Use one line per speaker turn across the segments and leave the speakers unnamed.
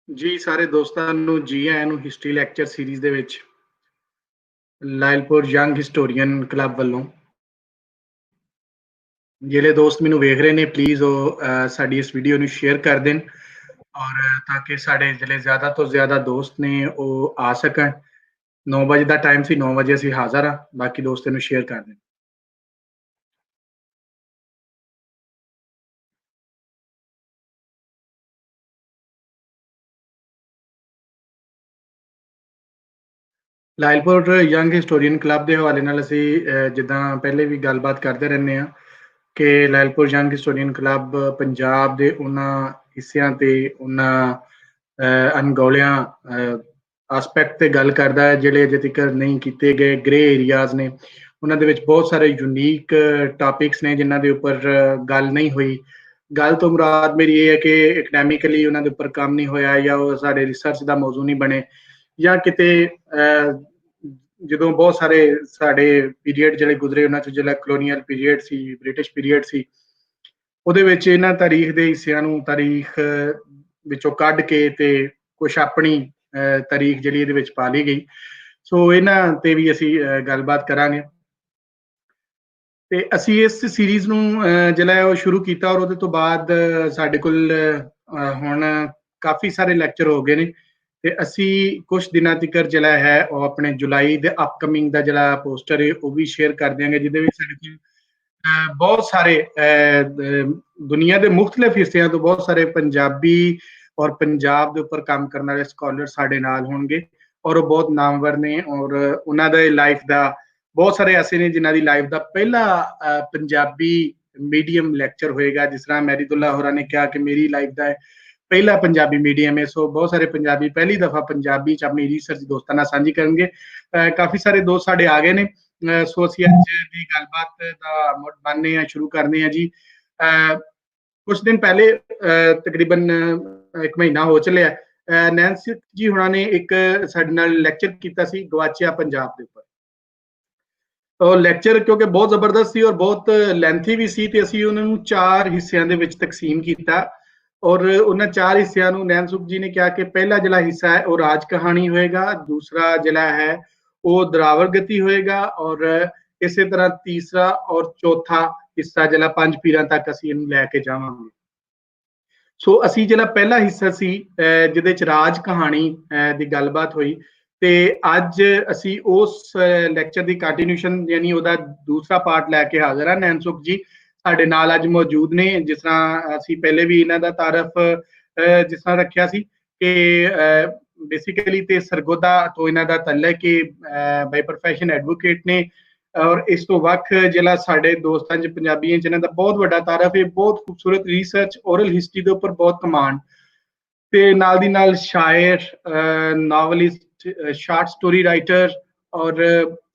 ਜੀ ਸਾਰੇ ਦੋਸਤਾਂ ਨੂੰ ਜੀ ਆਇਆਂ ਨੂੰ ਹਿਸਟਰੀ ਲੈਕਚਰ ਸੀਰੀਜ਼ ਦੇ ਵਿੱਚ ਲਾਇਲਪੁਰ ਯੰਗ ਹਿਸਟੋਰੀਅਨ ਕਲੱਬ ਵੱਲੋਂ। ਜਿਹੜੇ ਦੋਸਤ ਮੈਨੂੰ ਵੇਖ ਰਹੇ ਨੇ ਪਲੀਜ਼ ਉਹ ਸਾਡੀ ਇਸ ਵੀਡੀਓ ਨੂੰ ਸ਼ੇਅਰ ਕਰ ਦੇਣ ਔਰ ਤਾਂ ਕਿ ਸਾਡੇ ਜਿਹੜੇ ਜ਼ਿਆਦਾ ਤੋਂ ਜ਼ਿਆਦਾ ਦੋਸਤ ਨੇ ਉਹ ਆ ਸਕਣ। 9 ਵਜੇ ਦਾ ਟਾਈਮ ਸੀ, 9 ਵਜੇ ਅਸੀਂ ਹਾਜ਼ਰ ਹਾਂ। ਬਾਕੀ ਦੋਸਤ ਨੂੰ ਸ਼ੇਅਰ ਕਰ ਦੇਣ। ਲਾਇਲਪੁਰ ਯੰਗ ਹਿਸਟੋਰੀਅਨ ਕਲੱਬ ਦੇ ਹਵਾਲੇ ਨਾਲ ਅਸੀਂ ਜਿੱਦਾਂ ਪਹਿਲੇ ਵੀ ਗੱਲਬਾਤ ਕਰਦੇ ਰਹਿੰਦੇ ਹਾਂ ਕਿ Lyallpur young historian club Punjab ਦੇ ਉਹਨਾਂ ਹਿੱਸਿਆਂ ਤੇ ਉਹਨਾਂ ਅਣਗੌਲਿਆਂ ਆਸਪੈਕਟ ਤੇ ਗੱਲ ਕਰਦਾ ਹੈ ਜਿਹੜੇ ਅਜੇ ਤੱਕ ਨਹੀਂ ਕੀਤੇ ਗਏ ਗ੍ਰੇ ਏਰੀਆਜ਼ ਨੇ। ਉਹਨਾਂ ਦੇ ਵਿੱਚ ਬਹੁਤ ਸਾਰੇ ਯੂਨੀਕ ਟਾਪਿਕਸ ਨੇ ਜਿਨ੍ਹਾਂ ਦੇ ਉੱਪਰ ਗੱਲ ਨਹੀਂ ਹੋਈ। ਗੱਲ ਤੋਂ ਮੁਰਾਦ ਮੇਰੀ ਇਹ ਹੈ ਕਿ ਐਕਡੈਮਿਕਲੀ ਉਹਨਾਂ ਦੇ ਉੱਪਰ ਕੰਮ ਨਹੀਂ ਹੋਇਆ ਜਾਂ ਉਹ ਸਾਡੇ ਰਿਸਰਚ ਦਾ ਮੌਜੂ ਨਹੀਂ ਬਣੇ ਜਾਂ ਕਿਤੇ ਜਦੋਂ ਬਹੁਤ ਸਾਰੇ ਸਾਡੇ ਪੀਰੀਅਡ ਜਿਹੜੇ ਗੁਜ਼ਰੇ ਉਹਨਾਂ 'ਚ ਜਿਹੜਾ ਕਲੋਨੀਅਲ ਪੀਰੀਅਡ ਸੀ, ਬ੍ਰਿਟਿਸ਼ ਪੀਰੀਅਡ ਸੀ, ਉਹਦੇ ਵਿੱਚ ਇਹਨਾਂ ਤਾਰੀਖ ਦੇ ਹਿੱਸਿਆਂ ਨੂੰ ਤਾਰੀਖ ਵਿੱਚੋਂ ਕੱਢ ਕੇ ਤੇ ਕੁਛ ਆਪਣੀ ਤਾਰੀਖ ਜਿਹੜੀ ਇਹਦੇ ਵਿੱਚ ਪਾ ਲਈ ਗਈ। ਸੋ ਇਹਨਾਂ ਤੇ ਵੀ ਅਸੀਂ ਗੱਲਬਾਤ ਕਰਾਂਗੇ ਤੇ ਅਸੀਂ ਇਸ ਸੀਰੀਜ਼ ਨੂੰ ਜਿਹੜਾ ਉਹ ਸ਼ੁਰੂ ਕੀਤਾ ਔਰ ਉਹਦੇ ਤੋਂ ਬਾਅਦ ਸਾਡੇ ਕੋਲ ਹੁਣ ਕਾਫੀ ਸਾਰੇ ਲੈਕਚਰ ਹੋ ਗਏ ਨੇ ਤੇ ਅਸੀਂ ਕੁਝ ਦਿਨਾਂ ਤੱਕ ਜਿਹੜਾ ਹੈ ਉਹ ਆਪਣੇ ਜੁਲਾਈ ਦੇ ਅਪਕਮਿੰਗ ਦਾ ਜਿਹੜਾ ਪੋਸਟਰ ਹੈ ਉਹ ਵੀ ਸ਼ੇਅਰ ਕਰ ਦਿਆਂਗੇ ਜਿਹਦੇ ਵਿੱਚ ਸਾਡੇ ਕੋਲ ਬਹੁਤ ਸਾਰੇ ਦੁਨੀਆ ਦੇ ਮੁxtਲਫ ਹਿੱਸਿਆਂ ਤੋਂ ਬਹੁਤ ਸਾਰੇ ਪੰਜਾਬੀ ਔਰ ਪੰਜਾਬ ਦੇ ਉੱਪਰ ਕੰਮ ਕਰਨ ਵਾਲੇ ਸਕਾਲਰ ਸਾਡੇ ਨਾਲ ਹੋਣਗੇ ਔਰ ਉਹ ਬਹੁਤ ਨਾਮਵਰ ਨੇ ਔਰ ਉਹਨਾਂ ਦੇ ਲਾਈਫ ਦਾ ਬਹੁਤ ਸਾਰੇ ਐਸੇ ਨੇ ਜਿਨ੍ਹਾਂ ਦੀ ਲਾਈਫ ਦਾ ਪਹਿਲਾ ਪੰਜਾਬੀ ਮੀਡੀਅਮ ਲੈਕਚਰ ਹੋਏਗਾ। ਜਿਸ ਤਰ੍ਹਾਂ ਮੈਰੀਦੁੱਲਾ ਹੋਰਾਂ ਨੇ ਕਿਹਾ ਕਿ ਮੇਰੀ ਲਾਈਫ ਦਾ ਪਹਿਲਾ ਪੰਜਾਬੀ ਮੀਡੀਅਮ ਹੈ। ਸੋ ਬਹੁਤ ਸਾਰੇ ਪੰਜਾਬੀ ਪਹਿਲੀ ਦਫਾ ਪੰਜਾਬੀ ਚ ਆਪਣੀ ਰਿਸਰਚ ਦੋਸਤਾਂ ਨਾਲ ਸਾਂਝੀ ਕਰਨਗੇ। ਕਾਫੀ ਸਾਰੇ ਦੋਸਤ ਸਾਡੇ ਆ ਗਏ ਨੇ। ਸੋ ਅਸੀਂ ਅੱਜ ਦੀ ਗੱਲਬਾਤ ਦਾ ਮੁੱਢ ਬੰਨ੍ਹਦੇ ਹਾਂ, ਸ਼ੁਰੂ ਕਰਦੇ ਹਾਂ ਜੀ। ਕੁਝ ਦਿਨ ਪਹਿਲੇ ਤਕਰੀਬਨ 1 ਮਹੀਨਾ ਹੋ ਚੱਲਿਆ, ਨੈਂਸੀ ਜੀ ਹੁਣਾਂ ਨੇ ਇੱਕ ਸਾਡੇ ਨਾਲ ਲੈਕਚਰ ਕੀਤਾ ਸੀ ਗਵਾਚਿਆ ਪੰਜਾਬ ਦੇ ਉੱਪਰ। ਉਹ ਲੈਕਚਰ ਕਿਉਂਕਿ ਬਹੁਤ ਜ਼ਬਰਦਸਤ ਸੀ ਔਰ ਬਹੁਤ ਲੈਂਥੀ ਵੀ ਸੀ ਤੇ ਅਸੀਂ ਉਹਨਾਂ ਨੂੰ 4 ਹਿੱਸਿਆਂ ਦੇ ਵਿੱਚ ਤਕਸੀਮ ਕੀਤਾ ਔਰ ਉਹਨਾਂ 4 ਹਿੱਸਿਆਂ ਨੂੰ ਨੈਨਸੁਖ ਜੀ ਨੇ ਕਿਹਾ ਕਿ ਪਹਿਲਾ ਜਿਹੜਾ ਹਿੱਸਾ ਹੈ ਉਹ ਰਾਜ ਕਹਾਣੀ ਹੋਏਗਾ, ਦੂਸਰਾ ਜਿਹੜਾ ਹੈ ਉਹ ਦਰਾਵਰ ਗਤੀ ਹੋਏਗਾ ਔਰ ਇਸੇ ਤਰ੍ਹਾਂ ਤੀਸਰਾ ਔਰ ਚੌਥਾ ਹਿੱਸਾ ਜਿਹੜਾ 5 ਪੀਰਾਂ ਤੱਕ ਅਸੀਂ ਇਹਨੂੰ ਲੈ ਕੇ ਜਾਵਾਂਗੇ। ਸੋ ਅਸੀਂ ਜਿਹੜਾ ਪਹਿਲਾ ਹਿੱਸਾ ਸੀ ਜਿਹਦੇ ਚ ਰਾਜ ਕਹਾਣੀ ਦੀ ਗੱਲਬਾਤ ਹੋਈ ਤੇ ਅੱਜ ਅਸੀਂ ਉਸ ਲੈਕਚਰ ਦੀ ਕੰਟੀਨਿਊਸ਼ਨ ਯਾਨੀ ਉਹਦਾ ਦੂਸਰਾ ਪਾਰਟ ਲੈ ਕੇ ਹਾਜ਼ਰ ਹਾਂ। ਨੈਨਸੁਖ ਜੀ ਸਾਡੇ ਨਾਲ ਅੱਜ ਮੌਜੂਦ ਨੇ। ਜਿਸ ਤਰ੍ਹਾਂ ਅਸੀਂ ਪਹਿਲੇ ਵੀ ਇਹਨਾਂ ਦਾ ਤਾਰਫ ਜਿਸ ਤਰ੍ਹਾਂ ਰੱਖਿਆ ਸੀ ਕਿ ਬੇਸਿਕਲੀ ਤੇ ਸਰਗੋਦਾ ਤੋਂ ਇਹਨਾਂ ਦਾ ਤਲਕ ਕਿ ਬਾਈ ਪ੍ਰੋਫੈਸ਼ਨ ਐਡਵੋਕੇਟ ਨੇ ਔਰ ਇਸ ਤੋਂ ਵੱਖ ਜਿਹੜਾ ਸਾਡੇ ਦੋਸਤਾਂ ਚ ਪੰਜਾਬੀਆਂ ਚ ਇਹਨਾਂ ਦਾ ਬਹੁਤ ਵੱਡਾ ਤਾਰਫ ਹੈ। ਬਹੁਤ ਖੂਬਸੂਰਤ ਰਿਸਰਚ ਔਰਲ ਹਿਸਟਰੀ ਦੇ ਉੱਪਰ ਬਹੁਤ ਕਮਾਂਡ ਤੇ ਨਾਲ ਦੀ ਨਾਲ ਸ਼ਾਇਰ, ਨਾਵਲਿਸਟ, ਸ਼ਾਰਟ ਸਟੋਰੀ ਰਾਈਟਰ ਔਰ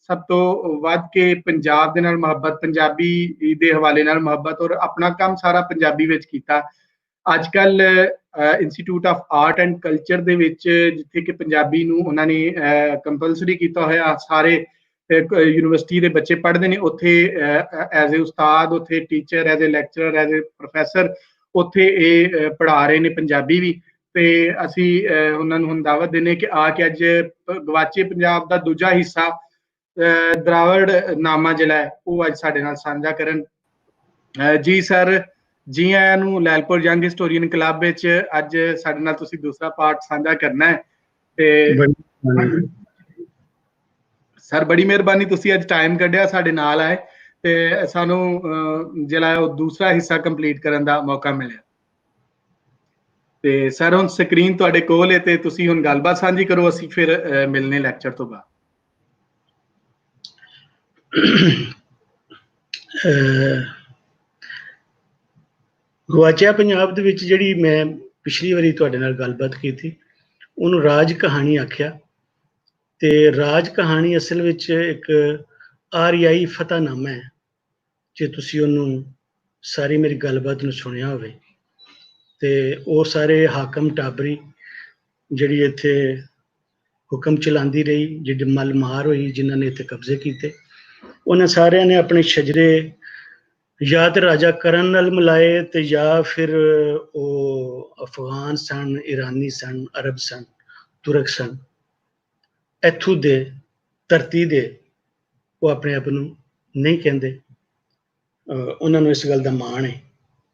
ਸਭ ਤੋਂ ਵੱਧ ਕੇ ਪੰਜਾਬ ਦੇ ਨਾਲ ਮੁਹੱਬਤ, ਪੰਜਾਬੀ ਦੇ ਹਵਾਲੇ ਨਾਲ ਮੁਹੱਬਤ ਔਰ ਆਪਣਾ ਕੰਮ ਸਾਰਾ ਪੰਜਾਬੀ ਵਿੱਚ ਕੀਤਾ। ਅੱਜ ਕੱਲ institute of art and culture ਦੇ ਵਿੱਚ ਜਿੱਥੇ ਕਿ ਪੰਜਾਬੀ ਨੂੰ ਉਹਨਾਂ ਨੇ ਕੰਪਲਸਰੀ ਕੀਤਾ ਹੋਇਆ, ਸਾਰੇ ਯੂਨੀਵਰਸਿਟੀ ਦੇ ਬੱਚੇ ਪੜ੍ਹਦੇ ਨੇ ਉੱਥੇ ਐਜ਼ ਏ ਉਸਤਾਦ, ਉੱਥੇ teacher, as a lecturer, as a professor ਉੱਥੇ ਇਹ ਪੜ੍ਹਾ ਰਹੇ ਨੇ ਪੰਜਾਬੀ ਵੀ। ਤੇ ਅਸੀਂ ਉਹਨਾਂ ਨੂੰ ਹੁਣ ਦਾਵਤ ਦਿੰਦੇ ਕਿ ਆ ਕੇ ਅੱਜ ਗਵਾਚੇ ਪੰਜਾਬ ਦਾ ਦੂਜਾ ਹਿੱਸਾ ਦਰਾਵੜ ਨਾਮਾ ਜਿਹੜਾ ਹੈ ਉਹ ਅੱਜ ਸਾਡੇ ਨਾਲ ਸਾਂਝਾ ਕਰਨ। ਜੀ ਸਰ, ਜੀ ਆਇਆਂ ਨੂੰ ਲਾਇਲਪੁਰ ਯੰਗ ਹਿਸਟੋਰੀਅਨ ਕਲੱਬ ਵਿੱਚ। ਅੱਜ ਸਾਡੇ ਨਾਲ ਤੁਸੀਂ ਦੂਸਰਾ ਪਾਰਟ ਸਾਂਝਾ ਕਰਨਾ ਹੈ ਤੇ ਸਰ ਬੜੀ ਮਿਹਰਬਾਨੀ, ਤੁਸੀਂ ਅੱਜ ਟਾਈਮ ਕੱਢਿਆ ਸਾਡੇ ਨਾਲ ਆਏ ਤੇ ਸਾਨੂੰ ਜਿਹੜਾ ਉਹ ਦੂਸਰਾ ਹਿੱਸਾ ਕੰਪਲੀਟ ਕਰਨ ਦਾ ਮੌਕਾ ਮਿਲਿਆ। ਤੇ ਸਰ ਹੁਣ ਸਕਰੀਨ ਤੁਹਾਡੇ ਕੋਲ ਹੈ ਤੇ ਤੁਸੀਂ ਹੁਣ ਗੱਲਬਾਤ ਸਾਂਝੀ ਕਰੋ, ਅਸੀਂ ਫਿਰ ਮਿਲਨੇ ਲੈਕਚਰ ਤੋਂ ਬਾਅਦ।
ਗਵਾਚਿਆ ਪੰਜਾਬ ਦੇ ਵਿੱਚ ਜਿਹੜੀ ਮੈਂ ਪਿਛਲੀ ਵਾਰੀ ਤੁਹਾਡੇ ਨਾਲ ਗੱਲਬਾਤ ਕੀਤੀ ਉਹਨੂੰ ਰਾਜ ਕਹਾਣੀ ਆਖਿਆ ਤੇ ਰਾਜ ਕਹਾਣੀ ਅਸਲ ਵਿੱਚ ਇੱਕ ਆਰਿਆਈ ਫਤਹਿਨਾਮਾ ਹੈ। ਜੇ ਤੁਸੀਂ ਉਹਨੂੰ ਸਾਰੀ ਮੇਰੀ ਗੱਲਬਾਤ ਨੂੰ ਸੁਣਿਆ ਹੋਵੇ ਤੇ ਉਹ ਸਾਰੇ ਹਾਕਮ ਟਾਬਰੀ ਜਿਹੜੀ ਇੱਥੇ ਹੁਕਮ ਚਲਾਉਂਦੀ ਰਹੀ, ਜਿਹੜੀ ਮਲਮਾਰ ਹੋਈ, ਜਿਨ੍ਹਾਂ ਨੇ ਇੱਥੇ ਕਬਜ਼ੇ ਕੀਤੇ, ਉਹਨਾਂ ਸਾਰਿਆਂ ਨੇ ਆਪਣੇ ਸ਼ਜਰੇ ਜਾਂ ਤੇ ਰਾਜਾ ਕਰਨ ਨਾਲ ਮਿਲਾਏ ਤੇ ਜਾਂ ਫਿਰ ਉਹ ਅਫਗਾਨ ਸਨ, ਇਰਾਨੀ ਸਨ, ਅਰਬ ਸਨ, ਤੁਰਕ ਸਨ, ਇੱਥੋਂ ਦੇ ਧਰਤੀ ਦੇ ਉਹ ਆਪਣੇ ਆਪ ਨੂੰ ਨਹੀਂ ਕਹਿੰਦੇ। ਉਹਨਾਂ ਨੂੰ ਇਸ ਗੱਲ ਦਾ ਮਾਣ ਹੈ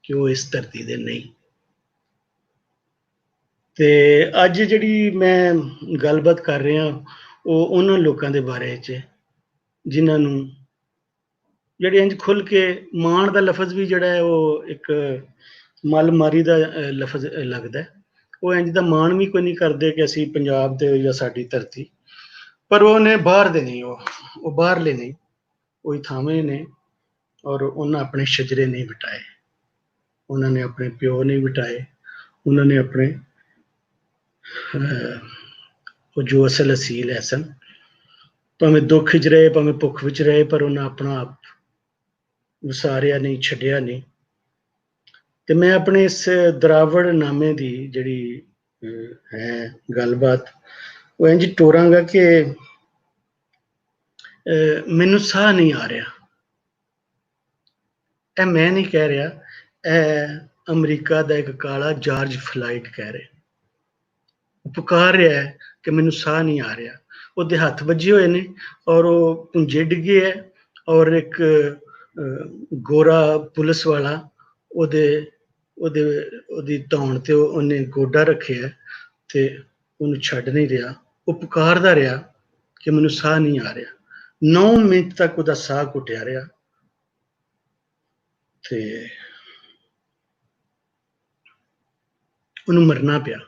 ਕਿ ਉਹ ਇਸ ਧਰਤੀ ਦੇ ਨਹੀਂ। ਤੇ ਅੱਜ ਜਿਹੜੀ ਮੈਂ ਗੱਲਬਾਤ ਕਰ ਰਿਹਾ ਉਹ ਉਹਨਾਂ ਲੋਕਾਂ ਦੇ ਬਾਰੇ 'ਚ ਜਿਨ੍ਹਾਂ ਨੂੰ ਜਿਹੜੇ ਇੰਝ ਖੁੱਲ ਕੇ ਮਾਣ ਦਾ ਲਫ਼ਜ਼ ਵੀ ਜਿਹੜਾ ਹੈ ਉਹ ਇੱਕ ਮੱਲ ਮਾਰੀ ਦਾ ਲਫ਼ਜ਼ ਲੱਗਦਾ। ਉਹ ਇੰਝ ਦਾ ਮਾਣ ਵੀ ਕੋਈ ਨਹੀਂ ਕਰਦੇ ਕਿ ਅਸੀਂ ਪੰਜਾਬ ਦੇ ਜਾਂ ਸਾਡੀ ਧਰਤੀ, ਪਰ ਉਹਨੇ ਬਾਹਰ ਦੇ ਨਹੀਂ, ਉਹ ਬਾਹਰਲੇ ਨਹੀਂ, ਉਹੀ ਥਾਵੇਂ ਨੇ। ਔਰ ਉਹਨਾਂ ਆਪਣੇ ਸ਼ਜਰੇ ਨਹੀਂ ਮਿਟਾਏ, ਉਹਨਾਂ ਨੇ ਆਪਣੇ ਪਿਓ ਨਹੀਂ ਮਿਟਾਏ, ਉਹਨਾਂ ਨੇ ਆਪਣੇ ਉਹ ਜੋ ਅਸਲ ਅਸੀਲ ਹੈ ਸਨ, ਭਾਵੇਂ ਦੁੱਖ 'ਚ ਰਹੇ, ਭਾਵੇਂ ਭੁੱਖ ਵਿੱਚ ਰਹੇ, ਪਰ ਉਹਨਾਂ ਆਪਣਾ ਆਪ ਵਿਸਾਰਿਆ ਨਹੀਂ, ਛੱਡਿਆ ਨਹੀਂ। ਤੇ ਮੈਂ ਆਪਣੇ ਇਸ ਦਰਾਵੜ ਨਾਮੇ ਦੀ ਜਿਹੜੀ ਹੈ ਗੱਲਬਾਤ ਉਹ ਇੰਝ ਟੋਰਾਂਗਾ ਕਿ ਮੈਨੂੰ ਸਾਹ ਨਹੀਂ ਆ ਰਿਹਾ। ਇਹ ਮੈਂ ਨਹੀਂ ਕਹਿ ਰਿਹਾ, ਇਹ ਅਮਰੀਕਾ ਦਾ ਇੱਕ ਕਾਲਾ ਜਾਰਜ ਫਲਾਈਟ ਕਹਿ ਰਿਹਾ, ਉਹ ਪੁਕਾਰ ਰਿਹਾ ਹੈ ਕਿ ਮੈਨੂੰ ਸਾਹ ਨਹੀਂ ਆ ਰਿਹਾ। ਉਹਦੇ ਹੱਥ ਵੱਜੇ ਹੋਏ ਨੇ ਔਰ ਉਹ ਪੁੰਜੇ ਡਿੱਗੇ ਹੈ, ਔਰ ਇੱਕ ਗੋਰਾ ਪੁਲਿਸ ਵਾਲਾ ਉਹਦੀ ਧੌਣ ਤੇ ਉਹਨੇ ਗੋਡਾ ਰੱਖਿਆ ਤੇ ਉਹਨੂੰ ਛੱਡ ਨਹੀਂ ਰਿਹਾ। ਉਹ ਪੁਕਾਰਦਾ ਰਿਹਾ ਕਿ ਮੈਨੂੰ ਸਾਹ ਨਹੀਂ ਆ ਰਿਹਾ। 9 ਮਿੰਟ ਤੱਕ ਉਹਦਾ ਸਾਹ ਘੁੱਟਿਆ ਰਿਹਾ ਤੇ ਉਹਨੂੰ ਮਰਨਾ ਪਿਆ।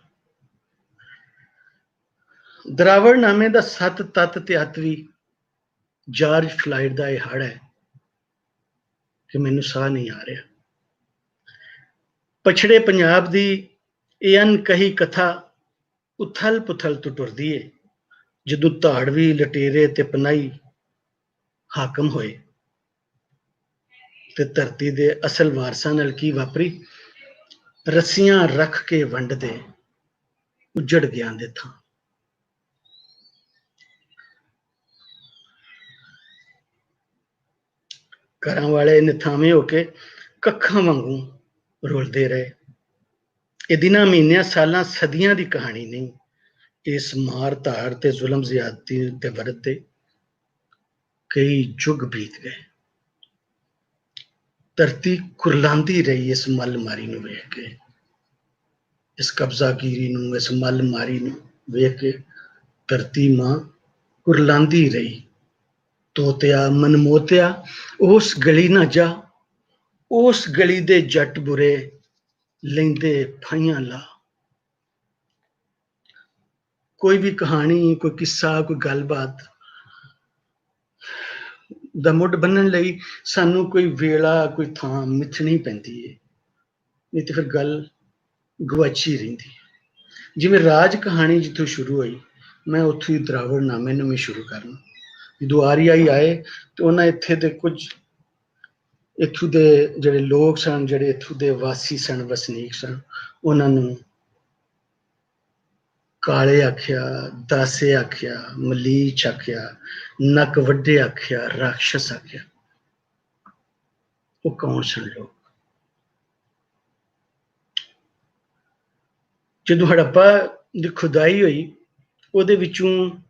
ਦਰਾਵੜ ਨਾਮੇ ਦਾ 7 ਤੱਤ ਤੇ ਅੱਤ ਵੀ ਜਾਰਜ ਫਲਾਈਟ ਦਾ ਇਹ ਹੜ ਹੈ ਕਿ ਮੈਨੂੰ ਸਾਹ ਨਹੀਂ ਆ ਰਿਹਾ। ਪਛੜੇ ਪੰਜਾਬ ਦੀ ਇਹ ਅਣਕਹੀ ਕਥਾ ਉਥਲ ਪੁਥਲ ਤੋਂ ਟੁਰਦੀ ਏ, ਜਦੋਂ ਧਾੜਵੀ, ਲਟੇਰੇ ਤੇ ਪਨਾਹੀ ਹਾਕਮ ਹੋਏ ਤੇ ਧਰਤੀ ਦੇ ਅਸਲ ਵਾਰਸਾਂ ਨਾਲ ਕੀ ਵਾਪਰੀ। ਰੱਸੀਆਂ ਰੱਖ ਕੇ ਵੰਡਦੇ ਉੱਜੜ ਗਿਆ ਦੇ ਥਾਂ। ਘਰਾਂ ਵਾਲੇ ਨਿਥਾਵੇਂ ਹੋ ਕੇ ਕੱਖਾਂ ਵਾਂਗੂ ਰੁਲਦੇ ਰਹੇ। ਇਹ ਦਿਨਾਂ, ਮਹੀਨਿਆਂ, ਸਾਲਾਂ, ਸਦੀਆਂ ਦੀ ਕਹਾਣੀ ਨਹੀਂ। ਇਸ ਮਾਰ ਧਾੜ ਤੇ ਜ਼ੁਲਮ ਜ਼ਿਆਦਤੀ ਦੇ ਵਿਰੁੱਧ ਤੇ ਕਈ ਯੁੱਗ ਬੀਤ ਗਏ। ਧਰਤੀ ਕੁਰਲਾਂਦੀ ਰਹੀ ਇਸ ਮੱਲਮਾਰੀ ਨੂੰ ਵੇਖ ਕੇ, ਇਸ ਕਬਜ਼ਾਗੀਰੀ ਨੂੰ, ਇਸ ਮੱਲਮਾਰੀ ਨੂੰ ਵੇਖ ਕੇ ਧਰਤੀ ਮਾਂ ਕੁਰਲਾਂਦੀ ਰਹੀ। ਤੋਤਿਆ ਮਨਮੋਤਿਆ ਉਸ ਗਲੀ ਨਾ ਜਾ, ਉਸ ਗਲੀ ਦੇ ਜੱਟ ਬੁਰੇ ਲੈਂਦੇ ਫਾਈਆਂ ਲਾ। ਕੋਈ ਵੀ ਕਹਾਣੀ, ਕੋਈ ਕਿੱਸਾ, ਕੋਈ ਗੱਲਬਾਤ ਦਾ ਮੁੱਢ ਬੰਨਣ ਲਈ ਸਾਨੂੰ ਕੋਈ ਵੇਲਾ, ਕੋਈ ਥਾਂ ਮਿਥਣੀ ਪੈਂਦੀ ਹੈ, ਨਹੀਂ ਤੇ ਫਿਰ ਗੱਲ ਗਵਾਚੀ ਰਹਿੰਦੀ। ਜਿਵੇਂ ਰਾਜ ਕਹਾਣੀ ਜਿੱਥੋਂ ਸ਼ੁਰੂ ਹੋਈ, ਮੈਂ ਉੱਥੋਂ ਹੀ ਦਰਾਵੜ ਨਾਮੇ ਨੂੰ ਵੀ ਸ਼ੁਰੂ ਕਰਨਾ। ਜਦੋਂ ਆਰੀਆਈ ਆਏ ਤੇ ਉਹਨਾਂ ਇੱਥੇ ਦੇ ਕੁਝ ਇੱਥੋਂ ਦੇ ਜਿਹੜੇ ਲੋਕ ਸਨ, ਜਿਹੜੇ ਇੱਥੋਂ ਦੇ ਵਾਸੀ ਸਨ, ਵਸਨੀਕ ਸਨ, ਉਹਨਾਂ ਨੂੰ ਕਾਲੇ ਆਖਿਆ, ਦਾਸੇ ਆਖਿਆ, ਮਲੀਚ ਆਖਿਆ, ਨੱਕ ਵੱਡੇ ਆਖਿਆ, ਰਾਖਸ਼ਸ ਆਖਿਆ। ਉਹ ਕੌਣ ਸਨ ਲੋਕ? ਜਦੋਂ ਹੜੱਪਾ ਦੀ ਖੁਦਾਈ ਹੋਈ, ਉਹਦੇ ਵਿੱਚੋਂ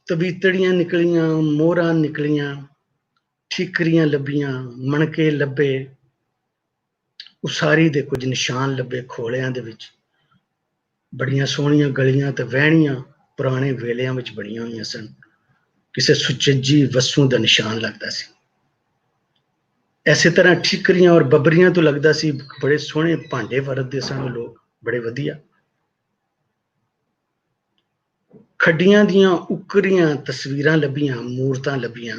ਤਵੀਤੜੀਆਂ ਨਿਕਲੀਆਂ, ਮੋਹਰਾਂ ਨਿਕਲੀਆਂ, ਠੀਕਰੀਆਂ ਲੱਭੀਆਂ, ਮਣਕੇ ਲੱਭੇ, ਉਸਾਰੀ ਦੇ ਕੁਝ ਨਿਸ਼ਾਨ ਲੱਭੇ ਖੋਲਿਆਂ ਦੇ ਵਿੱਚ। ਬੜੀਆਂ ਸੋਹਣੀਆਂ ਗਲੀਆਂ ਤੇ ਵਹਿਣੀਆਂ ਪੁਰਾਣੇ ਵੇਲਿਆਂ ਵਿੱਚ ਬਣੀਆਂ ਹੋਈਆਂ ਸਨ। ਕਿਸੇ ਸੁਚੱਜੀ ਵਸੂ ਦਾ ਨਿਸ਼ਾਨ ਲੱਗਦਾ ਸੀ। ਐਸੇ ਤਰ੍ਹਾਂ ਠੀਕਰੀਆਂ ਔਰ ਬੱਬਰੀਆਂ ਤੋਂ ਲੱਗਦਾ ਸੀ ਬੜੇ ਸੋਹਣੇ ਭਾਂਡੇ ਵਰਤਦੇ ਸਨ ਲੋਕ, ਬੜੇ ਵਧੀਆ। ਖੱਡੀਆਂ ਦੀਆਂ ਉਕਰੀਆਂ ਤਸਵੀਰਾਂ ਲੱਭੀਆਂ, ਮੂਰਤਾਂ ਲੱਭੀਆਂ,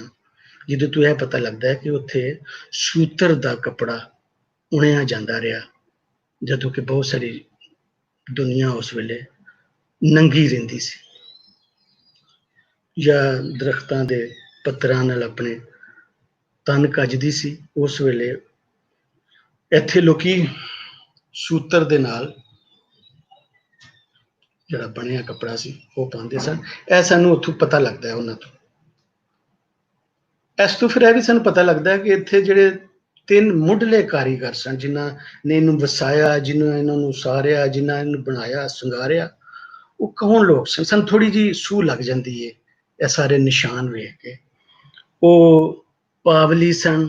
ਜਿਹਦੇ ਤੋਂ ਇਹ ਪਤਾ ਲੱਗਦਾ ਹੈ ਕਿ ਉੱਥੇ ਸੂਤਰ ਦਾ ਕੱਪੜਾ ਉਣਿਆ ਜਾਂਦਾ ਰਿਹਾ, ਜਦੋਂ ਕਿ ਬਹੁਤ ਸਾਰੀ ਦੁਨੀਆ ਉਸ ਵੇਲੇ ਨੰਗੀ ਰਹਿੰਦੀ ਸੀ, ਜਾਂ ਦਰਖਤਾਂ ਦੇ ਪੱਤਰਾਂ ਨਾਲ ਆਪਣੇ ਤਨ ਕੱਜਦੀ ਸੀ। ਉਸ ਵੇਲੇ ਇੱਥੇ ਲੋਕੀ ਸੂਤਰ ਦੇ ਨਾਲ ਜਿਹੜਾ ਬਣਿਆ ਕੱਪੜਾ ਸੀ ਉਹ ਪਾਉਂਦੇ ਸਨ। ਇਹ ਸਾਨੂੰ ਉੱਥੋਂ ਪਤਾ ਲੱਗਦਾ ਹੈ ਉਹਨਾਂ ਤੋਂ। ਇਸ ਤੋਂ ਫਿਰ ਇਹ ਵੀ ਸਾਨੂੰ ਪਤਾ ਲੱਗਦਾ ਹੈ ਕਿ ਇੱਥੇ ਜਿਹੜੇ 3 ਮੁੱਢਲੇ ਕਾਰੀਗਰ ਸਨ ਜਿਨ੍ਹਾਂ ਨੇ ਇਹਨੂੰ ਵਸਾਇਆ, ਜਿਨ੍ਹਾਂ ਇਹਨਾਂ ਨੂੰ ਉਸਾਰਿਆ, ਜਿਨ੍ਹਾਂ ਇਹਨੂੰ ਬਣਾਇਆ ਸੰਗਾਰਿਆ। ਉਹ ਕੌਣ ਲੋਕ ਸਨ? ਸਾਨੂੰ ਥੋੜੀ ਜਿਹੀ ਸੂਹ ਲੱਗ ਜਾਂਦੀ ਹੈ ਇਹ ਸਾਰੇ ਨਿਸ਼ਾਨ ਵੇਖ ਕੇ। ਉਹ ਪਾਵਲੀ ਸਨ,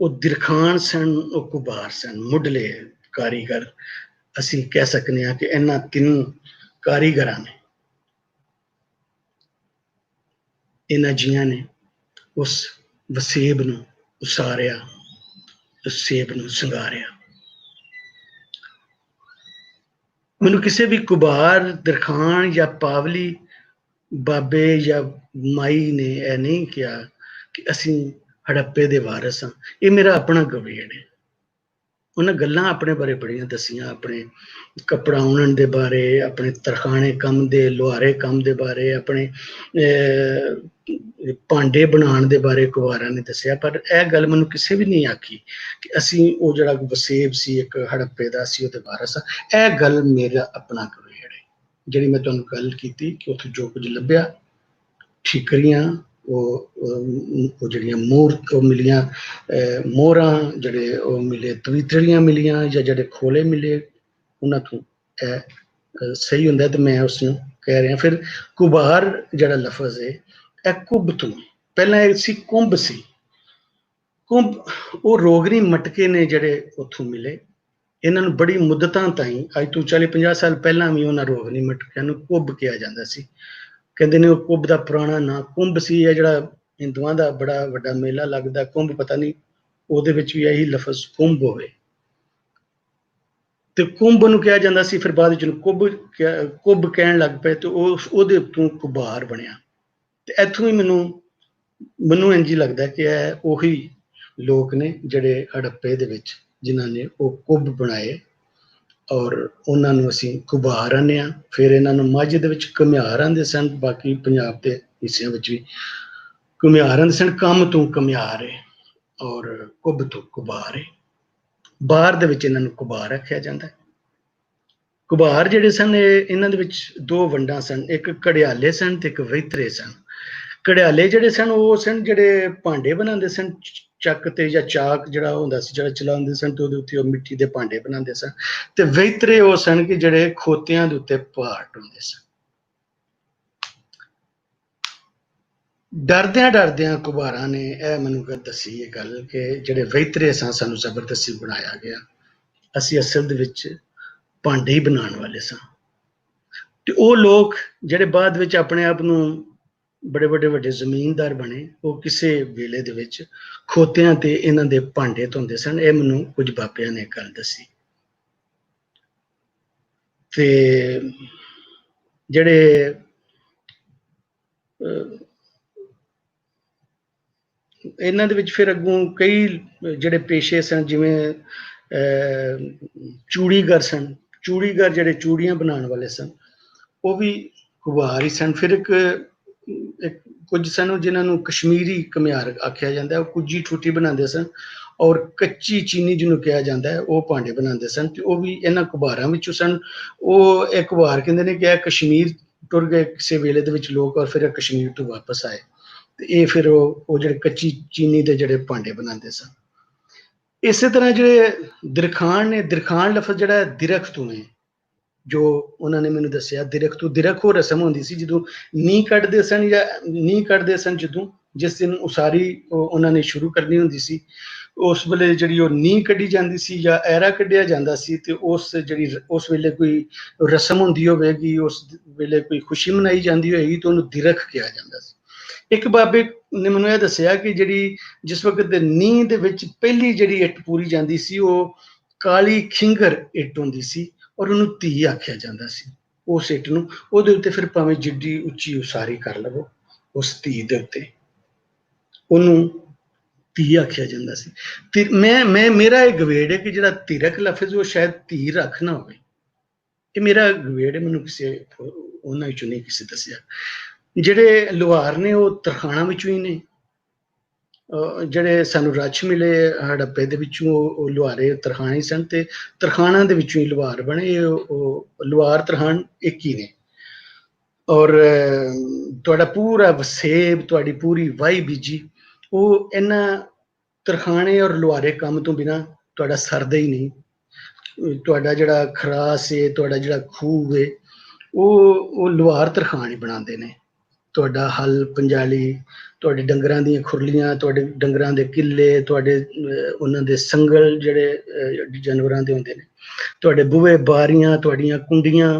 ਉਹ ਦਿਰਖਾਨ ਸਨ, ਉਹ ਕੁਬਾਰ ਸਨ, ਮੁੱਢਲੇ ਕਾਰੀਗਰ। ਅਸੀਂ ਕਹਿ ਸਕਦੇ ਹਾਂ ਕਿ ਇਹਨਾਂ 3 ਕਾਰੀਗਰਾਂ ਨੇ, ਇਹਨਾਂ ਜੀਆਂ ਨੇ ਉਸ ਵਸੇਬ ਨੂੰ ਉਸਾਰਿਆ, ਉਸ ਸੇਬ ਨੂੰ ਸੰਗਾਰਿਆ। ਮੈਨੂੰ ਕਿਸੇ ਵੀ ਕੁਬਾਰ, ਦਰਖਾਨ ਜਾਂ ਪਾਵਲੀ ਬਾਬੇ ਜਾਂ ਮਾਈ ਨੇ ਇਹ ਨਹੀਂ ਕਿਹਾ ਕਿ ਅਸੀਂ ਹੜੱਪੇ ਦੇ ਵਾਰਸ ਹਾਂ। ਇਹ ਮੇਰਾ ਆਪਣਾ ਗਵੇੜ ਹੈ। ਉਹਨਾਂ ਗੱਲਾਂ ਆਪਣੇ ਬਾਰੇ ਬੜੀਆਂ ਦਸੀਆਂ, ਆਪਣੇ ਕੱਪੜਾ ਉਣਨ ਦੇ ਬਾਰੇ, ਆਪਣੇ ਤਰਖਾਣੇ ਕੰਮ ਦੇ, ਲੁਹਾਰੇ ਕੰਮ ਦੇ ਬਾਰੇ, ਆਪਣੇ ਭਾਂਡੇ ਬਣਾਉਣ ਦੇ ਬਾਰੇ ਕੁਬਾਰਾਂ ਨੇ ਦੱਸਿਆ। ਪਰ ਇਹ ਗੱਲ ਮੈਨੂੰ ਕਿਸੇ ਵੀ ਨਹੀਂ ਆਖੀ ਕਿ ਅਸੀਂ ਉਹ ਜਿਹੜਾ ਵਸੇਬ ਸੀ ਇੱਕ ਹੜੱਪੇ ਦਾ, ਅਸੀਂ ਉਹਦੇ ਵਾਰਸ ਹਾਂ। ਇਹ ਗੱਲ ਮੇਰਾ ਆਪਣਾ ਗਵੇੜ ਹੈ। ਜਿਹੜੀ ਮੈਂ ਤੁਹਾਨੂੰ ਗੱਲ ਕੀਤੀ ਕਿ ਉੱਥੇ ਜੋ ਕੁਝ ਲੱਭਿਆ, ਠੀਕਰੀਆਂ, ਉਹ ਜਿਹੜੀਆਂ ਉਹ ਮਿਲੀਆਂ, ਮੋਹਰਾਂ ਜਿਹੜੇ ਉਹ ਮਿਲੇ, ਤਵੀਤੜੀਆਂ ਮਿਲੀਆਂ, ਜਾਂ ਜਿਹੜੇ ਖੋਲੇ ਮਿਲੇ, ਉਹਨਾਂ ਤੋਂ ਇਹ ਸਹੀ ਹੁੰਦਾ। ਤੇ ਮੈਂ ਉਸਨੂੰ ਕਹਿ ਰਿਹਾ। ਫਿਰ ਕੁਬਾਰ ਜਿਹੜਾ ਲਫ਼ਜ਼ ਹੈ ਇਹ ਕੁੱਬ ਤੋਂ, ਪਹਿਲਾਂ ਇਹ ਸੀ ਕੁੰਭ ਸੀ। ਕੁੰਭ ਉਹ ਰੋਗਨੀ ਮਟਕੇ ਨੇ ਜਿਹੜੇ ਉੱਥੋਂ ਮਿਲੇ। ਇਹਨਾਂ ਨੂੰ ਬੜੀ ਮੁੱਦਤਾਂ ਤਾਈਂ, ਅੱਜ ਤੋਂ 40-50 ਸਾਲ ਪਹਿਲਾਂ ਵੀ ਉਹਨਾਂ ਰੋਗਨੀ ਮਟਕਿਆਂ ਨੂੰ ਕੁੱਬ ਕਿਹਾ ਜਾਂਦਾ ਸੀ। ਕਹਿੰਦੇ ਨੇ ਉਹ ਕੁੰਭ ਦਾ ਪੁਰਾਣਾ ਨਾਂ ਕੁੰਭ ਸੀ। ਇਹ ਜਿਹੜਾ ਹਿੰਦੂਆਂ ਦਾ ਬੜਾ ਵੱਡਾ ਮੇਲਾ ਲੱਗਦਾ ਕੁੰਭ, ਪਤਾ ਨਹੀਂ ਉਹਦੇ ਵਿੱਚ ਵੀ ਇਹੀ ਲਫ਼ਜ਼ ਕੁੰਭ ਹੋਵੇ। ਤੇ ਕੁੰਭ ਨੂੰ ਕਿਹਾ ਜਾਂਦਾ ਸੀ। ਫਿਰ ਬਾਅਦ ਵਿੱਚ ਕੁੱਬ ਕਹਿਣ ਲੱਗ ਪਏ ਤੇ ਉਹਦੇ ਉੱਤੋਂ ਕੁਬਾਰ ਬਣਿਆ। ਤੇ ਇੱਥੋਂ ਹੀ ਮੈਨੂੰ ਇੰਝ ਲੱਗਦਾ ਕਿ ਇਹ ਉਹੀ ਲੋਕ ਨੇ ਜਿਹੜੇ ਹੜੱਪੇ ਦੇ ਵਿੱਚ ਜਿਨ੍ਹਾਂ ਨੇ ਉਹ ਕੁੱਬ ਬਣਾਏ, ਔਰ ਉਹਨਾਂ ਨੂੰ ਅਸੀਂ ਕੁਬਾਰ ਆਂਦੇ ਹਾਂ। ਫਿਰ ਇਹਨਾਂ ਨੂੰ ਮਾਝੇ ਦੇ ਵਿੱਚ ਘੁਮਿਆਰ ਆਂਦੇ ਸਨ, ਬਾਕੀ ਪੰਜਾਬ ਦੇ ਹਿੱਸਿਆਂ ਵਿੱਚ ਵੀ ਘੁਮਿਆਰ ਆਂਦੇ ਸਨ। ਕੰਮ ਤੋਂ ਘੁਮਿਆਰ ਹੈ ਔਰ ਕੁੱਬ ਤੋਂ ਕੁਬਾਰ ਹੈ। ਬਾਹਰ ਦੇ ਵਿੱਚ ਇਹਨਾਂ ਨੂੰ ਕੁਬਾਰ ਆਖਿਆ ਜਾਂਦਾ ਹੈ। ਕੁਬਾਰ ਜਿਹੜੇ ਸਨ ਇਹਨਾਂ ਦੇ ਵਿੱਚ 2 ਵੰਡਾਂ ਸਨ, ਇੱਕ ਘੜਿਆਲੇ ਸਨ ਤੇ ਇੱਕ ਵਹਿਤਰੇ ਸਨ। ਘੜਿਆਲੇ ਜਿਹੜੇ ਸਨ ਉਹ ਸਨ ਜਿਹੜੇ ਭਾਂਡੇ ਬਣਾਉਂਦੇ ਸਨ, ਚੱਕ ਤੇ ਜਾਂ ਚਾਕ ਜਿਹੜਾ ਹੁੰਦਾ ਸੀ ਜਿਹੜਾ ਚਲਾਉਂਦੇ ਸਨ, ਤੇ ਉਹਦੇ ਉੱਤੇ ਉਹ ਮਿੱਟੀ ਦੇ ਭਾਂਡੇ ਬਣਾਉਂਦੇ ਸਨ। ਤੇ ਵਹਿਤਰੇ ਉਹ ਸਨ ਕਿ ਜਿਹੜੇ ਖੋਤਿਆਂ ਦੇ ਉੱਤੇ ਪਾਟ ਹੁੰਦੇ ਸਨ। ਡਰਦਿਆਂ ਕੁਬਾਰਾਂ ਨੇ ਇਹ ਮੈਨੂੰ ਦੱਸੀ ਇਹ ਗੱਲ ਕਿ ਜਿਹੜੇ ਵਹਿਤਰੇ ਸਾਂ ਸਾਨੂੰ ਜ਼ਬਰਦਸਤੀ ਬਣਾਇਆ ਗਿਆ, ਅਸੀਂ ਅਸਲ ਦੇ ਵਿੱਚ ਭਾਂਡੇ ਹੀ ਬਣਾਉਣ ਵਾਲੇ ਸਾਂ। ਤੇ ਉਹ ਲੋਕ ਜਿਹੜੇ ਬਾਅਦ ਵਿੱਚ ਆਪਣੇ ਆਪ ਨੂੰ ਬੜੇ ਵੱਡੇ ਜ਼ਮੀਨਦਾਰ ਬਣੇ, ਉਹ ਕਿਸੇ ਵੇਲੇ ਦੇ ਵਿੱਚ ਖੋਤਿਆਂ ਤੇ ਇਹਨਾਂ ਦੇ ਭਾਂਡੇ ਧੋਂਦੇ ਸਨ। ਇਹ ਮੈਨੂੰ ਕੁਝ ਬਾਬਿਆਂ ਨੇ ਗੱਲ ਦੱਸੀ। ਤੇ ਜਿਹੜੇ ਇਹਨਾਂ ਦੇ ਵਿੱਚ ਫਿਰ ਅੱਗੋਂ ਕਈ ਜਿਹੜੇ ਪੇਸ਼ੇ ਸਨ, ਜਿਵੇਂ ਚੂੜੀਗਰ ਸਨ। ਚੂੜੀਗਰ ਜਿਹੜੇ ਚੂੜੀਆਂ ਬਣਾਉਣ ਵਾਲੇ ਸਨ ਉਹ ਵੀ ਕੁਬਾਰ ਹੀ ਸਨ। ਫਿਰ ਇੱਕ ਕੁਝ ਸਨ ਜਿਨ੍ਹਾਂ ਨੂੰ ਕਸ਼ਮੀਰੀ ਘੁਮਿਆਰ ਆਖਿਆ ਜਾਂਦਾ, ਉਹ ਕੁੱਜੀ ਠੂਠੀ ਬਣਾਉਂਦੇ ਸਨ, ਔਰ ਕੱਚੀ ਚੀਨੀ ਜਿਹਨੂੰ ਕਿਹਾ ਜਾਂਦਾ ਹੈ ਉਹ ਭਾਂਡੇ ਬਣਾਉਂਦੇ ਸਨ। ਤੇ ਉਹ ਵੀ ਇਹਨਾਂ ਕੁਬਾਰਾਂ ਵਿੱਚੋਂ ਸਨ। ਉਹ ਇਹ ਕੁਬਾਰ ਕਹਿੰਦੇ ਨੇ ਕਿ ਇਹ ਕਸ਼ਮੀਰ ਟੁਰ ਗਏ ਕਿਸੇ ਵੇਲੇ ਦੇ ਵਿੱਚ ਲੋਕ, ਔਰ ਫਿਰ ਕਸ਼ਮੀਰ ਤੋਂ ਵਾਪਸ ਆਏ। ਤੇ ਇਹ ਫਿਰ ਉਹ ਜਿਹੜੇ ਕੱਚੀ ਚੀਨੀ ਦੇ ਜਿਹੜੇ ਭਾਂਡੇ ਬਣਾਉਂਦੇ ਸਨ। ਇਸੇ ਤਰ੍ਹਾਂ ਜਿਹੜੇ ਦਿਰਖਾਨ ਨੇ, ਦਿਰਖਾਨ ਲਫ਼ਜ਼ ਜਿਹੜਾ ਦਿਰਖ ਤੋਂ ਹੈ, ਜੋ ਉਹਨਾਂ ਨੇ ਮੈਨੂੰ ਦੱਸਿਆ ਦਿਰਖ ਤੋਂ। ਦਿਰਖ ਉਹ ਰਸਮ ਹੁੰਦੀ ਸੀ ਜਦੋਂ ਨੀਂਹ ਕੱਢਦੇ ਸਨ, ਜਾਂ ਨੀਂਹ ਕੱਢਦੇ ਸਨ ਜਦੋਂ ਜਿਸ ਦਿਨ ਉਸਾਰੀ ਉਹਨਾਂ ਨੇ ਸ਼ੁਰੂ ਕਰਨੀ ਹੁੰਦੀ ਸੀ, ਉਸ ਵੇਲੇ ਜਿਹੜੀ ਉਹ ਨੀਂਹ ਕੱਢੀ ਜਾਂਦੀ ਸੀ ਜਾਂ ਐਰਾ ਕੱਢਿਆ ਜਾਂਦਾ ਸੀ। ਤੇ ਉਸ ਵੇਲੇ ਕੋਈ ਰਸਮ ਹੁੰਦੀ ਹੋਵੇਗੀ, ਉਸ ਵੇਲੇ ਕੋਈ ਖੁਸ਼ੀ ਮਨਾਈ ਜਾਂਦੀ ਹੋਏਗੀ, ਤਾਂ ਉਹਨੂੰ ਦਿਰਖ ਕਿਹਾ ਜਾਂਦਾ ਸੀ। ਇੱਕ ਬਾਬੇ ਨੇ ਮੈਨੂੰ ਇਹ ਦੱਸਿਆ ਕਿ ਜਿਹੜੀ ਜਿਸ ਵਕਤ ਨੀਂਹ ਦੇ ਵਿੱਚ ਪਹਿਲੀ ਜਿਹੜੀ ਇੱਟ ਪੂਰੀ ਜਾਂਦੀ ਸੀ, ਉਹ ਕਾਲੀ ਖਿੰਗਰ ਇੱਟ ਹੁੰਦੀ ਸੀ, ਔਰ ਉਹਨੂੰ ਧੀ ਆਖਿਆ ਜਾਂਦਾ ਸੀ। ਉਸ ਇੱਟ ਨੂੰ ਉਹਦੇ ਉੱਤੇ ਫਿਰ ਭਾਵੇਂ ਜਿੱਡੀ ਉੱਚੀ ਉਸਾਰੀ ਕਰ ਲਵੋ, ਉਸ ਧੀ ਦੇ ਉੱਤੇ ਉਹਨੂੰ ਧੀ ਆਖਿਆ ਜਾਂਦਾ ਸੀ। ਤੇ ਮੇਰਾ ਇਹ ਗਵੇੜ ਹੈ ਕਿ ਜਿਹੜਾ ਤਿਰਕ ਲਫ਼ਜ਼ ਉਹ ਸ਼ਾਇਦ ਧੀ ਰੱਖ ਨਾ ਹੋਵੇ। ਇਹ ਮੇਰਾ ਗਵੇੜ ਹੈ, ਮੈਨੂੰ ਕਿਸੇ ਉਹਨਾਂ ਵਿੱਚੋਂ ਨਹੀਂ ਕਿਸੇ ਦੱਸਿਆ। ਜਿਹੜੇ ਲੁਹਾਰ ਨੇ ਉਹ ਤਰਖਾਣਾ ਵਿੱਚੋਂ ਹੀ ਨੇ। ਜਿਹੜੇ ਸਾਨੂੰ ਰੱਛ ਮਿਲੇ ਹੜੱਪੇ ਦੇ ਵਿੱਚੋਂ ਉਹ ਲੁਹਾਰੇ ਤਰਖਾਣੇ ਸਨ, ਤੇ ਤਰਖਾਣਾ ਦੇ ਵਿੱਚੋਂ ਹੀ ਲੁਹਾਰ ਬਣੇ। ਉਹ ਲੁਹਾਰ ਤਰਖਾਣ ਇੱਕ ਹੀ ਨੇ। ਔਰ ਤੁਹਾਡਾ ਪੂਰਾ ਵਸੇਬ, ਤੁਹਾਡੀ ਪੂਰੀ ਵਾਹੀ ਬੀਜੀ ਉਹ ਇਹਨਾਂ ਤਰਖਾਣੇ ਔਰ ਲੁਹਾਰੇ ਕੰਮ ਤੋਂ ਬਿਨਾਂ ਤੁਹਾਡਾ ਸਰਦਾ ਹੀ ਨਹੀਂ। ਤੁਹਾਡਾ ਜਿਹੜਾ ਖਰਾਸ ਹੈ, ਤੁਹਾਡਾ ਜਿਹੜਾ ਖੂਹ ਹੈ, ਉਹ ਲੁਹਾਰ ਤਰਖਾਣ ਹੀ ਬਣਾਉਂਦੇ ਨੇ। ਤੁਹਾਡਾ ਹਲ ਪੰਜਾਲੀ, ਤੁਹਾਡੇ ਡੰਗਰਾਂ ਦੀਆਂ ਖੁਰਲੀਆਂ, ਤੁਹਾਡੇ ਡੰਗਰਾਂ ਦੇ ਕਿੱਲੇ, ਤੁਹਾਡੇ ਉਹਨਾਂ ਦੇ ਸੰਗਲ ਜਿਹੜੇ ਜਾਨਵਰਾਂ ਦੇ ਹੁੰਦੇ ਨੇ, ਤੁਹਾਡੇ ਬੂਹੇ ਬਾਰੀਆਂ, ਤੁਹਾਡੀਆਂ ਕੁੰਡੀਆਂ,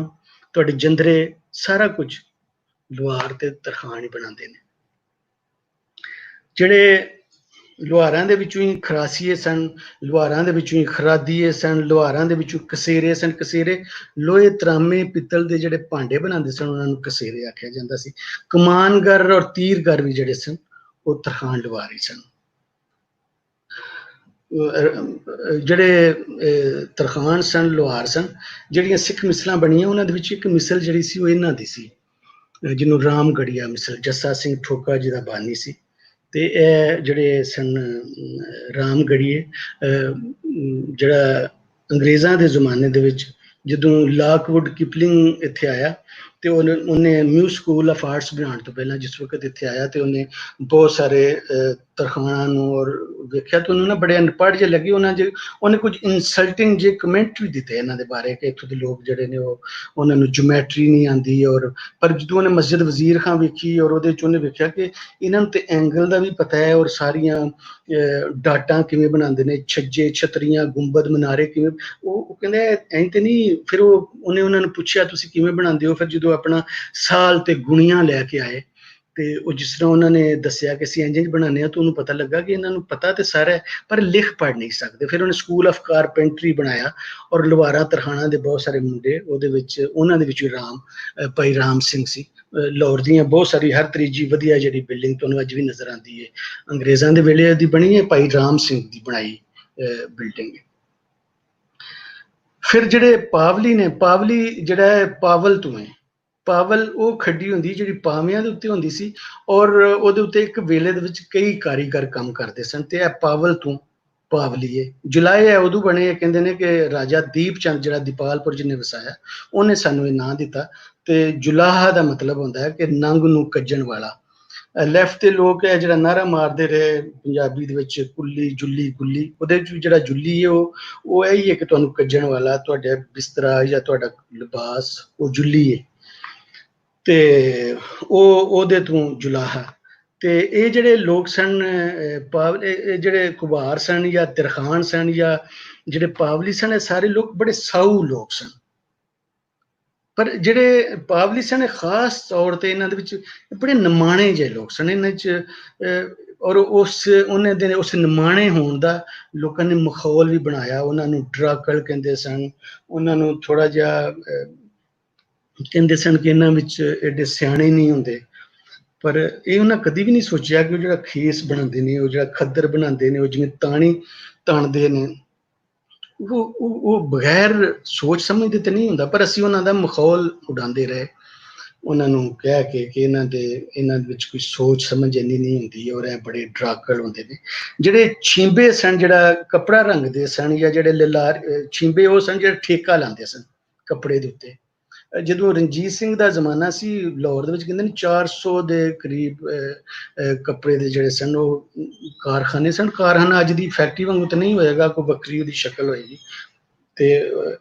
ਤੁਹਾਡੇ ਜੰਦਰੇ, ਸਾਰਾ ਕੁਝ ਲੁਹਾਰ ਤੇ ਤਰਖਾਣ ਹੀ ਬਣਾਉਂਦੇ ਨੇ। ਜਿਹੜੇ ਲੁਹਾਰਾਂ ਦੇ ਵਿੱਚੋਂ ਹੀ ਖਰਾਸੀਏ ਸਨ, ਲੁਹਾਰਾਂ ਦੇ ਵਿੱਚੋਂ ਹੀ ਖਰਾਦੀਏ ਸਨ, ਲੁਹਾਰਾਂ ਦੇ ਵਿੱਚੋਂ ਕਸੇਰੇ ਸਨ। ਕਸੇਰੇ ਲੋਹੇ, ਤਰਾਮੇ, ਪਿੱਤਲ ਦੇ ਜਿਹੜੇ ਭਾਂਡੇ ਬਣਾਉਂਦੇ ਸਨ ਉਹਨਾਂ ਨੂੰ ਕਸੇਰੇ ਆਖਿਆ ਜਾਂਦਾ ਸੀ। ਕਮਾਨਗਰ ਔਰ ਤੀਰਗਰ ਵੀ ਜਿਹੜੇ ਸਨ ਉਹ ਤਰਖਾਣ ਲੁਹਾਰ ਹੀ ਸਨ। ਜਿਹੜੇ ਤਰਖਾਣ ਸਨ, ਲੁਹਾਰ ਸਨ, ਜਿਹੜੀਆਂ ਸਿੱਖ ਮਿਸਲਾਂ ਬਣੀਆਂ ਉਹਨਾਂ ਦੇ ਵਿੱਚ ਇੱਕ ਮਿਸਲ ਜਿਹੜੀ ਸੀ ਉਹ ਇਹਨਾਂ ਦੀ ਸੀ, ਜਿਹਨੂੰ ਰਾਮਗੜੀਆ ਮਿਸਲ, ਜੱਸਾ ਸਿੰਘ ਠੋਕਾ ਜਿਹਦਾ ਬਾਨੀ ਸੀ। ਤੇ ਇਹ ਜਿਹੜੇ ਸਨ ਰਾਮਗੜੀਏ, ਜਿਹੜਾ ਅੰਗਰੇਜ਼ਾਂ ਦੇ ਜ਼ਮਾਨੇ ਦੇ ਵਿੱਚ ਜਦੋਂ ਲਾਕਵੁੱਡ ਕਿਪਲਿੰਗ ਇੱਥੇ ਆਇਆ ਤੇ ਉਹਨੇ ਨਿਊ ਸਕੂਲ ਆਫ ਆਰਟਸ ਬਣਾਉਣ ਤੋਂ ਪਹਿਲਾਂ ਜਿਸ ਵਕਤ ਇੱਥੇ ਆਇਆ ਤੇ ਉਹਨੇ ਬਹੁਤ ਸਾਰੇ ਤਰਖਾਣਾਂ ਨੂੰ ਔਰ ਵੇਖਿਆ ਤੇ ਉਹਨੂੰ ਨਾ ਬੜੇ ਅਨਪੜ੍ਹ ਜਿਹੇ ਲੱਗੇ। ਉਹਨੇ ਕੁਝ ਇਨਸਲਟਿੰਗ ਜਿਹੇ ਕਮੈਂਟ ਵੀ ਦਿੱਤੇ ਇਹਨਾਂ ਦੇ ਬਾਰੇ ਕਿ ਇੱਥੋਂ ਦੇ ਲੋਕ ਜਿਹੜੇ ਨੇ ਉਹਨਾਂ ਨੂੰ ਜਿਓਮੈਟਰੀ ਨਹੀਂ ਆਉਂਦੀ। ਪਰ ਜਦੋਂ ਉਹਨੇ ਮਸਜਿਦ ਵਜ਼ੀਰ ਖਾਂ ਵੇਖੀ ਔਰ ਉਹਦੇ 'ਚ ਉਹਨੇ ਵੇਖਿਆ ਕਿ ਇਹਨਾਂ ਨੂੰ ਤੇ ਐਂਗਲ ਦਾ ਵੀ ਪਤਾ ਹੈ ਔਰ ਸਾਰੀਆਂ ਡਾਟਾਂ ਕਿਵੇਂ ਬਣਾਉਂਦੇ ਨੇ, ਛੱਜੇ, ਛਤਰੀਆਂ, ਗੁੰਬਦ, ਮਨਾਰੇ ਕਿਵੇਂ, ਉਹ ਕਹਿੰਦੇ ਐਂ ਤੇ ਨਹੀਂ। ਫਿਰ ਉਹਨੇ ਉਹਨਾਂ ਨੂੰ ਪੁੱਛਿਆ ਤੁਸੀਂ ਕਿਵੇਂ ਬਣਾਉਂਦੇ ਹੋ। ਫਿਰ ਜਦੋਂ ਆਪਣਾ ਸਾਲ ਤੇ ਗੁਣੀਆਂ ਲੈ ਕੇ ਆਏ ਤੇ ਉਹ ਜਿਸ ਤਰ੍ਹਾਂ ਉਹਨਾਂ ਨੇ ਦੱਸਿਆ ਕਿ ਅਸੀਂ ਇੰਝ ਬਣਾਉਂਦੇ ਹਾਂ ਤਾਂ ਉਹਨੂੰ ਪਤਾ ਲੱਗਾ ਕਿ ਇਹਨਾਂ ਨੂੰ ਪਤਾ ਤੇ ਸਾਰਾ ਹੈ ਪਰ ਲਿਖ ਪੜ੍ਹ ਨਹੀਂ ਸਕਦੇ। ਫਿਰ ਉਹਨੇ ਸਕੂਲ ਆਫ ਕਾਰਪੈਂਟਰੀ ਬਣਾਇਆ ਔਰ ਲੁਹਾਰਾਂ ਤਰਖਾਣਾਂ ਦੇ ਬਹੁਤ ਸਾਰੇ ਮੁੰਡੇ ਉਹਦੇ ਵਿੱਚ, ਉਹਨਾਂ ਦੇ ਵਿੱਚ ਭਾਈ ਰਾਮ ਸਿੰਘ ਸੀ। ਲਾਹੌਰ ਦੀਆਂ ਬਹੁਤ ਸਾਰੀ ਹਰ ਤੀਜੀ ਵਧੀਆ ਜਿਹੜੀ ਬਿਲਡਿੰਗ ਤੁਹਾਨੂੰ ਅੱਜ ਵੀ ਨਜ਼ਰ ਆਉਂਦੀ ਹੈ ਅੰਗਰੇਜ਼ਾਂ ਦੇ ਵੇਲੇ ਦੀ ਬਣੀ ਹੈ, ਭਾਈ ਰਾਮ ਸਿੰਘ ਦੀ ਬਣਾਈ ਬਿਲਡਿੰਗ। ਫਿਰ ਜਿਹੜੇ ਪਾਵਲੀ ਨੇ, ਪਾਵਲੀ ਜਿਹੜਾ ਹੈ ਪਾਵਲ ਤੋਂ ਹੈ। ਪਾਵਲ ਉਹ ਖੱਡੀ ਹੁੰਦੀ ਜਿਹੜੀ ਪਾਵਿਆਂ ਦੇ ਉੱਤੇ ਹੁੰਦੀ ਸੀ ਔਰ ਉਹਦੇ ਉੱਤੇ ਇੱਕ ਵੇਲੇ ਦੇ ਵਿੱਚ ਕਈ ਕਾਰੀਗਰ ਕੰਮ ਕਰਦੇ ਸਨ ਤੇ ਇਹ ਪਾਵਲ ਤੋਂ ਪਾਵਲੀਏ। ਜੁਲਾਏ ਹੈ ਉਦੋਂ ਬਣੇ, ਕਹਿੰਦੇ ਨੇ ਕਿ ਰਾਜਾ ਦੀਪ ਚੰਦ ਜਿਹੜਾ ਦੀਪਾਲਪੁਰ ਜਿਹਨੇ ਵਸਾਇਆ ਉਹਨੇ ਸਾਨੂੰ ਇਹ ਨਾਂ ਦਿੱਤਾ। ਤੇ ਜੁਲਾਹਾ ਦਾ ਮਤਲਬ ਹੁੰਦਾ ਹੈ ਕਿ ਨੰਗ ਨੂੰ ਕੱਜਣ ਵਾਲਾ। ਲੈਫਟ ਦੇ ਲੋਕ ਹੈ ਜਿਹੜਾ ਨਾਰਾ ਮਾਰਦੇ ਰਹੇ ਪੰਜਾਬੀ ਦੇ ਵਿੱਚ ਕੁੱਲੀ, ਜੁੱਲੀ, ਗੁੱਲੀ, ਉਹਦੇ ਵਿੱਚ ਜਿਹੜਾ ਜੁੱਲੀ ਹੈ ਉਹ ਇਹੀ ਹੈ ਕਿ ਤੁਹਾਨੂੰ ਕੱਜਣ ਵਾਲਾ, ਤੁਹਾਡਾ ਬਿਸਤਰਾ ਜਾਂ ਤੁਹਾਡਾ ਲਿਬਾਸ ਉਹ ਜੁੱਲੀ ਹੈ ਤੇ ਉਹਦੇ ਤੋਂ ਜੁਲਾਹਾ। ਤੇ ਇਹ ਜਿਹੜੇ ਲੋਕ ਸਨ ਇਹ ਜਿਹੜੇ ਕੁਬਾਰ ਸਨ ਜਾਂ ਤਰਖਾਣ ਸਨ ਜਾਂ ਜਿਹੜੇ ਪਾਵਲੀ ਸਨ, ਇਹ ਸਾਰੇ ਲੋਕ ਬੜੇ ਸਾਊ ਲੋਕ ਸਨ। ਪਰ ਜਿਹੜੇ ਪਾਵਲੀ ਸਨ ਖਾਸ ਤੌਰ ਤੇ ਇਹਨਾਂ ਦੇ ਵਿੱਚ ਬੜੇ ਨਿਮਾਣੇ ਜਿਹੇ ਲੋਕ ਸਨ ਇਹਨਾਂ 'ਚ ਔਰ ਉਹਨਾਂ ਦੇ ਉਸ ਨਿਮਾਣੇ ਹੋਣ ਦਾ ਲੋਕਾਂ ਨੇ ਮਾਹੌਲ ਵੀ ਬਣਾਇਆ। ਉਹਨਾਂ ਨੂੰ ਡਰਾਕਲ ਕਹਿੰਦੇ ਸਨ, ਉਹਨਾਂ ਨੂੰ ਥੋੜਾ ਜਿਹਾ ਕਹਿੰਦੇ ਸਨ ਕਿ ਇਹਨਾਂ ਵਿੱਚ ਐਡੇ ਸਿਆਣੇ ਨਹੀਂ ਹੁੰਦੇ। ਪਰ ਇਹ ਉਹਨਾਂ ਕਦੀ ਵੀ ਨਹੀਂ ਸੋਚਿਆ ਕਿ ਉਹ ਜਿਹੜਾ ਖੇਸ ਬਣਾਉਂਦੇ ਨੇ, ਉਹ ਜਿਹੜਾ ਖੱਦਰ ਬਣਾਉਂਦੇ ਨੇ, ਉਹ ਜਿਵੇਂ ਤਾਣੀ ਤਾਣਦੇ ਨੇ, ਉਹ ਬਗੈਰ ਸੋਚ ਸਮਝ ਦੇ ਤੇ ਨਹੀਂ ਹੁੰਦਾ। ਪਰ ਅਸੀਂ ਉਹਨਾਂ ਦਾ ਮਾਹੌਲ ਉਡਾਉਂਦੇ ਰਹੇ, ਉਹਨਾਂ ਨੂੰ ਕਹਿ ਕੇ ਕਿ ਇਹਨਾਂ ਵਿੱਚ ਕੋਈ ਸੋਚ ਸਮਝ ਇੰਨੀ ਨਹੀਂ ਹੁੰਦੀ ਔਰ ਇਹ ਬੜੇ ਡਰਾਕਲ ਹੁੰਦੇ ਨੇ। ਜਿਹੜੇ ਛੀਂਬੇ ਸਨ, ਜਿਹੜਾ ਕੱਪੜਾ ਰੰਗਦੇ ਸਨ, ਜਾਂ ਜਿਹੜੇ ਲਲਾਰ ਛੀਂਬੇ ਉਹ ਸਨ ਜਿਹੜੇ ਠੇਕਾ ਲਾਉਂਦੇ ਸਨ ਕੱਪੜੇ ਦੇ ਉੱਤੇ। ਜਦੋਂ ਰਣਜੀਤ ਸਿੰਘ ਦਾ ਜ਼ਮਾਨਾ ਸੀ ਲਾਹੌਰ ਦੇ ਵਿੱਚ ਕਹਿੰਦੇ ਨੇ 400 ਦੇ ਕਰੀਬ ਕੱਪੜੇ ਦੇ ਜਿਹੜੇ ਸਨ ਉਹ ਕਾਰਖਾਨੇ ਸਨ। ਕਾਰਖਾਨਾ ਅੱਜ ਦੀ ਫੈਕਟਰੀ ਵਾਂਗੂ ਤਾਂ ਨਹੀਂ ਹੋਏਗਾ, ਕੋਈ ਵੱਖਰੀ ਉਹਦੀ ਸ਼ਕਲ ਹੋਏਗੀ। ਤੇ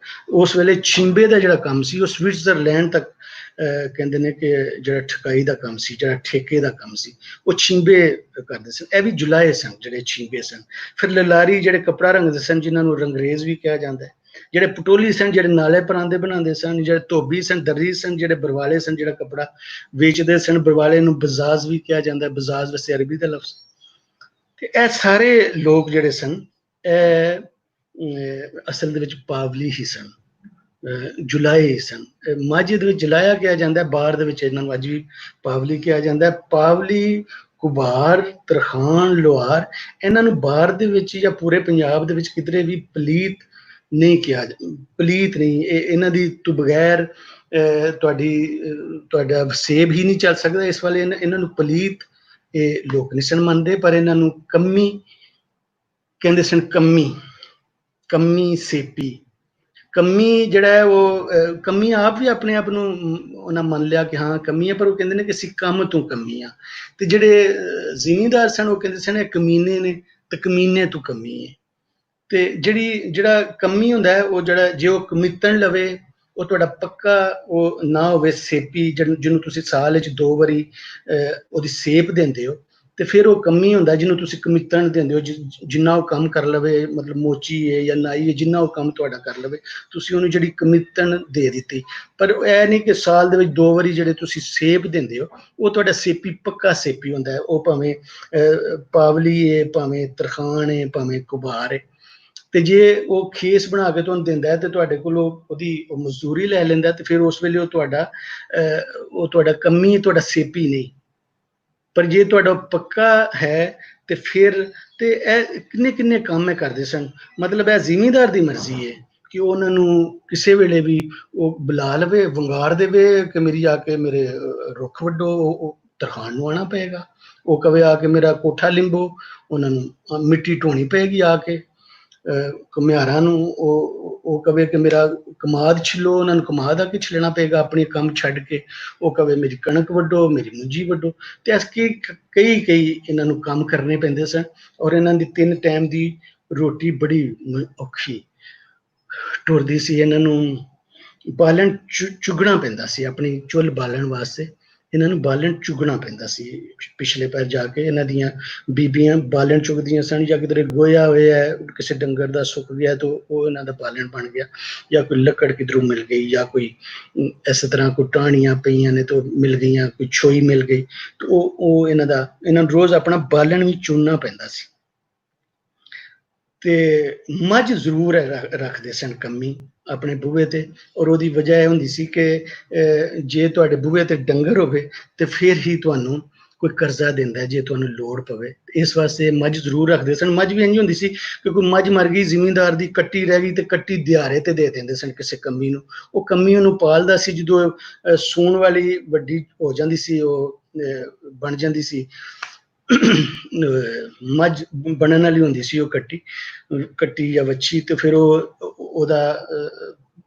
ਉਸ ਵੇਲੇ ਛਿੰਬੇ ਦਾ ਜਿਹੜਾ ਕੰਮ ਸੀ ਉਹ ਸਵਿਟਜ਼ਰਲੈਂਡ ਤੱਕ ਕਹਿੰਦੇ ਨੇ ਕਿ ਜਿਹੜਾ ਠਕਾਈ ਦਾ ਕੰਮ ਸੀ, ਜਿਹੜਾ ਠੇਕੇ ਦਾ ਕੰਮ ਸੀ, ਉਹ ਛਿੰਬੇ ਕਰਦੇ ਸਨ। ਇਹ ਵੀ ਜੁਲਾਏ ਸਨ ਜਿਹੜੇ ਛਿੰਬੇ ਸਨ। ਫਿਰ ਲਲਾਰੀ ਜਿਹੜੇ ਕੱਪੜਾ ਰੰਗਦੇ ਸਨ, ਜਿਨ੍ਹਾਂ ਨੂੰ ਰੰਗਰੇਜ਼ ਵੀ ਕਿਹਾ ਜਾਂਦਾ ਹੈ। ਜਿਹੜੇ ਪਟੋਲੀ ਸਨ, ਜਿਹੜੇ ਨਾਲੇ ਪਰਾਂਦੇ ਬਣਾਉਂਦੇ ਸਨ। ਜਿਹੜੇ ਧੋਬੀ ਸਨ, ਦਰਜੀ ਸਨ। ਜਿਹੜੇ ਬਰਵਾਲੇ ਸਨ, ਜਿਹੜਾ ਕੱਪੜਾ ਵੇਚਦੇ ਸਨ। ਬਰਵਾਲੇ ਨੂੰ ਬਜ਼ਾਜ਼ ਵੀ ਕਿਹਾ ਜਾਂਦਾ ਹੈ, ਬਜ਼ਾਜ਼ ਵੈਸੇ ਅਰਬੀ ਦਾ ਲਫ਼ਜ਼। ਤੇ ਇਹ ਸਾਰੇ ਲੋਕ ਜਿਹੜੇ ਸਨ ਇਹ ਅਸਲ ਦੇ ਵਿੱਚ ਪਾਵਲੀ ਹੀ ਸਨ, ਜੁਲਾਏ ਸਨ। ਮਾਝੇ ਦੇ ਵਿੱਚ ਜੁਲਾਇਆ ਕਿਹਾ ਜਾਂਦਾ, ਬਾਹਰ ਦੇ ਵਿੱਚ ਇਹਨਾਂ ਨੂੰ ਅੱਜ ਵੀ ਪਾਵਲੀ ਕਿਹਾ ਜਾਂਦਾ। ਪਾਵਲੀ, ਕੁਬਾਰ, ਤਰਖਾਣ, ਲੁਹਾਰ, ਇਹਨਾਂ ਨੂੰ ਬਾਹਰ ਦੇ ਵਿੱਚ ਜਾਂ ਪੂਰੇ ਪੰਜਾਬ ਦੇ ਵਿੱਚ ਕਿਧਰੇ ਵੀ ਪਲੀਤ ਨਹੀਂ ਕਿਹਾ, ਪਲੀਤ ਨਹੀਂ। ਇਹਨਾਂ ਦੀ ਤੋਂ ਬਗੈਰ ਤੁਹਾਡਾ ਵਸੇਬ ਹੀ ਨਹੀਂ ਚੱਲ ਸਕਦਾ। ਇਸ ਵਾਲੇ ਇਹਨਾਂ ਨੂੰ ਪਲੀਤ ਇਹ ਲੋਕ ਨਹੀਂ ਸਨ ਮੰਨਦੇ, ਪਰ ਇਹਨਾਂ ਨੂੰ ਕੰਮੀ ਕਹਿੰਦੇ ਸਨ। ਕੰਮੀ ਸੇਪੀ। ਕੰਮੀ ਜਿਹੜਾ ਹੈ ਉਹ ਕੰਮੀ ਆਪ ਵੀ ਆਪਣੇ ਆਪ ਨੂੰ ਉਹਨਾਂ ਮੰਨ ਲਿਆ ਕਿ ਹਾਂ ਕੰਮੀ ਹੈ, ਪਰ ਉਹ ਕਹਿੰਦੇ ਨੇ ਕਿ ਅਸੀਂ ਕੰਮ ਤੋਂ ਕੰਮੀ ਆ। ਤੇ ਜਿਹੜੇ ਜ਼ਿਮੀਂਦਾਰ ਸਨ ਉਹ ਕਹਿੰਦੇ ਸਨ ਇਹ ਕਮੀਨੇ ਨੇ, ਤੇ ਕਮੀਨੇ ਤੋਂ ਕਮੀ ਹੈ। ਤੇ ਜਿਹੜਾ ਕਮੀ ਹੁੰਦਾ ਹੈ, ਉਹ ਜਿਹੜਾ ਜੇ ਉਹ ਕਮਿੱਤਣ ਲਵੇ, ਉਹ ਤੁਹਾਡਾ ਪੱਕਾ ਉਹ ਨਾ ਹੋਵੇ ਸੇਪੀ, ਜਿਹਨੂੰ ਤੁਸੀਂ ਸਾਲ ਵਿੱਚ 2 ਵਾਰੀ ਉਹਦੀ ਸੇਪ ਦਿੰਦੇ ਹੋ, ਤੇ ਫਿਰ ਉਹ ਕਮੀ ਹੁੰਦਾ। ਜਿਹਨੂੰ ਤੁਸੀਂ ਕਮਿੱਤਣ ਦਿੰਦੇ ਹੋ, ਜਿੰਨਾ ਉਹ ਕੰਮ ਕਰ ਲਵੇ, ਮਤਲਬ ਮੋਚੀ ਹੈ ਜਾਂ ਨਾਈ ਹੈ, ਜਿੰਨਾ ਉਹ ਕੰਮ ਤੁਹਾਡਾ ਕਰ ਲਵੇ, ਤੁਸੀਂ ਉਹਨੂੰ ਜਿਹੜੀ ਕਮਿੱਤਣ ਦੇ ਦਿੱਤੀ। ਪਰ ਇਹ ਨਹੀਂ ਕਿ ਸਾਲ ਦੇ ਵਿੱਚ 2 ਵਾਰੀ ਜਿਹੜੇ ਤੁਸੀਂ ਸੇਪ ਦਿੰਦੇ ਹੋ, ਉਹ ਤੁਹਾਡਾ ਸੇਪੀ ਪੱਕਾ ਸੇਪੀ ਹੁੰਦਾ ਹੈ। ਉਹ ਭਾਵੇਂ ਪਾਵਲੀ ਹੈ, ਭਾਵੇਂ ਤਰਖਾਣ ਹੈ, ਭਾਵੇਂ ਕੁਬਾਰ ਹੈ। ਤੇ ਜੇ ਉਹ ਖੇਸ ਬਣਾ ਕੇ ਤੁਹਾਨੂੰ ਦਿੰਦਾ ਹੈ, ਤੇ ਤੁਹਾਡੇ ਕੋਲ ਉਹਦੀ ਮਜ਼ਦੂਰੀ ਲੈ ਲੈਂਦਾ, ਤੇ ਫਿਰ ਉਸ ਵੇਲੇ ਉਹ ਤੁਹਾਡਾ ਕਮੀ, ਤੁਹਾਡਾ ਸੇਪੀ ਨਹੀਂ। ਪਰ ਜੇ ਤੁਹਾਡਾ ਪੱਕਾ ਹੈ, ਤੇ ਫਿਰ ਤੇ ਇਹ ਕਿੰਨੇ ਕੰਮ ਇਹ ਕਰਦੇ ਸਨ। ਮਤਲਬ ਇਹ ਜ਼ਿਮੀਂਦਾਰ ਦੀ ਮਰਜ਼ੀ ਹੈ ਕਿ ਉਹਨਾਂ ਨੂੰ ਕਿਸੇ ਵੇਲੇ ਵੀ ਉਹ ਬੁਲਾ ਲਵੇ, ਵੰਗਾਰ ਦੇਵੇ ਕਿ ਮੇਰੀ ਆ ਕੇ ਮੇਰੇ ਰੁੱਖ ਵੱਢੋ, ਉਹ ਤਰਖਾਣ ਨੂੰ ਆਉਣਾ ਪਏਗਾ। ਉਹ ਕਵੇ ਆ ਕੇ ਮੇਰਾ ਕੋਠਾ ਲਿੰਬੋ, ਉਹਨਾਂ ਨੂੰ ਮਿੱਟੀ ਢੋਣੀ ਪਏਗੀ ਆ ਕੇ। ਘੁਮਿਆਰਾਂ ਨੂੰ ਉਹ ਕਵੇ ਕਿ ਮੇਰਾ ਕਮਾਦ ਛਿੱਲੋ, ਉਹਨਾਂ ਨੂੰ ਕਮਾਦ ਆ ਕੇ ਛਿੱਲਣਾ ਪਏਗਾ ਆਪਣੇ ਕੰਮ ਛੱਡ ਕੇ। ਉਹ ਕਵੇ ਮੇਰੀ ਕਣਕ ਵੱਢੋ, ਮੇਰੀ ਮੁੰਜੀ ਵੱਢੋ। ਤੇ ਕਈ ਇਹਨਾਂ ਨੂੰ ਕੰਮ ਕਰਨੇ ਪੈਂਦੇ ਸਨ। ਔਰ ਇਹਨਾਂ ਦੀ 3 ਟਾਈਮ ਦੀ ਰੋਟੀ ਬੜੀ ਔਖੀ ਟੁਰਦੀ ਸੀ। ਇਹਨਾਂ ਨੂੰ ਬਾਲਣ ਚੁਗਣਾ ਪੈਂਦਾ ਸੀ, ਆਪਣੀ ਚੁੱਲ੍ਹ ਬਾਲਣ ਵਾਸਤੇ ਇਹਨਾਂ ਨੂੰ ਬਾਲਣ ਚੁਗਣਾ ਪੈਂਦਾ ਸੀ। ਪਿਛਲੇ ਪੈਰ ਜਾ ਕੇ ਇਹਨਾਂ ਦੀਆਂ ਬੀਬੀਆਂ ਬਾਲਣ ਚੁਗਦੀਆਂ ਸਨ, ਜਾਂ ਕਿਧਰੇ ਗੋਇਆ ਹੋਇਆ ਕਿਸੇ ਡੰਗਰ ਦਾ ਸੁੱਕ ਗਿਆ ਤਾਂ ਉਹ ਇਹਨਾਂ ਦਾ ਬਾਲਣ ਬਣ ਗਿਆ, ਜਾਂ ਕੋਈ ਲੱਕੜ ਕਿਧਰੋਂ ਮਿਲ ਗਈ, ਜਾਂ ਕੋਈ ਇਸ ਤਰ੍ਹਾਂ ਕੋਈ ਟਾਹਣੀਆਂ ਪਈਆਂ ਨੇ ਤਾਂ ਮਿਲ ਗਈਆਂ, ਕੋਈ ਛੋਈ ਮਿਲ ਗਈ, ਤਾਂ ਉਹ ਇਹਨਾਂ ਨੂੰ ਰੋਜ਼ ਆਪਣਾ ਬਾਲਣ ਵੀ ਚੁਣਨਾ ਪੈਂਦਾ ਸੀ। ਤੇ ਮੱਝ ਜ਼ਰੂਰ ਰੱਖਦੇ ਸਨ ਕੰਮੀ ਆਪਣੇ ਬੂਹੇ ਤੇ। ਔਰ ਉਹਦੀ ਵਜ੍ਹਾ ਇਹ ਹੁੰਦੀ ਸੀ ਕਿ ਜੇ ਤੁਹਾਡੇ ਬੂਹੇ ਤੇ ਡੰਗਰ ਹੋਵੇ, ਤੇ ਫਿਰ ਹੀ ਤੁਹਾਨੂੰ ਕੋਈ ਕਰਜ਼ਾ ਦਿੰਦਾ ਜੇ ਤੁਹਾਨੂੰ ਲੋੜ ਪਵੇ। ਇਸ ਵਾਸਤੇ ਮੱਝ ਜ਼ਰੂਰ ਰੱਖਦੇ ਸਨ। ਮੱਝ ਵੀ ਇੰਝ ਹੁੰਦੀ ਸੀ ਕਿ ਕੋਈ ਮੱਝ ਮਰ ਗਈ, ਜ਼ਿਮੀਂਦਾਰ ਦੀ ਕੱਟੀ ਰਹਿ ਗਈ, ਤੇ ਕੱਟੀ ਦਿਹਾੜੇ ਤੇ ਦੇ ਦਿੰਦੇ ਸਨ ਕਿਸੇ ਕੰਮੀ ਨੂੰ। ਉਹ ਕੰਮੀ ਉਹਨੂੰ ਪਾਲਦਾ ਸੀ। ਜਦੋਂ ਸੂਣ ਵਾਲੀ ਵੱਡੀ ਹੋ ਜਾਂਦੀ ਸੀ, ਉਹ ਬਣ ਜਾਂਦੀ ਸੀ, ਮੱਝ ਬਣਨ ਵਾਲੀ ਹੁੰਦੀ ਸੀ ਉਹ ਕੱਟੀ ਜਾਂ ਵੱਛੀ, ਤੇ ਫਿਰ ਉਹਦਾ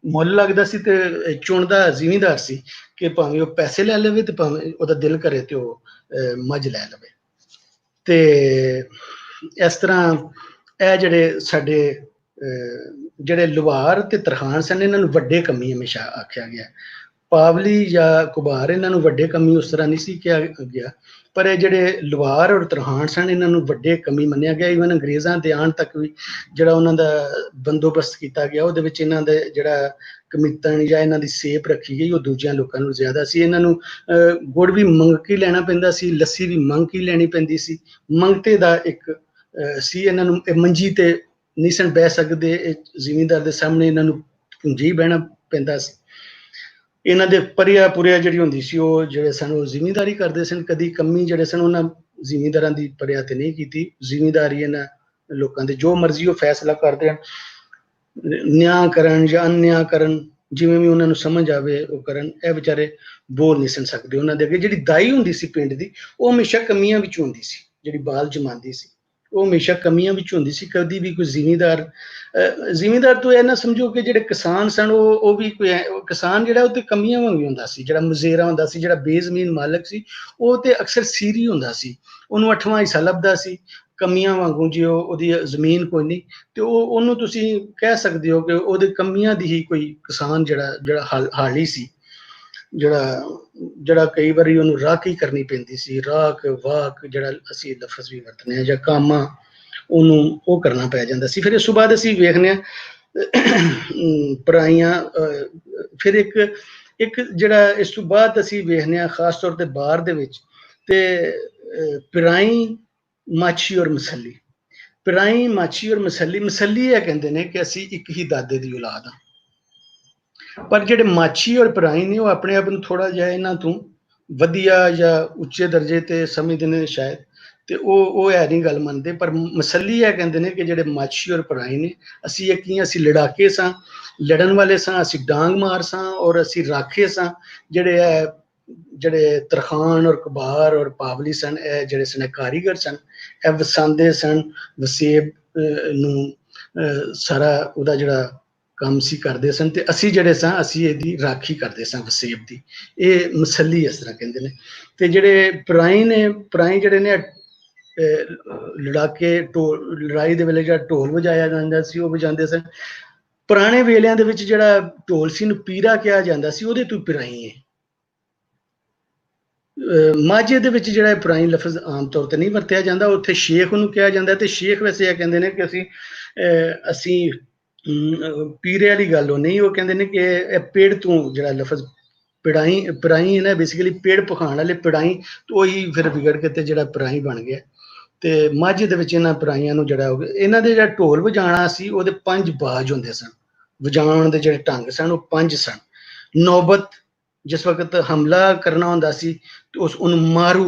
ਮੁੱਲ ਲੱਗਦਾ ਸੀ। ਤੇ ਚੁਣਦਾ ਜ਼ਿਮੀਂਦਾਰ ਸੀ ਕਿ ਭਾਵੇਂ ਉਹ ਪੈਸੇ ਲੈ ਲਵੇ, ਤੇ ਭਾਵੇਂ ਉਹਦਾ ਦਿਲ ਕਰੇ ਤੇ ਉਹ ਮੱਝ ਲੈ ਲਵੇ। ਤੇ ਇਸ ਤਰ੍ਹਾਂ ਇਹ ਜਿਹੜੇ ਸਾਡੇ ਜਿਹੜੇ ਲੁਹਾਰ ਤੇ ਤਰਖਾਣ ਸਨ, ਇਹਨਾਂ ਨੂੰ ਵੱਡੇ ਕੰਮੀ ਹਮੇਸ਼ਾ ਆਖਿਆ ਗਿਆ। ਪਾਵਲੀ ਜਾਂ ਕੁਬਾਰ ਇਹਨਾਂ ਨੂੰ ਵੱਡੇ ਕੰਮੀ ਉਸ ਤਰ੍ਹਾਂ ਨਹੀਂ ਸੀ ਕਿਹਾ ਗਿਆ, ਪਰ ਇਹ ਜਿਹੜੇ ਲੁਹਾਰ ਔਰ ਤਰਖਾਣ ਸਨ, ਇਹਨਾਂ ਨੂੰ ਵੱਡੇ ਕੰਮੀ ਮੰਨਿਆ ਗਿਆ। ਈਵਨ ਅੰਗਰੇਜ਼ਾਂ ਦੇ ਆਉਣ ਤੱਕ ਵੀ ਜਿਹੜਾ ਉਹਨਾਂ ਦਾ ਬੰਦੋਬਸਤ ਕੀਤਾ ਗਿਆ, ਉਹਦੇ ਵਿੱਚ ਇਹਨਾਂ ਦੇ ਜਿਹੜਾ ਕਮਿੱਤਣ ਜਾਂ ਇਹਨਾਂ ਦੀ ਸੇਪ ਰੱਖੀ ਗਈ, ਉਹ ਦੂਜਿਆਂ ਲੋਕਾਂ ਨੂੰ ਜ਼ਿਆਦਾ ਸੀ। ਇਹਨਾਂ ਨੂੰ ਗੁੜ ਵੀ ਮੰਗ ਕੇ ਲੈਣਾ ਪੈਂਦਾ ਸੀ, ਲੱਸੀ ਵੀ ਮੰਗ ਕੇ ਲੈਣੀ ਪੈਂਦੀ ਸੀ। ਮੰਗਤੇ ਦਾ ਇੱਕ ਸੀ। ਇਹਨਾਂ ਨੂੰ ਮੰਜੀ ਤੇ ਨਹੀਂ ਸਨ ਬਹਿ ਸਕਦੇ, ਜ਼ਿਮੀਂਦਾਰ ਦੇ ਸਾਹਮਣੇ ਇਹਨਾਂ ਨੂੰ ਪੁੰਜੀ ਬਹਿਣਾ ਪੈਂਦਾ ਸੀ। ਇਹਨਾਂ ਦੇ ਪਰਿਆ ਪੁਰਿਆ ਜਿਹੜੀ ਹੁੰਦੀ ਸੀ, ਉਹ ਜਿਹੜੇ ਸਨ ਉਹ ਜ਼ਿਮੀਂਦਾਰੀ ਕਰਦੇ ਸਨ। ਕਦੀ ਕੰਮੀ ਜਿਹੜੇ ਸਨ ਉਹਨਾਂ ਜ਼ਿਮੀਂਦਾਰਾਂ ਦੀ ਪਰਿਆ ਤੇ ਨਹੀਂ ਕੀਤੀ। ਜ਼ਿਮੀਂਦਾਰੀ ਇਹਨਾਂ ਲੋਕਾਂ ਦੇ ਜੋ ਮਰਜ਼ੀ ਉਹ ਫੈਸਲਾ ਕਰਦੇ ਹਨ, ਨਿਆਂ ਕਰਨ ਜਾਂ ਅਨਿਆਂ ਕਰਨ, ਜਿਵੇਂ ਵੀ ਉਹਨਾਂ ਨੂੰ ਸਮਝ ਆਵੇ ਉਹ ਕਰਨ। ਇਹ ਵਿਚਾਰੇ ਬੋਲ ਨਹੀਂ ਸਨ ਸਕਦੇ। ਉਹਨਾਂ ਦੇ ਅੱਗੇ ਜਿਹੜੀ ਦਾਈ ਹੁੰਦੀ ਸੀ ਪਿੰਡ ਦੀ, ਉਹ ਹਮੇਸ਼ਾ ਕਮੀਆਂ ਵਿੱਚ ਹੁੰਦੀ ਸੀ। ਜਿਹੜੀ ਬਾਲ ਜਮਾਂਦੀ ਸੀ, ਉਹ ਹਮੇਸ਼ਾ ਕਮੀਆਂ ਵਿੱਚ ਹੁੰਦੀ ਸੀ। ਕਦੀ ਵੀ ਕੋਈ ਜ਼ਿਮੀਂਦਾਰ ਤੋਂ ਇਹ ਨਾ ਸਮਝੋ ਕਿ ਜਿਹੜੇ ਕਿਸਾਨ ਸਨ, ਉਹ ਵੀ ਕੋਈ ਕਿਸਾਨ ਜਿਹੜਾ ਉਹ ਤੇ ਕਮੀਆਂ ਵਾਂਗ ਹੁੰਦਾ ਸੀ। ਜਿਹੜਾ ਮਜ਼ੇਰਾ ਹੁੰਦਾ ਸੀ, ਜਿਹੜਾ ਬੇਜ਼ਮੀਨ ਮਾਲਕ ਸੀ, ਉਹ ਤੇ ਅਕਸਰ ਸੀਰੀ ਹੁੰਦਾ ਸੀ। ਉਹਨੂੰ 8ਵਾਂ ਹਿੱਸਾ ਲੱਭਦਾ ਸੀ ਕਮੀਆਂ ਵਾਂਗੂ। ਜੇ ਉਹਦੀ ਜ਼ਮੀਨ ਕੋਈ ਨਹੀਂ, ਤੇ ਉਹਨੂੰ ਤੁਸੀਂ ਕਹਿ ਸਕਦੇ ਹੋ ਕਿ ਉਹਦੇ ਕਮੀਆਂ ਦੀ ਹੀ ਕੋਈ ਕਿਸਾਨ ਜਿਹੜਾ ਹਾਲੀ ਸੀ, ਜਿਹੜਾ ਕਈ ਵਾਰੀ ਉਹਨੂੰ ਰਾਖ ਹੀ ਕਰਨੀ ਪੈਂਦੀ ਸੀ। ਰਾਖ ਵਾਕ ਜਿਹੜਾ ਅਸੀਂ ਲਫ਼ਜ਼ ਵੀ ਵਰਤਨੇ ਆ, ਜਾਂ ਕਾਮਾ, ਉਹਨੂੰ ਉਹ ਕਰਨਾ ਪੈ ਜਾਂਦਾ ਸੀ। ਫਿਰ ਇਸ ਤੋਂ ਬਾਅਦ ਅਸੀਂ ਵੇਖਦੇ ਹਾਂ ਪਰਾਈਆਂ। ਫਿਰ ਇੱਕ ਜਿਹੜਾ ਇਸ ਤੋਂ ਬਾਅਦ ਅਸੀਂ ਵੇਖਦੇ ਹਾਂ ਖਾਸ ਤੌਰ ਤੇ ਬਾਹਰ ਦੇ ਵਿੱਚ, ਤੇ ਪਿਰਾਈ, ਮਾਛੀ ਔਰ ਮਸੱਲੀ। ਪਿਰਾਈ, ਮਾਛੀ ਔਰ ਮਸੱਲੀ ਇਹ ਕਹਿੰਦੇ ਨੇ ਕਿ ਅਸੀਂ ਇੱਕ ਹੀ ਦਾਦੇ ਦੀ ਔਲਾਦ ਹਾਂ। ਪਰ ਜਿਹੜੇ ਮਾਛੀ ਔਰ ਪਿਰਾਈ ਨੇ, ਉਹ ਆਪਣੇ ਆਪ ਨੂੰ ਥੋੜਾ ਜਿਹਾ ਇਹਨਾਂ ਤੋਂ ਵਧੀਆ ਜਾਂ ਉੱਚੇ ਦਰਜੇ ਤੇ ਸਮਝਦੇ ਨੇ ਸ਼ਾਇਦ, ਤੇ ਉਹ ਇਹ ਨਹੀਂ ਗੱਲ ਮੰਨਦੇ। ਪਰ ਮਸੱਲੀ ਇਹ ਕਹਿੰਦੇ ਨੇ ਕਿ ਜਿਹੜੇ ਮਾਛੀ ਔਰ ਪਿਰਾਈ ਨੇ, ਅਸੀਂ ਲੜਾਕੇ ਸਾਂ, ਲੜਨ ਵਾਲੇ ਸਾਂ, ਅਸੀਂ ਡਾਂਗ ਮਾਰ ਸਾਂ, ਔਰ ਅਸੀਂ ਰਾਖੇ ਸਾਂ। ਜਿਹੜੇ ਤਰਖਾਣ ਔਰ ਕੁਬਾਰ ਔਰ ਪਾਵਲੀ ਸਨ, ਇਹ ਜਿਹੜੇ ਸਨ ਕਾਰੀਗਰ ਸਨ, ਇਹ ਵਸਾਉਂਦੇ ਸਨ। ਵਸੇਬ ਨੂੰ ਸਾਰਾ ਉਹਦਾ ਜਿਹੜਾ ਕੰਮ ਸੀ ਕਰਦੇ ਸਨ, ਤੇ ਅਸੀਂ ਜਿਹੜੇ ਸਾਂ, ਅਸੀਂ ਇਹਦੀ ਰਾਖੀ ਕਰਦੇ ਸਾਂ ਵਸੇਬ ਦੀ। ਇਹ ਮਸੱਲੀ ਇਸ ਤਰ੍ਹਾਂ ਕਹਿੰਦੇ ਨੇ। ਤੇ ਜਿਹੜੇ ਪਿਰਾਈ ਜਿਹੜੇ ਨੇ, ਲੜਾਕੇ ਲੜਾਈ ਦੇ ਵੇਲੇ ਜਿਹੜਾ ਢੋਲ ਵਜਾਇਆ ਜਾਂਦਾ ਸੀ ਉਹ ਵਜਾਉਂਦੇ ਸਨ। ਪੁਰਾਣੇ ਵੇਲਿਆਂ ਦੇ ਵਿੱਚ ਜਿਹੜਾ ਢੋਲ ਸੀ ਨੂੰ ਪੀਰਾ ਕਿਹਾ ਜਾਂਦਾ ਸੀ, ਉਹਦੇ ਤੋਂ ਪਿਰਾਈ ਹੈ। ਮਾਝੇ ਦੇ ਵਿੱਚ ਜਿਹੜਾ ਪੁਰਾਣੀ ਲਫ਼ਜ਼ ਆਮ ਤੌਰ ਤੇ ਨਹੀਂ ਵਰਤਿਆ ਜਾਂਦਾ, ਉੱਥੇ ਸ਼ੇਖ ਉਹਨੂੰ ਕਿਹਾ ਜਾਂਦਾ। ਤੇ ਸ਼ੇਖ ਵੈਸੇ ਇਹ ਕਹਿੰਦੇ ਨੇ ਕਿ ਅਸੀਂ ਪੀਰੇ ਵਾਲੀ ਗੱਲ ਉਹ ਨਹੀਂ, ਉਹ ਕਹਿੰਦੇ ਨੇ ਕਿ ਇਹ ਪੇੜ ਤੋਂ ਜਿਹੜਾ ਲਫ਼ਜ਼ ਪਿੜਾਈ ਹੈ ਨਾ, ਬੇਸਿਕਲੀ ਪੇੜ ਪਖਾਣ ਵਾਲੇ ਪਿੜਾਈ, ਤੇ ਉਹੀ ਫਿਰ ਵਿਗੜ ਕੇ ਤੇ ਜਿਹੜਾ ਪਿਰਾਈ ਬਣ ਗਿਆ। ਤੇ ਮਾਝੇ ਦੇ ਵਿੱਚ ਇਹਨਾਂ ਪਿਰਾਈਆਂ ਨੂੰ ਜਿਹੜਾ ਇਹਨਾਂ ਦੇ ਜਿਹੜਾ ਢੋਲ ਵਜਾਣਾ ਸੀ ਉਹਦੇ 5 ਬਾਜ ਹੁੰਦੇ ਸਨ, ਵਜਾਉਣ ਦੇ ਜਿਹੜੇ ਢੰਗ ਸਨ ਉਹ 5 ਸਨ। ਨੌਬਤ, ਜਿਸ ਵਕਤ ਹਮਲਾ ਕਰਨਾ ਹੁੰਦਾ ਸੀ ਤੇ ਉਹਨੂੰ ਮਾਰੂ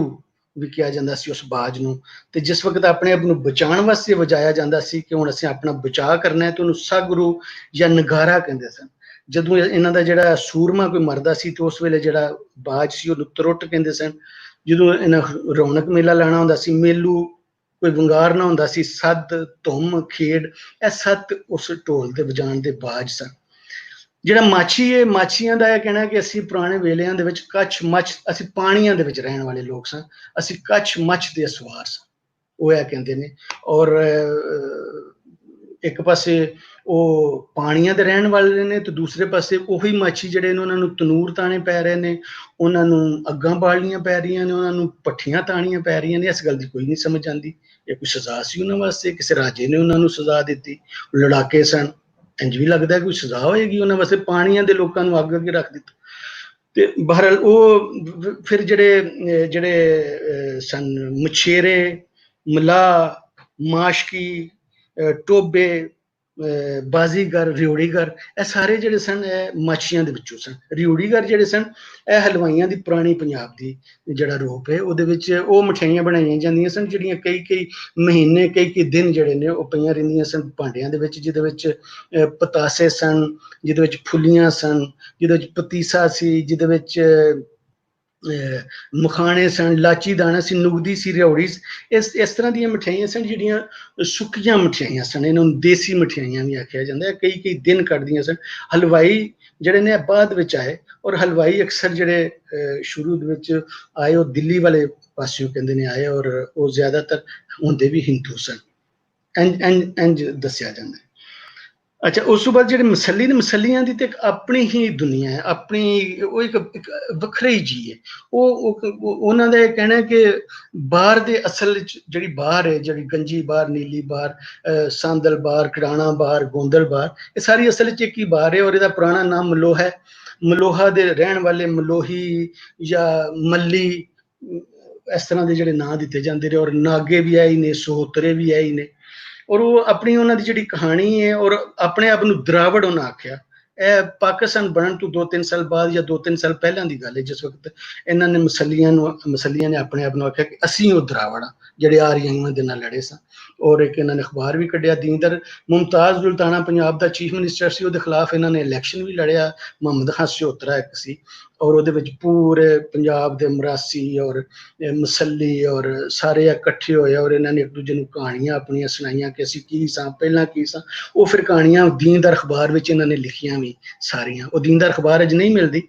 ਵੀ ਕਿਹਾ ਜਾਂਦਾ ਸੀ ਉਸ ਬਾਜ ਨੂੰ। ਤੇ ਜਿਸ ਵਕਤ ਆਪਣੇ ਆਪ ਨੂੰ ਬਚਾਉਣ ਵਾਸਤੇ ਵਜਾਇਆ ਜਾਂਦਾ ਸੀ ਕਿ ਹੁਣ ਅਸੀਂ ਆਪਣਾ ਬਚਾਅ ਕਰਨਾ ਹੈ, ਤੇ ਉਹਨੂੰ ਸਗਰੂ ਜਾਂ ਨਗਾਰਾ ਕਹਿੰਦੇ ਸਨ। ਜਦੋਂ ਇਹਨਾਂ ਦਾ ਜਿਹੜਾ ਸੂਰਮਾ ਕੋਈ ਮਰਦਾ ਸੀ ਤੇ ਉਸ ਵੇਲੇ ਜਿਹੜਾ ਬਾਜ ਸੀ ਉਹਨੂੰ ਤਰੁੱਟ ਕਹਿੰਦੇ ਸਨ। ਜਦੋਂ ਇਹਨਾਂ ਰੌਣਕ ਮੇਲਾ ਲਾਣਾ ਹੁੰਦਾ ਸੀ, ਮੇਲੂ ਕੋਈ ਵੰਗਾਰਨਾ ਹੁੰਦਾ ਸੀ, ਸੱਦ, ਧੁੰਮ, ਖੇਡ, ਇਹ 7 ਉਸ ਢੋਲ ਦੇ ਵਜਾਉਣ ਦੇ ਬਾਜ ਸਨ। ਜਿਹੜਾ ਮਾਛੀ ਹੈ, ਮਾਛੀਆਂ ਦਾ ਇਹ ਕਹਿਣਾ ਕਿ ਅਸੀਂ ਪੁਰਾਣੇ ਵੇਲਿਆਂ ਦੇ ਵਿੱਚ ਕੱਛ ਮੱਛ, ਅਸੀਂ ਪਾਣੀਆਂ ਦੇ ਵਿੱਚ ਰਹਿਣ ਵਾਲੇ ਲੋਕ ਸਾਂ, ਅਸੀਂ ਕੱਛ ਮੱਛ ਦੇ ਸਵਾਰ ਸਾਂ, ਉਹ ਇਹ ਕਹਿੰਦੇ ਨੇ। ਔਰ ਇੱਕ ਪਾਸੇ ਉਹ ਪਾਣੀਆਂ ਦੇ ਰਹਿਣ ਵਾਲੇ ਨੇ ਤੇ ਦੂਸਰੇ ਪਾਸੇ ਉਹੀ ਮਾਛੀ ਜਿਹੜੇ ਨੇ ਉਹਨਾਂ ਨੂੰ ਤਨੂਰ ਤਾਣੇ ਪੈ ਰਹੇ ਨੇ, ਉਹਨਾਂ ਨੂੰ ਅੱਗਾਂ ਬਾਲਣੀਆਂ ਪੈ ਰਹੀਆਂ ਨੇ, ਉਹਨਾਂ ਨੂੰ ਪੱਠੀਆਂ ਤਾਣੀਆਂ ਪੈ ਰਹੀਆਂ ਨੇ। ਇਸ ਗੱਲ ਦੀ ਕੋਈ ਨਹੀਂ ਸਮਝ ਆਉਂਦੀ। ਇਹ ਕੋਈ ਸਜ਼ਾ ਸੀ ਉਹਨਾਂ ਵਾਸਤੇ, ਕਿਸੇ ਰਾਜੇ ਨੇ ਉਹਨਾਂ ਨੂੰ ਸਜ਼ਾ ਦਿੱਤੀ, ਲੜਾਕੇ ਸਨ, ਇੰਜ ਵੀ ਲੱਗਦਾ ਕੋਈ ਸਜ਼ਾ ਹੋਏਗੀ ਉਹਨਾਂ ਵਾਸਤੇ, ਪਾਣੀਆਂ ਦੇ ਲੋਕਾਂ ਨੂੰ ਅੱਗ ਅੱਗੇ ਰੱਖ ਦਿੱਤਾ। ਤੇ ਬਹਰਹਾਲ ਉਹ ਫਿਰ ਜਿਹੜੇ ਸਨ ਮਛੇਰੇ, ਮਲਾਹ, ਮਾਸ਼ਕੀ, ਟੋਬੇ, ਬਾਜ਼ੀਗਰ, ਰਿਉੜੀਗਰ, ਇਹ ਸਾਰੇ ਜਿਹੜੇ ਸਨ ਇਹ ਮਾਛੀਆਂ ਦੇ ਵਿੱਚੋਂ ਸਨ। ਰਿਉੜੀਗਰ ਜਿਹੜੇ ਸਨ ਇਹ ਹਲਵਾਈਆਂ ਦੀ ਪੁਰਾਣੀ ਪੰਜਾਬ ਦੀ ਜਿਹੜਾ ਰੂਪ ਹੈ, ਉਹਦੇ ਵਿੱਚ ਉਹ ਮਠਿਆਈਆਂ ਬਣਾਈਆਂ ਜਾਂਦੀਆਂ ਸਨ ਜਿਹੜੀਆਂ ਕਈ ਮਹੀਨੇ ਕਈ ਦਿਨ ਜਿਹੜੇ ਨੇ ਉਹ ਪਈਆਂ ਰਹਿੰਦੀਆਂ ਸਨ ਭਾਂਡਿਆਂ ਦੇ ਵਿੱਚ, ਜਿਹਦੇ ਵਿੱਚ ਪਤਾਸੇ ਸਨ, ਜਿਹਦੇ ਵਿੱਚ ਫੁੱਲੀਆਂ ਸਨ, ਜਿਹਦੇ ਵਿੱਚ ਪਤੀਸਾ ਸੀ, ਜਿਹਦੇ ਵਿੱਚ ਮਖਾਣੇ ਸਨ, ਲਾਚੀ ਦਾਣਾ ਸੀ, ਨੁਗਦੀ ਸੀ, ਰਿਉੜੀ। ਇਸ ਤਰ੍ਹਾਂ ਦੀਆਂ ਮਠਿਆਈਆਂ ਸਨ ਜਿਹੜੀਆਂ ਸੁੱਕੀਆਂ ਮਠਿਆਈਆਂ ਸਨ। ਇਹਨਾਂ ਨੂੰ ਦੇਸੀ ਮਠਿਆਈਆਂ ਵੀ ਆਖਿਆ ਜਾਂਦਾ ਹੈ। ਕਈ ਦਿਨ ਕੱਢਦੀਆਂ ਸਨ। ਹਲਵਾਈ ਜਿਹੜੇ ਨੇ ਬਾਅਦ ਵਿੱਚ ਆਏ, ਔਰ ਹਲਵਾਈ ਅਕਸਰ ਜਿਹੜੇ ਸ਼ੁਰੂ ਦੇ ਵਿੱਚ ਆਏ ਉਹ ਦਿੱਲੀ ਵਾਲੇ ਪਾਸਿਓਂ ਕਹਿੰਦੇ ਨੇ ਆਏ, ਔਰ ਉਹ ਜ਼ਿਆਦਾਤਰ ਹੁੰਦੇ ਵੀ ਹਿੰਦੂ ਸਨ, ਇੰਜ ਦੱਸਿਆ ਜਾਂਦਾ। ਅੱਛਾ, ਉਸ ਤੋਂ ਬਾਅਦ ਜਿਹੜੇ ਮਸੱਲੀ ਨੇ, ਮਸੱਲੀਆਂ ਦੀ ਤੇ ਇੱਕ ਆਪਣੀ ਹੀ ਦੁਨੀਆ ਹੈ, ਆਪਣੀ ਉਹ ਇੱਕ ਵੱਖਰੀ ਜੀ ਹੈ। ਉਹਨਾਂ ਦਾ ਇਹ ਕਹਿਣਾ ਕਿ ਬਾਹਰ ਦੇ ਅਸਲ ਵਿੱਚ ਜਿਹੜੀ ਬਾਹਰ ਹੈ, ਜਿਹੜੀ ਗੰਜੀ ਬਾਹਰ, ਨੀਲੀ ਬਾਹਰ, ਸਾਂਦਲ ਬਾਹਰ, ਕੜਾਣਾ ਬਾਹਰ, ਗੋਂਦਲ ਬਾਹਰ, ਇਹ ਸਾਰੀ ਅਸਲ ਵਿੱਚ ਇੱਕ ਹੀ ਬਾਹਰ ਹੈ। ਔਰ ਇਹਦਾ ਪੁਰਾਣਾ ਨਾਮ ਮਲੋਹਾ ਹੈ। ਮਲੋਹਾ ਦੇ ਰਹਿਣ ਵਾਲੇ ਮਲੋਹੀ ਜਾਂ ਮੱਲੀ, ਇਸ ਤਰ੍ਹਾਂ ਦੇ ਜਿਹੜੇ ਨਾਂ ਦਿੱਤੇ ਜਾਂਦੇ ਨੇ। ਔਰ ਨਾਗੇ ਵੀ ਆਈ ਨੇ, ਸੋਹਤਰੇ ਵੀ ਆਈ ਨੇ। ਔਰ ਉਹ ਆਪਣੀ ਉਹਨਾਂ ਦੀ ਜਿਹੜੀ ਕਹਾਣੀ ਹੈ, ਔਰ ਆਪਣੇ ਆਪ ਨੂੰ ਦਰਾਵੜ ਉਹਨਾਂ ਆਖਿਆ। ਇਹ ਪਾਕਿਸਤਾਨ ਬਣਨ ਤੋਂ 2-3 ਸਾਲ ਬਾਅਦ ਜਾਂ 2-3 ਸਾਲ ਪਹਿਲਾਂ ਦੀ ਗੱਲ ਹੈ, ਜਿਸ ਵਕਤ ਇਹਨਾਂ ਨੇ ਮਸਲੀਆਂ ਨੇ ਆਪਣੇ ਆਪ ਨੂੰ ਆਖਿਆ ਕਿ ਅਸੀਂ ਉਹ ਦਰਾਵੜ ਹਾਂ ਜਿਹੜੇ ਆਰੀਆਈਆਂ ਦੇ ਨਾਲ ਲੜੇ ਸਾਂ। ਔਰ ਇੱਕ ਇਹਨਾਂ ਨੇ ਅਖਬਾਰ ਵੀ ਕੱਢਿਆ। ਦੀਨਦਰ ਮੁਮਤਾਜ਼ ਸੁਲਤਾਨਾ ਪੰਜਾਬ ਦਾ ਚੀਫ ਮਿਨਿਸਟਰ ਸੀ, ਉਹਦੇ ਖਿਲਾਫ ਇਹਨਾਂ ਨੇ ਇਲੈਕਸ਼ਨ ਵੀ ਲੜਿਆ। ਮੁਹੰਮਦ ਖਾਨ ਸਿਓਤਰਾ ਇੱਕ ਸੀ, ਔਰ ਉਹਦੇ ਵਿੱਚ ਪੂਰੇ ਪੰਜਾਬ ਦੇ ਮਰਾਸੀ ਔਰ ਮਸੱਲੀ ਔਰ ਸਾਰੇ ਇਕੱਠੇ ਹੋਏ, ਔਰ ਇਹਨਾਂ ਨੇ ਇੱਕ ਦੂਜੇ ਨੂੰ ਕਹਾਣੀਆਂ ਆਪਣੀਆਂ ਸੁਣਾਈਆਂ ਕਿ ਅਸੀਂ ਕੀ ਸਾਂ, ਪਹਿਲਾਂ ਕੀ ਸਾਂ। ਉਹ ਫਿਰ ਕਹਾਣੀਆਂ ਦੀਨਦਾਰ ਅਖਬਾਰ ਵਿੱਚ ਇਹਨਾਂ ਨੇ ਲਿਖੀਆਂ ਵੀ ਸਾਰੀਆਂ। ਉਹ ਦੀਨਦਾਰ ਅਖਬਾਰ ਅੱਜ ਨਹੀਂ ਮਿਲਦੀ,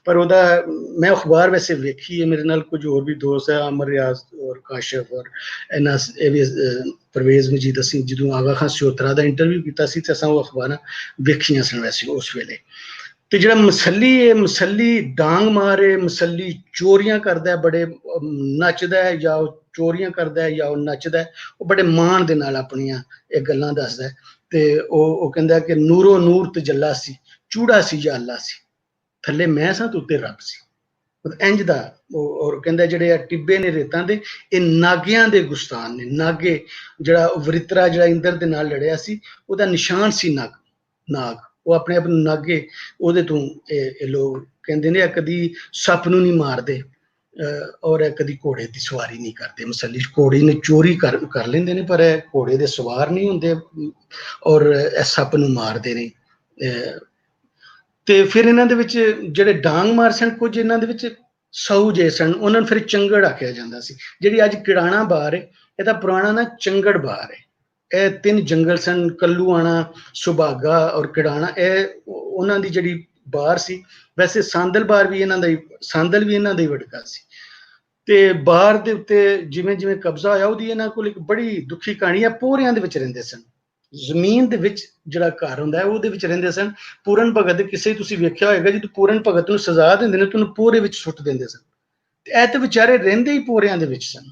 ਪਰ ਉਹਦਾ ਮੈਂ ਅਖਬਾਰ ਵੈਸੇ ਵੇਖੀ ਹੈ। ਮੇਰੇ ਨਾਲ ਕੁਝ ਹੋਰ ਵੀ ਦੋਸਤ ਹੈ, ਅਮਰ ਰਿਆਜ਼ ਔਰ ਕਾਸ਼ਫ ਔਰ ਇਹ ਵੀ ਪਰਵੇਜ਼ ਮਜੀਦ। ਅਸੀਂ ਜਦੋਂ ਆਗਾ ਖਾਨ ਸਿਓਤਰਾ ਦਾ ਇੰਟਰਵਿਊ ਕੀਤਾ ਸੀ ਤੇ ਅਸਾਂ ਉਹ ਅਖਬਾਰਾਂ ਵੇਖੀਆਂ ਸਨ ਵੈਸੇ ਉਸ ਵੇਲੇ। ਤੇ ਜਿਹੜਾ ਮਸੱਲੀ ਹੈ, ਮਸੱਲੀ ਡਾਂਗ ਮਾਰੇ, ਮਸੱਲੀ ਚੋਰੀਆਂ ਕਰਦਾ, ਬੜੇ ਨੱਚਦਾ ਹੈ, ਜਾਂ ਉਹ ਚੋਰੀਆਂ ਕਰਦਾ ਹੈ ਜਾਂ ਉਹ ਨੱਚਦਾ ਹੈ। ਉਹ ਬੜੇ ਮਾਣ ਦੇ ਨਾਲ ਆਪਣੀਆਂ ਇਹ ਗੱਲਾਂ ਦੱਸਦਾ ਹੈ। ਤੇ ਉਹ ਕਹਿੰਦਾ ਕਿ ਨੂਰੋ ਨੂਰ ਤਜੱਲਾ ਸੀ, ਚੂੜਾ ਸੀ ਜਾਂ ਅੱਲਾ ਸੀ, ਥੱਲੇ ਮੈਂ ਸਾਂ ਤੇ ਉੱਤੇ ਰੱਬ ਸੀ। ਇੰਜ ਦਾ ਔਰ ਕਹਿੰਦਾ ਜਿਹੜੇ ਆ ਟਿੱਬੇ ਨੇ ਰੇਤਾਂ ਦੇ, ਇਹ ਨਾਗਿਆਂ ਦੇ ਗੁਸਤਾਨ ਨੇ। ਨਾਗੇ ਜਿਹੜਾ ਵਰਿਤਰਾ ਜਿਹੜਾ ਇੰਦਰ ਦੇ ਨਾਲ ਲੜਿਆ ਸੀ, ਉਹਦਾ ਨਿਸ਼ਾਨ ਸੀ ਨਾਗ। ਉਹ ਆਪਣੇ ਆਪ ਨੂੰ ਨਾਗੇ, ਉਹਦੇ ਤੋਂ ਇਹ ਲੋਕ ਕਹਿੰਦੇ ਨੇ ਕਦੀ ਸੱਪ ਨੂੰ ਨਹੀਂ ਮਾਰਦੇ, ਔਰ ਕਦੀ ਘੋੜੇ ਦੀ ਸਵਾਰੀ ਨਹੀਂ ਕਰਦੇ। ਮਸੱਲੀ ਘੋੜੇ ਨੇ ਚੋਰੀ ਕਰ ਲੈਂਦੇ ਨੇ, ਪਰ ਇਹ ਘੋੜੇ ਦੇ ਸਵਾਰ ਨਹੀਂ ਹੁੰਦੇ, ਔਰ ਇਹ ਸੱਪ ਨੂੰ ਮਾਰਦੇ ਨੇ। ਤੇ ਫਿਰ ਇਹਨਾਂ ਦੇ ਵਿੱਚ ਜਿਹੜੇ ਡਾਂਗ ਮਾਰ ਸਨ, ਕੁਝ ਇਹਨਾਂ ਦੇ ਵਿੱਚ ਸਊ ਜੇ ਸਨ, ਉਹਨਾਂ ਨੂੰ ਫਿਰ ਚੰਗੜ ਆਖਿਆ ਜਾਂਦਾ ਸੀ। ਜਿਹੜੀ ਅੱਜ ਕਿੜਾਣਾ ਬਾਰ ਹੈ, ਇਹਦਾ ਪੁਰਾਣਾ ਨਾ ਚੰਗੜ ਬਾਰ ਹੈ। ਇਹ 3 ਜੰਗਲ ਸਨ, ਕੱਲੂਆਣਾ, ਸੁਭਾਗਾ ਔਰ ਕਿੜਾਣਾ। ਇਹ ਉਹਨਾਂ ਦੀ ਜਿਹੜੀ ਬਾਰ ਸੀ। ਵੈਸੇ ਸਾਂਦਲ ਬਾਰ ਵੀ ਇਹਨਾਂ ਦਾ ਹੀ, ਸਾਂਦਲ ਵੀ ਇਹਨਾਂ ਦਾ ਹੀ ਵਟਕਾ ਸੀ। ਤੇ ਬਾਹਰ ਦੇ ਉੱਤੇ ਜਿਵੇਂ ਜਿਵੇਂ ਕਬਜ਼ਾ ਹੋਇਆ, ਉਹਦੀ ਇਹਨਾਂ ਕੋਲ ਇੱਕ ਬੜੀ ਦੁਖੀ ਕਹਾਣੀ ਹੈ। ਪੋਰਿਆਂ ਦੇ ਵਿੱਚ ਰਹਿੰਦੇ ਸਨ, ਜ਼ਮੀਨ ਦੇ ਵਿੱਚ ਜਿਹੜਾ ਘਰ ਹੁੰਦਾ ਹੈ ਉਹਦੇ ਵਿੱਚ ਰਹਿੰਦੇ ਸਨ। ਪੂਰਨ ਭਗਤ ਦੇ ਕਿਸੇ ਤੁਸੀਂ ਵੇਖਿਆ ਹੋਏਗਾ, ਜਦੋਂ ਪੂਰਨ ਭਗਤ ਨੂੰ ਸਜ਼ਾ ਦਿੰਦੇ ਨੇ ਤਾਂ ਉਹਨੂੰ ਪੋਰੇ ਵਿੱਚ ਸੁੱਟ ਦਿੰਦੇ ਸਨ, ਤੇ ਇਹ ਤੇ ਵਿਚਾਰੇ ਰਹਿੰਦੇ ਹੀ ਪੋਰਿਆਂ ਦੇ ਵਿੱਚ ਸਨ।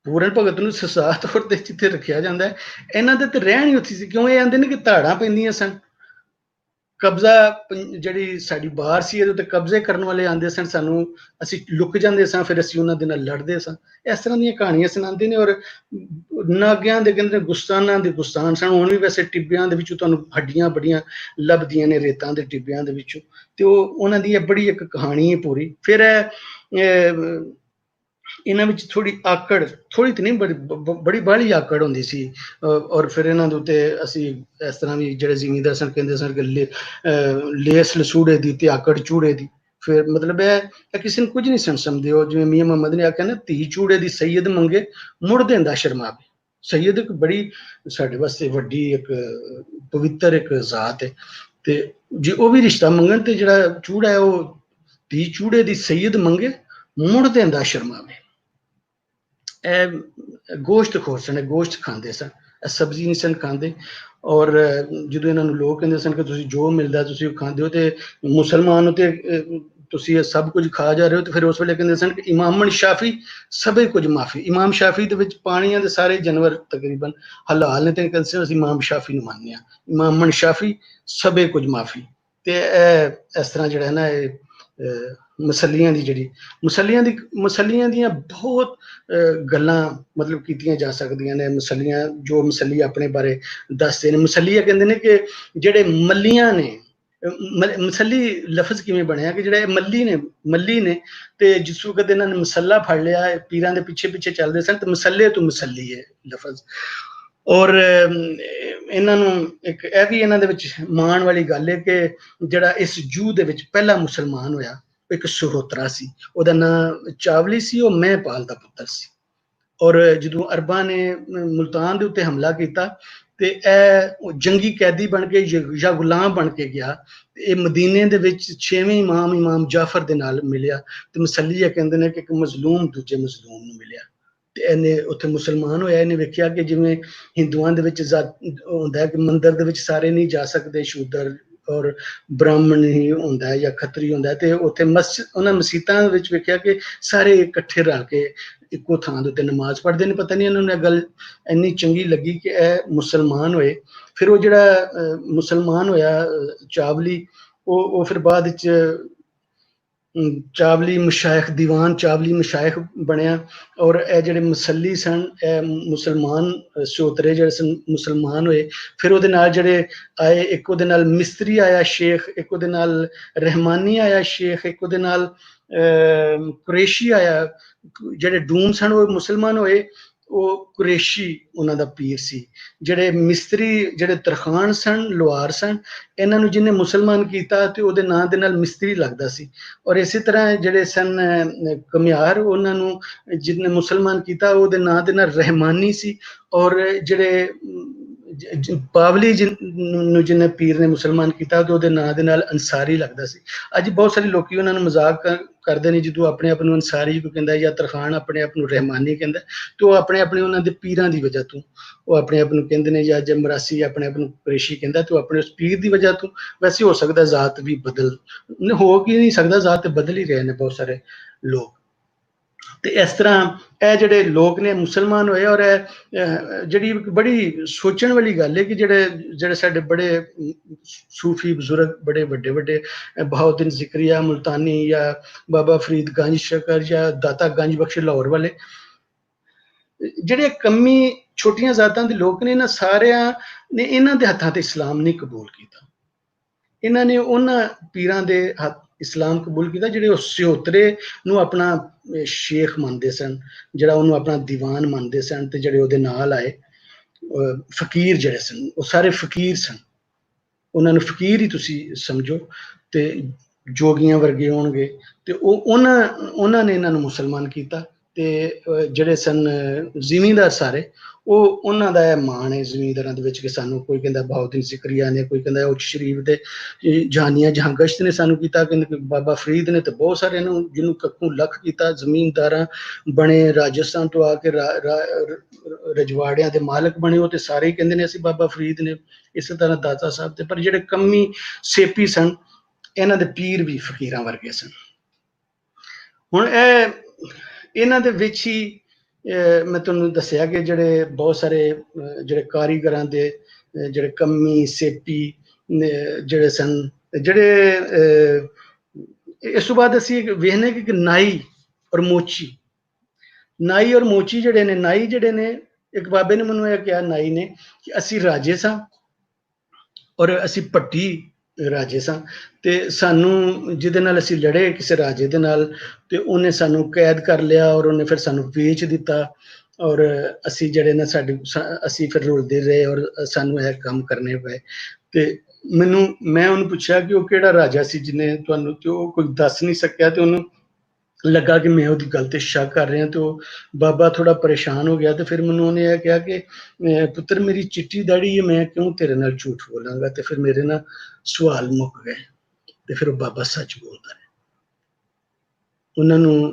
ਪੂਰਨ ਭਗਤ ਨੂੰ ਸਜ਼ਾ ਤੌਰ ਤੇ ਜਿੱਥੇ ਰੱਖਿਆ ਜਾਂਦਾ ਹੈ, ਇਹਨਾਂ ਦੇ ਤੇ ਰਹਿਣ ਹੀ ਉੱਥੇ ਸੀ, ਕਿਉਂ ਇਹ ਆਂਦੇ ਨੇ ਕਿ ਧਾੜਾਂ ਪੈਂਦੀਆਂ ਸਨ। ਕਬਜ਼ਾ ਜਿਹੜੀ ਸਾਡੀ ਬਾਹਰ ਸੀ, ਇਹਦੇ ਉੱਤੇ ਕਬਜ਼ੇ ਕਰਨ ਵਾਲੇ ਆਉਂਦੇ ਸਨ, ਸਾਨੂੰ ਅਸੀਂ ਲੁਕ ਜਾਂਦੇ ਸਾਂ, ਫਿਰ ਅਸੀਂ ਉਹਨਾਂ ਦੇ ਨਾਲ ਲੜਦੇ ਸਾਂ। ਇਸ ਤਰ੍ਹਾਂ ਦੀਆਂ ਕਹਾਣੀਆਂ ਸੁਣਾਉਂਦੇ ਨੇ। ਔਰ ਨਾਗਿਆਂ ਦੇ ਕਹਿੰਦੇ ਗੁਸਤਾਨਾਂ ਦੇ ਗੁਸਤਾਨ ਸਨ। ਹੁਣ ਵੀ ਵੈਸੇ ਟਿੱਬਿਆਂ ਦੇ ਵਿੱਚੋਂ ਤੁਹਾਨੂੰ ਹੱਡੀਆਂ ਬੜੀਆਂ ਲੱਭਦੀਆਂ ਨੇ, ਰੇਤਾਂ ਦੇ ਟਿੱਬਿਆਂ ਦੇ ਵਿੱਚੋਂ, ਤੇ ਉਹ ਉਹਨਾਂ ਦੀ ਇਹ ਬੜੀ ਇੱਕ ਕਹਾਣੀ ਹੈ ਪੂਰੀ। ਫਿਰ ਇਹਨਾਂ ਵਿੱਚ ਥੋੜੀ ਆਕੜ, ਥੋੜੀ ਤੇ ਨਹੀਂ ਬੜੀ ਬਾਹਲੀ ਆਕੜ ਹੁੰਦੀ ਸੀ। ਔਰ ਫਿਰ ਇਹਨਾਂ ਦੇ ਉੱਤੇ ਅਸੀਂ ਇਸ ਤਰ੍ਹਾਂ ਵੀ ਜਿਹੜੇ ਜ਼ਿਮੀਂਦਾਰ ਸਨ ਕਹਿੰਦੇ ਸਨ ਕਿ ਲੇਸ ਲਸੂੜੇ ਦੀ ਤੇ ਆਕੜ ਚੂੜੇ ਦੀ। ਫਿਰ ਮਤਲਬ ਇਹ ਕਿਸੇ ਨੂੰ ਕੁਝ ਨਹੀਂ ਸਮਝਦੇ। ਉਹ ਜਿਵੇਂ ਮੀਆਂ ਮੁਹੰਮਦ ਨੇ ਆਖਿਆ ਨਾ, ਧੀ ਚੂੜੇ ਦੀ ਸੈਯਦ ਮੰਗੇ ਮੁੜ ਦਿੰਦਾ ਸ਼ਰਮਾਵੇ। ਸੈਯਦ ਇੱਕ ਬੜੀ ਸਾਡੇ ਵਾਸਤੇ ਵੱਡੀ ਇੱਕ ਪਵਿੱਤਰ ਇੱਕ ਜ਼ਾਤ ਹੈ, ਤੇ ਜੇ ਉਹ ਵੀ ਰਿਸ਼ਤਾ ਮੰਗਣ ਤੇ ਜਿਹੜਾ ਚੂੜਾ ਹੈ ਉਹ ਧੀ ਚੂੜੇ ਦੀ ਸੈਯਦ ਮੰਗੇ ਮੁੜ ਦਿੰਦਾ ਸ਼ਰਮਾਵੇ। ਇਹ ਗੋਸ਼ਤ ਖੋਰ ਸਨ, ਗੋਸ਼ਤ ਖਾਂਦੇ ਸਨ, ਸਬਜ਼ੀ ਨਹੀਂ ਸਨ ਖਾਂਦੇ। ਔਰ ਜਦੋਂ ਇਹਨਾਂ ਨੂੰ ਲੋਕ ਕਹਿੰਦੇ ਸਨ ਕਿ ਤੁਸੀਂ ਜੋ ਮਿਲਦਾ ਤੁਸੀਂ ਉਹ ਖਾਂਦੇ ਹੋ, ਤੇ ਮੁਸਲਮਾਨ ਤੇ ਤੁਸੀਂ ਇਹ ਸਭ ਕੁਝ ਖਾ ਜਾ ਰਹੇ ਹੋ, ਤੇ ਫਿਰ ਉਸ ਵੇਲੇ ਕਹਿੰਦੇ ਸਨ ਕਿ ਇਮਾਮਨ ਸ਼ਾਫੀ ਸਭੇ ਕੁਝ ਮਾਫੀ। ਇਮਾਮ ਸ਼ਾਫੀ ਦੇ ਵਿੱਚ ਪਾਣੀਆਂ ਦੇ ਸਾਰੇ ਜਾਨਵਰ ਤਕਰੀਬਨ ਹਲਾਲ ਨੇ, ਤੇ ਕਹਿੰਦੇ ਸਨ ਅਸੀਂ ਇਮਾਮ ਸ਼ਾਫੀ ਨੂੰ ਮੰਨਦੇ ਹਾਂ, ਇਮਾਮਨ ਸ਼ਾਫੀ ਸਭੇ ਕੁਝ ਮਾਫੀ। ਤੇ ਇਹ ਇਸ ਤਰ੍ਹਾਂ ਜਿਹੜਾ ਹੈ ਨਾ, ਇਹ ਮਸਲੀਆਂ ਦੀ ਜਿਹੜੀ ਮਸਲੀਆਂ ਦੀਆਂ ਬਹੁਤ ਗੱਲਾਂ ਮਤਲਬ ਕੀਤੀਆਂ ਜਾ ਸਕਦੀਆਂ ਨੇ। ਮਸਲੀਆਂ ਜੋ ਮਸਲੀ ਆਪਣੇ ਬਾਰੇ ਦੱਸਦੇ ਨੇ, ਮਸਲੀਆ ਕਹਿੰਦੇ ਨੇ ਕਿ ਜਿਹੜੇ ਮੱਲੀਆਂ ਨੇ, ਮਸਲੀ ਲਫ਼ਜ਼ ਕਿਵੇਂ ਬਣਿਆ ਕਿ ਜਿਹੜੇ ਮੱਲੀ ਨੇ ਤੇ ਜਿਸ ਵਕਤ ਇਹਨਾਂ ਨੇ ਮਸੱਲਾ ਫੜ ਲਿਆ, ਪੀਰਾਂ ਦੇ ਪਿੱਛੇ ਪਿੱਛੇ ਚੱਲਦੇ ਸਨ, ਤੇ ਮਸੱਲੇ ਤੋਂ ਮਸੱਲੀ ਹੈ ਲਫ਼ਜ਼। ਔਰ ਇਹਨਾਂ ਨੂੰ ਇੱਕ ਇਹ ਵੀ ਇਹਨਾਂ ਦੇ ਵਿੱਚ ਮਾਣ ਵਾਲੀ ਗੱਲ ਹੈ ਕਿ ਜਿਹੜਾ ਇਸ ਜੂਹ ਦੇ ਵਿੱਚ ਪਹਿਲਾ ਮੁਸਲਮਾਨ ਹੋਇਆ ਇੱਕ ਸਹੋਤਰਾ ਸੀ, ਉਹਦਾ ਨਾਂ ਚਾਵਲੀ ਸੀ, ਉਹ ਮਹਿਪਾਲ ਦਾ ਪੁੱਤਰ ਸੀ। ਔਰ ਜਦੋਂ ਅਰਬਾਂ ਨੇ ਮੁਲਤਾਨ ਦੇ ਉੱਤੇ ਹਮਲਾ ਕੀਤਾ, ਤੇ ਇਹ ਜੰਗੀ ਕੈਦੀ ਬਣ ਕੇ ਜਾਂ ਗੁਲਾਮ ਬਣ ਕੇ ਗਿਆ। ਇਹ ਮਦੀਨੇ ਦੇ ਵਿੱਚ 6ਵੇਂ ਇਮਾਮ ਜਾਫਰ ਦੇ ਨਾਲ ਮਿਲਿਆ, ਤੇ ਮਸਲੀਆ ਕਹਿੰਦੇ ਨੇ ਕਿ ਇੱਕ ਮਜ਼ਲੂਮ ਦੂਜੇ ਮਜ਼ਲੂਮ ਨੂੰ ਮਿਲਿਆ, ਤੇ ਇਹਨੇ ਉੱਥੇ ਮੁਸਲਮਾਨ ਹੋਇਆ। ਇਹਨੇ ਵੇਖਿਆ ਕਿ ਜਿਵੇਂ ਹਿੰਦੂਆਂ ਦੇ ਵਿੱਚ ਹੁੰਦਾ ਕਿ ਮੰਦਿਰ ਦੇ ਵਿੱਚ ਸਾਰੇ ਨਹੀਂ ਜਾ ਸਕਦੇ, ਸ਼ੂਦਰ ਔਰ ਬ੍ਰਾਹਮਣ ਹੀ ਹੁੰਦਾ ਹੈ ਜਾਂ ਖੱਤਰੀ ਹੁੰਦਾ ਹੈ, ਤੇ ਉੱਥੇ ਉਹਨਾਂ ਮਸੀਤਾਂ ਵਿੱਚ ਵੇਖਿਆ ਕਿ ਸਾਰੇ ਇਕੱਠੇ ਰਲ ਕੇ ਇੱਕੋ ਥਾਂ ਦੇ ਉੱਤੇ ਨਮਾਜ਼ ਪੜ੍ਹਦੇ ਨੇ। ਪਤਾ ਨਹੀਂ ਇਹਨਾਂ ਨੂੰ ਇਹ ਗੱਲ ਇੰਨੀ ਚੰਗੀ ਲੱਗੀ ਕਿ ਇਹ ਮੁਸਲਮਾਨ ਹੋਏ। ਫਿਰ ਉਹ ਜਿਹੜਾ ਮੁਸਲਮਾਨ ਹੋਇਆ ਚਾਵਲੀ, ਉਹ ਫਿਰ ਬਾਅਦ ਵਿੱਚ ਚਾਵਲੀ ਮਸ਼ਾਇਖ, ਦੀਵਾਨ ਚਾਵਲੀ ਮਸ਼ਾਇਖ ਬਣਿਆ। ਔਰ ਇਹ ਜਿਹੜੇ ਮਸਲੀ ਸਨ, ਇਹ ਮੁਸਲਮਾਨ ਸੋਤਰੇ ਜਿਹੜੇ ਸਨ ਮੁਸਲਮਾਨ ਹੋਏ। ਫਿਰ ਉਹਦੇ ਨਾਲ ਜਿਹੜੇ ਆਏ, ਇੱਕ ਉਹਦੇ ਨਾਲ ਮਿਸਤਰੀ ਆਇਆ ਸ਼ੇਖ, ਇੱਕ ਉਹਦੇ ਨਾਲ ਰਹਿਮਾਨੀ ਆਇਆ ਸ਼ੇਖ, ਇੱਕ ਉਹਦੇ ਨਾਲ ਕੁਰੇਸ਼ੀ ਆਇਆ। ਜਿਹੜੇ ਡੂਮ ਸਨ ਉਹ ਮੁਸਲਮਾਨ ਹੋਏ, ਉਹ ਕੁਰੇਸ਼ੀ ਉਹਨਾਂ ਦਾ ਪੀਰ ਸੀ। ਜਿਹੜੇ ਮਿਸਤਰੀ, ਜਿਹੜੇ ਤਰਖਾਨ ਸਨ, ਲੁਹਾਰ ਸਨ, ਇਹਨਾਂ ਨੂੰ ਜਿਹਨੇ ਮੁਸਲਮਾਨ ਕੀਤਾ ਤੇ ਉਹਦੇ ਨਾਂ ਦੇ ਨਾਲ ਮਿਸਤਰੀ ਲੱਗਦਾ ਸੀ। ਔਰ ਇਸੇ ਤਰ੍ਹਾਂ ਜਿਹੜੇ ਸਨ ਕਮਿਆਰ, ਉਹਨਾਂ ਨੂੰ ਜਿਹਨੇ ਮੁਸਲਮਾਨ ਕੀਤਾ ਉਹਦੇ ਨਾਂ ਦੇ ਨਾਲ ਰਹਿਮਾਨੀ ਸੀ। ਔਰ ਜਿਹੜੇ ਪਾਵਲੀ ਨੂੰ ਜਿਹਨੇ ਪੀਰ ਨੇ ਮੁਸਲਮਾਨ ਕੀਤਾ ਤੇ ਉਹਦੇ ਨਾਂ ਦੇ ਨਾਲ ਅੰਸਾਰੀ ਲੱਗਦਾ ਸੀ। ਅੱਜ ਬਹੁਤ ਸਾਰੇ ਲੋਕੀ ਉਹਨਾਂ ਨੂੰ ਮਜ਼ਾਕ ਕਰਦੇ ਨੇ, ਜਦੋਂ ਆਪਣੇ ਆਪ ਨੂੰ ਅੰਸਾਰੀ ਕੋਈ ਕਹਿੰਦਾ ਜਾਂ ਤਰਖਾਨ ਆਪਣੇ ਆਪ ਨੂੰ ਰਹਿਮਾਨੀ ਕਹਿੰਦਾ, ਤੇ ਉਹ ਆਪਣੇ ਉਹਨਾਂ ਦੇ ਪੀਰਾਂ ਦੀ ਵਜ੍ਹਾ ਤੋਂ ਉਹ ਆਪਣੇ ਆਪ ਨੂੰ ਕਹਿੰਦੇ ਨੇ, ਜਾਂ ਜਮਰਾਸੀ ਆਪਣੇ ਆਪ ਨੂੰ ਕੁਰੈਸ਼ੀ ਕਹਿੰਦਾ, ਤੇ ਉਹ ਆਪਣੇ ਉਸ ਪੀਰ ਦੀ ਵਜ੍ਹਾ ਤੋਂ। ਵੈਸੇ ਹੋ ਸਕਦਾ ਜ਼ਾਤ ਵੀ ਬਦਲ ਹੋ ਕੀ ਨਹੀਂ ਸਕਦਾ, ਜ਼ਾਤ ਤੇ ਬਦਲ ਹੀ ਰਹੇ ਨੇ ਬਹੁਤ ਸਾਰੇ ਲੋਕ। ਤੇ ਇਸ ਤਰ੍ਹਾਂ ਇਹ ਜਿਹੜੇ ਲੋਕ ਨੇ ਮੁਸਲਮਾਨ ਹੋਏ। ਔਰ ਜਿਹੜੀ ਬੜੀ ਸੋਚਣ ਵਾਲੀ ਗੱਲ ਹੈ ਕਿ ਜਿਹੜੇ ਸਾਡੇ ਬੜੇ ਸੂਫੀ ਬਜ਼ੁਰਗ, ਬੜੇ ਵੱਡੇ ਬਹਾਉਦੀਨ ਜ਼ਿਕਰੀਆ ਮੁਲਤਾਨੀ ਜਾਂ ਬਾਬਾ ਫਰੀਦ ਗੰਜ ਸ਼ਕਰ ਜਾਂ ਦਾਤਾ ਗੰਜ ਬਖਸ਼ ਲਾਹੌਰ ਵਾਲੇ, ਜਿਹੜੇ ਕਮੀ ਛੋਟੀਆਂ ਜ਼ਾਤਾਂ ਦੇ ਲੋਕ ਨੇ, ਇਹਨਾਂ ਸਾਰਿਆਂ ਨੇ ਇਹਨਾਂ ਦੇ ਹੱਥਾਂ ਤੇ ਇਸਲਾਮ ਨਹੀਂ ਕਬੂਲ ਕੀਤਾ। ਇਹਨਾਂ ਨੇ ਉਹਨਾਂ ਪੀਰਾਂ ਦੇ ਹੱਥ ਇਸਲਾਮ ਕਬੂਲ ਕੀਤਾ ਜਿਹੜੇ ਉਸ ਸਿਹੋਤਰੇ ਨੂੰ ਆਪਣਾ ਸ਼ੇਖ ਮੰਨਦੇ ਸਨ, ਜਿਹੜਾ ਉਹਨੂੰ ਆਪਣਾ ਦੀਵਾਨ ਮੰਨਦੇ ਸਨ। ਤੇ ਜਿਹੜੇ ਉਹਦੇ ਨਾਲ ਆਏ ਫਕੀਰ ਜਿਹੜੇ ਸਨ, ਉਹ ਸਾਰੇ ਫਕੀਰ ਸਨ, ਉਹਨਾਂ ਨੂੰ ਫਕੀਰ ਹੀ ਤੁਸੀਂ ਸਮਝੋ, ਤੇ ਜੋਗੀਆਂ ਵਰਗੇ ਹੋਣਗੇ। ਤੇ ਉਹਨਾਂ ਨੇ ਇਹਨਾਂ ਨੂੰ ਮੁਸਲਮਾਨ ਕੀਤਾ। ਤੇ ਜਿਹੜੇ ਸਨ ਜ਼ਿਮੀਂਦਾਰ ਸਾਰੇ, ਉਹ ਉਹਨਾਂ ਦਾ ਇਹ ਮਾਣ ਹੈ ਜ਼ਿਮੀਂਦਾਰਾਂ ਦੇ ਵਿੱਚ ਕਿ ਸਾਨੂੰ ਕੋਈ ਕਹਿੰਦਾ ਬਹਾਉਦੀਨ ਜ਼ਿਕਰੀਆ ਨੇ, ਕੋਈ ਕਹਿੰਦਾ ਉਹ ਸ਼ਰੀਫ ਦੇ ਜਾਨੀਆਂ ਜਹਾਂ ਗਸ਼ਤ ਨੇ ਸਾਨੂੰ ਕੀਤਾ, ਕਹਿੰਦੇ ਬਾਬਾ ਫਰੀਦ ਨੇ, ਤੇ ਬਹੁਤ ਸਾਰਿਆਂ ਨੂੰ ਜਿਹਨੂੰ ਕੱਕੂ ਲੱਖ ਕੀਤਾ, ਜ਼ਮੀਨਦਾਰਾਂ ਬਣੇ, ਰਾਜਸਥਾਨ ਤੋਂ ਆ ਕੇ ਰਜਵਾੜਿਆਂ ਦੇ ਮਾਲਕ ਬਣੇ, ਉਹ ਤੇ ਸਾਰੇ ਹੀ ਕਹਿੰਦੇ ਨੇ ਅਸੀਂ ਬਾਬਾ ਫਰੀਦ ਨੇ। ਇਸੇ ਤਰ੍ਹਾਂ ਦਾਤਾ ਸਾਹਿਬ ਤੇ, ਪਰ ਜਿਹੜੇ ਕੰਮੀ ਸੇਪੀ ਸਨ ਇਹਨਾਂ ਦੇ ਪੀਰ ਵੀ ਫਕੀਰਾਂ ਵਰਗੇ ਸਨ। ਹੁਣ ਇਹਨਾਂ ਦੇ ਵਿੱਚ ਹੀ ਮੈਂ ਤੁਹਾਨੂੰ ਦੱਸਿਆ ਕਿ ਜਿਹੜੇ ਬਹੁਤ ਸਾਰੇ ਜਿਹੜੇ ਕਾਰੀਗਰਾਂ ਦੇ ਜਿਹੜੇ ਕੰਮੀ ਸੇਪੀ ਜਿਹੜੇ ਸਨ, ਜਿਹੜੇ ਇਸ ਤੋਂ ਬਾਅਦ ਅਸੀਂ ਵੇਖਦੇ ਕਿ ਨਾਈ ਔਰ ਮੋਚੀ, ਨਾਈ ਔਰ ਮੋਚੀ ਜਿਹੜੇ ਨੇ, ਨਾਈ ਜਿਹੜੇ ਨੇ, ਇੱਕ ਬਾਬੇ ਨੇ ਮੈਨੂੰ ਇਹ ਕਿਹਾ ਨਾਈ ਨੇ ਕਿ ਅਸੀਂ ਰਾਜੇ ਸਾਂ ਔਰ ਅਸੀਂ ਭੱਟੀ ਰਾਜੇ ਸਾਂ, ਤੇ ਸਾਨੂੰ ਜਿਹਦੇ ਨਾਲ ਅਸੀਂ ਲੜੇ ਕਿਸੇ ਰਾਜੇ ਦੇ ਨਾਲ, ਤੇ ਉਹਨੇ ਸਾਨੂੰ ਕੈਦ ਕਰ ਲਿਆ ਔਰ ਉਹਨੇ ਫਿਰ ਸਾਨੂੰ ਵੇਚ ਦਿੱਤਾ, ਔਰ ਅਸੀਂ ਜਿਹੜੇ ਨਾ ਅਸੀਂ ਫਿਰ ਰੁਲਦੇ ਰਹੇ ਔਰ ਸਾਨੂੰ ਇਹ ਕੰਮ ਕਰਨੇ ਪਏ। ਤੇ ਮੈਂ ਉਹਨੂੰ ਪੁੱਛਿਆ ਕਿ ਉਹ ਕਿਹੜਾ ਰਾਜਾ ਸੀ ਜਿਹਨੇ ਤੁਹਾਨੂੰ, ਤੇ ਉਹ ਕੋਈ ਦੱਸ ਨਹੀਂ ਸਕਿਆ, ਤੇ ਉਹਨੂੰ ਲੱਗਾ ਕਿ ਮੈਂ ਉਹਦੀ ਗੱਲ ਤੇ ਸ਼ੱਕ ਕਰ ਰਿਹਾ, ਤੇ ਉਹ ਬਾਬਾ ਥੋੜਾ ਪਰੇਸ਼ਾਨ ਹੋ ਗਿਆ। ਤੇ ਫਿਰ ਮੈਨੂੰ ਉਹਨੇ ਇਹ ਕਿਹਾ ਕਿ ਪੁੱਤਰ ਮੇਰੀ ਚਿੱਟੀ ਦਾੜੀ ਹੈ, ਮੈਂ ਕਿਉਂ ਤੇਰੇ ਨਾਲ ਝੂਠ ਬੋਲਾਂਗਾ। ਤੇ ਫਿਰ ਮੇਰੇ ਨਾਲ ਸਵਾਲ ਮੁੱਕ ਗਏ, ਤੇ ਫਿਰ ਉਹ ਬਾਬਾ ਸੱਚ ਬੋਲਦਾ ਹੈ। ਉਹਨਾਂ ਨੂੰ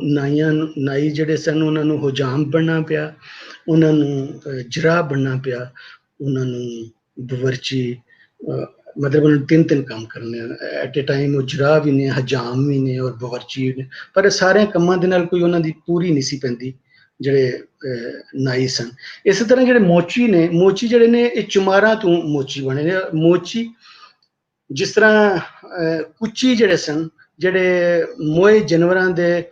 ਨਾਈ ਜਿਹੜੇ ਸਨ ਉਹਨਾਂ ਨੂੰ ਹੁਜਾਮ ਬਣਨਾ ਪਿਆ, ਉਹਨਾਂ ਨੂੰ ਜਰਾਹ ਬਣਨਾ ਪਿਆ, ਉਹਨਾਂ ਨੂੰ ਬਵਰਚੀ, ਮਤਲਬ ਉਹਨਾਂ ਨੂੰ 3 ਕੰਮ ਕਰਨੇ ਐਟ ਏ ਟਾਈਮ। ਉਹ ਜਰਾਹ ਵੀ ਨੇ, ਹਜਾਮ ਵੀ ਨੇ ਔਰ ਬਵਰਚੀ ਵੀ ਨੇ, ਪਰ ਸਾਰਿਆਂ ਕੰਮਾਂ ਦੇ ਨਾਲ ਕੋਈ ਉਹਨਾਂ ਦੀ ਪੂਰੀ ਨਹੀਂ ਸੀ ਪੈਂਦੀ ਜਿਹੜੇ ਨਾਈ ਸਨ। ਇਸੇ ਤਰ੍ਹਾਂ ਜਿਹੜੇ ਮੋਚੀ ਨੇ, ਮੋਚੀ ਜਿਹੜੇ ਨੇ ਇਹ ਚੁਮਾਰਾਂ ਤੋਂ ਮੋਚੀ ਬਣੇ ਨੇ। ਮੋਚੀ ਜਿਸ ਤਰ੍ਹਾਂ ਕੁੱਚੀ ਜਿਹੜੇ ਸਨ, ਜਿਹੜੇ ਮੋਏ ਜਾਨਵਰਾਂ ਦੇ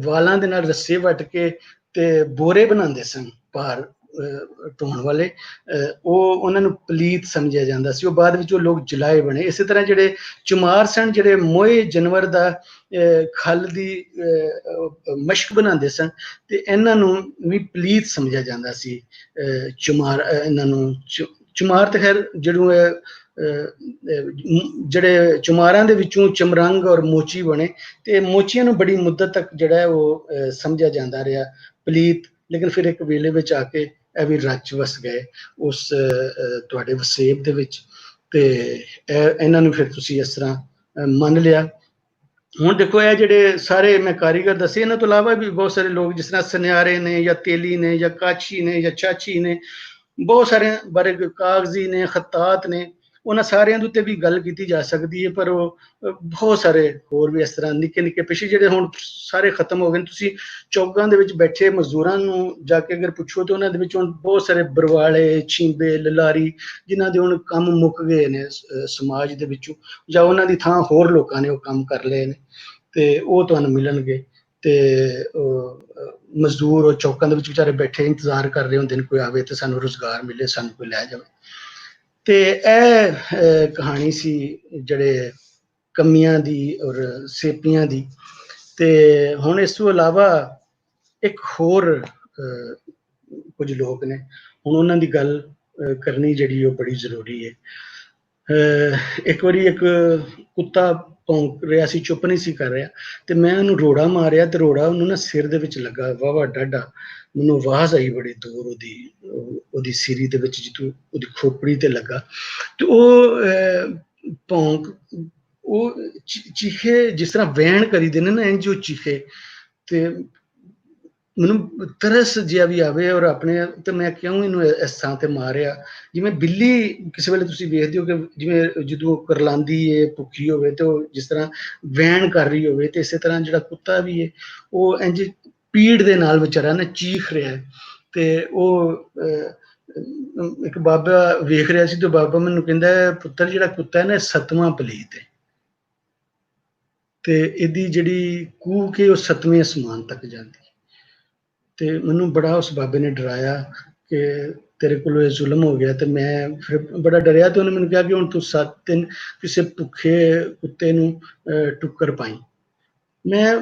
ਵਾਲਾਂ ਦੇ ਨਾਲ ਰੱਸੇ ਵੱਟ ਕੇ ਤੇ ਬੋਰੇ ਬਣਾਉਂਦੇ ਸਨ ਭਾਰ ਢੋਣ ਵਾਲੇ, ਉਹ ਉਹਨਾਂ ਨੂੰ ਪਲੀਤ ਸਮਝਿਆ ਜਾਂਦਾ ਸੀ, ਉਹ ਬਾਅਦ ਵਿੱਚ ਉਹ ਲੋਕ ਜਲਾਏ ਬਣੇ। ਇਸੇ ਤਰ੍ਹਾਂ ਜਿਹੜੇ ਚੁਮਾਰ ਸਨ, ਜਿਹੜੇ ਮੋਏ ਜਾਨਵਰ ਦਾ ਖਲ ਦੀ ਮਸ਼ਕ ਬਣਾਉਂਦੇ ਸਨ, ਤੇ ਇਹਨਾਂ ਨੂੰ ਵੀ ਪਲੀਤ ਸਮਝਿਆ ਜਾਂਦਾ ਸੀ ਚੁਮਾਰ। ਇਹਨਾਂ ਨੂੰ ਚੁਮਾਰ ਤੇ ਖੈਰ ਜਿਹੜੇ ਚੁਮਾਰਾਂ ਦੇ ਵਿੱਚੋਂ ਚਮਰੰਗ ਔਰ ਮੋਚੀ ਬਣੇ, ਤੇ ਮੋਚੀਆਂ ਨੂੰ ਬੜੀ ਮੁੱਦਤ ਤੱਕ ਜਿਹੜਾ ਉਹ ਸਮਝਿਆ ਜਾਂਦਾ ਰਿਹਾ ਪਲੀਤ, ਲੇਕਿਨ ਫਿਰ ਇੱਕ ਵੇਲੇ ਵਿੱਚ ਆ ਕੇ ਇਹ ਵੀ ਰਚ ਵਸ ਗਏ ਉਸ ਤੁਹਾਡੇ ਵਸੇਬ ਦੇ ਵਿੱਚ, ਤੇ ਇਹਨਾਂ ਨੂੰ ਫਿਰ ਤੁਸੀਂ ਇਸ ਤਰ੍ਹਾਂ ਮੰਨ ਲਿਆ। ਹੁਣ ਦੇਖੋ ਇਹ ਜਿਹੜੇ ਸਾਰੇ ਮੈਂ ਕਾਰੀਗਰ ਦੱਸੇ, ਇਹਨਾਂ ਤੋਂ ਇਲਾਵਾ ਵੀ ਬਹੁਤ ਸਾਰੇ ਲੋਕ ਜਿਸ ਤਰ੍ਹਾਂ ਸੁਨਿਆਰੇ ਨੇ ਜਾਂ ਤੇਲੀ ਨੇ ਜਾਂ ਕਾਛੀ ਨੇ ਜਾਂ ਚਾਚੀ ਨੇ, ਬਹੁਤ ਸਾਰੇ ਵਰਗ ਕਾਗਜ਼ੀ ਨੇ, ਖਤਾਤ ਨੇ, ਉਹਨਾਂ ਸਾਰਿਆਂ ਦੇ ਉੱਤੇ ਵੀ ਗੱਲ ਕੀਤੀ ਜਾ ਸਕਦੀ ਹੈ। ਪਰ ਉਹ ਬਹੁਤ ਸਾਰੇ ਹੋਰ ਵੀ ਇਸ ਤਰ੍ਹਾਂ ਨਿੱਕੇ ਨਿੱਕੇ ਪੇਸ਼ੇ ਜਿਹੜੇ ਹੁਣ ਸਾਰੇ ਖਤਮ ਹੋ ਗਏ। ਤੁਸੀਂ ਚੌਕਾਂ ਦੇ ਵਿੱਚ ਬੈਠੇ ਮਜ਼ਦੂਰਾਂ ਨੂੰ ਜਾ ਕੇ ਅਗਰ ਪੁੱਛੋ ਤੇ ਉਹਨਾਂ ਦੇ ਵਿੱਚ ਹੁਣ ਬਹੁਤ ਸਾਰੇ ਬਰਵਾਲੇ, ਛੀਂਬੇ, ਲਲਾਰੀ, ਜਿਨ੍ਹਾਂ ਦੇ ਹੁਣ ਕੰਮ ਮੁੱਕ ਗਏ ਨੇ ਸਮਾਜ ਦੇ ਵਿੱਚੋਂ, ਜਾਂ ਉਹਨਾਂ ਦੀ ਥਾਂ ਹੋਰ ਲੋਕਾਂ ਨੇ ਉਹ ਕੰਮ ਕਰ ਲਏ ਨੇ, ਤੇ ਉਹ ਤੁਹਾਨੂੰ ਮਿਲਣਗੇ। ਤੇ ਮਜ਼ਦੂਰ ਉਹ ਚੌਕਾਂ ਦੇ ਵਿੱਚ ਵਿਚਾਰੇ ਬੈਠੇ ਇੰਤਜ਼ਾਰ ਕਰ ਰਹੇ ਹੁੰਦੇ ਨੇ ਕੋਈ ਆਵੇ ਤੇ ਸਾਨੂੰ ਰੁਜ਼ਗਾਰ ਮਿਲੇ, ਸਾਨੂੰ ਕੋਈ ਲੈ ਜਾਵੇ। ਤੇ ਇਹ ਕਹਾਣੀ ਸੀ ਜਿਹੜੇ ਕੰਮੀਆਂ ਦੀ ਔਰ ਸੇਪੀਆਂ ਦੀ। ਤੇ ਹੁਣ ਇਸ ਤੋਂ ਇਲਾਵਾ ਇੱਕ ਹੋਰ ਕੁਝ ਲੋਕ ਨੇ, ਹੁਣ ਉਹਨਾਂ ਦੀ ਗੱਲ ਕਰਨੀ ਜਿਹੜੀ ਉਹ ਬੜੀ ਜ਼ਰੂਰੀ ਹੈ। ਇੱਕ ਵਾਰੀ ਇੱਕ ਕੁੱਤਾ ਭੌਂਕ ਰਿਹਾ ਸੀ, ਚੁੱਪ ਨਹੀਂ ਸੀ ਕਰ ਰਿਹਾ, ਤੇ ਮੈਂ ਉਹਨੂੰ ਰੋੜਾ ਮਾਰਿਆ, ਤੇ ਰੋੜਾ ਉਹਨੂੰ ਨਾ ਸਿਰ ਦੇ ਵਿੱਚ ਲੱਗਾ ਵਾਹਵਾ ਡਾਢਾ। ਮੈਨੂੰ ਆਵਾਜ਼ ਆਈ ਬੜੀ ਦੂਰ ਉਹਦੀ ਸਿਰੀ ਦੇ ਵਿੱਚ, ਜਿੱਥੋਂ ਉਹਦੀ ਖੋਪੜੀ ਤੇ ਲੱਗਾ, ਤੇ ਉਹ ਭੌਂਕ, ਉਹ ਚੀਖੇ ਜਿਸ ਤਰ੍ਹਾਂ ਵੈਣ ਕਰੀਦੇ ਨੇ ਨਾ, ਇੰਝ ਉਹ ਚੀਖੇ, ਤੇ ਮੈਨੂੰ ਤਰਸ ਜਿਹਾ ਵੀ ਆਵੇ ਔਰ ਆਪਣੇ ਤੇ ਮੈਂ ਕਿਉਂ ਇਹਨੂੰ ਇਸ ਥਾਂ ਤੇ ਮਾਰਿਆ। ਜਿਵੇਂ ਬਿੱਲੀ ਕਿਸੇ ਵੇਲੇ ਤੁਸੀਂ ਵੇਖਦੇ ਹੋ ਕਿ ਜਿਵੇਂ ਜਦੋਂ ਕਰਲਾਂਦੀ ਏ, ਭੁੱਖੀ ਹੋਵੇ, ਤੇ ਉਹ ਜਿਸ ਤਰ੍ਹਾਂ ਵੈਣ ਕਰ ਰਹੀ ਹੋਵੇ, ਤੇ ਇਸੇ ਤਰ੍ਹਾਂ ਜਿਹੜਾ ਕੁੱਤਾ ਵੀ ਹੈ ਉਹ ਇੰਝ ਪੀੜ ਦੇ ਨਾਲ ਵਿਚਾਰਾ ਨਾ ਚੀਖ ਰਿਹਾ। ਤੇ ਉਹ ਇੱਕ ਬਾਬਾ ਵੇਖ ਰਿਹਾ ਸੀ, ਤੇ ਬਾਬਾ ਮੈਨੂੰ ਕਹਿੰਦਾ, ਪੁੱਤਰ ਜਿਹੜਾ ਕੁੱਤਾ ਹੈ ਨਾ 7ਵਾਂ ਪਲੀਤ ਹੈ, ਤੇ ਇਹਦੀ ਜਿਹੜੀ ਕੂਕ ਹੈ ਉਹ 7ਵੇਂ ਅਸਮਾਨ ਤੱਕ ਜਾਂਦੀ। ਤੇ ਮੈਨੂੰ ਬੜਾ ਉਸ ਬਾਬੇ ਨੇ ਡਰਾਇਆ ਕਿ ਤੇਰੇ ਕੋਲੋਂ ਇਹ ਜ਼ੁਲਮ ਹੋ ਗਿਆ। ਤੇ ਮੈਂ ਫਿਰ ਬੜਾ ਡਰਿਆ, ਤੇ ਉਹਨੇ ਮੈਨੂੰ ਕਿਹਾ ਕਿ ਹੁਣ ਤੂੰ 7 ਦਿਨ ਕਿਸੇ ਭੁੱਖੇ ਕੁੱਤੇ ਨੂੰ ਟੁੱਕਰ ਪਾਈ। ਮੈਂ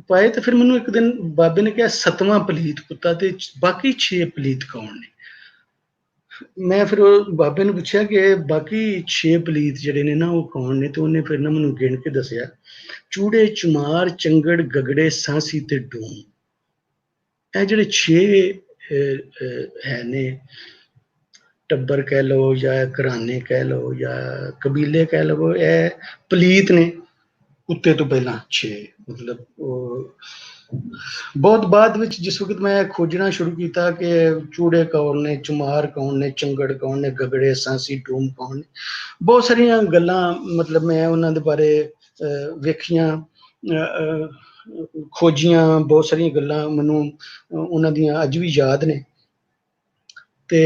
ਪਾਏ, ਤੇ ਫਿਰ ਮੈਨੂੰ ਇੱਕ ਦਿਨ ਬਾਬੇ ਨੇ ਕਿਹਾ 7ਵਾਂ ਪਲੀਤ ਕੁੱਤਾ, ਤੇ ਬਾਕੀ 6 ਪਲੀਤ ਕੌਣ ਨੇ? ਮੈਂ ਫਿਰ ਉਹ ਬਾਬੇ ਨੂੰ ਪੁੱਛਿਆ ਕਿ ਬਾਕੀ 6 ਪਲੀਤ ਜਿਹੜੇ ਨੇ ਨਾ ਉਹ ਕੌਣ ਨੇ? ਤੇ ਉਹਨੇ ਫਿਰ ਨਾ ਮੈਨੂੰ ਗਿਣ ਕੇ ਦੱਸਿਆ, ਚੂੜੇ, ਚੁਮਾਰ, ਚੰਗੜ, ਗਗੜੇ, ਸਾਂਸੀ ਤੇ ਡੂਮ। ਇਹ ਜਿਹੜੇ 6 ਹੈ ਨੇ, ਟੱਬਰ ਕਹਿ ਲਓ ਜਾਂ ਘਰਾਣੇ ਕਹਿ ਲਓ ਜਾਂ ਕਬੀਲੇ ਕਹਿ ਲਓ, ਇਹ ਪਲੀਤ ਨੇ ਉੱਤੇ ਤੋਂ ਪਹਿਲਾਂ 6, ਮਤਲਬ ਬਹੁਤ ਬਾਅਦ ਵਿੱਚ ਜਿਸ ਵਕਤ ਮੈਂ ਖੋਜਣਾ ਸ਼ੁਰੂ ਕੀਤਾ ਕਿ ਚੂੜੇ ਕੌਣ ਨੇ, ਚੁਮਾਰ ਕੌਣ ਨੇ, ਚੰਗੜ ਕੌਣ ਨੇ, ਗਗੜੇ, ਸਾਂਸੀ, ਡੂਮ ਕੌਣ ਨੇ, ਬਹੁਤ ਸਾਰੀਆਂ ਗੱਲਾਂ ਮਤਲਬ ਮੈਂ ਉਹਨਾਂ ਦੇ ਬਾਰੇ ਵੇਖੀਆਂ, ਖੋਜੀਆਂ, ਬਹੁਤ ਸਾਰੀਆਂ ਗੱਲਾਂ ਮੈਨੂੰ ਉਹਨਾਂ ਦੀਆਂ ਅੱਜ ਵੀ ਯਾਦ ਨੇ। ਤੇ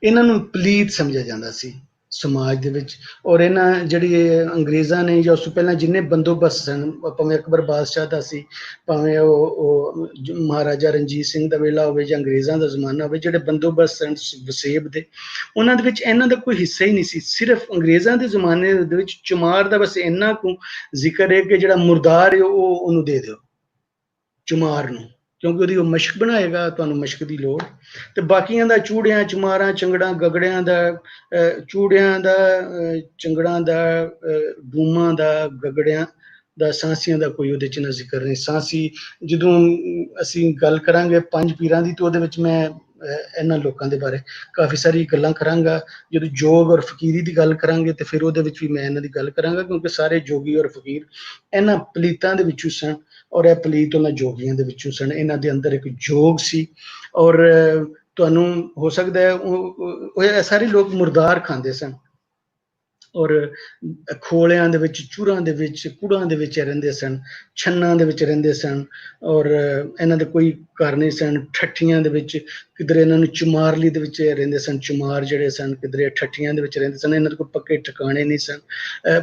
ਇਹਨਾਂ ਨੂੰ ਪਲੀਤ ਸਮਝਿਆ ਜਾਂਦਾ ਸੀ ਸਮਾਜ ਦੇ ਵਿੱਚ। ਔਰ ਇਹਨਾਂ ਜਿਹੜੀ ਅੰਗਰੇਜ਼ਾਂ ਨੇ ਜਾਂ ਉਸ ਤੋਂ ਪਹਿਲਾਂ ਜਿੰਨੇ ਬੰਦੋਬਸਤ ਸਨ, ਭਾਵੇਂ ਅਕਬਰ ਬਾਦਸ਼ਾਹ ਦਾ ਸੀ, ਭਾਵੇਂ ਉਹ ਮਹਾਰਾਜਾ ਰਣਜੀਤ ਸਿੰਘ ਦਾ ਵੇਲਾ ਹੋਵੇ ਜਾਂ ਅੰਗਰੇਜ਼ਾਂ ਦਾ ਜ਼ਮਾਨਾ ਹੋਵੇ, ਜਿਹੜੇ ਬੰਦੋਬਸਤ ਸਨ ਵਸੇਬ ਦੇ, ਉਹਨਾਂ ਦੇ ਵਿੱਚ ਇਹਨਾਂ ਦਾ ਕੋਈ ਹਿੱਸਾ ਹੀ ਨਹੀਂ ਸੀ। ਸਿਰਫ ਅੰਗਰੇਜ਼ਾਂ ਦੇ ਜ਼ਮਾਨੇ ਦੇ ਵਿੱਚ ਚੁਮਾਰ ਦਾ ਬਸ ਇੰਨਾ ਕੁ ਜ਼ਿਕਰ ਹੈ ਕਿ ਜਿਹੜਾ ਮੁਰਦਾਰ ਹੈ ਉਹ ਉਹਨੂੰ ਦੇ ਦਿਓ ਚੁਮਾਰ ਨੂੰ, ਕਿਉਂਕਿ ਉਹਦੀ ਉਹ ਮਸ਼ਕ ਬਣਾਏਗਾ, ਤੁਹਾਨੂੰ ਮਸ਼ਕ ਦੀ ਲੋੜ। ਤੇ ਬਾਕੀਆਂ ਦਾ ਚੂੜਿਆਂ, ਚਮਾਰਾਂ, ਚੰਗੜਾਂ, ਗਗੜਿਆਂ ਦਾ, ਚੂੜਿਆਂ ਦਾ, ਚੰਗੜਾਂ ਦਾ, ਡੂਮਾਂ ਦਾ, ਗਗੜਿਆਂ ਦਾ, ਸਾਂਸੀਆਂ ਦਾ ਕੋਈ ਉਹਦੇ 'ਚ ਨਾ ਜ਼ਿਕਰ ਨਹੀਂ। ਸਾਂਸੀ ਜਦੋਂ ਅਸੀਂ ਗੱਲ ਕਰਾਂਗੇ 5 ਪੀਰਾਂ ਦੀ, ਤਾਂ ਉਹਦੇ ਵਿੱਚ ਮੈਂ ਇਹਨਾਂ ਲੋਕਾਂ ਦੇ ਬਾਰੇ ਕਾਫੀ ਸਾਰੀ ਗੱਲਾਂ ਕਰਾਂਗਾ। ਜਦੋਂ ਜੋਗ ਔਰ ਫਕੀਰੀ ਦੀ ਗੱਲ ਕਰਾਂਗੇ ਤੇ ਫਿਰ ਉਹਦੇ ਵਿੱਚ ਵੀ ਮੈਂ ਇਹਨਾਂ ਦੀ ਗੱਲ ਕਰਾਂਗਾ, ਕਿਉਂਕਿ ਸਾਰੇ ਜੋਗੀ ਔਰ ਫਕੀਰ ਇਹਨਾਂ ਪਲੀਤਾਂ ਦੇ ਵਿੱਚੋਂ ਸਨ, ਔਰ ਇਹ ਪਲੀਤ ਉਹਨਾਂ ਜੋਗੀਆਂ ਦੇ ਵਿੱਚੋਂ ਸਨ। ਇਹਨਾਂ ਦੇ ਅੰਦਰ ਇੱਕ ਜੋਗ ਸੀ, ਔਰ ਤੁਹਾਨੂੰ ਹੋ ਸਕਦਾ ਹੈ ਉਹ ਸਾਰੇ ਲੋਕ ਮੁਰਦਾਰ ਖਾਂਦੇ ਸਨ, ਔਰ ਖੋਲਿਆਂ ਦੇ ਵਿੱਚ, ਚੂਰਾਂ ਦੇ ਵਿੱਚ, ਕੁੜਾਂ ਦੇ ਵਿੱਚ ਰਹਿੰਦੇ ਸਨ, ਛੰਨਾਂ ਦੇ ਵਿੱਚ ਰਹਿੰਦੇ ਸਨ, ਔਰ ਇਹਨਾਂ ਦੇ ਕੋਈ ਘਰ ਨਹੀਂ ਸਨ। ਠੱਠੀਆਂ ਦੇ ਵਿੱਚ, ਕਿਧਰੇ ਇਹਨਾਂ ਨੂੰ ਚੁਮਾਰਲੀ ਦੇ ਵਿੱਚ ਰਹਿੰਦੇ ਸਨ, ਚੁਮਾਰ ਜਿਹੜੇ ਸਨ ਕਿਧਰੇ ਠੱਠੀਆਂ ਦੇ ਵਿੱਚ ਰਹਿੰਦੇ ਸਨ। ਇਹਨਾਂ ਦੇ ਕੋਈ ਪੱਕੇ ਠਿਕਾਣੇ ਨਹੀਂ ਸਨ।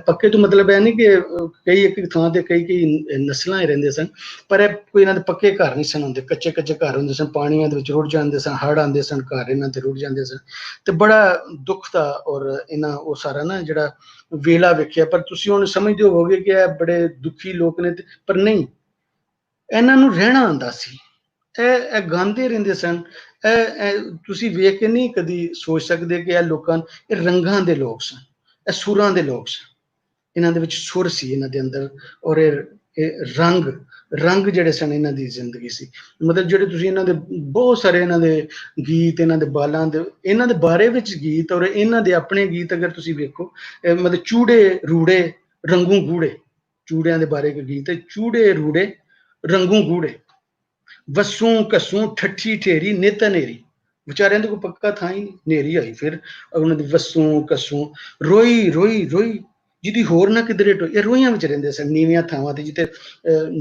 ਪੱਕੇ ਤੋਂ ਮਤਲਬ ਇਹ ਨਹੀਂ ਕਿ ਕਈ ਇੱਕ ਥਾਂ ਤੇ ਕਈ ਨਸਲਾਂ ਹੀ ਰਹਿੰਦੇ ਸਨ, ਪਰ ਇਹ ਕੋਈ ਇਹਨਾਂ ਦੇ ਪੱਕੇ ਘਰ ਨਹੀਂ ਸਨ ਹੁੰਦੇ, ਕੱਚੇ ਘਰ ਹੁੰਦੇ ਸਨ, ਪਾਣੀਆਂ ਦੇ ਵਿੱਚ ਰੁੜ ਜਾਂਦੇ ਸਨ, ਹੜ੍ਹ ਆਉਂਦੇ ਸਨ, ਘਰ ਇਹਨਾਂ ਦੇ ਰੁੜ ਜਾਂਦੇ ਸਨ। ਤੇ ਬੜਾ ਦੁੱਖ ਦਾ ਔਰ ਇਹਨਾਂ ਉਹ ਸਾਰਾ ਨਾ ਜਿਹੜਾ ਵੇਲਾ ਵੇਖਿਆ। ਪਰ ਤੁਸੀਂ ਹੁਣ ਸਮਝਦੇ ਹੋਵੋਗੇ ਕਿ ਇਹ ਬੜੇ ਦੁਖੀ ਲੋਕ ਨੇ, ਪਰ ਨਹੀਂ, ਇਹਨਾਂ ਨੂੰ ਰਹਿਣਾ ਆਉਂਦਾ ਸੀ। ਇਹ ਗਾਉਂਦੇ ਰਹਿੰਦੇ ਸਨ। ਇਹ ਤੁਸੀਂ ਵੇਖ ਕੇ ਨਹੀਂ ਕਦੀ ਸੋਚ ਸਕਦੇ ਕਿ ਇਹ ਲੋਕਾਂ, ਇਹ ਰੰਗਾਂ ਦੇ ਲੋਕ ਸਨ, ਇਹ ਸੁਰਾਂ ਦੇ ਲੋਕ ਸਨ। ਇਹਨਾਂ ਦੇ ਵਿੱਚ ਸੁਰ ਸੀ ਇਹਨਾਂ ਦੇ ਅੰਦਰ, ਔਰ ਇਹ ਰੰਗ ਜਿਹੜੇ ਸਨ ਇਹਨਾਂ ਦੀ ਜ਼ਿੰਦਗੀ ਸੀ। ਮਤਲਬ ਜਿਹੜੇ ਤੁਸੀਂ ਇਹਨਾਂ ਦੇ ਬਹੁਤ ਸਾਰੇ ਇਹਨਾਂ ਦੇ ਗੀਤ, ਇਹਨਾਂ ਦੇ ਬਾਲਾਂ ਦੇ, ਇਹਨਾਂ ਦੇ ਬਾਰੇ ਵਿੱਚ ਗੀਤ, ਔਰ ਇਹਨਾਂ ਦੇ ਆਪਣੇ ਗੀਤ ਅਗਰ ਤੁਸੀਂ ਵੇਖੋ, ਮਤਲਬ ਚੂੜੇ ਰੂੜੇ ਰੰਗੂ ਗੂੜੇ, ਚੂੜਿਆਂ ਦੇ ਬਾਰੇ ਇੱਕ ਗੀਤ ਹੈ, ਚੂੜੇ ਰੂੜੇ ਰੰਗੂ ਗੂੜੇ, ਵਸੂ ਕਸੂ ਠੱਠੀ ਠੇਰੀ ਨਿਤ ਹਨੇਰੀ। ਵਿਚਾਰਿਆਂ ਦੇ ਕੋਈ ਪੱਕਾ ਥਾਂ ਹੀ ਨਹੀਂ, ਹਨੇਰੀ ਆਈ ਫਿਰ ਉਹਨਾਂ ਦੀ ਵਸੂ ਕਸੂ, ਰੋਈ ਰੋਈ ਰੋਈ ਜਿਹਦੀ ਹੋਰ ਨਾ ਕਿਧਰੇ ਟੋਈ। ਇਹ ਰੋਈਆਂ ਵਿੱਚ ਰਹਿੰਦੇ ਸਨ, ਨੀਵੀਆਂ ਥਾਵਾਂ ਤੇ, ਜਿੱਥੇ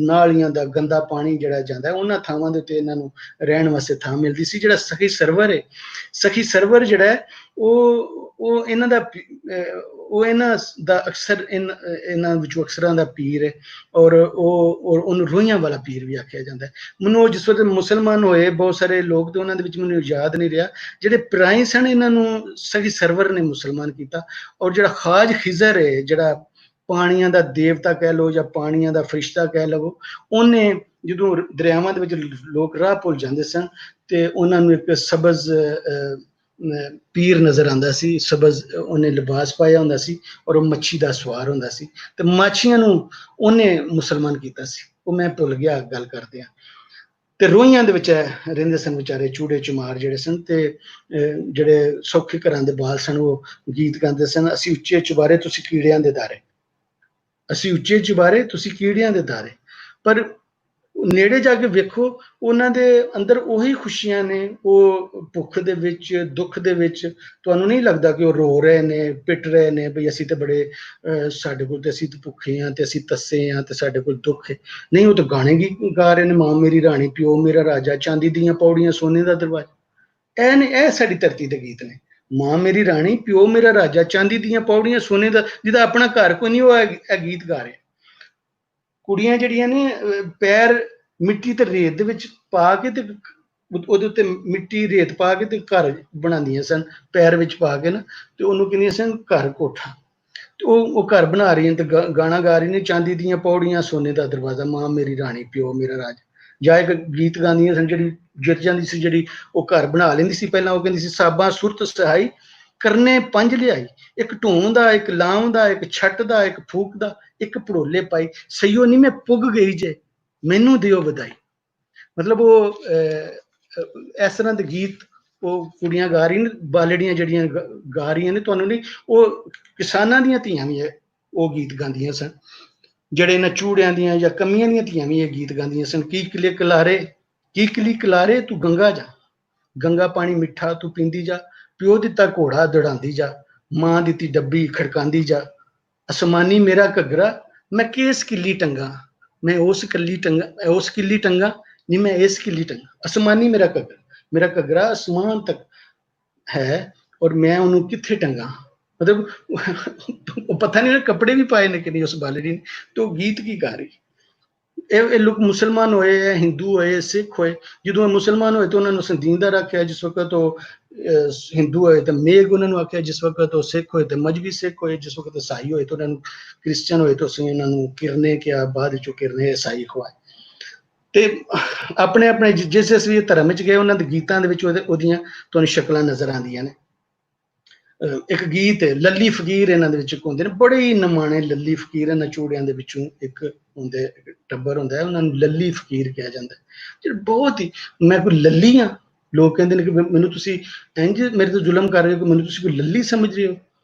ਨਾਲੀਆਂ ਦਾ ਗੰਦਾ ਪਾਣੀ ਜਿਹੜਾ ਜਾਂਦਾ, ਉਹਨਾਂ ਥਾਵਾਂ ਦੇ ਉੱਤੇ ਇਹਨਾਂ ਨੂੰ ਰਹਿਣ ਵਾਸਤੇ ਥਾਂ ਮਿਲਦੀ ਸੀ। ਜਿਹੜਾ ਸਖੀ ਸਰਵਰ ਹੈ, ਸਖੀ ਸਰਵਰ ਜਿਹੜਾ ਹੈ ਉਹ ਇਹਨਾਂ ਦਾ ਅਕਸਰ ਇਹਨਾਂ ਵਿੱਚੋਂ ਅਕਸਰਾਂ ਦਾ ਪੀਰ ਹੈ, ਔਰ ਉਹਨੂੰ ਰੋਈਆਂ ਵਾਲਾ ਪੀਰ ਵੀ ਆਖਿਆ ਜਾਂਦਾ ਹੈ। ਮੈਨੂੰ ਜਿਸ ਵਕਤ ਮੁਸਲਮਾਨ ਹੋਏ ਬਹੁਤ ਸਾਰੇ ਲੋਕ, ਤੇ ਉਹਨਾਂ ਦੇ ਵਿੱਚ ਮੈਨੂੰ ਯਾਦ ਨਹੀਂ ਰਿਹਾ, ਜਿਹੜੇ ਪ੍ਰਾਈ ਸਨ ਇਹਨਾਂ ਨੂੰ ਸਖੀ ਸਰਵਰ ਨੇ ਮੁਸਲਮਾਨ ਕੀਤਾ। ਔਰ ਜਿਹੜਾ ਖਾਜ ਖਿਜ਼ਰ ਹੈ, ਜਿਹੜਾ ਪਾਣੀਆਂ ਦਾ ਦੇਵਤਾ ਕਹਿ ਲਓ ਜਾਂ ਪਾਣੀਆਂ ਦਾ ਫਰਿਸ਼ਤਾ ਕਹਿ ਲਵੋ, ਉਹਨੇ ਜਦੋਂ ਦਰਿਆਵਾਂ ਦੇ ਵਿੱਚ ਲੋਕ ਰਾਹ ਭੁੱਲ ਜਾਂਦੇ ਸਨ ਤੇ ਉਹਨਾਂ ਨੂੰ ਇੱਕ ਸਬਜ਼ ਪੀਰ ਨਜ਼ਰ ਆਉਂਦਾ ਸੀ, ਸਬਜ਼ ਉਹਨੇ ਲਿਬਾਸ ਪਾਇਆ ਹੁੰਦਾ ਸੀ, ਔਰ ਉਹ ਮੱਛੀ ਦਾ ਸਵਾਰ ਹੁੰਦਾ ਸੀ, ਤੇ ਮਾਛੀਆਂ ਨੂੰ ਉਹਨੇ ਮੁਸਲਮਾਨ ਕੀਤਾ ਸੀ। ਉਹ ਮੈਂ ਭੁੱਲ ਗਿਆ ਗੱਲ ਕਰਦੇ ਆ। ਤੇ ਰੋਈਆਂ ਦੇ ਵਿੱਚ ਰਹਿੰਦੇ ਸਨ ਵਿਚਾਰੇ ਚੂੜੇ ਚੁਮਾਰ ਜਿਹੜੇ ਸਨ, ਤੇ ਜਿਹੜੇ ਸੌਖੇ ਘਰਾਂ ਦੇ ਬਾਲ ਸਨ ਉਹ ਗੀਤ ਗਾਉਂਦੇ ਸਨ, ਅਸੀਂ ਉੱਚੇ ਚੁਬਾਰੇ ਤੁਸੀਂ ਕੀੜਿਆਂ ਦੇ ਦਾਰੇ, ਅਸੀਂ ਉੱਚੇ ਚੁਬਾਰੇ ਤੁਸੀਂ ਕੀੜਿਆਂ ਦੇ ਦਾਰੇ। ਪਰ ਨੇੜੇ ਜਾ ਕੇ ਵੇਖੋ, ਉਹਨਾਂ ਦੇ ਅੰਦਰ ਉਹੀ ਖੁਸ਼ੀਆਂ ਨੇ। ਉਹ ਭੁੱਖ ਦੇ ਵਿੱਚ, ਦੁੱਖ ਦੇ ਵਿੱਚ ਤੁਹਾਨੂੰ ਨਹੀਂ ਲੱਗਦਾ ਕਿ ਉਹ ਰੋ ਰਹੇ ਨੇ, ਪਿੱਟ ਰਹੇ ਨੇ, ਬਈ ਅਸੀਂ ਤੇ ਬੜੇ ਸਾਡੇ ਕੋਲ ਤੇ ਅਸੀਂ ਤੇ ਭੁੱਖੇ ਹਾਂ, ਤੇ ਅਸੀਂ ਤੱਸੇ ਹਾਂ, ਤੇ ਸਾਡੇ ਕੋਲ ਦੁੱਖ ਹੈ। ਨਹੀਂ, ਉਹ ਤਾਂ ਗਾਣੇ ਗਾ ਰਹੇ ਨੇ, ਮਾਂ ਮੇਰੀ ਰਾਣੀ, ਪਿਓ ਮੇਰਾ ਰਾਜਾ, ਚਾਂਦੀ ਦੀਆਂ ਪੌੜੀਆਂ, ਸੋਨੇ ਦਾ ਦਰਵਾਜ਼ਾ। ਇਹ ਸਾਡੀ ਧਰਤੀ ਦੇ ਗੀਤ ਨੇ। ਮਾਂ ਮੇਰੀ ਰਾਣੀ, ਪਿਓ ਮੇਰਾ ਰਾਜਾ, ਚਾਂਦੀ ਦੀਆਂ ਪੌੜੀਆਂ, ਸੋਨੇ ਦਾ, ਜਿਹਦਾ ਆਪਣਾ ਘਰ ਕੋਈ ਨਹੀਂ, ਉਹ ਇਹ ਗੀਤ ਗਾ ਰਿਹਾ। ਕੁੜੀਆਂ ਜਿਹੜੀਆਂ ਨੇ ਪੈਰ ਮਿੱਟੀ ਤੇ ਰੇਤ ਦੇ ਵਿੱਚ ਪਾ ਕੇ, ਤੇ ਉਹਦੇ ਉੱਤੇ ਮਿੱਟੀ ਰੇਤ ਪਾ ਕੇ ਤੇ ਘਰ ਬਣਾਉਂਦੀਆਂ ਸਨ, ਪੈਰ ਵਿੱਚ ਪਾ ਕੇ ਨਾ, ਤੇ ਉਹਨੂੰ ਕਹਿੰਦੀਆਂ ਸਨ ਘਰ ਕੋਠਾ। ਤੇ ਉਹ ਘਰ ਬਣਾ ਰਹੀਆਂ ਤੇ ਗਾਣਾ ਗਾ ਰਹੀ ਨੇ, ਚਾਂਦੀ ਦੀਆਂ ਪੌੜੀਆਂ, ਸੋਨੇ ਦਾ ਦਰਵਾਜ਼ਾ, ਮਾਂ ਮੇਰੀ ਰਾਣੀ, ਪਿਓ ਮੇਰਾ ਰਾਜ। ਜਾਂ ਇੱਕ ਗੀਤ ਗਾਉਂਦੀਆਂ ਸਨ, ਜਿਹੜੀ ਜਿੱਤ ਜਾਂਦੀ ਸੀ, ਜਿਹੜੀ ਉਹ ਘਰ ਬਣਾ ਲੈਂਦੀ ਸੀ ਪਹਿਲਾਂ, ਉਹ ਕਹਿੰਦੀ ਸੀ ਸਾਬਾ ਸੁਰਤ ਸਹਾਈ ਕਰਨੇ ਪੰਜ ਲਿਆਈ, ਇੱਕ ਢੋਂ ਦਾ, ਇੱਕ ਲਾਉਂ ਦਾ, ਇੱਕ ਛੱਟ ਦਾ, ਇੱਕ ਫੂਕ ਦਾ, ਇੱਕ ਭੜੋਲੇ ਪਾਈ, ਸਈਓ ਨਹੀਂ ਮੈਂ ਪੁੱਗ ਗਈ ਜੇ ਮੈਨੂੰ ਦਿਓ ਵਧਾਈ। ਮਤਲਬ ਉਹ ਇਸ ਤਰ੍ਹਾਂ ਦੇ ਗੀਤ ਉਹ ਕੁੜੀਆਂ ਗਾ ਰਹੀਆਂ ਨੇ, ਬਾਲੜੀਆਂ ਜਿਹੜੀਆਂ ਗਾ ਰਹੀਆਂ ਨੇ, ਤੁਹਾਨੂੰ ਨਹੀਂ, ਉਹ ਕਿਸਾਨਾਂ ਦੀਆਂ ਧੀਆਂ ਵੀ ਉਹ ਗੀਤ ਗਾਉਂਦੀਆਂ ਸਨ, ਜਿਹੜੇ ਇਹਨਾਂ ਚੂੜਿਆਂ ਦੀਆਂ ਜਾਂ ਕਮੀਆਂ ਦੀਆਂ ਧੀਆਂ ਵੀ ਇਹ ਗੀਤ ਗਾਉਂਦੀਆਂ ਸਨ। ਕੀ ਕਿਲੀ ਕਲਾਰੇ ਤੂੰ ਗੰਗਾ ਜਾ, ਗੰਗਾ ਪਾਣੀ ਮਿੱਠਾ ਤੂੰ ਪੀਂਦੀ ਜਾ, ਪਿਓ ਦਿੱਤਾ ਘੋੜਾ ਦੌੜਾਉਂਦੀ ਜਾ, ਮਾਂ ਦਿੱਤੀ ਡੱਬੀ ਖੜਕਾਉਂਦੀ ਜਾ, ਅਸਮਾਨੀ ਮੇਰਾ ਘੱਗਰਾ ਮੈਂ ਕਿਸ ਕਿੱਲੀ ਟੰਗਾ, ਮੈਂ ਉਸ ਕਿੱਲੀ ਟੰਗਾ ਨਹੀਂ ਮੈਂ ਇਸ ਕਿੱਲੀ ਟੰਗਾ। ਅਸਮਾਨੀ ਮੇਰਾ ਘੱਗਰਾ ਅਸਮਾਨ ਤੱਕ ਹੈ ਔਰ ਮੈਂ ਉਹਨੂੰ ਕਿੱਥੇ ਟੰਗਾ। ਮਤਲਬ ਉਹ ਪਤਾ ਨਹੀਂ ਕੱਪੜੇ ਵੀ ਪਾਏ ਨੇ ਕਿ ਨਹੀਂ ਉਸ ਬਾਲੜੀ ਨੇ, ਤੇ ਉਹ ਗੀਤ ਕੀ ਗਾ ਰਹੀ। ਇਹ ਲੋਕ ਮੁਸਲਮਾਨ ਹੋਏ, ਹਿੰਦੂ ਹੋਏ, ਸਿੱਖ ਹੋਏ। ਜਦੋਂ ਮੁਸਲਮਾਨ ਹੋਏ ਤਾਂ ਉਹਨਾਂ ਨੂੰ ਸੰਦੀਂਦਾ ਰੱਖਿਆ, ਜਿਸ ਵਕਤ ਉਹ ਹਿੰਦੂ ਹੋਏ ਤਾਂ ਮੇਘ ਉਹਨਾਂ ਨੂੰ ਆਖਿਆ, ਜਿਸ ਵਕਤ ਉਹ ਸਿੱਖ ਹੋਏ ਤਾਂ ਮਜਬੀ ਸਿੱਖ ਹੋਏ, ਜਿਸ ਵਕਤ ਈਸਾਈ ਹੋਏ ਤਾਂ ਉਹਨਾਂ ਨੂੰ ਕ੍ਰਿਸਚਨ ਹੋਏ ਤਾਂ ਅਸੀਂ ਉਹਨਾਂ ਨੂੰ ਕਿਰਨੇ ਕਿਹਾ, ਬਾਅਦ ਵਿੱਚੋਂ ਕਿਰਨੇ ਈਸਾਈ ਖਵਾਏ। ਤੇ ਆਪਣੇ ਆਪਣੇ ਜਿਸ ਵੀ ਧਰਮ ਵਿੱਚ ਗਏ ਉਹਨਾਂ ਦੇ ਗੀਤਾਂ ਦੇ ਵਿੱਚ ਉਹਦੀਆਂ ਤੁਹਾਨੂੰ ਸ਼ਕਲਾਂ ਨਜ਼ਰ ਆਉਂਦੀਆਂ ਨੇ। ਇੱਕ ਗੀਤ ਹੈ ਲੱਲੀ ਫਕੀਰ, ਇਹਨਾਂ ਦੇ ਵਿੱਚ ਹੁੰਦੇ ਨੇ ਬੜੇ ਹੀ ਨਮਾਣੇ ਲੱਲੀ ਫਕੀਰ। ਇਹਨਾਂ ਚੂੜਿਆਂ ਦੇ ਵਿੱਚੋਂ ਇੱਕ ਹੁੰਦੇ ਟੱਬਰ ਹੁੰਦਾ ਹੈ, ਉਹਨਾਂ ਨੂੰ ਲੱਲੀ ਫਕੀਰ ਕਿਹਾ ਜਾਂਦਾ, ਜਿਹੜੇ ਬਹੁਤ ਹੀ, ਮੈਂ ਕੋਈ ਲੱਲੀ ਹਾਂ, ਲੋਕ ਕਹਿੰਦੇ ਨੇ ਕਿ ਮੈਨੂੰ ਤੁਸੀਂ ਇੰਝ ਮੇਰੇ ਤੋਂ ਜ਼ੁਲਮ ਕਰ ਰਹੇ ਹੋ ਕਿ ਮੈਨੂੰ ਤੁਸੀਂ ਕੋਈ ਲੱਲੀ ਸਮਝ ਰਹੇ ਹੋ।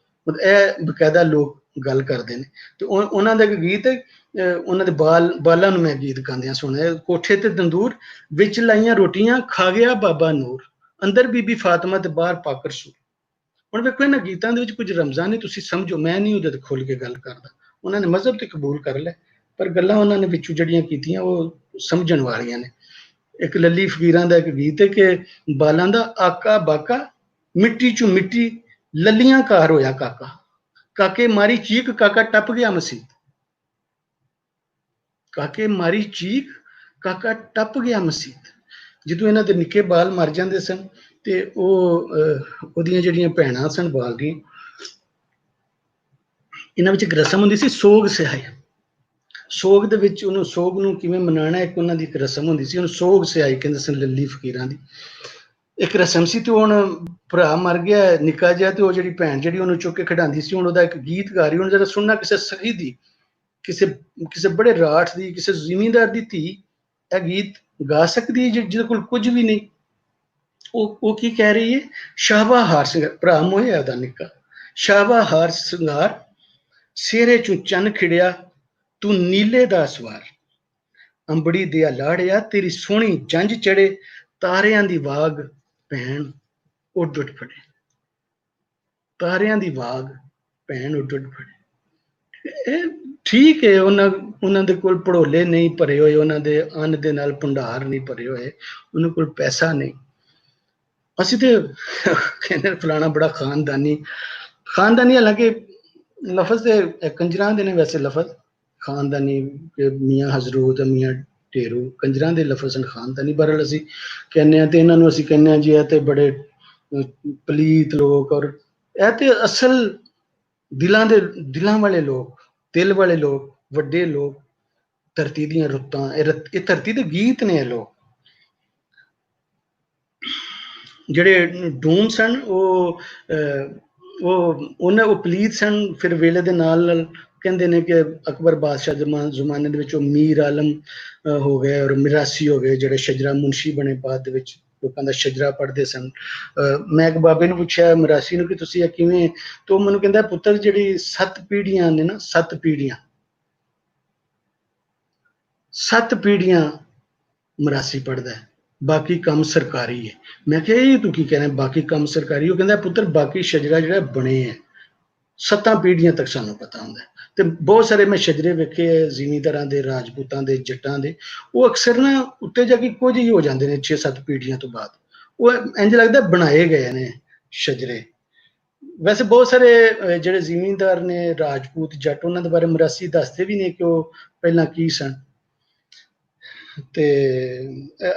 ਮਤਲਬ ਇਹ ਬਕਾਇਦਾ ਲੋਕ ਗੱਲ ਕਰਦੇ ਨੇ। ਤੇ ਉਹਨਾਂ ਦਾ ਇੱਕ ਗੀਤ ਹੈ, ਉਹਨਾਂ ਦੇ ਬਾਲਾਂ ਨੂੰ ਮੈਂ ਗੀਤ ਗਾਉਂਦਿਆਂ ਸੁਣਿਆ। ਕੋਠੇ ਤੇ ਤੰਦੂਰ ਵਿੱਚ ਲਾਈਆਂ ਰੋਟੀਆਂ ਖਾ ਗਿਆ ਬਾਬਾ ਨੂਰ, ਅੰਦਰ ਬੀਬੀ ਫਾਤਮਾ ਤੇ ਬਾਹਰ ਪਾਕਰ ਸੂਰ। ਹੁਣ ਵੇਖੋ ਇਹਨਾਂ ਗੀਤਾਂ ਦੇ ਵਿੱਚ ਕੁਝ ਰਮਜ਼ਾਂ ਨੇ, ਤੁਸੀਂ ਸਮਝੋ, ਮੈਂ ਨਹੀਂ ਉਹਦੇ ਤੇ ਖੁੱਲ ਕੇ ਗੱਲ ਕਰਦਾ। ਉਹਨਾਂ ਨੇ ਮਜ਼ਹਬ ਤੇ ਕਬੂਲ ਕਰ ਲਿਆ, ਪਰ ਗੱਲਾਂ ਉਹਨਾਂ ਨੇ ਵਿੱਚੋਂ ਜਿਹੜੀਆਂ ਕੀਤੀਆਂ ਉਹ ਸਮਝਣ ਵਾਲੀਆਂ ਨੇ। ਇੱਕ ਲੱਲੀ ਫਕੀਰਾਂ ਦਾ ਇੱਕ ਗੀਤ ਹੈ ਕਿ ਬਾਲਾਂ ਦਾ ਆਕਾ ਬਾਕਾ ਮਿੱਟੀ ਚੋਂ ਮਿੱਟੀ ਲੱਲੀਆਂ ਘਰ ਹੋਇਆ ਕਾਕਾ, ਕਾਕੇ ਮਾਰੀ ਚੀਕ ਕਾਕਾ ਟੱਪ ਗਿਆ ਮਸੀਤ, ਕਾਕੇ ਮਾਰੀ ਚੀਕ ਕਾਕਾ ਟੱਪ ਗਿਆ ਮਸੀਤ। ਜਦੋਂ ਇਹਨਾਂ ਦੇ ਨਿੱਕੇ ਬਾਲ ਮਰ ਜਾਂਦੇ ਸਨ ਤੇ ਉਹਦੀਆਂ ਜਿਹੜੀਆਂ ਭੈਣਾਂ ਸਨ ਬਾਲਦੀਆਂ, ਇਹਨਾਂ ਵਿੱਚ ਇੱਕ ਰਸਮ ਹੁੰਦੀ ਸੀ ਸੋਗ ਸਿਆਹੀ। ਸੋਗ ਦੇ ਵਿੱਚ ਉਹਨੂੰ, ਸੋਗ ਨੂੰ ਕਿਵੇਂ ਮਨਾਉਣਾ, ਇੱਕ ਉਹਨਾਂ ਦੀ ਇੱਕ ਰਸਮ ਹੁੰਦੀ ਸੀ, ਉਹਨੂੰ ਸੋਗ ਸਿਆਹੀ ਕਹਿੰਦੇ ਸਨ ਲੱਲੀ ਫਕੀਰਾਂ ਦੀ। ਇੱਕ ਰਸਮ ਸੀ। ਤੇ ਹੁਣ ਭਰਾ ਮਰ ਗਿਆ ਨਿੱਕਾ ਜਿਹਾ, ਤੇ ਉਹ ਜਿਹੜੀ ਭੈਣ ਜਿਹੜੀ ਉਹਨੂੰ ਚੁੱਕ ਕੇ ਖਿਡਾਉਂਦੀ ਸੀ, ਹੁਣ ਉਹਦਾ ਇੱਕ ਗੀਤ ਗਾ ਰਹੀ। ਹੁਣ ਜਰਾ ਸੁਣਨਾ, ਕਿਸੇ ਸਖੀ ਦੀ, ਕਿਸੇ ਬੜੇ ਰਾਠ ਦੀ, ਕਿਸੇ ਜ਼ਿਮੀਂਦਾਰ ਦੀ ਧੀ ਇਹ ਗੀਤ ਗਾ ਸਕਦੀ ਹੈ ਜਿਹਦੇ ਕੋਲ ਕੁਝ ਵੀ ਨਹੀਂ। ਉਹ ਕੀ ਕਹਿ ਰਹੀ ਹੈ, ਸ਼ਾਹਬਾ ਹਾਰ ਸਿੰਗਾਰ, ਭਰਾ ਮੋਹਿਆ ਉਹਦਾ ਨਿੱਕਾ, ਸ਼ਾਹਬਾ ਹਾਰ ਸਿੰਗਾਰ ਸਿਹਰੇ ਚੋਂ ਚੰਨ ਖਿੜਿਆ ਤੂੰ ਨੀਲੇ ਦਾ ਸਵਾਰ, ਅੰਬੜੀ ਦਿਆ ਲਾੜਿਆ ਤੇਰੀ ਸੋਹਣੀ ਜੰਝ ਚੜੇ, ਤਾਰਿਆਂ ਦੀ ਵਾਗ ਭੈਣ ਉੱਡ ਉੱਡ ਫੜੇ, ਤਾਰਿਆਂ ਦੀ ਵਾਗ ਭੈਣ ਉੱਡ ਉੱਡ ਫੜੇ। ਇਹ ਠੀਕ ਹੈ, ਉਹਨਾਂ ਦੇ ਕੋਲ ਭੜੋਲੇ ਨਹੀਂ ਭਰੇ ਹੋਏ, ਉਹਨਾਂ ਦੇ ਅੰਨ ਦੇ ਨਾਲ ਭੰਡਾਰ ਨਹੀਂ ਭਰੇ ਹੋਏ, ਉਹਨਾਂ ਕੋਲ ਪੈਸਾ ਨਹੀਂ। ਅਸੀਂ ਤੇ ਕਹਿੰਦੇ ਫਲਾਣਾ ਬੜਾ ਖਾਨਦਾਨੀ, ਹਾਲਾਂਕਿ ਲਫ਼ਜ਼ ਤੇ ਕੰਜਰਾਂ ਦੇ ਨੇ, ਵੈਸੇ ਲਫ਼ਜ਼ ਖਾਨਦਾਨੀ, ਮੀਆਂ ਹਜ਼ਰੂਤ, ਮੀਆਂ ਢੇਰੂ, ਕੰਜਰਾਂ ਦੇ ਲਫ਼ਜ਼ ਹਨ ਖਾਨਦਾਨੀ। ਬਹਰਹਾਲ ਅਸੀਂ ਕਹਿੰਦੇ ਹਾਂ ਤੇ ਇਹਨਾਂ ਨੂੰ ਅਸੀਂ ਕਹਿੰਦੇ ਹਾਂ ਜੀ ਇਹ ਤੇ ਬੜੇ ਪਲੀਤ ਲੋਕ, ਔਰ ਇਹ ਤੇ ਅਸਲ ਦਿਲਾਂ ਵਾਲੇ ਲੋਕ, ਦਿਲ ਵਾਲੇ ਲੋਕ, ਵੱਡੇ ਲੋਕ, ਧਰਤੀ ਦੀਆਂ ਰੁੱਤਾਂ, ਇਹ ਧਰਤੀ ਦੇ ਗੀਤ ਨੇ। ਇਹ ਲੋਕ ਜਿਹੜੇ ਡੂਮ ਸਨ ਉਹ ਪਲੀਤ ਸਨ। ਫਿਰ ਵੇਲੇ ਦੇ ਨਾਲ ਕਹਿੰਦੇ ਨੇ ਕਿ ਅਕਬਰ ਬਾਦਸ਼ਾਹ ਜ਼ਮਾਨੇ ਦੇ ਵਿੱਚ ਉਹ ਮੀਰ ਆਲਮ ਹੋ ਗਏ ਔਰ ਮਿਰਾਸੀ ਹੋ ਗਏ, ਜਿਹੜੇ ਸ਼ਜਰਾ ਮੁਨਸ਼ੀ ਬਣੇ ਬਾਅਦ ਦੇ ਵਿੱਚ, ਲੋਕਾਂ ਦਾ ਸ਼ਜਰਾ ਪੜ੍ਹਦੇ ਸਨ। ਮੈਂ ਇੱਕ ਬਾਬੇ ਨੂੰ ਪੁੱਛਿਆ ਮਿਰਾਸੀ ਨੂੰ ਕਿ ਤੁਸੀਂ ਇਹ ਕਿਵੇਂ, ਤਾਂ ਉਹ ਮੈਨੂੰ ਕਹਿੰਦਾ ਪੁੱਤਰ ਜਿਹੜੀ 7 ਪੀੜ੍ਹੀਆਂ ਨੇ ਨਾ, 7 ਪੀੜ੍ਹੀਆਂ ਮਿਰਾਸੀ ਪੜ੍ਹਦਾ ਹੈ, ਬਾਕੀ ਕੰਮ ਸਰਕਾਰੀ ਹੈ। ਮੈਂ ਕਿਹਾ ਇਹ ਤੂੰ ਕੀ ਕਹਿਣਾ ਬਾਕੀ ਕੰਮ ਸਰਕਾਰੀ? ਉਹ ਕਹਿੰਦਾ ਪੁੱਤਰ ਬਾਕੀ ਸ਼ਜਰਾ ਜਿਹੜਾ ਬਣੇ ਹੈ 7 ਪੀੜ੍ਹੀਆਂ ਤੱਕ ਸਾਨੂੰ ਪਤਾ ਹੁੰਦਾ। ਤੇ ਬਹੁਤ ਸਾਰੇ ਮੈਂ ਸ਼ਜਰੇ ਵੇਖੇ ਹੈ ਜ਼ਿਮੀਂਦਾਰਾਂ ਦੇ, ਰਾਜਪੂਤਾਂ ਦੇ, ਜੱਟਾਂ ਦੇ, ਉਹ ਅਕਸਰ ਨਾ ਉੱਤੇ ਜਾ ਕੇ ਕੁਝ ਹੀ ਹੋ ਜਾਂਦੇ ਨੇ 6-7 ਪੀੜ੍ਹੀਆਂ ਤੋਂ ਬਾਅਦ, ਉਹ ਇੰਝ ਲੱਗਦਾ ਬਣਾਏ ਗਏ ਨੇ ਸ਼ਜਰੇ। ਵੈਸੇ ਬਹੁਤ ਸਾਰੇ ਜਿਹੜੇ ਜ਼ਿਮੀਂਦਾਰ ਨੇ, ਰਾਜਪੂਤ, ਜੱਟ, ਉਹਨਾਂ ਦੇ ਬਾਰੇ ਮਿਰਾਸੀ ਦੱਸਦੇ ਵੀ ਨੇ ਕਿ ਉਹ ਪਹਿਲਾਂ ਕੀ ਸਨ। ਤੇ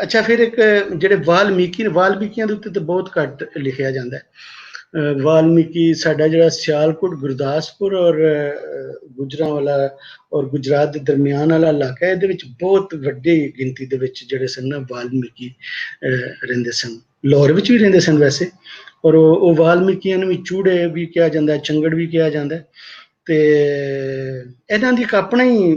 ਅੱਛਾ, ਫਿਰ ਇੱਕ ਜਿਹੜੇ ਵਾਲਮੀਕੀਆਂ ਦੇ ਉੱਤੇ ਤਾਂ ਬਹੁਤ ਘੱਟ ਲਿਖਿਆ ਜਾਂਦਾ ਹੈ। ਵਾਲਮੀਕੀ ਸਾਡਾ ਜਿਹੜਾ ਸਿਆਲਕੋਟ, ਗੁਰਦਾਸਪੁਰ ਔਰ ਗੁਜਰਾਂਵਾਲਾ ਔਰ ਗੁਜਰਾਤ ਦੇ ਦਰਮਿਆਨ ਵਾਲਾ ਇਲਾਕਾ, ਇਹਦੇ ਵਿੱਚ ਬਹੁਤ ਵੱਡੀ ਗਿਣਤੀ ਦੇ ਵਿੱਚ ਜਿਹੜੇ ਸਨ ਨਾ ਵਾਲਮੀਕੀ ਰਹਿੰਦੇ ਸਨ। ਲਾਹੌਰ ਵਿੱਚ ਵੀ ਰਹਿੰਦੇ ਸਨ ਵੈਸੇ। ਔਰ ਉਹ ਵਾਲਮੀਕੀਆਂ ਨੂੰ ਵੀ ਚੂੜੇ ਵੀ ਕਿਹਾ ਜਾਂਦਾ, ਚੰਗੜ ਵੀ ਕਿਹਾ ਜਾਂਦਾ। ਤੇ ਇਹਨਾਂ ਦੀ ਇੱਕ ਆਪਣਾ ਹੀ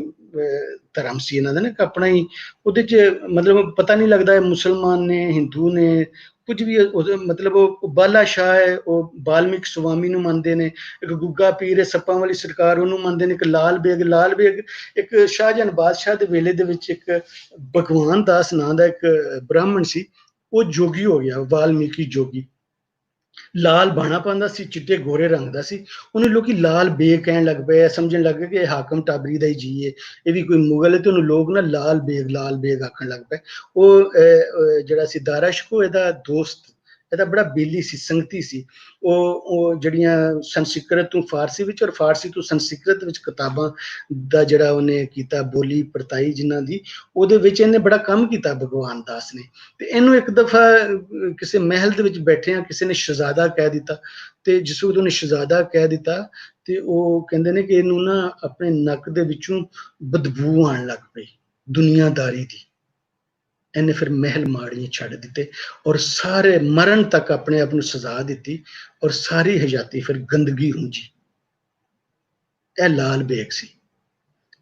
ਧਰਮ ਸੀ ਇਹਨਾਂ ਦਾ ਨਾ, ਇੱਕ ਆਪਣਾ ਹੀ ਉਹਦੇ 'ਚ ਮਤਲਬ ਪਤਾ ਨਹੀਂ ਲੱਗਦਾ ਮੁਸਲਮਾਨ ਨੇ, ਹਿੰਦੂ ਨੇ, ਕੁਝ ਵੀ ਮਤਲਬ ਉਹ ਬਾਲਾ ਸ਼ਾਹ ਹੈ, ਉਹ ਬਾਲਮੀਕ ਸਵਾਮੀ ਨੂੰ ਮੰਨਦੇ ਨੇ, ਇੱਕ ਗੁੱਗਾ ਪੀਰ ਹੈ ਸੱਪਾਂ ਵਾਲੀ ਸਰਕਾਰ ਉਹਨੂੰ ਮੰਨਦੇ ਨੇ, ਇੱਕ ਲਾਲ ਬੇਗ ਇੱਕ ਸ਼ਾਹਜਹਾਨ ਬਾਦਸ਼ਾਹ ਦੇ ਵੇਲੇ ਦੇ ਵਿੱਚ ਇੱਕ ਭਗਵਾਨ ਦਾਸ ਨਾਂ ਦਾ ਇੱਕ ਬ੍ਰਾਹਮਣ ਸੀ, ਉਹ ਜੋਗੀ ਹੋ ਗਿਆ, ਵਾਲਮੀਕੀ ਜੋਗੀ। ਲਾਲ ਬਾਣਾ ਪਾਉਂਦਾ ਸੀ, ਚਿੱਟੇ ਗੋਰੇ ਰੰਗ ਦਾ ਸੀ, ਉਹਨੂੰ ਲੋਕੀ ਲਾਲ ਬੇਗ ਕਹਿਣ ਲੱਗ ਪਏ, ਸਮਝਣ ਲੱਗ ਗਏ ਕਿ ਇਹ ਹਾਕਮ ਟਾਬਰੀ ਦਾ ਹੀ ਜੀ ਹੈ, ਇਹ ਵੀ ਕੋਈ ਮੁਗਲ ਹੈ, ਤੇ ਉਹਨੂੰ ਲੋਕ ਨਾ ਲਾਲ ਬੇਗ ਆਖਣ ਲੱਗ ਪਏ। ਉਹ ਜਿਹੜਾ ਸੀ ਦਾਰਾ ਸ਼ਿਕੋ ਇਹਦਾ ਦੋਸਤ, ਇਹਦਾ ਬੜਾ ਬੇਲੀ ਸੀ, ਸੰਗਤੀ ਸੀ। ਉਹ ਜਿਹੜੀਆਂ ਸੰਸਕ੍ਰਿਤ ਤੋਂ ਫਾਰਸੀ ਵਿੱਚ ਔਰ ਫਾਰਸੀ ਤੋਂ ਸੰਸਕ੍ਰਿਤ ਵਿੱਚ ਕਿਤਾਬਾਂ ਦਾ ਜਿਹੜਾ ਉਹਨੇ ਕੀਤਾ, ਬੋਲੀ ਪਰਤਾਈ ਜਿਨ੍ਹਾਂ ਦੀ, ਉਹਦੇ ਵਿੱਚ ਇਹਨੇ ਬੜਾ ਕੰਮ ਕੀਤਾ ਭਗਵਾਨ ਦਾਸ ਨੇ। ਤੇ ਇਹਨੂੰ ਇੱਕ ਦਫਾ ਕਿਸੇ ਮਹਿਲ ਦੇ ਵਿੱਚ ਬੈਠਿਆਂ ਕਿਸੇ ਨੇ ਸ਼ਹਿਜ਼ਾਦਾ ਕਹਿ ਦਿੱਤਾ, ਤੇ ਜਿਸ ਵਕਤ ਉਹਨੇ ਸ਼ਹਿਜ਼ਾਦਾ ਕਹਿ ਦਿੱਤਾ ਤੇ ਉਹ ਕਹਿੰਦੇ ਨੇ ਕਿ ਇਹਨੂੰ ਨਾ ਆਪਣੇ ਨੱਕ ਦੇ ਵਿੱਚੋਂ ਬਦਬੂ ਆਉਣ ਲੱਗ ਪਈ ਦੁਨੀਆਦਾਰੀ ਦੀ। ਇਹਨੇ ਫਿਰ ਮਹਿਲ ਮਾੜੀਆਂ ਛੱਡ ਦਿੱਤੇ ਔਰ ਸਾਰੇ ਮਰਨ ਤੱਕ ਆਪਣੇ ਆਪ ਨੂੰ ਸਜ਼ਾ ਦਿੱਤੀ ਔਰ ਸਾਰੀ ਹਯਾਤੀ ਫਿਰ ਗੰਦਗੀ ਹੁੰਜੀ। ਇਹ ਲਾਲ ਬੇਗ ਸੀ।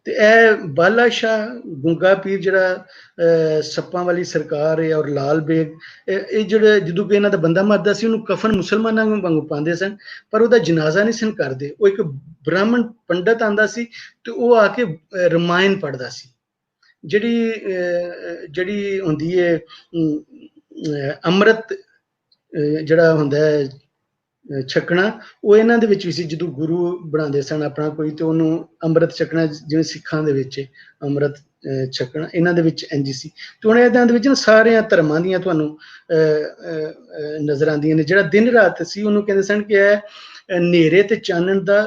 ਤੇ ਇਹ ਬਾਲਾ ਸ਼ਾਹ, ਗੁੱਗਾ ਪੀਰ ਜਿਹੜਾ ਸੱਪਾਂ ਵਾਲੀ ਸਰਕਾਰ ਹੈ, ਔਰ ਲਾਲ ਬੇਗ, ਇਹ ਜਿਹੜੇ ਜਦੋਂ ਕਿ ਇਹਨਾਂ ਦਾ ਬੰਦਾ ਮਰਦਾ ਸੀ ਉਹਨੂੰ ਕਫਨ ਮੁਸਲਮਾਨਾਂ ਵਾਂਗੂ ਪਾਉਂਦੇ ਸਨ, ਪਰ ਉਹਦਾ ਜਨਾਜ਼ਾ ਨਹੀਂ ਸਨ ਕਰਦੇ। ਉਹ ਇੱਕ ਬ੍ਰਾਹਮਣ ਪੰਡਤ ਆਂਦਾ ਸੀ ਤੇ ਉਹ ਆ ਕੇ ਰਮਾਇਣ ਪੜ੍ਹਦਾ ਸੀ, ਜਿਹੜੀ ਹੁੰਦੀ ਹੈ ਅੰਮ੍ਰਿਤ ਜਿਹੜਾ ਹੁੰਦਾ ਹੈ ਛਕਣਾ, ਉਹ ਇਹਨਾਂ ਦੇ ਵਿੱਚ ਵੀ ਸੀ। ਜਦੋਂ ਗੁਰੂ ਬਣਾਉਂਦੇ ਸਨ ਆਪਣਾ ਕੋਈ, ਤੇ ਉਹਨੂੰ ਅੰਮ੍ਰਿਤ ਛਕਣਾ, ਜਿਵੇਂ ਸਿੱਖਾਂ ਦੇ ਵਿੱਚ ਅੰਮ੍ਰਿਤ ਛਕਣਾ, ਇਹਨਾਂ ਦੇ ਵਿੱਚ ਇੰਝ ਸੀ। ਤੇ ਹੁਣ ਇਹਨਾਂ ਦੇ ਵਿੱਚ ਨਾ ਸਾਰਿਆਂ ਧਰਮਾਂ ਦੀਆਂ ਤੁਹਾਨੂੰ ਨਜ਼ਰ ਆਉਂਦੀਆਂ ਨੇ। ਜਿਹੜਾ ਦਿਨ ਰਾਤ ਸੀ ਉਹਨੂੰ ਕਹਿੰਦੇ ਸਨ ਕਿ ਇਹ ਹਨੇਰੇ ਤੇ ਚਾਨਣ ਦਾ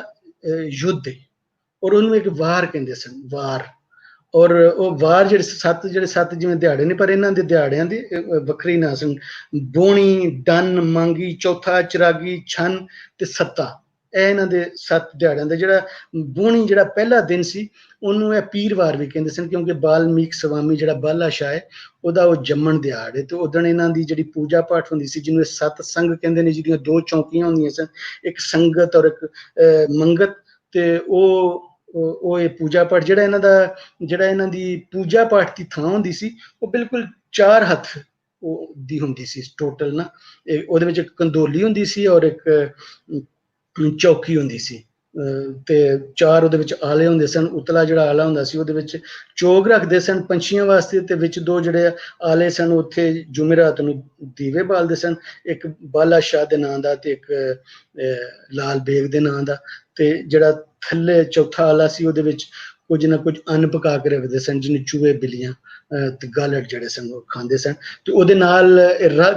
ਯੁੱਧ ਹੈ, ਔਰ ਉਹਨੂੰ ਇੱਕ ਵਾਰ ਕਹਿੰਦੇ ਸਨ, ਵਾਰ। ਔਰ ਉਹ ਵਾਰ ਜਿਹੜੇ ਸੱਤ ਜਿਵੇਂ ਦਿਹਾੜੇ ਨੇ, ਪਰ ਇਹਨਾਂ ਦੇ ਦਿਹਾੜਿਆਂ ਦੇ ਵੱਖਰੇ ਨਾਂ ਸਨ। ਬੋਣੀ, ਡੰਨ, ਮਾਂਗੀ, ਚੌਥਾ, ਚਿਰਾਗੀ, ਛੰਨ ਤੇ ਸੱਤਾ, ਇਹ ਇਹਨਾਂ ਦੇ 7 ਦਿਹਾੜਿਆਂ ਦਾ। ਜਿਹੜਾ ਬੋਣੀ, ਜਿਹੜਾ ਪਹਿਲਾ ਦਿਨ ਸੀ, ਉਹਨੂੰ ਇਹ ਪੀਰਵਾਰ ਵੀ ਕਹਿੰਦੇ ਸਨ, ਕਿਉਂਕਿ ਬਾਲਮੀਕ ਸਵਾਮੀ ਜਿਹੜਾ ਬਾਲਾ ਸ਼ਾਹ ਹੈ ਉਹਦਾ ਉਹ ਜੰਮਣ ਦਿਹਾੜ ਹੈ। ਤੇ ਉਦਣ ਇਹਨਾਂ ਦੀ ਜਿਹੜੀ ਪੂਜਾ ਪਾਠ ਹੁੰਦੀ ਸੀ, ਜਿਹਨੂੰ ਇਹ 7 ਸੰਗ ਕਹਿੰਦੇ ਨੇ, ਜਿਹਦੀਆਂ 2 ਚੌਂਕੀਆਂ ਹੁੰਦੀਆਂ ਸਨ, ਇੱਕ ਸੰਗਤ ਔਰ ਇੱਕ ਮੰਗਤ। ਤੇ ਉਹ ਇਹ ਪੂਜਾ ਪਾਠ ਜਿਹੜਾ ਇਹਨਾਂ ਦੀ ਪੂਜਾ ਪਾਠ ਦੀ ਥਾਂ ਹੁੰਦੀ ਸੀ, ਉਹ ਬਿਲਕੁਲ 4 ਹੱਥ ਦੀ ਹੁੰਦੀ ਸੀ ਟੋਟਲ ਨਾ। ਉਹਦੇ ਵਿੱਚ ਇੱਕ ਕੰਦੋਲੀ ਹੁੰਦੀ ਸੀ ਔਰ ਇੱਕ ਚੌਕੀ ਹੁੰਦੀ ਸੀ, ਤੇ 4 ਉਹਦੇ ਵਿੱਚ ਆਲੇ ਹੁੰਦੇ ਸਨ। ਉਤਲਾ ਜਿਹੜਾ ਆਲਾ ਹੁੰਦਾ ਸੀ ਉਹਦੇ ਵਿੱਚ ਚੋਗ ਰੱਖਦੇ ਸਨ ਪੰਛੀਆਂ ਵਾਸਤੇ, ਤੇ ਵਿੱਚ 2 ਜਿਹੜੇ ਆਲੇ ਸਨ ਉੱਥੇ ਜੁਮੇਰਾਤ ਨੂੰ ਦੀਵੇ ਬਾਲਦੇ ਸਨ, ਇੱਕ ਬਾਲਾ ਸ਼ਾਹ ਦੇ ਨਾਂ ਦਾ ਤੇ ਇੱਕ ਲਾਲ ਬੇਗ ਦੇ ਨਾਂ ਦਾ। ਤੇ ਜਿਹੜਾ ਥੱਲੇ ਚੌਥਾ ਆਲਾ ਸੀ ਉਹਦੇ ਵਿੱਚ ਕੁਝ ਨਾ ਕੁਝ ਅੰਨ ਪਕਾ ਕੇ ਰੱਖਦੇ ਸਨ, ਜਿਹਨੂੰ ਚੂਹੇ, ਬਿੱਲੀਆਂ ਤੇ ਗਾਲੜ ਜਿਹੜੇ ਸਨ ਉਹ ਖਾਂਦੇ ਸਨ। ਤੇ ਉਹਦੇ ਨਾਲ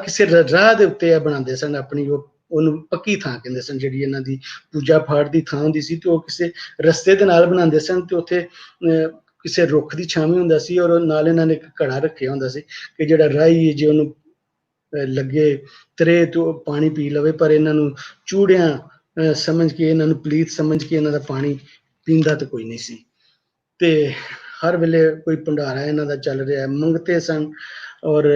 ਕਿਸੇ ਰਾਹ ਦੇ ਉੱਤੇ ਇਹ ਬਣਾਉਂਦੇ ਸਨ ਆਪਣੀ, ਉਹਨੂੰ ਪੱਕੀ ਥਾਂ ਕਹਿੰਦੇ ਸਨ, ਜਿਹੜੀ ਇਹਨਾਂ ਦੀ ਪੂਜਾ ਪਾਠ ਦੀ ਥਾਂ ਹੁੰਦੀ ਸੀ। ਤੇ ਉਹ ਕਿਸੇ ਰਸਤੇ ਦੇ ਨਾਲ ਬਣਾਉਂਦੇ ਸਨ, ਤੇ ਉੱਥੇ ਕਿਸੇ ਰੁੱਖ ਦੀ ਛਾਵੇਂ ਹੁੰਦਾ ਸੀ, ਔਰ ਨਾਲ ਇਹਨਾਂ ਨੇ ਇੱਕ ਘੜਾ ਰੱਖਿਆ ਹੁੰਦਾ ਸੀ ਕਿ ਜਿਹੜਾ ਰਾਹੀ ਜੇ ਉਹਨੂੰ ਲੱਗੇ ਤਰੇ ਤੋਂ ਪਾਣੀ ਪੀ ਲਵੇ, ਪਰ ਇਹਨਾਂ ਨੂੰ ਚੂੜਿਆਂ ਸਮਝ ਕੇ, ਇਹਨਾਂ ਨੂੰ ਪਲੀਤ ਸਮਝ ਕੇ ਇਹਨਾਂ ਦਾ ਪਾਣੀ ਪੀਂਦਾ ਤਾਂ ਕੋਈ ਨਹੀਂ ਸੀ। ਤੇ ਹਰ ਵੇਲੇ ਕੋਈ ਭੰਡਾਰਾ ਇਹਨਾਂ ਦਾ ਚੱਲ ਰਿਹਾ, ਮੰਗਤੇ ਸਨ ਔਰ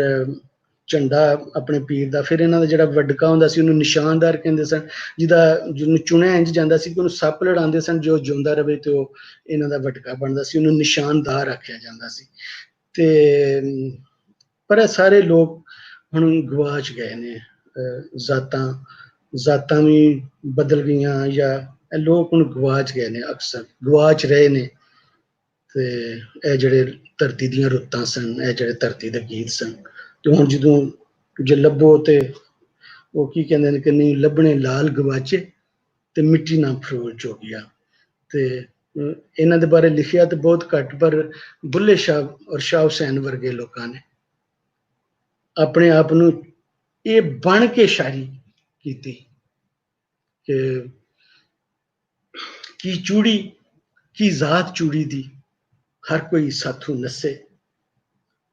ਝੰਡਾ ਆਪਣੇ ਪੀਰ ਦਾ। ਫਿਰ ਇਹਨਾਂ ਦਾ ਜਿਹੜਾ ਵਡਕਾ ਹੁੰਦਾ ਸੀ ਉਹਨੂੰ ਨਿਸ਼ਾਨਦਾਰ ਕਹਿੰਦੇ ਸਨ, ਜਿਹਨੂੰ ਚੁਣਿਆ ਇੰਝ ਜਾਂਦਾ ਸੀ ਕਿ ਉਹਨੂੰ ਸੱਪ ਲੜਾਉਂਦੇ ਸਨ, ਜੋ ਜਿਉਂਦਾ ਰਵੇ ਤੇ ਉਹ ਇਹਨਾਂ ਦਾ ਵਡਕਾ ਬਣਦਾ ਸੀ, ਉਹਨੂੰ ਨਿਸ਼ਾਨਦਾਰ ਆਖਿਆ ਜਾਂਦਾ ਸੀ। ਤੇ ਪਰ ਇਹ ਸਾਰੇ ਲੋਕ ਹੁਣ ਗਵਾਚ ਗਏ ਨੇ, ਜ਼ਾਤਾਂ ਵੀ ਬਦਲ ਗਈਆਂ, ਜਾਂ ਇਹ ਲੋਕ ਹੁਣ ਗਵਾਚ ਗਏ ਨੇ, ਅਕਸਰ ਗਵਾਚ ਰਹੇ ਨੇ। ਤੇ ਇਹ ਜਿਹੜੇ ਧਰਤੀ ਦੀਆਂ ਰੁੱਤਾਂ ਸਨ, ਇਹ ਜਿਹੜੇ ਧਰਤੀ ਦੇ ਗੀਤ ਸਨ, ਤੇ ਹੁਣ ਜਦੋਂ ਜੇ ਲੱਭੋ ਤੇ ਉਹ ਕੀ ਕਹਿੰਦੇ ਨੇ ਕਿ ਨਹੀਂ ਲੱਭਣੇ ਲਾਲ ਗਵਾਚੇ ਤੇ ਮਿੱਟੀ ਨਾ ਫਰੋਲ ਜੋਗਿਆ। ਤੇ ਇਹਨਾਂ ਦੇ ਬਾਰੇ ਲਿਖਿਆ ਤੇ ਬਹੁਤ ਘੱਟ, ਪਰ ਬੁੱਲੇ ਸ਼ਾਹ ਔਰ ਸ਼ਾਹ ਹੁਸੈਨ ਵਰਗੇ ਲੋਕਾਂ ਨੇ ਆਪਣੇ ਆਪ ਨੂੰ ਇਹ ਬਣ ਕੇ ਸ਼ਾਇਰੀ ਕੀਤੀ ਕਿ ਕੀ ਚੂੜੀ, ਕੀ ਜ਼ਾਤ ਚੂੜੀ ਦੀ, ਹਰ ਕੋਈ ਸਾਥੋਂ ਨੱਸੇ,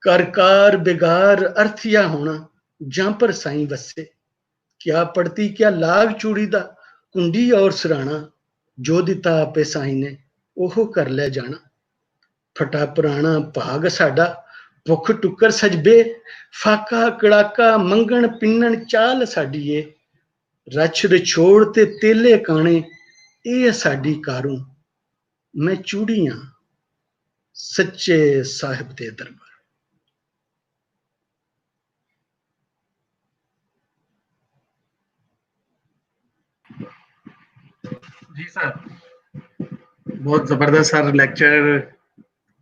ਕਰ ਬੇਗਾਰ ਅਰਥਿਆ ਹੋਣਾ, ਜਾਂ ਪਰ ਸਾਈਂ ਵਸੇ। ਕਿਆ ਪੜਤੀ ਕਿਆ ਲਾਗ ਚੂੜੀ ਦਾ, ਕੁੰਡੀ ਔਰ ਸਰਾਣਾ, ਜੋ ਦਿੱਤਾ ਆਪੇ ਸਾਈਂ ਨੇ ਉਹ ਕਰ ਲੈ ਜਾਣਾ। ਫਟਾ ਪੁਰਾਣਾ ਭਾਗ ਸਾਡਾ, ਭੁੱਖ ਟੁੱਕਰ ਸਜਬੇ, ਫਾਕਾ ਕੜਾਕਾ ਮੰਗਣ ਪਿੰਨਣ ਚਾਲ ਸਾਡੀ ਏ। ਰਛ ਰਛੋੜ ਤੇ ਤੇਲੇ ਕਾਣੇ, ਇਹ ਸਾਡੀ ਕਾਰੂ, ਮੈਂ ਚੂੜੀਆਂ सच्चे साहिब दे दरबार।
जी सर, बहुत जबरदस्त सर लेक्चर,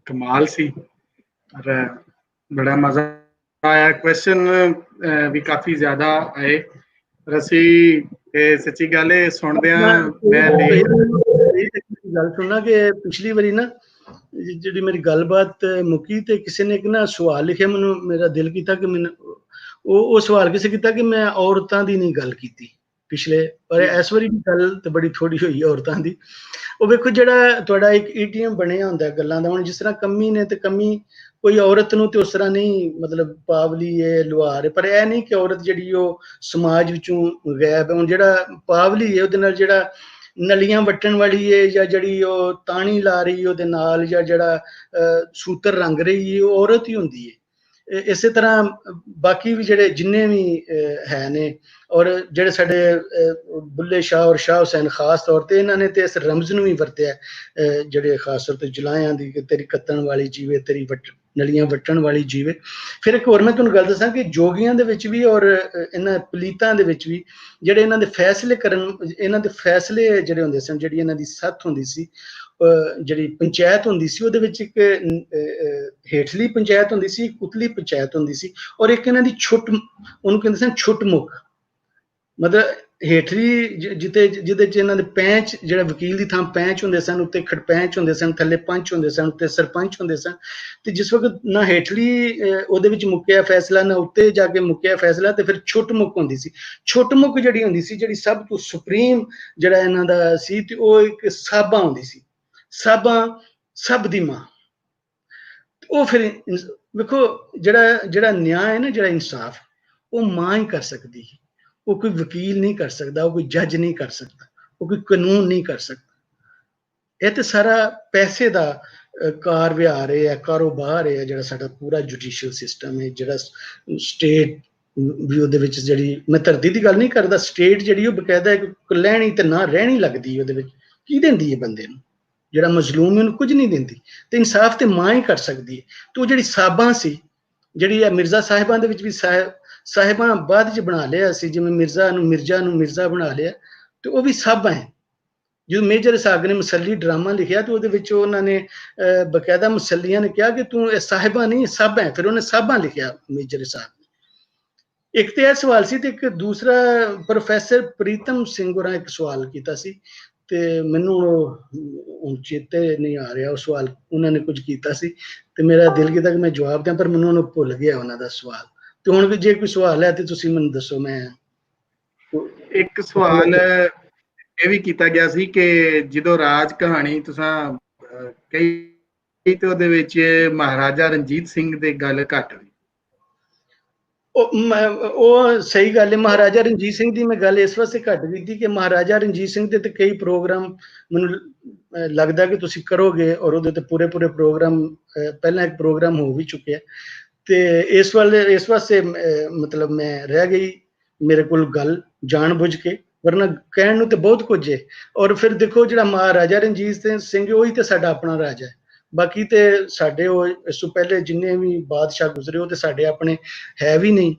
कमाल सी और बड़ा मजा आया। क्वेश्चन भी काफी ज्यादा आए और ਅਸੀਂ ਸੱਚੀ ਗੱਲ ਹੈ ਸੁਣਦਿਆਂ ਮੈਂ
ਗੱਲ ਸੁਣਨਾ ਕਿ ਪਿਛਲੀ ਵਾਰੀ ਨਾ ਜਿਹੜੀ ਮੇਰੀ ਗੱਲਬਾਤ ਮੁੱਕੀ ਤੇ ਕਿਸੇ ਨੇ ਇੱਕ ਨਾ ਸਵਾਲ ਲਿਖਿਆ, ਮੈਨੂੰ ਮੇਰਾ ਦਿਲ ਕੀਤਾ ਕਿ ਮੈਨੂੰ ਉਹ ਸਵਾਲ ਕਿਸੇ ਕੀਤਾ ਕਿ ਮੈਂ ਔਰਤਾਂ ਦੀ ਨਹੀਂ ਗੱਲ ਕੀਤੀ ਪਿਛਲੇ, ਪਰ ਇਸ ਵਾਰੀ ਵੀ ਗੱਲ ਤੇ ਬੜੀ ਥੋੜੀ ਹੋਈ ਔਰਤਾਂ ਦੀ। ਉਹ ਵੇਖੋ ਜਿਹੜਾ ਤੁਹਾਡਾ ਇੱਕ ਏਟੀਐਮ ਬਣਿਆ ਹੁੰਦਾ ਗੱਲਾਂ ਦਾ, ਹੁਣ ਜਿਸ ਤਰ੍ਹਾਂ ਕਮੀ ਨੇ ਤੇ ਕਮੀ ਕੋਈ ਔਰਤ ਨੂੰ ਤੇ ਉਸ ਤਰ੍ਹਾਂ ਨਹੀਂ ਮਤਲਬ ਪਾਵਲੀ ਹੈ ਲੁਹਾਰ ਹੈ, ਪਰ ਇਹ ਨਹੀਂ ਕਿ ਔਰਤ ਜਿਹੜੀ ਉਹ ਸਮਾਜ ਵਿੱਚੋਂ ਗਾਇਬ ਹੈ। ਹੁਣ ਜਿਹੜਾ ਪਾਵਲੀ ਹੈ ਉਹਦੇ ਨਾਲ ਜਿਹੜਾ ਨਲੀਆਂ ਵੱਟਣ ਵਾਲੀ ਹੈ ਜਾਂ ਜਿਹੜੀ ਉਹ ਤਾਣੀ ਲਾ ਰਹੀ ਉਹਦੇ ਨਾਲ ਜਾਂ ਜਿਹੜਾ ਸੂਤਰ ਰੰਗ ਰਹੀ ਹੈ ਉਹ ਔਰਤ ਹੀ ਹੁੰਦੀ ਹੈ। ਇਸੇ ਤਰ੍ਹਾਂ ਬਾਕੀ ਵੀ ਜਿਹੜੇ ਜਿੰਨੇ ਵੀ ਹੈ ਨੇ, ਔਰ ਜਿਹੜੇ ਸਾਡੇ ਬੁੱਲੇ ਸ਼ਾਹ ਔਰ ਸ਼ਾਹ ਹੁਸੈਨ ਖਾਸ ਤੌਰ ਤੇ ਇਹਨਾਂ ਨੇ ਤੇ ਇਸ ਰਮਜ਼ ਨੂੰ ਵੀ ਵਰਤਿਆ, ਜਿਹੜੇ ਖਾਸ ਤੌਰ ਤੇ ਜੁਲਾਇਆਂ ਦੀ ਕਿ ਤੇਰੀ ਕੱਤਣ ਵਾਲੀ ਜੀਵੇ, ਤੇਰੀ ਨਲੀਆਂ ਵੱਟਣ ਵਾਲੀ ਜੀਵੇ। ਫਿਰ ਇੱਕ ਹੋਰ ਮੈਂ ਤੁਹਾਨੂੰ ਗੱਲ ਦੱਸਾਂ ਕਿ ਜੋਗੀਆਂ ਦੇ ਵਿੱਚ ਵੀ ਔਰ ਇਹਨਾਂ ਪਲੀਤਾਂ ਦੇ ਵਿੱਚ ਵੀ ਜਿਹੜੇ ਇਹਨਾਂ ਦੇ ਫੈਸਲੇ ਕਰਨ, ਇਹਨਾਂ ਦੇ ਫੈਸਲੇ ਜਿਹੜੇ ਹੁੰਦੇ ਸਨ, ਜਿਹੜੀ ਇਹਨਾਂ ਦੀ ਸੱਥ ਹੁੰਦੀ ਸੀ, ਜਿਹੜੀ ਪੰਚਾਇਤ ਹੁੰਦੀ ਸੀ ਉਹਦੇ ਵਿੱਚ ਇੱਕ ਹੇਠਲੀ ਪੰਚਾਇਤ ਹੁੰਦੀ ਸੀ, ਇੱਕ ਉਤਲੀ ਪੰਚਾਇਤ ਹੁੰਦੀ ਸੀ, ਔਰ ਇੱਕ ਇਹਨਾਂ ਦੀ ਉਹਨੂੰ ਕਹਿੰਦੇ ਸਨ ਛੁੱਟ ਮੁੱਖ। ਮਤਲਬ ਹੇਠਲੀ ਜਿਹਦੇ ਚ ਇਹਨਾਂ ਦੇ ਪੈਂਚ, ਜਿਹੜਾ ਵਕੀਲ ਦੀ ਥਾਂ ਪੈਂਚ ਹੁੰਦੇ ਸਨ, ਉੱਤੇ ਖੜਪੈਂਚ ਹੁੰਦੇ ਸਨ, ਥੱਲੇ ਪੰਚ ਹੁੰਦੇ ਸਨ, ਉੱਤੇ ਸਰਪੰਚ ਹੁੰਦੇ ਸਨ। ਤੇ ਜਿਸ ਵਕਤ ਨਾ ਹੇਠਲੀ ਉਹਦੇ ਵਿੱਚ ਮੁੱਕਿਆ ਫੈਸਲਾ, ਨਾ ਉੱਤੇ ਜਾ ਕੇ ਮੁੱਕਿਆ ਫੈਸਲਾ, ਤੇ ਫਿਰ ਛੁੱਟ ਮੁੱਕ ਹੁੰਦੀ ਸੀ। ਛੁੱਟ ਮੁੱਕ ਜਿਹੜੀ ਹੁੰਦੀ ਸੀ, ਜਿਹੜੀ ਸਭ ਤੋਂ ਸੁਪਰੀਮ ਜਿਹੜਾ ਇਹਨਾਂ ਦਾ ਸੀ, ਤੇ ਉਹ ਇੱਕ ਸਾਬਾ ਹੁੰਦੀ ਸੀ। ਸਾਬਾ ਸਭ ਦੀ ਮਾਂ। ਉਹ ਫਿਰ ਵੇਖੋ ਜਿਹੜਾ ਨਿਆਂ ਹੈ ਨਾ, ਜਿਹੜਾ ਇਨਸਾਫ, ਉਹ ਮਾਂ ਹੀ ਕਰ ਸਕਦੀ ਹੈ। ਉਹ ਕੋਈ ਵਕੀਲ ਨਹੀਂ ਕਰ ਸਕਦਾ, ਉਹ ਕੋਈ ਜੱਜ ਨਹੀਂ ਕਰ ਸਕਦਾ, ਉਹ ਕੋਈ ਕਾਨੂੰਨ ਨਹੀਂ ਕਰ ਸਕਦਾ। ਇਹ ਤੇ ਸਾਰਾ ਪੈਸੇ ਦਾ ਕਾਰ ਵਿਹਾਰ ਹੈ, ਕਾਰੋਬਾਰ ਹੈ, ਜਿਹੜਾ ਸਾਡਾ ਪੂਰਾ ਜੁਡੀਸ਼ੀਅਲ ਸਿਸਟਮ ਹੈ, ਜਿਹੜਾ ਸਟੇਟ ਵੀ ਉਹਦੇ ਵਿੱਚ, ਜਿਹੜੀ ਮੈਂ ਧਰਤੀ ਦੀ ਗੱਲ ਨਹੀਂ ਕਰਦਾ, ਸਟੇਟ ਜਿਹੜੀ ਉਹ ਬਕਾਇਦਾ ਲੈਣੀ ਤੇ ਨਾ ਰਹਿਣੀ ਲੱਗਦੀ ਉਹਦੇ ਵਿੱਚ। ਕੀ ਦਿੰਦੀ ਹੈ ਬੰਦੇ ਨੂੰ? ਜਿਹੜਾ ਮਜ਼ਲੂਮ ਉਹਨੂੰ ਕੁਝ ਨਹੀਂ ਦਿੰਦੀ। ਤੇ ਇਨਸਾਫ ਤੇ ਮਾਂ ਹੀ ਕਰ ਸਕਦੀ ਹੈ। ਤੇ ਉਹ ਜਿਹੜੀ ਸਾਬਾਂ ਸੀ, ਜਿਹੜੀ ਹੈ ਮਿਰਜ਼ਾ ਸਾਹਿਬਾਂ ਦੇ ਵਿੱਚ ਵੀ ਸਾਹਿਬਾਂ ਬਾਅਦ ਚ ਬਣਾ ਲਿਆ ਸੀ, ਜਿਵੇਂ ਮਿਰਜ਼ਾ ਨੂੰ ਮਿਰਜ਼ਾ ਬਣਾ ਲਿਆ, ਤੇ ਉਹ ਵੀ ਸਾਬਾਂ ਹੈ। ਜਦੋਂ ਮੇਜਰ ਇਸਾਕ ਨੇ ਮੁਸੱਲੀ ਡਰਾਮਾ ਲਿਖਿਆ ਤੇ ਉਹਦੇ ਵਿੱਚ ਉਹਨਾਂ ਨੇ ਬਕਾਇਦਾ ਮੁਸੱਲੀਆਂ ਨੇ ਕਿਹਾ ਕਿ ਤੂੰ ਇਹ ਸਾਹਿਬਾਂ ਨਹੀਂ ਸਾਬਾਂ ਹੈ। ਫਿਰ ਉਹਨੇ ਸਾਬਾਂ ਲਿਖਿਆ ਮੇਜਰ ਇਸਾਕ ਨੇ। ਇੱਕ ਤੇ ਇਹ ਸਵਾਲ ਸੀ, ਤੇ ਇੱਕ ਦੂਸਰਾ ਪ੍ਰੋਫੈਸਰ ਪ੍ਰੀਤਮ ਸਿੰਘ ਹੋਰਾਂ ਇੱਕ ਸਵਾਲ ਕੀਤਾ ਸੀ, ਤੇ ਮੈਨੂੰ ਹੁਣ ਚੇਤੇ ਨਹੀਂ ਆ ਰਿਹਾ ਉਹ ਸਵਾਲ ਉਹਨਾਂ ਨੇ ਕੁਝ ਕੀਤਾ ਸੀ, ਤੇ ਮੇਰਾ ਦਿਲ ਕੀਤਾ ਕਿ ਮੈਂ ਜਵਾਬ ਦਿਆਂ, ਪਰ ਮੈਨੂੰ ਉਹਨੂੰ ਭੁੱਲ ਗਿਆ ਉਹਨਾਂ ਦਾ ਸਵਾਲ। ਤੇ ਹੁਣ ਵੀ ਜੇ ਕੋਈ ਸਵਾਲ ਹੈ ਤੇ ਤੁਸੀਂ ਮੈਨੂੰ ਦੱਸੋ। ਮੈਂ
ਇੱਕ ਸਵਾਲ ਇਹ ਵੀ ਕੀਤਾ ਗਿਆ ਸੀ ਕਿ ਜਦੋਂ ਰਾਜ ਕਹਾਣੀ ਤੁਸੀਂ ਕਹੀ ਤੇ ਉਹਦੇ ਵਿੱਚ ਮਹਾਰਾਜਾ ਰਣਜੀਤ ਸਿੰਘ ਦੀ ਗੱਲ ਘੱਟ ਹੋਈ।
ਉਹ ਸਹੀ ਗੱਲ ਹੈ। ਮਹਾਰਾਜਾ ਰਣਜੀਤ ਸਿੰਘ ਦੀ ਮੈਂ ਗੱਲ ਇਸ ਵਾਸਤੇ ਘੱਟ ਕੀਤੀ ਕਿ ਮਹਾਰਾਜਾ ਰਣਜੀਤ ਸਿੰਘ ਦੇ ਤੇ ਕਈ ਪ੍ਰੋਗਰਾਮ ਮੈਨੂੰ ਲੱਗਦਾ ਕਿ ਤੁਸੀਂ ਕਰੋਗੇ, ਔਰ ਉਹਦੇ ਤੇ ਪੂਰੇ ਪ੍ਰੋਗਰਾਮ ਪਹਿਲਾਂ ਇੱਕ ਪ੍ਰੋਗਰਾਮ ਹੋ ਵੀ ਚੁੱਕਿਆ। ਤੇ ਇਸ ਵਾਸਤੇ ਮਤਲਬ ਮੈਂ ਰਹਿ ਗਈ ਮੇਰੇ ਕੋਲ ਗੱਲ ਜਾਣ ਬੁੱਝ ਕੇ, ਵਰਨਾ ਕਹਿਣ ਨੂੰ ਤੇ ਬਹੁਤ ਕੁਝ ਹੈ। ਔਰ ਫਿਰ ਦੇਖੋ ਜਿਹੜਾ ਮਹਾਰਾਜਾ ਰਣਜੀਤ ਸਿੰਘ ਉਹੀ ਤੇ ਸਾਡਾ ਆਪਣਾ ਰਾਜਾ ਹੈ। ਬਾਕੀ ਤੇ ਸਾਡੇ ਉਹ ਇਸ ਤੋਂ ਪਹਿਲੇ ਜਿੰਨੇ ਵੀ ਬਾਦਸ਼ਾਹ ਗੁਜ਼ਰੇ ਉਹ ਤੇ ਸਾਡੇ ਆਪਣੇ ਹੈ ਵੀ ਨਹੀਂ।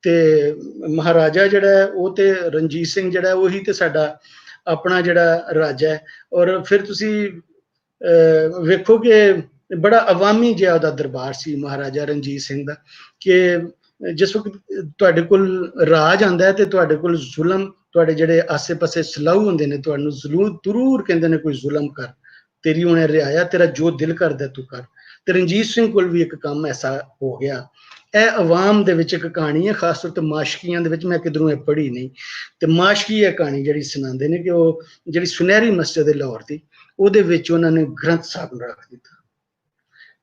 ਤੇ ਮਹਾਰਾਜਾ ਜਿਹੜਾ ਉਹ ਤੇ ਰਣਜੀਤ ਸਿੰਘ ਜਿਹੜਾ ਉਹੀ ਤੇ ਸਾਡਾ ਆਪਣਾ ਜਿਹੜਾ ਰਾਜਾ ਹੈ। ਔਰ ਫਿਰ ਤੁਸੀਂ ਵੇਖੋ ਕਿ ਬੜਾ ਅਵਾਮੀ ਜਿਹਾ ਉਹਦਾ ਦਰਬਾਰ ਸੀ ਮਹਾਰਾਜਾ ਰਣਜੀਤ ਸਿੰਘ ਦਾ, ਕਿ ਜਿਸ ਵਕਤ ਤੁਹਾਡੇ ਕੋਲ ਰਾਜ ਆਉਂਦਾ ਹੈ ਤੇ ਤੁਹਾਡੇ ਕੋਲ ਜ਼ੁਲਮ, ਤੁਹਾਡੇ ਜਿਹੜੇ ਆਸੇ ਪਾਸੇ ਸਲਾਹੂ ਹੁੰਦੇ ਨੇ, ਤੁਹਾਨੂੰ ਜ਼ਰੂਰ ਕਹਿੰਦੇ ਨੇ ਕੋਈ ਜ਼ੁਲਮ ਕਰ, ਤੇਰੀ ਉਹਨੇ ਰਿਆਇਆ, ਤੇਰਾ ਜੋ ਦਿਲ ਕਰਦਾ ਤੂੰ ਕਰ। ਤੇ ਰਣਜੀਤ ਸਿੰਘ ਕੋਲ ਵੀ ਇੱਕ ਕੰਮ ਐਸਾ ਹੋ ਗਿਆ। ਇਹ ਅਵਾਮ ਦੇ ਵਿੱਚ ਇੱਕ ਕਹਾਣੀ ਹੈ, ਖਾਸ ਤੌਰ ਤੇ ਮਾਸ਼ਕੀਆਂ ਦੇ ਵਿੱਚ, ਮੈਂ ਕਿਧਰੋਂ ਇਹ ਪੜ੍ਹੀ ਨਹੀਂ। ਤੇ ਮਾਸ਼ਕੀ ਇਹ ਕਹਾਣੀ ਜਿਹੜੀ ਸੁਣਾਉਂਦੇ ਨੇ ਕਿ ਉਹ ਜਿਹੜੀ ਸੁਨਹਿਰੀ ਮਸਜਿਦ ਹੈ ਲਾਹੌਰ ਦੀ, ਉਹਦੇ ਵਿੱਚ ਉਹਨਾਂ ਨੇ ਗ੍ਰੰਥ ਸਾਹਿਬ ਨੂੰ ਰੱਖ ਦਿੱਤਾ।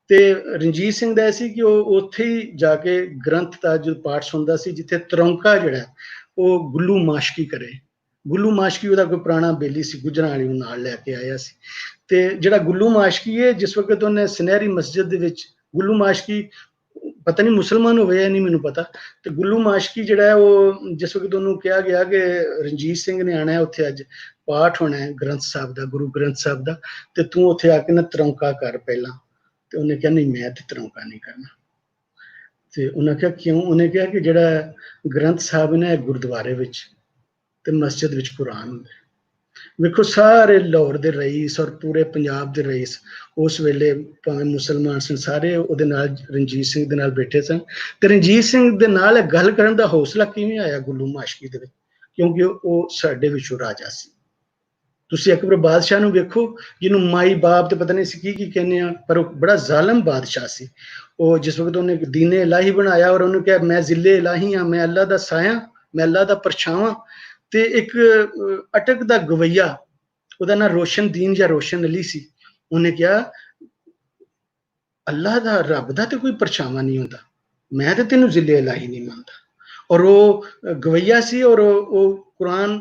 ਤੇ ਰਣਜੀਤ ਸਿੰਘ ਦਾ ਸੀ ਕਿ ਉਹ ਉੱਥੇ ਹੀ ਜਾ ਕੇ ਗ੍ਰੰਥ ਦਾ ਜੋ ਪਾਠ ਸੁਣਦਾ ਸੀ, ਜਿੱਥੇ ਤਰੌਂਕਾ ਜਿਹੜਾ ਉਹ ਗੁੱਲੂ ਮਾਸ਼ਕੀ ਕਰੇ। ਗੁੱਲੂ ਮਾਸ਼ਕੀ ਉਹਦਾ ਕੋਈ ਪੁਰਾਣਾ ਬੇਲੀ ਸੀ, ਗੁਜਰਾਂ ਵਾਲੀ, ਉਹ ਨਾਲ ਲੈ ਕੇ ਆਇਆ ਸੀ। ਤੇ ਜਿਹੜਾ ਗੁੱਲੂ ਮਾਸ਼ਕੀ ਹੈ, ਜਿਸ ਵਕਤ ਉਹਨੇ ਸੁਨਹਿਰੀ ਮਸਜਿਦ ਦੇ ਵਿੱਚ, ਗੁੱਲੂ ਮਾਸ਼ਕੀ ਪਤਾ ਨਹੀਂ ਮੁਸਲਮਾਨ ਹੋਵੇ ਜਾਂ ਨਹੀਂ ਮੈਨੂੰ ਪਤਾ, ਤੇ ਗੁੱਲੂ ਮਾਸ਼ਕੀ ਜਿਹੜਾ ਉਹ ਜਿਸ ਵਕਤ ਉਹਨੂੰ ਕਿਹਾ ਗਿਆ ਕਿ ਰਣਜੀਤ ਸਿੰਘ ਨੇ ਆਣਾ ਉੱਥੇ, ਅੱਜ ਪਾਠ ਹੋਣਾ ਹੈ ਗ੍ਰੰਥ ਸਾਹਿਬ ਦਾ, ਗੁਰੂ ਗ੍ਰੰਥ ਸਾਹਿਬ ਦਾ, ਤੇ ਤੂੰ ਉੱਥੇ ਆ ਕੇ ਨਾ ਤਰੌਂਕਾ ਕਰ ਪਹਿਲਾਂ। ਤੇ ਉਹਨੇ ਕਿਹਾ ਨਹੀਂ ਮੈਂ ਤੇ ਧਰੋਂਕਾ ਨਹੀਂ ਕਰਨਾ। ਤੇ ਉਹਨਾਂ ਕਿਹਾ ਕਿਉਂ? ਉਹਨੇ ਕਿਹਾ ਕਿ ਜਿਹੜਾ ਗ੍ਰੰਥ ਸਾਹਿਬ ਨੇ ਗੁਰਦੁਆਰੇ ਵਿੱਚ ਤੇ ਮਸਜਿਦ ਵਿੱਚ ਕੁਰਾਨ ਹੁੰਦਾ। ਵੇਖੋ ਸਾਰੇ ਲਾਹੌਰ ਦੇ ਰਈਸ ਔਰ ਪੂਰੇ ਪੰਜਾਬ ਦੇ ਰਈਸ ਉਸ ਵੇਲੇ ਭਾਵੇਂ ਮੁਸਲਮਾਨ ਸਨ, ਸਾਰੇ ਉਹਦੇ ਨਾਲ ਰਣਜੀਤ ਸਿੰਘ ਦੇ ਨਾਲ ਬੈਠੇ ਸਨ। ਤੇ ਰਣਜੀਤ ਸਿੰਘ ਦੇ ਨਾਲ ਗੱਲ ਕਰਨ ਦਾ ਹੌਸਲਾ ਕਿਵੇਂ ਆਇਆ ਗੁੱਲੂ ਮਾਸ਼ਕੀ ਦੇ ਵਿੱਚ? ਕਿਉਂਕਿ ਉਹ ਸਾਡੇ ਵਿੱਚੋਂ ਰਾਜਾ ਸੀ। ਤੁਸੀਂ ਅਕਬਰ ਬਾਦਸ਼ਾਹ ਨੂੰ ਵੇਖੋ, ਜਿਹਨੂੰ ਮਾਈ ਬਾਪ ਤੇ ਪਤਾ ਨਹੀਂ ਸੀ ਕੀ ਕਹਿੰਦੇ ਆ, ਪਰ ਉਹ ਬੜਾ ਜ਼ਾਲਮ ਬਾਦਸ਼ਾਹ ਸੀ। ਉਹ ਜਿਸ ਵਕਤ ਉਹਨੇ ਦੀਨੇ ਇਲਾਹੀ ਬਣਾਇਆ ਔਰ ਉਹਨੂੰ ਕਿਹਾ ਮੈਂ ਜ਼ਿਲੇ ਇਲਾਹੀ ਹਾਂ, ਮੈਂ ਅੱਲਾ ਦਾ ਸਾਇਆ, ਮੈਂ ਅੱਲਾ ਦਾ ਪਰਛਾਵਾਂ। ਤੇ ਇੱਕ ਅਟਕ ਦਾ ਗਵਈਆ, ਉਹਦਾ ਨਾਂ ਰੋਸ਼ਨ ਦੀਨ ਜਾਂ ਰੋਸ਼ਨ ਅਲੀ ਸੀ, ਉਹਨੇ ਕਿਹਾ ਅੱਲਾ ਦਾ, ਰੱਬ ਦਾ ਤੇ ਕੋਈ ਪਰਛਾਵਾਂ ਨਹੀਂ ਹੁੰਦਾ, ਮੈਂ ਤੇ ਤੈਨੂੰ ਜ਼ਿਲੇ ਇਲਾਹੀ ਨਹੀਂ ਮੰਨਦਾ। ਔਰ ਉਹ ਗਵਈਆ ਸੀ ਔਰ ਉਹ ਕੁਰਾਨ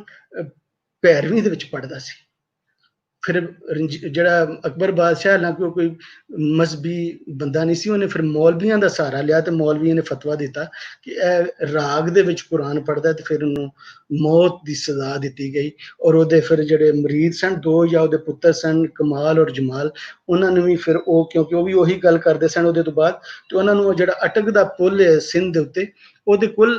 ਪੈਰਵੀਂ ਦੇ ਵਿੱਚ ਪੜ੍ਹਦਾ ਸੀ। ਫਿਰ ਜਿਹੜਾ ਅਕਬਰ ਬਾਦਸ਼ਾਹ, ਹਾਲਾਂਕਿ ਉਹ ਕੋਈ ਮਜ਼ਹਬੀ ਬੰਦਾ ਨਹੀਂ ਸੀ, ਉਹਨੇ ਫਿਰ ਮੌਲਵੀਆਂ ਦਾ ਸਹਾਰਾ ਲਿਆ ਤੇ ਮੌਲਵੀਆਂ ਨੇ ਫਤਵਾ ਦਿੱਤਾ ਕਿ ਇਹ ਰਾਗ ਦੇ ਵਿੱਚ ਕੁਰਾਨ ਪੜ੍ਹਦਾ, ਤੇ ਫਿਰ ਉਹਨੂੰ ਮੌਤ ਦੀ ਸਜ਼ਾ ਦਿੱਤੀ ਗਈ। ਔਰ ਉਹਦੇ ਫਿਰ ਜਿਹੜੇ ਮਰੀਦ ਸਨ, ਦੋ ਜਾਂ ਉਹਦੇ ਪੁੱਤਰ ਸਨ, ਕਮਾਲ ਔਰ ਜਮਾਲ, ਉਹਨਾਂ ਨੂੰ ਵੀ ਫਿਰ ਉਹ, ਕਿਉਂਕਿ ਉਹ ਵੀ ਉਹੀ ਗੱਲ ਕਰਦੇ ਸਨ ਉਹਦੇ ਤੋਂ ਬਾਅਦ, ਤੇ ਉਹਨਾਂ ਨੂੰ ਜਿਹੜਾ ਅਟਕ ਦਾ ਪੁੱਲ ਹੈ ਸਿੰਧ ਦੇ ਉੱਤੇ, ਉਹਦੇ ਕੋਲ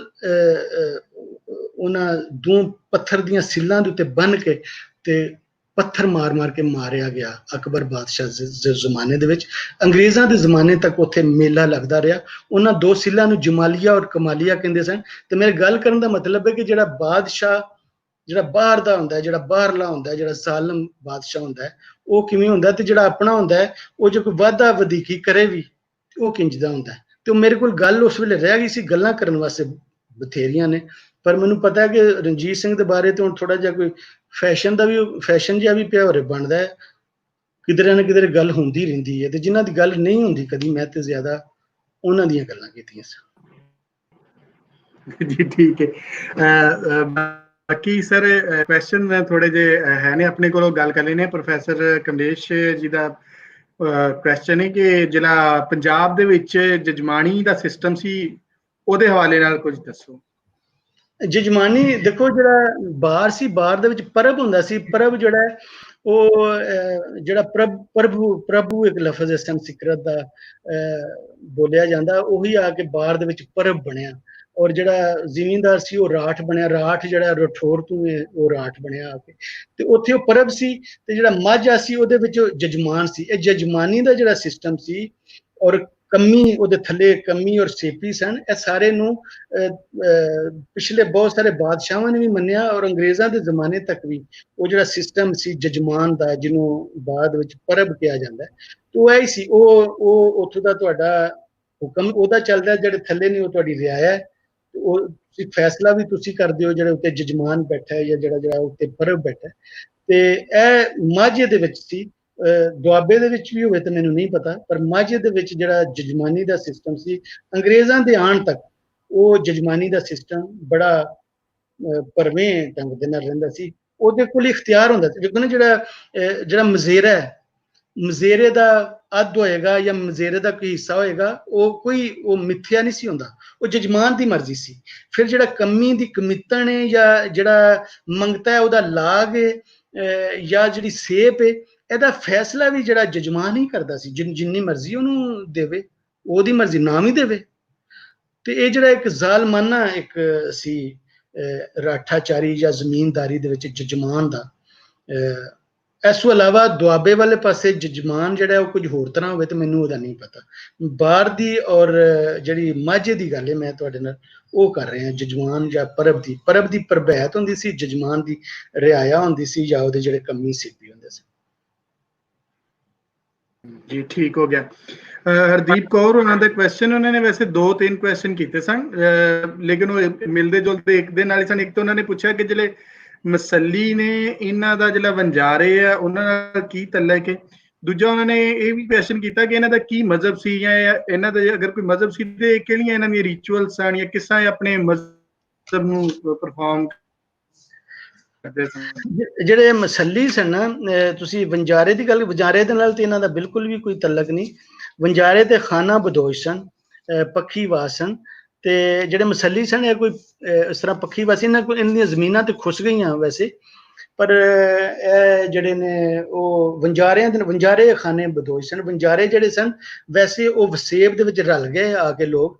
ਉਹਨਾਂ ਦੋ ਪੱਥਰ ਦੀਆਂ ਸਿੱਲਾਂ ਦੇ ਉੱਤੇ ਬੰਨ੍ਹ ਕੇ ਤੇ ਪੱਥਰ ਮਾਰ ਮਾਰ ਕੇ ਮਾਰਿਆ ਗਿਆ ਅਕਬਰ ਬਾਦਸ਼ਾਹ ਦੇ ਜ਼ਮਾਨੇ ਦੇ ਵਿੱਚ। ਅੰਗਰੇਜ਼ਾਂ ਦੇ ਜ਼ਮਾਨੇ ਤੱਕ ਉੱਥੇ ਮੇਲਾ ਲੱਗਦਾ ਰਿਹਾ। ਉਹਨਾਂ ਦੋ ਸਿੱਲਾਂ ਨੂੰ ਜਮਾਲੀਆ ਔਰ ਕਮਾਲੀਆ ਕਹਿੰਦੇ ਸਨ। ਤੇ ਮੇਰੇ ਗੱਲ ਕਰਨ ਦਾ ਮਤਲਬ ਹੈ ਕਿ ਜਿਹੜਾ ਬਾਦਸ਼ਾਹ ਜਿਹੜਾ ਬਾਹਰ ਦਾ ਹੁੰਦਾ, ਜਿਹੜਾ ਬਾਹਰਲਾ ਹੁੰਦਾ, ਜਿਹੜਾ ਜ਼ਾਲਮ ਬਾਦਸ਼ਾਹ ਹੁੰਦਾ, ਉਹ ਕਿਵੇਂ ਹੁੰਦਾ, ਤੇ ਜਿਹੜਾ ਆਪਣਾ ਹੁੰਦਾ ਉਹ ਜੇ ਕੋਈ ਵਾਧਾ ਵਧੀਕੀ ਕਰੇ ਵੀ ਉਹ ਕਿੰਜ ਦਾ ਹੁੰਦਾ। ਤੇ ਉਹ ਮੇਰੇ ਕੋਲ ਗੱਲ ਉਸ ਵੇਲੇ ਰਹਿ ਗਈ ਸੀ, ਗੱਲਾਂ ਕਰਨ ਵਾਸਤੇ ਬਥੇਰੀਆਂ ਨੇ, ਪਰ ਮੈਨੂੰ ਪਤਾ ਹੈ ਕਿ ਰਣਜੀਤ ਸਿੰਘ ਦੇ ਬਾਰੇ ਤੇ ਹੁਣ ਥੋੜਾ ਜਿਹਾ ਕੋਈ ਫੈਸ਼ਨ ਦਾ ਵੀ, ਫੈਸ਼ਨ ਜਿਹਾ ਵੀ ਪਿਆ ਹੋਰੇ ਬਣਦਾ ਹੈ, ਕਿਧਰੇ ਨਾ ਕਿਧਰੇ ਗੱਲ ਹੁੰਦੀ ਰਹਿੰਦੀ ਹੈ। ਤੇ ਜਿਨ੍ਹਾਂ ਦੀ ਗੱਲ ਨਹੀਂ ਹੁੰਦੀ ਕਦੀ, ਮੈਂ ਤੇ ਜ਼ਿਆਦਾ ਉਹਨਾਂ ਦੀਆਂ ਗੱਲਾਂ ਕੀਤੀਆਂ ਸਨ।
ਜੀ ਠੀਕ ਹੈ। ਬਾਕੀ ਸਰ ਕੁਐਸਚਨ ਥੋੜੇ ਜਿਹੇ ਹੈ ਨੇ ਆਪਣੇ ਕੋਲੋਂ, ਗੱਲ ਕਰ ਲੈਣੇ। ਪ੍ਰੋਫੈਸਰ ਕਮਲੇਸ਼ ਜੀ ਦਾ ਕੁਐਸਚਨ ਹੈ ਕਿ ਜਿਹੜਾ ਪੰਜਾਬ ਦੇ ਵਿੱਚ ਜਜਮਾਨੀ ਦਾ ਸਿਸਟਮ ਸੀ, ਉਹਦੇ ਹਵਾਲੇ ਨਾਲ ਕੁਝ ਦੱਸੋ।
ਜਜਮਾਨੀ ਦੇਖੋ, ਜਿਹੜਾ ਬਾਰ ਸੀ, ਬਾਰ ਦੇ ਵਿੱਚ ਪਰਬ ਹੁੰਦਾ ਸੀ। ਪਰਬ ਜਿਹੜਾ ਉਹ ਜਿਹੜਾ ਪ੍ਰਭੂ ਇੱਕ ਲਫ਼ਜ਼ ਇਸ ਟਾਈਮ ਸਿਕਰਤ ਦਾ ਬੋਲਿਆ ਜਾਂਦਾ, ਉਹੀ ਆ ਕੇ ਬਾਰ ਦੇ ਵਿੱਚ ਪਰਬ ਬਣਿਆ। ਔਰ ਜਿਹੜਾ ਜ਼ਿਮੀਂਦਾਰ ਸੀ ਉਹ ਰਾਠ ਬਣਿਆ, ਰਾਠ ਜਿਹੜਾ ਰਠੌਰ ਤੋਂ ਉਹ ਰਾਠ ਬਣਿਆ ਆ ਕੇ, ਤੇ ਉੱਥੇ ਉਹ ਪਰਬ ਸੀ। ਤੇ ਜਿਹੜਾ ਮਾਝਾ ਸੀ ਉਹਦੇ ਵਿੱਚ ਜਜਮਾਨ ਸੀ। ਇਹ ਜਜਮਾਨੀ ਦਾ ਜਿਹੜਾ ਸਿਸਟਮ ਸੀ, ਔਰ ਕੰਮੀ ਉਹਦੇ ਥੱਲੇ ਕੰਮੀ ਔਰ ਸੇਪੀ ਸਨ, ਇਹ ਸਾਰੇ ਨੂੰ ਪਿਛਲੇ ਬਹੁਤ ਸਾਰੇ ਬਾਦਸ਼ਾਹਾਂ ਨੇ ਵੀ ਮੰਨਿਆ, ਔਰ ਅੰਗਰੇਜ਼ਾਂ ਦੇ ਜ਼ਮਾਨੇ ਤੱਕ ਵੀ ਉਹ ਜਿਹੜਾ ਸਿਸਟਮ ਸੀ ਜਜਮਾਨ ਦਾ, ਜਿਹਨੂੰ ਬਾਅਦ ਵਿੱਚ ਪਰਬ ਕਿਹਾ ਜਾਂਦਾ, ਤੇ ਉਹ ਇਹ ਸੀ। ਉਹ ਉੱਥੋਂ ਦਾ ਤੁਹਾਡਾ ਹੁਕਮ ਉਹਦਾ ਚੱਲਦਾ, ਜਿਹੜੇ ਥੱਲੇ ਨੇ ਉਹ ਤੁਹਾਡੀ ਰਿਆਇਆ ਹੈ। ਉਹ ਫੈਸਲਾ ਵੀ ਤੁਸੀਂ ਕਰਦੇ ਹੋ, ਜਿਹੜੇ ਉੱਤੇ ਜਜਮਾਨ ਬੈਠਾ ਹੈ ਜਾਂ ਜਿਹੜਾ ਉੱਤੇ ਪਰਬ ਬੈਠਾ। ਤੇ ਇਹ ਮਾਝੇ ਦੇ ਵਿੱਚ ਸੀ, ਦੁਆਬੇ ਦੇ ਵਿੱਚ ਵੀ ਹੋਵੇ ਤਾਂ ਮੈਨੂੰ ਨਹੀਂ ਪਤਾ, ਪਰ ਮਾਝੇ ਦੇ ਵਿੱਚ ਜਿਹੜਾ ਜਜਮਾਨੀ ਦਾ ਸਿਸਟਮ ਸੀ, ਅੰਗਰੇਜ਼ਾਂ ਦੇ ਆਉਣ ਤੱਕ ਉਹ ਜਜਮਾਨੀ ਦਾ ਸਿਸਟਮ ਬੜਾ ਭਰਵੇਂ ਢੰਗ ਦੇ ਨਾਲ ਰਹਿੰਦਾ ਸੀ। ਉਹਦੇ ਕੋਲ ਇਖਤਿਆਰ ਹੁੰਦਾ ਸੀ। ਦੇਖੋ ਨਾ, ਜਿਹੜਾ ਮਜ਼ੇਰਾ ਹੈ, ਮਜ਼ੇਰੇ ਦਾ ਅੱਧ ਹੋਏਗਾ ਜਾਂ ਮਜ਼ੇਰੇ ਦਾ ਕੋਈ ਹਿੱਸਾ ਹੋਏਗਾ, ਉਹ ਮਿੱਥਿਆ ਨਹੀਂ ਸੀ ਹੁੰਦਾ, ਉਹ ਜਜਮਾਨ ਦੀ ਮਰਜ਼ੀ ਸੀ। ਫਿਰ ਜਿਹੜਾ ਕੰਮੀ ਦੀ ਕਮਿੱਤਣ ਹੈ ਜਾਂ ਜਿਹੜਾ ਮੰਗਤਾ ਹੈ ਉਹਦਾ ਲਾਗ ਹੈ ਜਾਂ ਜਿਹੜੀ ਸੇਪ ਹੈ, ਇਹਦਾ ਫੈਸਲਾ ਵੀ ਜਿਹੜਾ ਜਜਮਾਨ ਹੀ ਕਰਦਾ ਸੀ। ਜਿੰਨੀ ਮਰਜ਼ੀ ਉਹਨੂੰ ਦੇਵੇ, ਉਹਦੀ ਮਰਜ਼ੀ ਨਾਮ ਹੀ ਦੇਵੇ। ਤੇ ਇਹ ਜਿਹੜਾ ਇੱਕ ਜ਼ਾਲਮਾਨਾ ਇੱਕ ਸੀ ਰਾਠਾਚਾਰੀ ਜਾਂ ਜ਼ਮੀਨਦਾਰੀ ਦੇ ਵਿੱਚ ਜਜਮਾਨ ਦਾ। ਇਸ ਤੋਂ ਇਲਾਵਾ ਦੁਆਬੇ ਵਾਲੇ ਪਾਸੇ ਜਜਮਾਨ ਜਿਹੜਾ ਉਹ ਕੁਝ ਹੋਰ ਤਰ੍ਹਾਂ ਹੋਵੇ ਤੇ ਮੈਨੂੰ ਉਹਦਾ ਨਹੀਂ ਪਤਾ। ਬਾਹਰ ਦੀ ਔਰ ਜਿਹੜੀ ਮਾਝੇ ਦੀ ਗੱਲ ਹੈ ਮੈਂ ਤੁਹਾਡੇ ਨਾਲ ਉਹ ਕਰ ਰਿਹਾ। ਜਜਮਾਨ ਜਾਂ ਪਰਬ ਦੀ ਪ੍ਰਭੈਤ ਹੁੰਦੀ ਸੀ, ਜਜਮਾਨ ਦੀ ਰਿਆਇਆ ਹੁੰਦੀ ਸੀ, ਜਾਂ ਉਹਦੇ ਜਿਹੜੇ ਕੰਮੀ ਸਿੱਪੀ ਹੁੰਦੇ ਸੀ।
ਜੀ ਠੀਕ ਹੋ ਗਿਆ। ਹਰਦੀਪ ਕੌਰ ਉਹਨਾਂ ਦੇ ਕੁਐਸਚਨ, ਉਹਨਾਂ ਨੇ ਵੈਸੇ 2-3 ਕੁਐਸਚਨ ਕੀਤੇ ਸਨ, ਲੇਕਿਨ ਉਹ ਮਿਲਦੇ ਜੁਲਦੇ ਇੱਕ ਦੇ ਨਾਲ ਹੀ ਸਨ। ਇੱਕ ਤਾਂ ਉਹਨਾਂ ਨੇ ਪੁੱਛਿਆ ਕਿ ਜਿਹੜੇ ਮਸੱਲੀ ਨੇ ਇਹਨਾਂ ਦਾ ਜਿਹੜਾ ਵੰਜਾਰੇ ਆ ਉਹਨਾਂ ਨਾਲ ਕੀ ਤਅੱਲੁਕ ਹੈ। ਦੂਜਾ ਉਹਨਾਂ ਨੇ ਇਹ ਵੀ ਕੁਐਸਚਨ ਕੀਤਾ ਕਿ ਇਹਨਾਂ ਦਾ ਕੀ ਮਜ਼ਹਬ ਸੀ, ਜਾਂ ਇਹਨਾਂ ਦਾ ਅਗਰ ਕੋਈ ਮਜ਼ਹਬ ਸੀ ਤੇ ਕਿਹੜੀਆਂ ਇਹਨਾਂ ਦੀਆਂ ਰਿਚੁਅਲਸ ਸਨ, ਜਾਂ ਕਿਸ ਤਰ੍ਹਾਂ ਆਪਣੇ ਮਜ਼ਹਬ ਨੂੰ ਪਰਫਾਰਮ ਕਰਦੇ ਸਨ।
ਜਿਹੜੇ ਮਸੱਲੀ ਸਨ ਨਾ, ਤੁਸੀਂ ਵੰਜਾਰੇ ਦੀ ਗੱਲ, ਵੰਜਾਰੇ ਦੇ ਨਾਲ ਤੇ ਇਹਨਾਂ ਦਾ ਬਿਲਕੁਲ ਵੀ ਕੋਈ ਤਅੱਲੁਕ ਨਹੀਂ। ਵੰਜਾਰੇ ਤੇ ਖਾਨਾ ਬਦੋਸ਼ ਸਨ, ਪੱਖੀਵਾਸ ਸਨ। ਤੇ ਜਿਹੜੇ ਮਸੱਲੀ ਸਨ ਇਹ ਕੋਈ ਇਸ ਤਰ੍ਹਾਂ ਪੱਖੀਵਾਸ, ਇਹਨਾਂ ਦੀਆਂ ਜ਼ਮੀਨਾਂ ਤੇ ਖੁੱਸ ਗਈਆਂ ਵੈਸੇ, ਪਰ ਇਹ ਜਿਹੜੇ ਨੇ ਉਹ ਵੰਜਾਰੇ ਖਾਨੇ ਬਦੋਸ਼ ਸਨ। ਵੰਜਾਰੇ ਜਿਹੜੇ ਸਨ ਵੈਸੇ ਉਹ ਵਸੇਬ ਦੇ ਵਿੱਚ ਰਲ ਗਏ ਆ ਕੇ ਲੋਕ।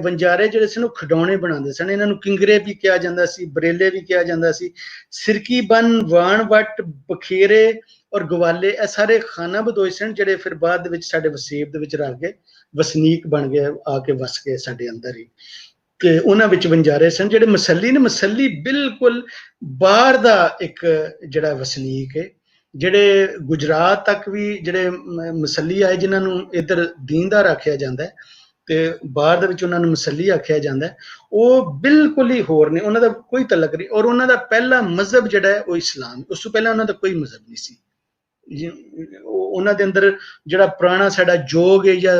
ਵੰਜਾਰੇ ਜਿਹੜੇ ਸਨ ਉਹ ਖਿਡੌਣੇ ਬਣਾਉਂਦੇ ਸਨ। ਇਹਨਾਂ ਨੂੰ ਕਿੰਗਰੇ ਵੀ ਕਿਹਾ ਜਾਂਦਾ ਸੀ, ਬਰੇਲੇ ਵੀ ਕਿਹਾ ਜਾਂਦਾ ਸੀ। ਸਿਰਕੀ ਬਨ, ਵਾਣ ਵੱਟ, ਬਖੇਰੇ ਔਰ ਗਵਾਲੇ ਇਹ ਸਾਰੇ ਖਾਨਾ ਬਦੋਸ਼ ਸਨ, ਜਿਹੜੇ ਫਿਰ ਬਾਅਦ ਦੇ ਵਿੱਚ ਸਾਡੇ ਵਸੇਬ ਦੇ ਵਿੱਚ ਰਲ ਗਏ, ਵਸਨੀਕ ਬਣ ਗਏ, ਆ ਕੇ ਵਸ ਗਏ ਸਾਡੇ ਅੰਦਰ ਹੀ। ਕਿ ਉਹਨਾਂ ਵਿੱਚ ਵੰਜਾਰੇ ਸਨ। ਜਿਹੜੇ ਮਸੱਲੀ ਨੇ, ਮਸੱਲੀ ਬਿਲਕੁਲ ਬਾਹਰ ਦਾ ਇੱਕ ਜਿਹੜਾ ਵਸਨੀਕ ਹੈ। ਜਿਹੜੇ ਗੁਜਰਾਤ ਤੱਕ ਵੀ ਜਿਹੜੇ ਮਸੱਲੀ ਆਏ, ਜਿਨ੍ਹਾਂ ਨੂੰ ਇੱਧਰ ਦੀਨਦਾਰ ਆਖਿਆ ਜਾਂਦਾ ਤੇ ਬਾਹਰ ਦੇ ਵਿੱਚ ਉਹਨਾਂ ਨੂੰ ਮਸੱਲੀ ਆਖਿਆ ਜਾਂਦਾ, ਉਹ ਬਿਲਕੁਲ ਹੀ ਹੋਰ ਨੇ, ਉਹਨਾਂ ਦਾ ਕੋਈ ਤਲਕ ਨਹੀਂ। ਔਰ ਉਹਨਾਂ ਦਾ ਪਹਿਲਾ ਮਜ਼ਹਬ ਜਿਹੜਾ ਹੈ ਉਹ ਇਸਲਾਮ। ਉਸ ਤੋਂ ਪਹਿਲਾਂ ਉਹਨਾਂ ਦਾ ਕੋਈ ਮਜ਼ਹਬ ਨਹੀਂ ਸੀ। ਉਹਨਾਂ ਦੇ ਅੰਦਰ ਜਿਹੜਾ ਪੁਰਾਣਾ ਸਾਡਾ ਜੋਗ ਹੈ ਜਾਂ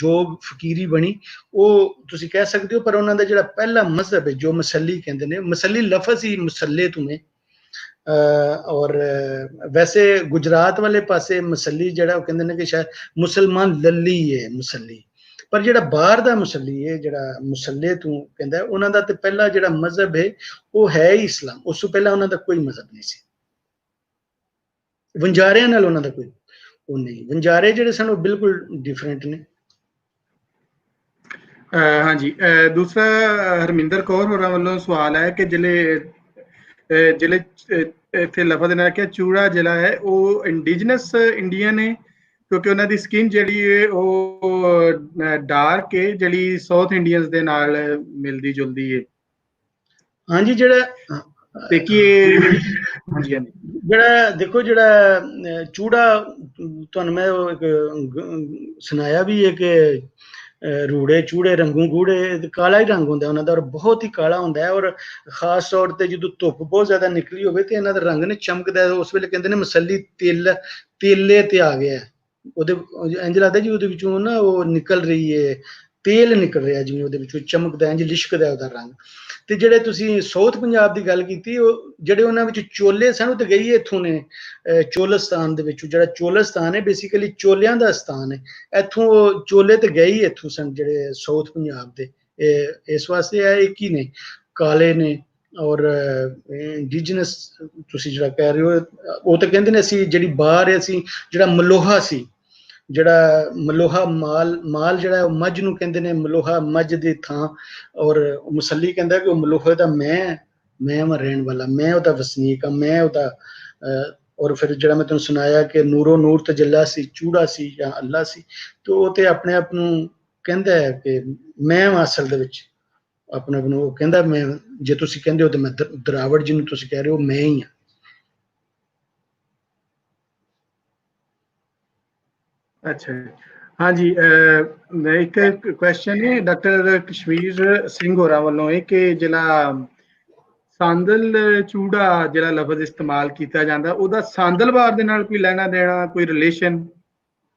ਜੋਗ ਫਕੀਰੀ ਬਣੀ, ਉਹ ਤੁਸੀਂ ਕਹਿ ਸਕਦੇ ਹੋ, ਪਰ ਉਹਨਾਂ ਦਾ ਜਿਹੜਾ ਪਹਿਲਾ ਮਜ਼ਹਬ ਹੈ ਜੋ ਮਸੱਲੀ ਕਹਿੰਦੇ ਨੇ, ਮਸੱਲੀ ਲਫ਼ਜ਼ ਹੀ ਮੁਸੱਲੇ ਤੁਮੇ। ਔਰ ਵੈਸੇ ਗੁਜਰਾਤ ਵਾਲੇ ਪਾਸੇ ਮਸੱਲੀ ਜਿਹੜਾ ਉਹ ਕਹਿੰਦੇ ਨੇ ਕਿ ਸ਼ਾਇਦ ਮੁਸਲਮਾਨ ਲੱਲੀ ਹੈ ਮੁਸੱਲੀ, ਪਰ ਜਿਹੜਾ ਬਾਹਰ ਦਾ ਮੁਸੱਲੀ ਹੈ, ਜਿਹੜਾ ਮੁਸੱਲੇ ਤੂੰ ਕਹਿੰਦਾ, ਉਹਨਾਂ ਦਾ ਤੇ ਪਹਿਲਾ ਜਿਹੜਾ ਮਜ਼ਹਬ ਹੈ ਉਹ ਹੈ ਹੀ ਇਸਲਾਮ। ਉਸ ਤੋਂ ਪਹਿਲਾਂ ਉਹਨਾਂ ਦਾ ਕੋਈ ਮਜ਼ਹਬ ਨਹੀਂ ਸੀ। ਵੰਜਾਰਿਆਂ ਨਾਲ ਉਹਨਾਂ ਦਾ ਕੋਈ ਉਹ ਨਹੀਂ। ਵੰਜਾਰੇ ਜਿਹੜੇ ਸਨ ਉਹ ਬਿਲਕੁਲ ਡਿਫਰੈਂਟ ਨੇ।
ਹਾਂਜੀ, ਦੂਸਰਾ ਹਰਮਿੰਦਰ ਕੌਰ ਹੋਰਾਂ ਵੱਲੋਂ ਸਵਾਲ ਹੈ ਕਿ ਜ਼ਿਲ੍ਹੇ ਇੱਥੇ ਲਫ਼ਜ਼ ਨਾਲ ਕਿਹਾ ਚੂੜਾ ਜ਼ਿਲ੍ਹਾ ਹੈ, ਉਹ ਇੰਡੀਜਨਸ ਇੰਡੀਅਨ ਹੈ, ਕਿਉਂਕਿ ਉਹਨਾਂ ਦੀ ਸਕਿਨ ਜਿਹੜੀ ਹੈ ਉਹ ਡਾਰਕ ਹੈ, ਜਿਹੜੀ ਸਾਊਥ ਇੰਡੀਅਨਸ ਦੇ ਨਾਲ ਮਿਲਦੀ ਜੁਲਦੀ ਹੈ।
ਹਾਂਜੀ, ਜਿਹੜਾ
ਤੇ ਕੀ ਹਾਂਜੀ ਹਾਂਜੀ
ਜਿਹੜਾ ਦੇਖੋ, ਜਿਹੜਾ ਚੂੜਾ ਤੁਹਾਨੂੰ ਮੈਂ ਸੁਣਾਇਆ ਵੀ ਹੈ ਕਿ ਰੂੜੇ ਚੂੜੇ ਰੰਗੂ ਗੂੜੇ, ਕਾਲਾ ਹੀ ਰੰਗ ਹੁੰਦਾ ਉਹਨਾਂ ਦਾ, ਔਰ ਬਹੁਤ ਹੀ ਕਾਲਾ ਹੁੰਦਾ ਹੈ। ਔਰ ਖਾਸ ਤੌਰ ਤੇ ਜਦੋਂ ਧੁੱਪ ਬਹੁਤ ਜ਼ਿਆਦਾ ਨਿਕਲੀ ਹੋਵੇ ਤੇ ਇਹਨਾਂ ਦਾ ਰੰਗ ਨੇ ਚਮਕਦਾ, ਉਸ ਵੇਲੇ ਕਹਿੰਦੇ ਨੇ ਮਸੱਲੀ ਤੇਲੇ ਤੇ ਆ ਗਿਆ। ਉਹਦੇ ਇੰਝ ਲੱਗਦਾ ਜੀ ਉਹਦੇ ਵਿੱਚੋਂ ਨਾ ਉਹ ਨਿਕਲ ਰਹੀ ਹੈ, ਤੇਲ ਨਿਕਲ ਰਿਹਾ, ਜਿਵੇਂ ਉਹਦੇ ਵਿੱਚੋਂ ਚਮਕਦਾ, ਇੰਝ ਲਿਸ਼ਕਦਾ ਉਹਦਾ ਰੰਗ। ਤੇ ਜਿਹੜੇ ਤੁਸੀਂ ਸਾਊਥ ਪੰਜਾਬ ਦੀ ਗੱਲ ਕੀਤੀ, ਉਹ ਜਿਹੜੇ ਉਹਨਾਂ ਵਿੱਚ ਚੋਲੇ ਸਨ, ਉਹ ਤੇ ਗਈ ਇੱਥੋਂ ਨੇ, ਚੋਲਸਤਾਨ ਦੇ ਵਿੱਚੋਂ। ਜਿਹੜਾ ਚੋਲਸਤਾਨ ਹੈ ਬੇਸਿਕਲੀ ਚੋਲਿਆਂ ਦਾ ਸਥਾਨ ਹੈ। ਇੱਥੋਂ ਚੋਲੇ ਤੇ ਗਏ ਹੀ ਇੱਥੋਂ ਸਨ, ਜਿਹੜੇ ਸਾਊਥ ਪੰਜਾਬ ਦੇ। ਇਸ ਵਾਸਤੇ ਇਹ ਇੱਕ ਹੀ ਨੇ, ਕਾਲੇ ਨੇ। ਔਰ ਇੰਡੀਜਨਸ ਤੁਸੀਂ ਜਿਹੜਾ ਕਹਿ ਰਹੇ ਹੋ, ਉਹ ਤਾਂ ਕਹਿੰਦੇ ਨੇ ਅਸੀਂ ਜਿਹੜੀ ਬਾਹਰ ਅਸੀਂ ਜਿਹੜਾ ਮਲੋਹਾ ਸੀ, ਜਿਹੜਾ ਮਲੋਹਾ ਮਾਲ ਜਿਹੜਾ ਉਹ ਮੱਝ ਨੂੰ ਕਹਿੰਦੇ ਨੇ, ਮਲੋਹਾ ਮੱਝ ਦੀ ਥਾਂ। ਔਰ ਮੁਸੱਲੀ ਕਹਿੰਦਾ ਕਿ ਉਹ ਮਲੋਹੇ ਦਾ ਮੈਂ ਰਹਿਣ ਵਾਲਾ, ਮੈਂ ਉਹਦਾ ਵਸਨੀਕ ਆ, ਮੈਂ ਉਹਦਾ। ਔਰ ਫਿਰ ਜਿਹੜਾ ਮੈਂ ਤੁਹਾਨੂੰ ਸੁਣਾਇਆ ਕਿ ਨੂਰੋ ਨੂਰ ਤਜੱਲਾ ਸੀ, ਚੂੜਾ ਸੀ ਜਾਂ ਅੱਲਾ ਸੀ, ਤੇ ਉਹ ਤੇ ਆਪਣੇ ਆਪ ਨੂੰ ਕਹਿੰਦਾ ਹੈ ਕਿ ਮੈਂ ਅਸਲ ਦੇ ਵਿੱਚ ਆਪਣੇ ਆਪ ਨੂੰ ਉਹ ਕਹਿੰਦਾ, ਮੈਂ, ਜੇ ਤੁਸੀਂ ਕਹਿੰਦੇ ਹੋ ਤਾਂ ਮੈਂ ਦਰਾਵੜ ਜਿਹਨੂੰ ਤੁਸੀਂ ਕਹਿ ਰਹੇ ਹੋ, ਮੈਂ ਹੀ ਹਾਂ।
ਅੱਛਾ, ਹਾਂਜੀ। ਇੱਕ ਕੁਐਸਚਨ ਹੈ ਡਾਕਟਰ ਕਸ਼ਮੀਰ ਸਿੰਘ ਹੋਰਾਂ ਵੱਲੋਂ ਇਹ ਕਿ ਜਿਹੜਾ ਸਾਂਦਲ ਚੂੜਾ ਜਿਹੜਾ ਲਫ਼ਜ਼ ਇਸਤੇਮਾਲ ਕੀਤਾ ਜਾਂਦਾ, ਉਹਦਾ ਸਾਂਦਲਬਾਰ ਦੇ ਨਾਲ ਕੋਈ ਲੈਣਾ ਦੇਣਾ, ਕੋਈ ਰਿਲੇਸ਼ਨ?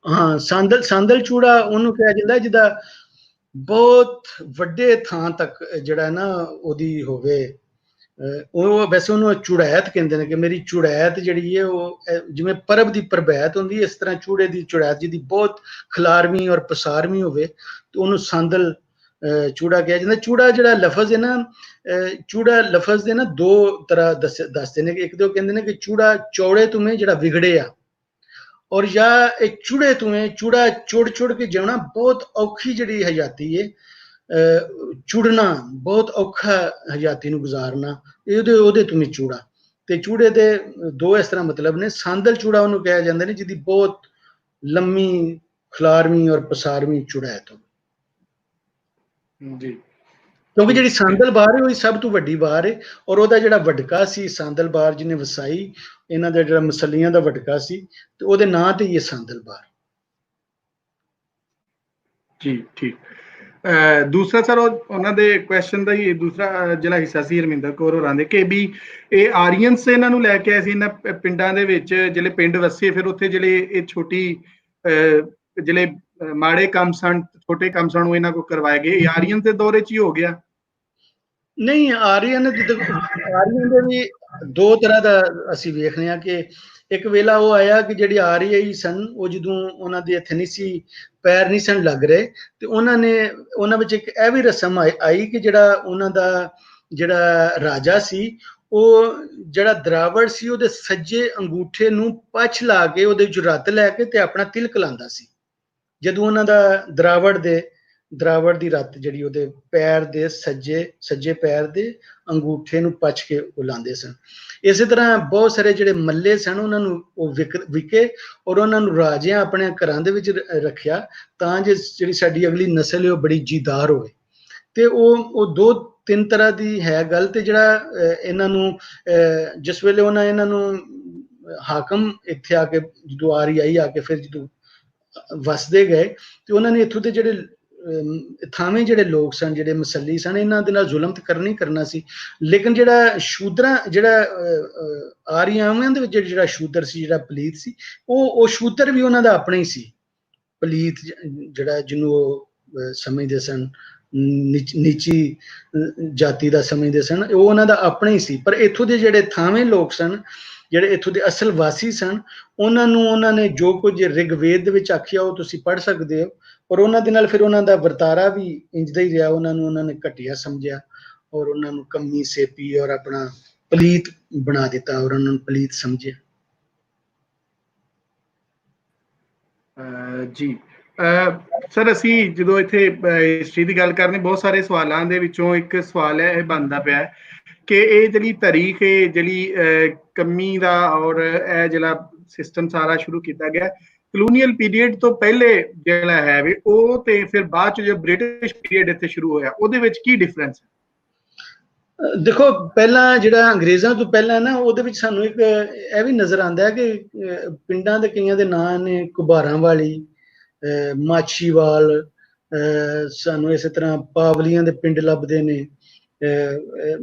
ਹਾਂ, ਸਾਂਦਲ ਚੂੜਾ ਉਹਨੂੰ ਕਿਹਾ ਜਾਂਦਾ ਜਿਹਦਾ ਬਹੁਤ ਵੱਡੇ ਥਾਂ ਤੱਕ ਜਿਹੜਾ ਨਾ ਉਹਦੀ ਹੋਵੇ। ਉਹ ਵੈਸੇ ਉਹਨੂੰ ਚੁੜੈਤ ਕਹਿੰਦੇ ਨੇ, ਕਿ ਮੇਰੀ ਚੁੜੈਤ ਜਿਹੜੀ ਹੈ ਉਹ ਜਿਵੇਂ ਪਰਬ ਦੀ ਪ੍ਰਭੈਤ ਹੁੰਦੀ, ਇਸ ਤਰ੍ਹਾਂ ਚੂੜੇ ਦੀ ਚੁੜੈਤ ਜਿਹਦੀ ਬਹੁਤ ਖਿਲਾਰਵੀਂ ਔਰ ਪਸਾਰਵੀਂ ਹੋਵੇ, ਤੇ ਉਹਨੂੰ ਸਾਂਦਲ ਚੂੜਾ ਕਿਹਾ ਜਾਂਦਾ। ਚੂੜਾ ਜਿਹੜਾ ਲਫ਼ਜ਼ ਹੈ ਨਾ, ਚੂੜਾ ਲਫ਼ਜ਼ ਦੇ ਨਾ ਦੋ ਤਰ੍ਹਾਂ ਦੱਸਦੇ ਨੇ। ਇੱਕ ਤਾਂ ਉਹ ਕਹਿੰਦੇ ਨੇ ਕਿ ਚੂੜਾ ਚੌੜੇ ਤੁਮੇ ਜਿਹੜਾ ਵਿਗੜਿਆ, ਔਰ ਜਾਂ ਇਹ ਚੂੜੇ ਤੁਮੇ ਚੂੜਾ ਚੁੜ ਕੇ ਜਿਉਣਾ ਬਹੁਤ ਔਖੀ ਜਿਹੜੀ ਹਯਾਤੀ ਹੈ, ਚੁੜਨਾ ਬਹੁਤ ਔਖਾ ਹਯਾਤੀ ਨੂੰ ਗੁਜ਼ਾਰਨਾ, ਉਹਦੇ ਤੁਮੇ ਚੂੜਾ। ਤੇ ਚੂੜੇ ਦੇ ਦੋ ਇਸ ਤਰ੍ਹਾਂ ਮਤਲਬ ਨੇ। ਸਾਂਦਲ ਚੂੜਾ ਉਹਨੂੰ ਕਿਹਾ ਜਾਂਦਾ ਨੇ ਜਿਹਦੀ ਬਹੁਤ ਲੰਮੀ ਖਿਲਾਰਵੀਂ ਔਰ ਪਸਾਰਵੀਂ ਚੁੜੈਤ ਹੋਵੇ
ਜੀ।
ਕਿਉਂਕਿ ਜਿਹੜੀ ਸਾਂਦਲ ਬਾਰ ਹੈ ਉਹ ਸਭ ਤੋਂ ਵੱਡੀ ਬਾਰ ਹੈ, ਔਰ ਉਹਦਾ ਜਿਹੜਾ ਵਡਕਾ ਸੀ ਸਾਂਦਲ ਬਾਰ ਜਿਹਨੇ ਵਸਾਈ, ਇਹਨਾਂ ਦਾ ਜਿਹੜਾ ਮਸੱਲੀਆਂ ਦਾ ਵਡਕਾ ਸੀ, ਤੇ ਉਹਦੇ ਨਾਂ ਤੇ ਹੀ ਇਹ ਸਾਂਦਲ ਬਾਰ।
ਜੀ, ਠੀਕ। ਦੂਸਰਾ ਸਰ, ਉਹਨਾਂ ਦੇ ਕੁਐਸਚਨ ਦਾ ਹੀ ਦੂਸਰਾ ਜਿਹੜਾ ਹਿੱਸਾ ਸੀ ਹਰਮਿੰਦਰ ਕੌਰ ਹੋਰਾਂ ਦੇ, ਕਿ ਵੀ ਇਹ ਆਰੀਅਨਸ ਇਹਨਾਂ ਨੂੰ ਲੈ ਕੇ ਆਏ ਸੀ ਇਹਨਾਂ ਪਿੰਡਾਂ ਦੇ ਵਿੱਚ, ਜਿਹੜੇ ਪਿੰਡ ਵਸੇ, ਫਿਰ ਉੱਥੇ ਜਿਹੜੇ ਇਹ ਛੋਟੀ ਜਿਹੜੇ ਮਾੜੇ ਕੰਮ ਸਨ, ਛੋਟੇ ਕੰਮ ਸਨ, ਉਹ ਇਹਨਾਂ ਕੋਲ ਕਰਵਾਏ ਗਏ। ਇਹ ਆਰੀਅਨ ਦੇ ਦੌਰੇ 'ਚ ਹੀ ਹੋ ਗਿਆ?
ਨਹੀਂ, ਆਰੀਅਨ ਦੇ ਵੀ ਦੋ ਤਰ੍ਹਾਂ ਦਾ ਅਸੀਂ ਵੇਖਦੇ ਹਾਂ। ਕਿ ਇੱਕ ਵੇਲਾ ਉਹ ਆਇਆ ਕਿ ਜਿਹੜੀ ਆਰੀਆਈ ਸਨ, ਉਹ ਜਦੋਂ ਉਹਨਾਂ ਦੇ ਇੱਥੇ ਨਹੀਂ ਸੀ, ਪੈਰ ਨਹੀਂ ਸਨ ਲੱਗ ਰਹੇ, ਤੇ ਉਹਨਾਂ ਵਿੱਚ ਇੱਕ ਇਹ ਵੀ ਰਸਮ ਆਈ ਕਿ ਜਿਹੜਾ ਉਹਨਾਂ ਦਾ ਜਿਹੜਾ ਰਾਜਾ ਸੀ, ਉਹ ਜਿਹੜਾ ਦਰਾਵੜ ਸੀ ਉਹਦੇ ਸੱਜੇ ਅੰਗੂਠੇ ਨੂੰ ਪਛ ਲਾ ਕੇ ਉਹਦੇ ਵਿੱਚ ਰੱਤ ਲੈ ਕੇ ਤੇ ਆਪਣਾ ਤਿਲਕ ਲਾਉਂਦਾ ਸੀ। ਜਦੋਂ ਉਹਨਾਂ ਦਾ ਦਰਾਵੜ ਦੀ ਰੱਤ ਜਿਹੜੀ ਉਹਦੇ ਪੈਰ ਦੇ ਸੱਜੇ ਪੈਰ ਦੇ ਅੰਗੂਠੇ ਨੂੰ ਪਛ ਕੇ ਉਹ ਲਾਉਂਦੇ ਸਨ। ਇਸੇ ਤਰ੍ਹਾਂ ਬਹੁਤ ਸਾਰੇ ਜਿਹੜੇ ਮੱਲੇ ਸਨ ਉਹਨਾਂ ਨੂੰ ਉਹ ਵਿਕੇ ਔਰ ਉਹਨਾਂ ਨੂੰ ਰਾਜਿਆਂ ਆਪਣੇ ਘਰਾਂ ਦੇ ਵਿੱਚ ਰੱਖਿਆ ਤਾਂ ਜੇ ਜਿਹੜੀ ਸਾਡੀ ਅਗਲੀ ਨਸਲ ਹੈ ਉਹ ਬੜੀ ਜੀਦਾਰ ਹੋਵੇ। ਤੇ ਉਹ ਦੋ ਤਿੰਨ ਤਰ੍ਹਾਂ ਦੀ ਹੈ ਗੱਲ। ਤੇ ਜਿਹੜਾ ਇਹਨਾਂ ਨੂੰ ਜਿਸ ਵੇਲੇ ਇਹਨਾਂ ਨੂੰ ਹਾਕਮ ਇੱਥੇ ਆ ਕੇ ਜਦੋਂ ਆਈ ਆ ਕੇ ਫਿਰ ਜਦੋਂ ਵਸਦੇ ਗਏ ਤੇ ਉਹਨਾਂ ਨੇ ਇੱਥੋਂ ਦੇ ਜਿਹੜੇ ਥਾਵੇਂ ਜਿਹੜੇ ਲੋਕ ਸਨ, ਜਿਹੜੇ ਮਸੱਲੀ ਸਨ, ਇਹਨਾਂ ਦੇ ਨਾਲ ਜ਼ੁਲਮ ਤਾਂ ਕਰਨਾ ਸੀ। ਲੇਕਿਨ ਜਿਹੜਾ ਸ਼ੂਦਰਾਂ ਜਿਹੜਾ ਆਰੀਆਵਾਂ ਦੇ ਵਿੱਚ ਜਿਹੜਾ ਸ਼ੂਦਰ ਸੀ, ਜਿਹੜਾ ਪਲੀਤ ਸੀ, ਉਹ ਸ਼ੂਦਰ ਵੀ ਉਹਨਾਂ ਦਾ ਆਪਣਾ ਹੀ ਸੀ। ਪਲੀਤ ਜਿਹੜਾ ਜਿਹਨੂੰ ਉਹ ਸਮਝਦੇ ਸਨ, ਨੀਚੀ ਜਾਤੀ ਦਾ ਸਮਝਦੇ ਸਨ, ਉਹ ਉਹਨਾਂ ਦਾ ਆਪਣਾ ਹੀ ਸੀ। ਪਰ ਇੱਥੋਂ ਦੇ ਜਿਹੜੇ ਥਾਵੇਂ ਲੋਕ ਸਨ, ਜਿਹੜੇ ਇੱਥੋਂ ਦੇ ਅਸਲ ਵਾਸੀ ਸਨ, ਉਹਨਾਂ ਨੇ ਜੋ ਕੁਝ ਰਿਗਵੇਦ ਦੇ ਵਿੱਚ ਆਖਿਆ ਉਹ ਤੁਸੀਂ ਪੜ੍ਹ ਸਕਦੇ ਹੋ। ਔਰ ਉਹਨਾਂ ਦੇ ਨਾਲ ਫਿਰ ਉਹਨਾਂ ਦਾ ਵਰਤਾਰਾ ਵੀ ਇੰਜਦਾ ਹੀ ਰਿਹਾ। ਉਹਨਾਂ ਨੇ ਘਟੀਆ ਸਮਝਿਆ ਔਰ ਉਹਨਾਂ ਨੂੰ ਕੰਮੀ ਸੇਪੀ ਔਰ ਆਪਣਾ ਪਲੀਤ ਬਣਾ ਦਿੱਤਾ ਔਰ ਉਹਨਾਂ ਨੂੰ ਪਲੀਤ ਸਮਝਿਆ।
ਜੀ ਸਰ, ਅਸੀਂ ਜਦੋਂ ਇੱਥੇ ਹਿਸਟਰੀ ਦੀ ਗੱਲ ਕਰਨੀ, ਬਹੁਤ ਸਾਰੇ ਸਵਾਲਾਂ ਦੇ ਵਿੱਚੋਂ ਇੱਕ ਸਵਾਲ ਇਹ ਬਣਦਾ ਪਿਆ ਕਿ ਇਹ ਜਿਹੜੀ ਤਾਰੀਖ ਹੈ, ਜਿਹੜੀ ਕੰਮੀ ਦਾ ਔਰ ਇਹ ਜਿਹੜਾ ਸਿਸਟਮ ਸਾਰਾ ਸ਼ੁਰੂ ਕੀਤਾ ਗਿਆ ਕਲੋਨੀਅਲ ਪੀਰੀਅਡ ਤੋਂ ਪਹਿਲੇ ਜਿਹੜਾ ਹੈ ਵੀ ਉਹ ਤੇ ਫਿਰ ਬਾਅਦ ਚ ਜੋ ਬ੍ਰਿਟਿਸ਼ ਪੀਰੀਅਡ ਇੱਥੇ ਸ਼ੁਰੂ ਹੋਇਆ ਉਹਦੇ ਵਿੱਚ ਕੀ ਡਿਫਰੈਂਸ ਹੈ?
ਦੇਖੋ, ਪਹਿਲਾਂ ਜਿਹੜਾ ਅੰਗਰੇਜ਼ਾਂ ਤੋਂ ਪਹਿਲਾਂ ਨਾ ਉਹਦੇ ਵਿੱਚ ਸਾਨੂੰ ਇੱਕ ਇਹ ਵੀ ਨਜ਼ਰ ਆਉਂਦਾ ਹੈ ਕਿ ਪਿੰਡਾਂ ਦੇ ਕਈਆਂ ਦੇ ਨਾਂ ਨੇ, ਘੁਬਾਰਾਂ ਵਾਲੀ, ਮਾਛੀਵਾਲ, ਸਾਨੂੰ ਇਸੇ ਤਰ੍ਹਾਂ ਪਾਵਲੀਆਂ ਦੇ ਪਿੰਡ ਲੱਭਦੇ ਨੇ।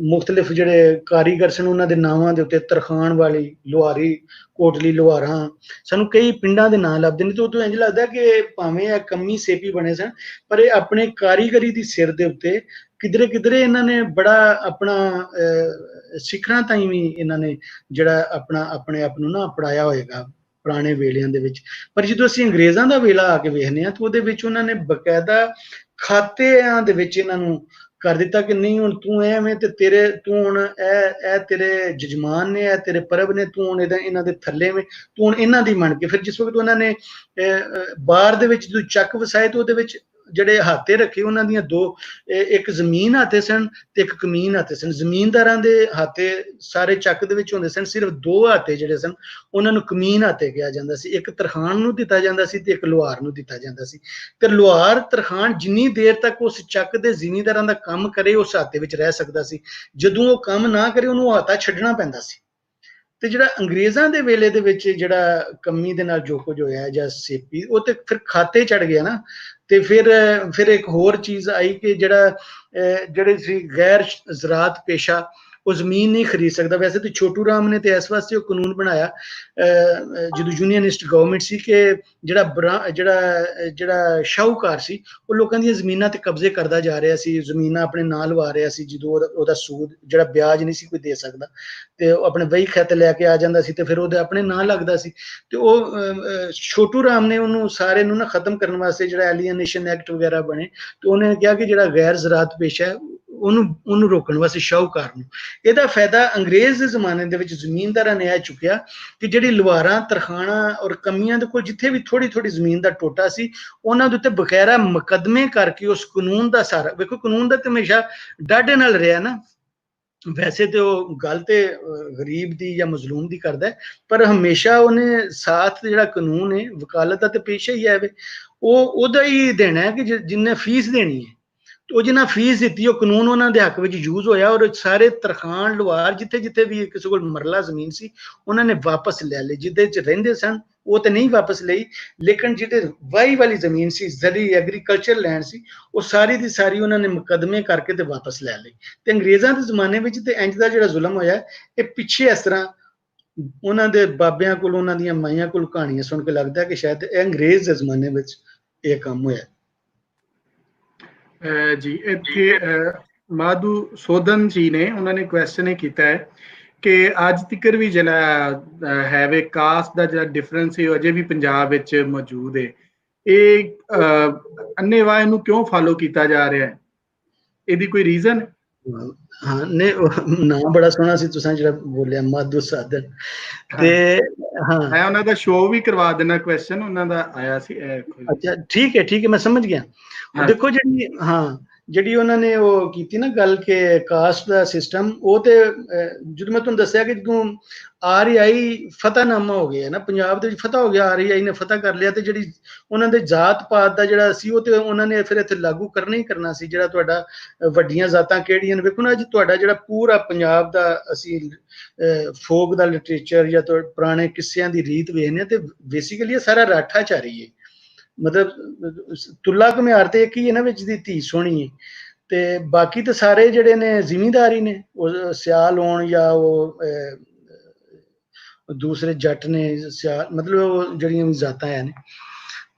ਮੁਖਤਲਿਫ ਜਿਹੜੇ ਕਾਰੀਗਰ ਸਨ ਉਹਨਾਂ ਦੇ ਨਾਵਾਂ ਦੇ ਉੱਤੇ ਤਰਖਾਣ ਵਾਲੀ, ਲੁਹਾਰੀ, ਕੋਟਲੀ ਲੁਹਾਰਾਂ, ਸਾਨੂੰ ਕਈ ਪਿੰਡਾਂ ਦੇ ਨਾਂ ਲੱਭਦੇ ਨੇ। ਤੇ ਉਹ ਤੋਂ ਇੰਝ ਲੱਗਦਾ ਕਿ ਭਾਵੇਂ ਇਹ ਕੰਮੀ ਸੇਪੀ ਬਣੇ ਸਨ ਪਰ ਇਹ ਆਪਣੇ ਕਾਰੀਗਰੀ ਦੀ ਸਿਰ ਦੇ ਉੱਤੇ ਕਿਧਰੇ ਇਹਨਾਂ ਨੇ ਬੜਾ ਆਪਣਾ ਸਿੱਖਣਾ ਤਾਈਂ ਵੀ ਇਹਨਾਂ ਨੇ ਜਿਹੜਾ ਆਪਣੇ ਆਪ ਨੂੰ ਨਾ ਅਪਣਾਇਆ ਹੋਏਗਾ ਪੁਰਾਣੇ ਵੇਲਿਆਂ ਦੇ ਵਿੱਚ। ਪਰ ਜਦੋਂ ਅਸੀਂ ਅੰਗਰੇਜ਼ਾਂ ਦਾ ਵੇਲਾ ਆ ਕੇ ਵੇਖਦੇ ਹਾਂ ਤਾਂ ਉਹਦੇ ਵਿੱਚ ਉਹਨਾਂ ਨੇ ਬਕਾਇਦਾ ਖਾਤਿਆਂ ਦੇ ਵਿੱਚ ਇਹਨਾਂ ਨੂੰ ਕਰ ਦਿੱਤਾ ਕਿ ਨਹੀਂ, ਹੁਣ ਤੂੰ ਐਵੇਂ ਤੇ ਤੂੰ ਹੁਣ ਇਹ ਤੇਰੇ ਜਜਮਾਨ ਨੇ, ਇਹ ਤੇਰੇ ਪਰਬ ਨੇ, ਤੂੰ ਹੁਣ ਇਹਨਾਂ ਦੇ ਥੱਲੇ ਵੇਂ, ਤੂੰ ਹੁਣ ਇਹਨਾਂ ਦੀ ਮੰਨ ਕੇ। ਫਿਰ ਜਿਸ ਵਕਤ ਉਹਨਾਂ ਨੇ ਬਾਰ ਦੇ ਵਿੱਚ ਜਦੋਂ ਚੱਕ ਵਸਾਏ ਤੇ ਉਹਦੇ ਵਿੱਚ ਜਿਹੜੇ ਹਾਤੇ ਰੱਖੇ ਉਹਨਾਂ ਦੀਆਂ ਦੋ, ਇੱਕ ਜ਼ਮੀਨ ਹਾਤੇ ਸਨ ਤੇ ਇੱਕ ਕਮੀਨ ਹਾਤੇ ਸਨ। ਜ਼ਮੀਨਦਾਰਾਂ ਦੇ ਹਾਤੇ ਸਾਰੇ ਚੱਕ ਦੇ ਵਿੱਚ ਹੁੰਦੇ ਸਨ, ਸਿਰਫ ਦੋ ਹਾਤੇ ਜਿਹੜੇ ਸਨ ਉਹਨਾਂ ਨੂੰ ਕਮੀਨ ਹਾਤੇ ਕਿਹਾ ਜਾਂਦਾ ਸੀ। ਇੱਕ ਤਰਖਾਣ ਨੂੰ ਦਿੱਤਾ ਜਾਂਦਾ ਸੀ ਤੇ ਇੱਕ ਲੁਹਾਰ ਨੂੰ ਦਿੱਤਾ ਜਾਂਦਾ ਸੀ। ਤੇ ਲੁਹਾਰ ਤਰਖਾਣ ਜਿੰਨੀ ਦੇਰ ਤੱਕ ਉਸ ਚੱਕ ਦੇ ਜ਼ਿਮੀਂਦਾਰਾਂ ਦਾ ਕੰਮ ਕਰੇ ਉਸ ਹਾਤੇ ਵਿੱਚ ਰਹਿ ਸਕਦਾ ਸੀ। ਜਦੋਂ ਉਹ ਕੰਮ ਨਾ ਕਰੇ ਉਹਨੂੰ ਹਾਤਾ ਛੱਡਣਾ ਪੈਂਦਾ ਸੀ। ਤੇ ਜਿਹੜਾ ਅੰਗਰੇਜ਼ਾਂ ਦੇ ਵੇਲੇ ਦੇ ਵਿੱਚ ਜਿਹੜਾ ਕੰਮੀ ਦੇ ਨਾਲ ਜੋ ਕੁਝ ਹੋਇਆ ਜਾਂ ਸੇਪੀ, ਉਹ ਤੇ ਫਿਰ ਖਾਤੇ ਚੜ ਗਿਆ ਨਾ। ਤੇ ਫਿਰ ਇੱਕ ਹੋਰ ਚੀਜ਼ ਆਈ ਕਿ ਜਿਹੜੇ ਸੀ ਗੈਰ ਜ਼ਰਾਤ ਪੇਸ਼ਾ ਉਹ ਜ਼ਮੀਨ ਨਹੀਂ ਖਰੀਦ ਸਕਦਾ। ਵੈਸੇ ਤੇ ਛੋਟੂ ਰਾਮ ਨੇ ਤੇ ਇਸ ਵਾਸਤੇ ਉਹ ਕਾਨੂੰਨ ਬਣਾਇਆ ਜਦੋਂ ਯੂਨੀਅਨਿਸਟ ਗਵਰਨਮੈਂਟ ਸੀ ਕਿ ਜਿਹੜਾ ਸ਼ਾਹੂਕਾਰ ਸੀ ਉਹ ਲੋਕਾਂ ਦੀਆਂ ਜ਼ਮੀਨਾਂ ਤੇ ਕਬਜ਼ੇ ਕਰਦਾ ਜਾ ਰਿਹਾ ਸੀ, ਜ਼ਮੀਨਾਂ ਆਪਣੇ ਨਾਲ ਲਵਾ ਰਿਹਾ ਸੀ। ਜਦੋਂ ਉਹਦਾ ਸੂਦ ਜਿਹੜਾ ਵਿਆਜ ਨਹੀਂ ਸੀ ਕੋਈ ਦੇ ਸਕਦਾ ਤੇ ਉਹ ਆਪਣੇ ਵਹੀ ਖਾਤੇ ਲੈ ਕੇ ਆ ਜਾਂਦਾ ਸੀ ਤੇ ਫਿਰ ਉਹਦੇ ਆਪਣੇ ਨਾਂ ਲੱਗਦਾ ਸੀ। ਤੇ ਉਹ ਛੋਟੂ ਰਾਮ ਨੇ ਉਹਨੂੰ ਸਾਰੇ ਨੂੰ ਨਾ ਖਤਮ ਕਰਨ ਵਾਸਤੇ ਜਿਹੜਾ ਐਲੀਏਨੇਸ਼ਨ ਐਕਟ ਵਗੈਰਾ ਬਣੇ ਤੇ ਉਹਨੇ ਕਿਹਾ ਕਿ ਜਿਹੜਾ ਗੈਰ ਜ਼ਰਾਤ ਪੇਸ਼ਾ ਹੈ ਉਹਨੂੰ ਰੋਕਣ ਵਾਸਤੇ ਸ਼ਾਹੂਕਾਰ ਨੂੰ। ਇਹਦਾ ਫਾਇਦਾ ਅੰਗਰੇਜ਼ ਦੇ ਜ਼ਮਾਨੇ ਦੇ ਵਿੱਚ ਜ਼ਮੀਨਦਾਰਾਂ ਨੇ ਇਹ ਚੁੱਕਿਆ ਕਿ ਜਿਹੜੀ ਲੁਹਾਰਾਂ, ਤਰਖਾਣਾ ਔਰ ਕਮੀਆਂ ਦੇ ਕੋਲ ਜਿੱਥੇ ਵੀ ਥੋੜੀ ਜ਼ਮੀਨ ਦਾ ਟੋਟਾ ਸੀ ਉਹਨਾਂ ਦੇ ਉੱਤੇ ਬਕਾਇਦਾ ਮੁਕੱਦਮੇ ਕਰਕੇ ਉਸ ਕਾਨੂੰਨ ਦਾ ਸਾਰਾ, ਵੇਖੋ ਕਾਨੂੰਨ ਦਾ ਤੇ ਹਮੇਸ਼ਾ ਡਾਢੇ ਨਾਲ ਰਿਹਾ ਨਾ। ਵੈਸੇ ਤੇ ਉਹ ਗੱਲ ਤੇ ਗਰੀਬ ਦੀ ਜਾਂ ਮਜ਼ਲੂਮ ਦੀ ਕਰਦਾ ਪਰ ਹਮੇਸ਼ਾ ਉਹਨੇ ਸਾਥ ਜਿਹੜਾ ਕਾਨੂੰਨ ਹੈ, ਵਕਾਲਤ ਦਾ ਤੇ ਪੇਸ਼ਾ ਹੀ ਹੈ ਉਹ ਉਹਦਾ ਹੀ ਦੇਣਾ ਹੈ ਕਿ ਜਿੰਨੇ ਫੀਸ ਦੇਣੀ ਹੈ। ਉਹ ਜਿੰਨਾ ਫੀਸ ਦਿੱਤੀ ਉਹ ਕਾਨੂੰਨ ਉਹਨਾਂ ਦੇ ਹੱਕ ਵਿੱਚ ਯੂਜ਼ ਹੋਇਆ ਔਰ ਸਾਰੇ ਤਰਖਾਣ, ਲੁਹਾਰ ਜਿੱਥੇ ਵੀ ਕਿਸੇ ਕੋਲ ਮਰਲਾ ਜ਼ਮੀਨ ਸੀ ਉਹਨਾਂ ਨੇ ਵਾਪਸ ਲੈ ਲਈ। ਜਿਹਦੇ 'ਚ ਰਹਿੰਦੇ ਸਨ ਉਹ ਤੇ ਨਹੀਂ ਵਾਪਸ ਲਈ, ਲੇਕਿਨ ਜਿਹੜੇ ਵਾਹੀ ਵਾਲੀ ਜ਼ਮੀਨ ਸੀ, ਜ਼ਰੀ ਐਗਰੀਕਲਚਰ ਲੈਂਡ ਸੀ, ਉਹ ਸਾਰੀ ਦੀ ਸਾਰੀ ਉਹਨਾਂ ਨੇ ਮੁਕੱਦਮੇ ਕਰਕੇ ਤੇ ਵਾਪਸ ਲੈ ਲਈ। ਤੇ ਅੰਗਰੇਜ਼ਾਂ ਦੇ ਜ਼ਮਾਨੇ ਵਿੱਚ ਤੇ ਇੰਜ ਦਾ ਜਿਹੜਾ ਜ਼ੁਲਮ ਹੋਇਆ ਇਹ ਪਿੱਛੇ ਇਸ ਤਰ੍ਹਾਂ ਉਹਨਾਂ ਦੇ ਬਾਬਿਆਂ ਕੋਲ, ਉਹਨਾਂ ਦੀਆਂ ਮਾਈਆਂ ਕੋਲ ਕਹਾਣੀਆਂ ਸੁਣ ਕੇ ਲੱਗਦਾ ਕਿ ਸ਼ਾਇਦ ਇਹ ਅੰਗਰੇਜ਼ ਦੇ ਜ਼ਮਾਨੇ ਵਿੱਚ ਇਹ ਕੰਮ ਹੋਇਆ।
ਜੀ ਇੱਥੇ ਮਾਧੂ ਸੋਧਨ ਜੀ ਨੇ ਉਹਨਾਂ ਨੇ ਕੁਐਸਚਨ ਇਹ ਕੀਤਾ ਹੈ ਕਿ ਅੱਜ ਤੱਕ ਵੀ ਜਿਹੜਾ ਹੈ ਵੇ ਕਾਸਟ ਦਾ ਜਿਹੜਾ ਡਿਫਰੈਂਸ ਹੈ ਅਜੇ ਵੀ ਪੰਜਾਬ ਵਿੱਚ ਮੌਜੂਦ ਹੈ। ਇਹ ਅੰਨ੍ਹੇਵਾਹ ਇਹਨੂੰ ਕਿਉਂ ਫਾਲੋ ਕੀਤਾ ਜਾ ਰਿਹਾ ਹੈ? ਇਹਦੀ ਕੋਈ ਰੀਜ਼ਨ?
ਹਾਂ ਨਹੀਂ ਨਾਮ ਬੜਾ ਸੋਹਣਾ ਸੀ ਤੁਸੀਂ ਜਿਹੜਾ ਬੋਲਿਆ ਮਾਧੂ ਸਾਧਨ ਤੇ ਹਾਂ
ਮੈਂ ਉਹਨਾਂ ਦਾ ਸ਼ੋਅ ਵੀ ਕਰਵਾ ਦੇਣਾ ਕੁਐਸਚਨ ਉਹਨਾਂ ਦਾ ਆਇਆ ਸੀ
ਅੱਛਾ ਠੀਕ ਹੈ ਮੈਂ ਸਮਝ ਗਿਆ ਦੇਖੋ ਜਿਹੜੀ ਉਹਨਾਂ ਨੇ ਉਹ ਕੀਤੀ ਨਾ ਗੱਲ ਕਿ ਕਾਸਟ ਦਾ ਸਿਸਟਮ ਉਹ ਤੇ ਜਦੋਂ ਮੈਂ ਤੁਹਾਨੂੰ ਦੱਸਿਆ ਕਿ ਜਦੋਂ ਆਰਆਈ ਫਤਹਨਾਮਾ ਹੋ ਗਿਆ ਨਾ ਪੰਜਾਬ ਦੇ ਵਿੱਚ ਫਤਹ ਹੋ ਗਿਆ ਆਰਆਈ ਨੇ ਫਤਹ ਕਰ ਲਿਆ ਤੇ ਜਿਹੜੀ ਉਹਨਾਂ ਦੇ ਜਾਤ ਪਾਤ ਦਾ ਜਿਹੜਾ ਸੀ ਉਹ ਤੇ ਉਹਨਾਂ ਨੇ ਫਿਰ ਇੱਥੇ ਲਾਗੂ ਕਰਨਾ ਹੀ ਕਰਨਾ ਸੀ ਜਿਹੜਾ ਤੁਹਾਡਾ ਵੱਡੀਆਂ ਜ਼ਾਤਾਂ ਕਿਹੜੀਆਂ ਨੇ ਵੇਖੋ ਨਾ ਅੱਜ ਤੁਹਾਡਾ ਜਿਹੜਾ ਪੂਰਾ ਪੰਜਾਬ ਦਾ ਅਸੀਂ ਫੋਕ ਦਾ ਲਿਟਰੇਚਰ ਜਾਂ ਪੁਰਾਣੇ ਕਿੱਸਿਆਂ ਦੀ ਰੀਤ ਵੇਖਦੇ ਤੇ ਬੇਸਿਕਲੀ ਇਹ ਸਾਰਾ ਰਾਠਾਚਾਰੀ ਹੈ ਮਤਲਬ ਤੁਲਾ ਘੁਮਿਆਰ ਤੇ ਇੱਕ ਹੀ ਇਹਨਾਂ ਵਿੱਚ ਦੀ ਧੀ ਸੋਹਣੀ ਹੈ ਤੇ ਬਾਕੀ ਤੇ ਸਾਰੇ ਜਿਹੜੇ ਨੇ ਜ਼ਿਮੀਂਦਾਰ ਹੀ ਨੇ ਉਹ ਸਿਆਲ ਹੋਣ ਜਾਂ ਉਹ ਦੂਸਰੇ ਜੱਟ ਨੇ ਸਿਆਲ ਮਤਲਬ ਉਹ ਜਿਹੜੀਆਂ ਵੀ ਜ਼ਾਤਾਂ ਹੈ ਨੇ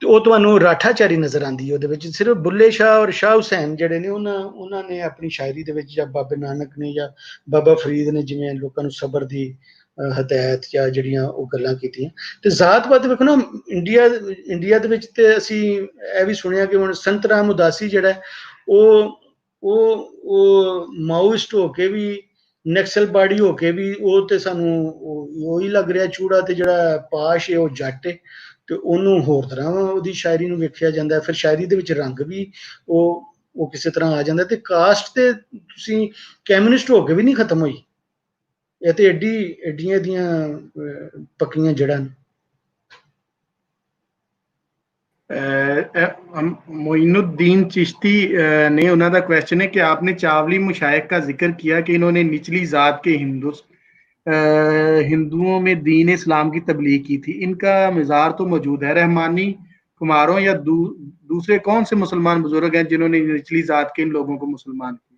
ਤੇ ਉਹ ਤੁਹਾਨੂੰ ਰਾਠਾਚਾਰੀ ਨਜ਼ਰ ਆਉਂਦੀ ਹੈ ਉਹਦੇ ਵਿੱਚ ਸਿਰਫ ਬੁੱਲੇ ਸ਼ਾਹ ਔਰ ਸ਼ਾਹ ਹੁਸੈਨ ਜਿਹੜੇ ਨੇ ਉਹਨਾਂ ਨੇ ਆਪਣੀ ਸ਼ਾਇਰੀ ਦੇ ਵਿੱਚ ਜਾਂ ਬਾਬੇ ਨਾਨਕ ਨੇ ਜਾਂ ਬਾਬਾ ਫਰੀਦ ਨੇ ਜਿਵੇਂ ਲੋਕਾਂ ਨੂੰ ਸਬਰ ਦੀ ਹਦਾਇਤ ਜਾਂ ਜਿਹੜੀਆਂ ਉਹ ਗੱਲਾਂ ਕੀਤੀਆਂ ਤੇ ਜ਼ਾਤ-ਪਾਤ ਵੇਖੋ ਨਾ ਇੰਡੀਆ ਦੇ ਵਿੱਚ ਤੇ ਅਸੀਂ ਇਹ ਵੀ ਸੁਣਿਆ ਕਿ ਹੁਣ ਸੰਤ ਰਾਮ ਉਦਾਸੀ ਜਿਹੜਾ ਉਹ ਮਾਓਇਸਟ ਹੋ ਕੇ ਵੀ ਨਕਸਲਬਾੜੀ ਹੋ ਕੇ ਵੀ ਉਹ ਤੇ ਸਾਨੂੰ ਉਹੀ ਲੱਗ ਰਿਹਾ ਚੂੜਾ ਤੇ ਜਿਹੜਾ ਪਾਸ਼ ਹੈ ਉਹ ਜੱਟ ਹੈ ਤੇ ਉਹਨੂੰ ਹੋਰ ਤਰ੍ਹਾਂ ਉਹਦੀ ਸ਼ਾਇਰੀ ਨੂੰ ਵੇਖਿਆ ਜਾਂਦਾ ਫਿਰ ਸ਼ਾਇਰੀ ਦੇ ਵਿੱਚ ਰੰਗ ਵੀ ਉਹ ਕਿਸੇ ਤਰ੍ਹਾਂ ਆ ਜਾਂਦਾ ਤੇ ਕਾਸਟ ਤੇ ਤੁਸੀਂ ਕੈਮਿਊਨਿਸਟ ਹੋ ਕੇ ਵੀ ਨਹੀਂ ਖਤਮ ਹੋਈ ਇਹ ਤੇ ਐਡੀਆਂ ਦੀਆਂ ਪੱਕੀਆਂ ਜੜ੍ਹਾਂ ਨੇ
मोइनुद्दीन चिश्ती ने उन्होंने का क्वेश्चन है कि आपने चावली मुशाइख का जिक्र किया कि इन्होंने निचली जात के हिंदुओं में दीन इस्लाम की तबलीग की थी इनका मज़ार तो मौजूद है रहमानी कुमारों या दूसरे कौन से मुसलमान बुजुर्ग हैं जिन्होंने निचली जात के इन लोगों को मुसलमान किया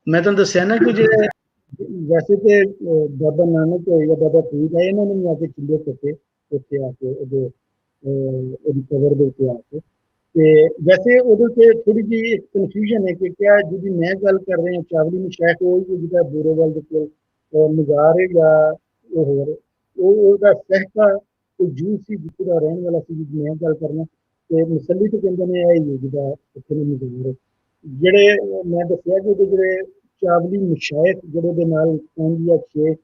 मैं तो दसिया ना कि वैसे तो बाबा नानक या बाबा फरीद है इन्होंने भी आके चूल्हे कटे उत्थे आके ਉਹਦੀ ਕਬਰ ਦੇ ਉੱਤੇ ਆ ਕੇ ਤੇ ਵੈਸੇ ਉਹਦੇ ਉੱਤੇ ਥੋੜੀ ਜਿਹੀ ਇੱਕ ਕਨਫਿਊਜ਼ਨ ਹੈ ਕਿ ਕਿਆ ਜਿਹਦੀ ਮੈਂ ਗੱਲ ਕਰ ਰਿਹਾ ਚਾਵਲੀ ਮੁਸ਼ਾਇਖ ਉਹ ਜਿਹਦਾ ਬੋਰੋਵਾਲ ਦੇ ਕੋਲ ਮਜ਼ਾਰ ਹੈ ਜਾਂ ਉਹ ਹੋਰ ਉਹਦਾ ਸਹਿਕਾ ਉਹ ਜੂ ਸੀ ਜਿੱਥੇ ਦਾ ਰਹਿਣ ਵਾਲਾ ਸੀ ਜਿਹਦੀ ਮੈਂ ਗੱਲ ਕਰਨਾ ਤੇ ਮੁਸੱਲੀ ਤੇ ਕਹਿੰਦੇ ਨੇ ਇਹ ਹੀ ਜਿਹਦਾ ਉੱਥੇ ਦੇ ਮਜ਼ਾਰ ਜਿਹੜੇ ਮੈਂ ਦੱਸਿਆ ਕਿ ਉਹਦੇ ਜਿਹੜੇ ਚਾਵਲੀ ਮੁਸ਼ਾਇਖ ਜਿਹੜੇ ਦੇ ਨਾਲ 5 ਜਾਂ 6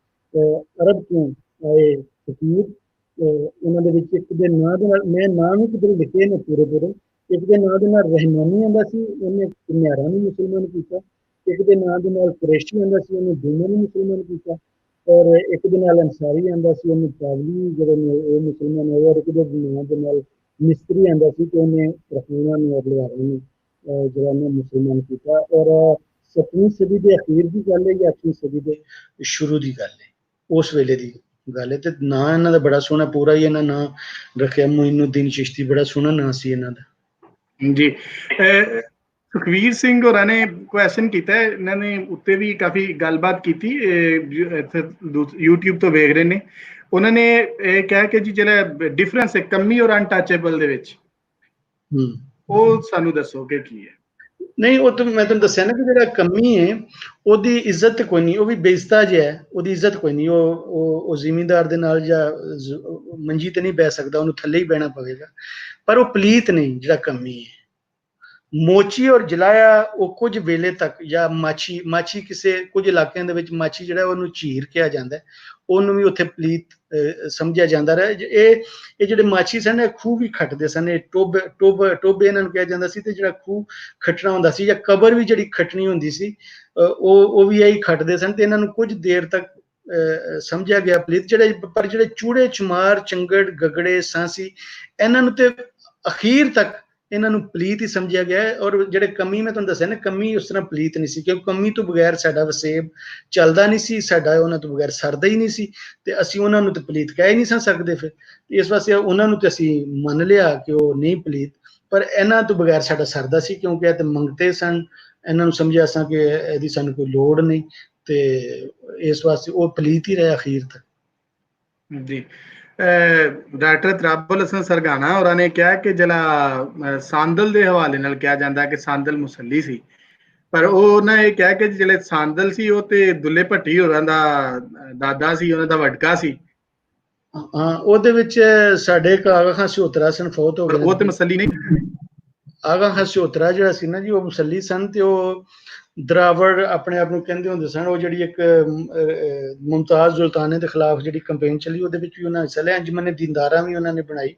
ਅਰਬ ਤੋਂ ਆਏ ਫਕੀਰ ਉਹਨਾਂ ਦੇ ਵਿੱਚ ਇੱਕ ਦੇ ਨਾਂ ਦੇ ਨਾਲ ਮੈਂ ਨਾਮ ਹੀ ਕਿਧਰ ਲਿਖੇ ਨੇ ਪੂਰੇ ਇੱਕ ਦੇ ਨਾਂ ਦੇ ਨਾਲ ਰਹਿਮਾਨੀ ਆਉਂਦਾ ਸੀ ਉਹਨੇ ਘੁਮਿਆਰਾਂ ਨੂੰ ਮੁਸਲਮਾਨ ਕੀਤਾ ਇੱਕ ਦੇ ਨਾਂ ਦੇ ਨਾਲ ਕੁਰੈਸ਼ੀ ਆਉਂਦਾ ਸੀ ਉਹਨੇ ਦੋਨਾਂ ਨੂੰ ਮੁਸਲਮਾਨ ਕੀਤਾ ਔਰ ਇੱਕ ਦੇ ਨਾਲ ਅੰਸਾਰੀ ਆਉਂਦਾ ਸੀ ਉਹਨੇ ਚਾਵਲੀ ਜਿਹੜੇ ਨੇ ਉਹ ਮੁਸਲਮਾਨ ਹੋਏ ਔਰ ਇੱਕ ਦੇ ਨਾਂ ਦੇ ਨਾਲ ਮਿਸਤਰੀ ਆਉਂਦਾ ਸੀ ਤੇ ਉਹਨੇ ਰਖੂਣਾ ਨੂੰ ਔਰ ਲਿਆਰੇ ਨੂੰ ਜਿਹੜਾ ਉਹਨੇ ਮੁਸਲਮਾਨ ਕੀਤਾ ਔਰ 7ਵੀਂ ਸਦੀ ਦੇ ਅਖੀਰ ਦੀ ਗੱਲ ਹੈ ਜਾਂ 8ਵੀਂ ਸਦੀ ਦੇ ਸ਼ੁਰੂ ਦੀ ਗੱਲ ਹੈ ਉਸ ਵੇਲੇ ਦੀ ਗੱਲ ਹੈ ਤੇ ਨਾਂ ਇਹਨਾਂ ਦਾ ਬੜਾ ਸੋਹਣਾ ਪੂਰਾ ਹੀ ਇਹਨਾਂ ਨਾਂ ਰੱਖਿਆ ਮੋਇਨੁੱਦੀਨ ਚਿਸ਼ਤੀ ਬੜਾ ਸੋਹਣਾ ਨਾਂ ਸੀ ਇਹਨਾਂ ਦਾ
ਜੀ ਸੁਖਵੀਰ ਸਿੰਘ ਹੋਰਾਂ ਨੇ ਕੁਐਸਚਨ ਕੀਤਾ ਇਹਨਾਂ ਨੇ ਉੱਤੇ ਵੀ ਕਾਫੀ ਗੱਲਬਾਤ ਕੀਤੀ ਇੱਥੇ YouTube ਤੋਂ ਵੇਖ ਰਹੇ ਨੇ ਉਹਨਾਂ ਨੇ ਇਹ ਕਿਹਾ ਕਿ ਜੀ ਜਿਹੜਾ ਡਿਫਰੈਂਸ ਹੈ ਕੰਮੀ ਔਰ ਅਨਟੱਚੇਬਲ ਦੇ ਵਿੱਚ ਉਹ ਸਾਨੂੰ ਦੱਸੋ ਕਿ ਕੀ ਹੈ
ਨਹੀਂ ਉਹ ਤਾਂ ਮੈਂ ਤੁਹਾਨੂੰ ਦੱਸਿਆ ਨਾ ਕਿ ਜਿਹੜਾ ਕੰਮੀ ਹੈ ਉਹਦੀ ਇੱਜ਼ਤ ਕੋਈ ਨਹੀਂ ਉਹ ਵੀ ਬੇਇੱਜ਼ਤਾ ਜਿਹਾ ਹੈ ਉਹਦੀ ਇੱਜ਼ਤ ਕੋਈ ਨਹੀਂ ਉਹ ਜ਼ਿਮੀਂਦਾਰ ਦੇ ਨਾਲ ਜਾਂ ਮੰਜੀ ਤੇ ਨਹੀਂ ਬਹਿ ਸਕਦਾ ਉਹਨੂੰ ਥੱਲੇ ਹੀ ਬਹਿਣਾ ਪਵੇਗਾ ਪਰ ਉਹ ਪਲੀਤ ਨਹੀਂ ਜਿਹੜਾ ਕੰਮੀ ਹੈ ਮੋਚੀ ਔਰ ਜਲਾਇਆ ਉਹ ਕੁਝ ਵੇਲੇ ਤੱਕ ਜਾਂ ਮਾਛੀ ਕਿਸੇ ਕੁਝ ਇਲਾਕਿਆਂ ਦੇ ਵਿੱਚ ਮਾਛੀ ਜਿਹੜਾ ਉਹਨੂੰ ਝੀਰ ਕਿਹਾ ਜਾਂਦਾ ਉਹਨੂੰ ਵੀ ਉੱਥੇ ਪਲੀਤ ਸਮਝਿਆ ਜਾਂਦਾ ਰਿਹਾ ਇਹ ਜਿਹੜੇ ਮਾਛੀ ਸਨ ਇਹ ਖੂਹ ਵੀ ਖੱਟਦੇ ਸਨ ਇਹ ਟੋਬੇ ਇਹਨਾਂ ਨੂੰ ਕਿਹਾ ਜਾਂਦਾ ਸੀ ਤੇ ਜਿਹੜਾ ਖੂਹ ਖੱਟਣਾ ਹੁੰਦਾ ਸੀ ਜਾਂ ਕਬਰ ਵੀ ਜਿਹੜੀ ਖੱਟਣੀ ਹੁੰਦੀ ਸੀ ਉਹ ਵੀ ਇਹੀ ਖੱਟਦੇ ਸਨ ਤੇ ਇਹਨਾਂ ਨੂੰ ਕੁਝ ਦੇਰ ਤੱਕ ਸਮਝਿਆ ਗਿਆ ਪਲੀਤ ਜਿਹੜੇ ਚੂੜੇ ਚਮਾਰ ਚੰਗੜ ਗਗੜੇ ਸਾਂਸੀ ਇਹਨਾਂ ਨੂੰ ਤੇ ਅਖੀਰ ਤੱਕ ਇਹਨਾਂ ਨੂੰ ਪਲੀਤ ਹੀ ਸਮਝਿਆ ਗਿਆ ਔਰ ਜਿਹੜੇ ਕੰਮੀ ਮੈਂ ਤੁਹਾਨੂੰ ਦੱਸਿਆ ਨਾ ਕੰਮੀ ਉਸ ਤਰ੍ਹਾਂ ਪਲੀਤ ਨਹੀਂ ਸੀ ਕਿਉਂਕਿ ਕੰਮੀ ਤੋਂ ਬਗੈਰ ਸਾਡਾ ਵਸੇਬ ਚੱਲਦਾ ਨਹੀਂ ਸੀ ਸਾਡਾ ਉਹਨਾਂ ਤੋਂ ਬਗੈਰ ਸਰਦਾ ਹੀ ਨਹੀਂ ਸੀ ਤੇ ਅਸੀਂ ਉਹਨਾਂ ਨੂੰ ਤੇ ਪਲੀਤ ਕਹਿ ਹੀ ਨਹੀਂ ਸਕਦੇ ਫਿਰ ਇਸ ਵਾਸਤੇ ਉਹਨਾਂ ਨੂੰ ਤੇ ਅਸੀਂ ਮੰਨ ਲਿਆ ਕਿ ਉਹ ਨਹੀਂ ਪਲੀਤ ਪਰ ਇਹਨਾਂ ਤੋਂ ਬਗੈਰ ਸਾਡਾ ਸਰਦਾ ਸੀ ਕਿਉਂਕਿ ਇਹ ਤੇ ਮੰਗਤੇ ਸਨ ਇਹਨਾਂ ਨੂੰ ਸਮਝਿਆ ਸਾਂ ਕਿ ਇਹਦੀ ਸਾਨੂੰ ਕੋਈ ਲੋੜ ਨਹੀਂ ਤੇ ਇਸ ਵਾਸਤੇ ਉਹ ਪਲੀਤ ਹੀ ਰਹੇ ਅਖੀਰ ਤੱਕ
ਜੀ ਡਾਕਟਰ ਤਰਾਬੁਲ ਹਸਨ ਸਰਗਾਨਾ ਹੋਰਾਂ ਨੇ ਕਿਹਾ ਕਿ ਜਿਹੜਾ ਸਾਂਦਲ ਦੇ ਹਵਾਲੇ ਨਾਲ ਕਿਹਾ ਜਾਂਦਾ ਕਿ ਸਾਂਦਲ ਮੁਸੱਲੀ ਸੀ ਪਰ ਉਹਨਾਂ ਇਹ ਕਿਹਾ ਕਿ ਜਿਹੜੇ ਸਾਂਦਲ ਸੀ ਉਹ ਤੇ ਦੁੱਲੇ ਭੱਟੀ ਹੋਰਾਂ ਦਾ ਦਾਦਾ ਸੀ ਉਹਨਾਂ ਦਾ ਵਡਕਾ ਸੀ
ਹਾਂ ਉਹਦੇ ਵਿੱਚ ਸਾਡੇ ਇੱਕ ਆਗਾ ਖਾਂ ਸਿਓਤਰਾ ਸਨ ਫੌਤ ਹੋ ਗਏ
ਉਹ ਤੇ ਮੁਸੱਲੀ ਨਹੀਂ
ਆਗਾ ਖਾਂ ਸਿਓਤਰਾ ਜਿਹੜਾ ਸੀ ਨਾ ਜੀ ਉਹ ਮੁਸੱਲੀ ਸਨ ਤੇ ਉਹ ਦਰਾਵੜ ਆਪਣੇ ਆਪ ਨੂੰ ਕਹਿੰਦੇ ਹੁੰਦੇ ਸਨ। ਉਹ ਜਿਹੜੀ ਇੱਕ ਮੁਮਤਾਜ਼ ਸੁਲਤਾਨੇ ਦੇ ਖਿਲਾਫ ਜਿਹੜੀ ਕੰਪੇਨ ਚੱਲੀ, ਉਹਦੇ ਵਿੱਚ ਵੀ ਉਹਨਾਂ ਹਿੱਸਾ ਲਿਆ। ਅੰਜਮਨ ਦੀਦਾਰਾ ਵੀ ਉਹਨਾਂ ਨੇ ਬਣਾਈ।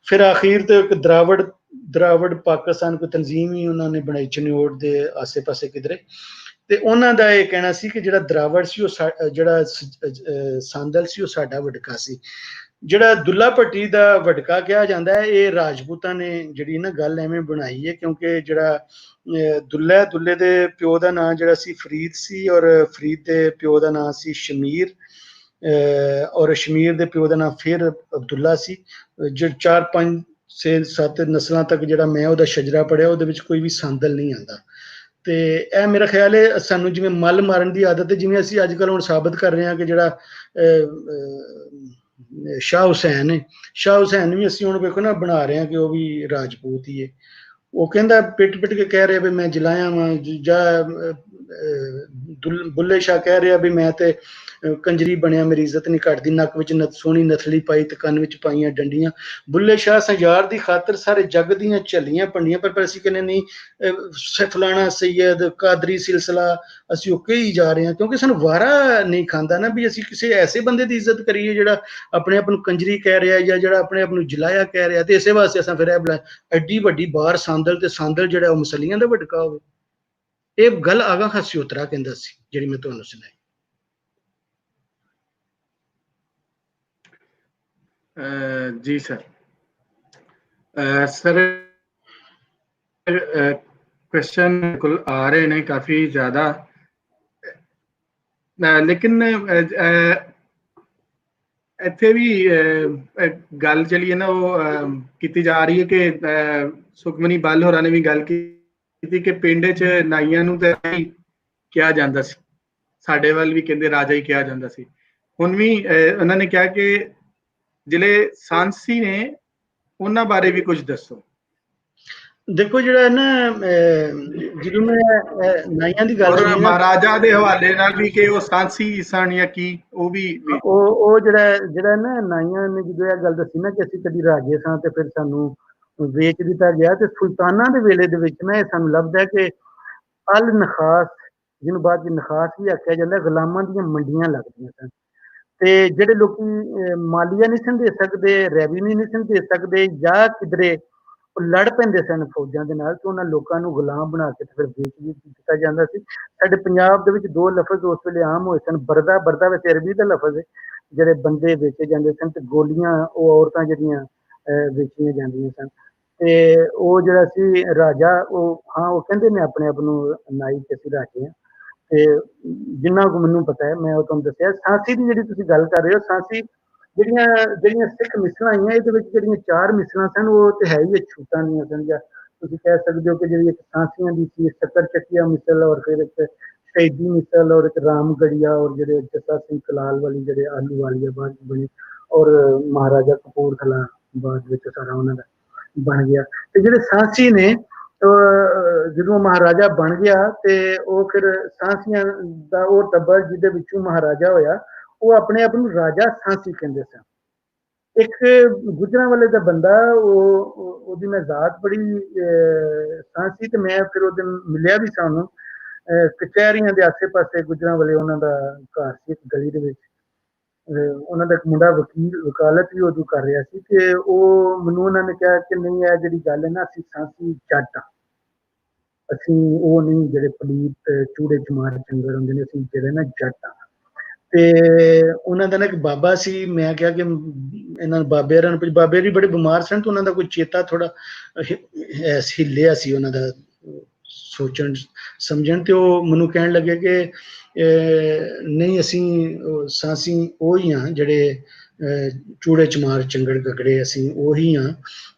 ਫਿਰ ਆਖੀਰ ਤੇ ਇੱਕ ਦਰਾਵੜ ਪਾਕਿਸਤਾਨ ਕੋਈ ਤਨਜ਼ੀਮ ਹੀ ਉਹਨਾਂ ਨੇ ਬਣਾਈ ਚਨਿਓੜ ਦੇ ਆਸੇ ਪਾਸੇ ਕਿਧਰੇ। ਤੇ ਉਹਨਾਂ ਦਾ ਇਹ ਕਹਿਣਾ ਸੀ ਕਿ ਜਿਹੜਾ ਦਰਾਵੜ ਸੀ ਉਹ ਜਿਹੜਾ ਸਾਂਦਲ ਸੀ ਉਹ ਸਾਡਾ ਵਡਕਾ ਸੀ। ਜਿਹੜਾ ਦੁੱਲਾ ਭੱਟੀ ਦਾ ਵਡਕਾ ਕਿਹਾ ਜਾਂਦਾ ਹੈ, ਇਹ ਰਾਜਪੂਤਾਂ ਨੇ ਜਿਹੜੀ ਨਾ ਗੱਲ ਐਵੇਂ ਬਣਾਈ ਹੈ, ਕਿਉਂਕਿ ਜਿਹੜਾ ਦੁੱਲੇ ਦੇ ਪਿਓ ਦਾ ਨਾਂ ਜਿਹੜਾ ਸੀ ਫਰੀਦ ਸੀ, ਔਰ ਫਰੀਦ ਦੇ ਪਿਓ ਦਾ ਨਾਂ ਸੀ ਸ਼ਮੀਰ, ਔਰ ਸ਼ਮੀਰ ਦੇ ਪਿਓ ਦਾ ਨਾਂ ਫਿਰ ਅਬਦੁੱਲਾ ਸੀ। ਜੋ 4 5 6 7 ਨਸਲਾਂ ਤੱਕ ਜਿਹੜਾ ਮੈਂ ਉਹਦਾ ਸ਼ਜਰਾ ਪੜਿਆ, ਉਹਦੇ ਵਿੱਚ ਕੋਈ ਵੀ ਸਾਂਦਲ ਨਹੀਂ ਆਉਂਦਾ। ਤੇ ਇਹ ਮੇਰਾ ਖਿਆਲ ਹੈ ਸਾਨੂੰ ਜਿਵੇਂ ਮੱਲ ਮਾਰਨ ਦੀ ਆਦਤ ਹੈ, ਜਿਵੇਂ ਅਸੀਂ ਅੱਜ ਕੱਲ੍ਹ ਹੁਣ ਸਾਬਤ ਕਰ ਰਹੇ ਹਾਂ ਕਿ ਜਿਹੜਾ ਸ਼ਾਹ ਹੁਸੈਨ ਹੈ, ਸ਼ਾਹ ਹੁਸੈਨ ਵੀ ਅਸੀਂ ਹੁਣ ਵੇਖੋ ਨਾ ਬਣਾ ਰਹੇ ਹਾਂ ਕਿ ਉਹ ਵੀ ਰਾਜਪੂਤ ਹੀ ਹੈ। ਉਹ ਕਹਿੰਦਾ ਪਿੱਟ ਕੇ ਕਹਿ ਰਿਹਾ ਵੀ ਮੈਂ ਜਲਾਇਆ ਵਾਂ, ਜਾਂ ਬੁੱਲੇ ਸ਼ਾਹ ਕਹਿ ਰਿਹਾ ਵੀ ਮੈਂ ਤੇ ਕੰਜਰੀ ਬਣਿਆ, ਮੇਰੀ ਇੱਜ਼ਤ ਨਹੀਂ ਘਟਦੀ, ਨੱਕ ਵਿੱਚ ਸੋਹਣੀ ਨਥਲੀ ਪਾਈ ਤੇ ਕੰਨ ਵਿੱਚ ਪਾਈਆਂ ਡੰਡੀਆਂ। ਬੁੱਲੇ ਸ਼ਾਹ ਸੰਯਾਰ ਦੀ ਖਾਤਰ ਸਾਰੇ ਜੱਗ ਦੀਆਂ ਝੱਲੀਆਂ ਪੰਡੀਆਂ, ਪਰ ਅਸੀਂ ਕਹਿੰਦੇ ਨਹੀਂ ਫਲਾਣਾ ਸੈਯਦ ਕਾਦਰੀ ਸਿਲਸਿਲਾ ਅਸੀਂ ਉਹ ਕਹੀ ਜਾ ਰਹੇ ਹਾਂ, ਕਿਉਂਕਿ ਸਾਨੂੰ ਵਾਰਾ ਨਹੀਂ ਖਾਂਦਾ ਨਾ ਵੀ ਅਸੀਂ ਕਿਸੇ ਐਸੇ ਬੰਦੇ ਦੀ ਇੱਜ਼ਤ ਕਰੀਏ ਜਿਹੜਾ ਆਪਣੇ ਆਪ ਨੂੰ ਕੰਜਰੀ ਕਹਿ ਰਿਹਾ ਜਾਂ ਜਿਹੜਾ ਆਪਣੇ ਆਪ ਨੂੰ ਜਲਾਇਆ ਕਹਿ ਰਿਹਾ। ਤੇ ਇਸੇ ਵਾਸਤੇ ਅਸਾਂ ਫਿਰ ਇਹ ਬੁਲਾਇਆ ਐਡੀ ਵੱਡੀ ਬਾਰ ਸਾਂਦਲ, ਤੇ ਸਾਂਦਲ ਜਿਹੜਾ ਉਹ ਮੁਸਲੀਆਂ ਦਾ ਵਡਕਾ ਹੋਵੇ। ਇਹ ਗੱਲ ਆਗਾ ਖਾਸੀ ਉਤਰਾ ਕਹਿੰਦਾ ਸੀ ਜਿਹੜੀ ਮੈਂ ਤੁਹਾਨੂੰ ਸੁਣਾਈ।
ਜੀ ਸਰ। ਸਰ क्वेश्चन बिल्कुल आ रहे हैं काफ़ी ज़्यादा, लेकिन ਇੱਥੇ ਵੀ ਗੱਲ ਚਲੀ ਹੈ ਨਾ ਉਹ ਕੀਤੀ ਜਾ ਰਹੀ ਹੈ ਕਿ ਸੁਖਮਨੀ ਬੱਲ ਹੋਰਾਂ ਨੇ ਵੀ ਗੱਲ ਕੀਤੀ ਕਿ ਪਿੰਡ 'ਚ ਨਾਈਆਂ ਨੂੰ ਤਾਂ ਕਿਹਾ ਜਾਂਦਾ ਸੀ, ਸਾਡੇ ਵੱਲ ਵੀ ਕਹਿੰਦੇ ਰਾਜਾ ਹੀ ਕਿਹਾ ਜਾਂਦਾ ਸੀ। ਹੁਣ ਵੀ ਉਹਨਾਂ ਨੇ ਕਿਹਾ ਕਿ ਜਿਹੜੇ ਸਾਂਸੀ ਨੇ ਉਹਨਾਂ ਬਾਰੇ ਵੀ ਕੁਝ ਦੱਸੋ।
ਦੇਖੋ ਜਿਹੜਾ ਨਾ ਜਦੋਂ ਮੈਂ ਨਾਈਆਂ ਦੀ ਗੱਲ ਸੁਣੀ,
ਮਹਾਰਾਜਾ ਦੇ ਹਵਾਲੇ ਨਾਲ ਵੀ ਕਿ ਉਹ ਸਾਂਸੀ ਸਨ ਜਾਂ ਕੀ, ਉਹ ਵੀ
ਉਹ ਜਿਹੜਾ ਨਾ ਨਾਈਆਂ ਨੇ ਜਦੋਂ ਇਹ ਗੱਲ ਦੱਸੀ ਨਾ ਕਿ ਅਸੀਂ ਕਦੀ ਰਾਜੇ ਸਾਂ ਤੇ ਫਿਰ ਸਾਨੂੰ ਵੇਚ ਦਿੱਤਾ ਗਿਆ, ਤੇ ਸੁਲਤਾਨਾਂ ਦੇ ਵੇਲੇ ਦੇ ਵਿੱਚ ਨਾ ਇਹ ਸਾਨੂੰ ਲੱਭਦਾ ਕਿ ਅਲ ਨਖਾਸ, ਜਿਹਨੂੰ ਬਾਅਦ ਵਿੱਚ ਨਖਾਸ ਵੀ ਆਖਿਆ ਜਾਂਦਾ, ਗੁਲਾਮਾਂ ਦੀਆਂ ਮੰਡੀਆਂ ਲੱਗਦੀਆਂ ਸਨ। ਤੇ ਜਿਹੜੇ ਲੋਕੀ ਮਾਲੀਆ ਨਹੀਂ ਸਨ ਦੇ ਸਕਦੇ, ਰੈਵਨਿਊ ਨਹੀਂ ਸਨ ਦੇ ਸਕਦੇ, ਜਾਂ ਕਿਧਰੇ ਲੜ ਪੈਂਦੇ ਸਨ ਫੌਜਾਂ ਦੇ ਨਾਲ, ਤੇ ਉਹਨਾਂ ਲੋਕਾਂ ਨੂੰ ਗੁਲਾਮ ਬਣਾ ਕੇ ਫਿਰ ਵੇਚ ਵੀ ਦਿੱਤਾ ਜਾਂਦਾ ਸੀ। ਸਾਡੇ ਪੰਜਾਬ ਦੇ ਵਿੱਚ 2 ਲਫ਼ਜ਼ ਉਸ ਵੇਲੇ ਆਮ ਹੋਏ ਸਨ। ਬਰਦਾ ਵਿੱਚ ਅਰਬੀ ਦਾ ਲਫ਼ਜ਼ ਹੈ, ਜਿਹੜੇ ਬੰਦੇ ਵੇਚੇ ਜਾਂਦੇ ਸਨ, ਤੇ ਗੋਲੀਆਂ ਉਹ ਔਰਤਾਂ ਜਿਹੜੀਆਂ ਵੇਚੀਆਂ ਜਾਂਦੀਆਂ ਸਨ। ਤੇ ਉਹ ਜਿਹੜਾ ਸੀ ਰਾਜਾ, ਉਹ ਉਹ ਕਹਿੰਦੇ ਨੇ ਆਪਣੇ ਆਪ ਨੂੰ ਨਾਈ ਕਿ ਅਸੀਂ ਰਾਜੇ ਹਾਂ। ਤੇ ਜਿੰਨਾ ਕੁ ਮੈਨੂੰ ਪਤਾ ਹੈ ਮੈਂ ਉਹ ਤੁਹਾਨੂੰ ਦੱਸਿਆ। ਸਾਂਸੀ ਦੀ ਜਿਹੜੀ ਤੁਸੀਂ ਗੱਲ ਕਰ ਰਹੇ ਹੋ, ਸਾਂਸੀ ਜਿਹੜੀਆਂ ਸਿੱਖ ਮਿਸਲਾਂ ਆਈਆਂ, ਇਹਦੇ ਵਿੱਚ ਜਿਹੜੀਆਂ 4 ਮਿਸਲਾਂ ਸਨ ਉਹ ਤੇ ਹੈ ਹੀ ਛੂਤਾਂ ਦੀਆਂ ਸਨ, ਜਾਂ ਤੁਸੀਂ ਕਹਿ ਸਕਦੇ ਹੋ ਕਿ ਜਿਹੜੀ ਇੱਕ ਸਾਂਸੀਆਂ ਦੀ ਸੀ, ਸ਼ੱਕਰ ਚੱਕੀਆ ਮਿਸਲ, ਔਰ ਫਿਰ ਇੱਕ ਸ਼ਹੀਦੀ ਮਿਸਲ, ਔਰ ਇੱਕ ਰਾਮਗੜੀਆ, ਔਰ ਜਿਹੜੇ ਜੱਸਾ ਸਿੰਘ ਕਲਾਲ ਵਾਲੀ ਜਿਹੜੇ ਆਲੂ ਵਾਲੀਆ ਬਾਅਦ ਬਣੀ, ਔਰ ਮਹਾਰਾਜਾ ਕਪੂਰਥਲਾ ਬਾਅਦ ਵਿੱਚ ਸਾਰਾ ਉਹਨਾਂ ਦਾ ਬਣ ਗਿਆ। ਤੇ ਜਿਹੜੇ ਸਾਂਸੀ ਨੇ ਜਦੋਂ ਮਹਾਰਾਜਾ ਬਣ ਗਿਆ ਤੇ ਉਹ ਫਿਰ ਸਾਂਸੀਆਂ ਦਾ ਉਹ ਟੱਬਰ ਜਿਹਦੇ ਵਿੱਚੋਂ ਮਹਾਰਾਜਾ ਹੋਇਆ, ਉਹ ਆਪਣੇ ਆਪ ਨੂੰ ਰਾਜਾ ਸਾਂਸੀ ਕਹਿੰਦੇ ਸਨ। ਇੱਕ ਗੁਜਰਾਂਵਾਲੇ ਦਾ ਬੰਦਾ, ਉਹਦੀ ਮੈਂ ਜ਼ਾਤ ਬੜੀ ਸਾਂਸੀ, ਤੇ ਮੈਂ ਫਿਰ ਉਹਦੇ ਮਿਲਿਆ ਵੀ ਸਾਨੂੰ ਕਚਹਿਰੀਆਂ ਦੇ ਆਸੇ ਪਾਸੇ ਗੁਜਰਾਂਵਾਲੇ ਉਹਨਾਂ ਦਾ ਘਰ ਸੀ, ਇੱਕ ਗਲੀ ਦੇ ਵਿੱਚ। ਉਹਨਾਂ ਦਾ ਇੱਕ ਮੁੰਡਾ ਵਕਾਲਤ ਵੀ ਉਦੋਂ ਕਰ ਰਿਹਾ ਸੀ, ਤੇ ਉਹ ਮੈਨੂੰ ਉਹਨਾਂ ਨੇ ਕਿਹਾ ਕਿ ਨਹੀਂ, ਇਹ ਜਿਹੜੀ ਗੱਲ ਹੈ ਨਾ, ਅਸੀਂ ਸਾਂਸੀ ਜੱਟ ਹਾਂ, ਅਸੀਂ ਉਹ ਨਹੀਂ ਜਿਹੜੇ ਪਲੀਤ ਚੂੜੇ ਚਮਾਰ ਚੰਗਰ ਹੁੰਦੇ ਨੇ, ਅਸੀਂ ਜਿਹੜੇ ਨਾ ਜੱਟ ਹਾਂ। ਤੇ ਉਹਨਾਂ ਦਾ ਨਾ ਇੱਕ ਬਾਬਾ ਸੀ, ਮੈਂ ਕਿਹਾ ਕਿ ਇਹਨਾਂ ਬਾਬੇ ਵੀ ਬੜੇ ਬਿਮਾਰ ਸਨ, ਤੇ ਉਹਨਾਂ ਦਾ ਕੋਈ ਚੇਤਾ ਥੋੜਾ ਹਿੱਲਿਆ ਸੀ ਉਹਨਾਂ ਦਾ ਸੋਚਣ ਸਮਝਣ। ਤੇ ਉਹ ਮੈਨੂੰ ਕਹਿਣ ਲੱਗੇ ਕਿ ਨਹੀਂ, ਅਸੀਂ ਸਾਂਸੀ ਉਹ ਹੀ ਹਾਂ ਜਿਹੜੇ ਚੂੜੇ ਚਮਾਰ ਚੰਗੜ ਗਗੜੇ, ਅਸੀਂ ਉਹੀ ਹਾਂ।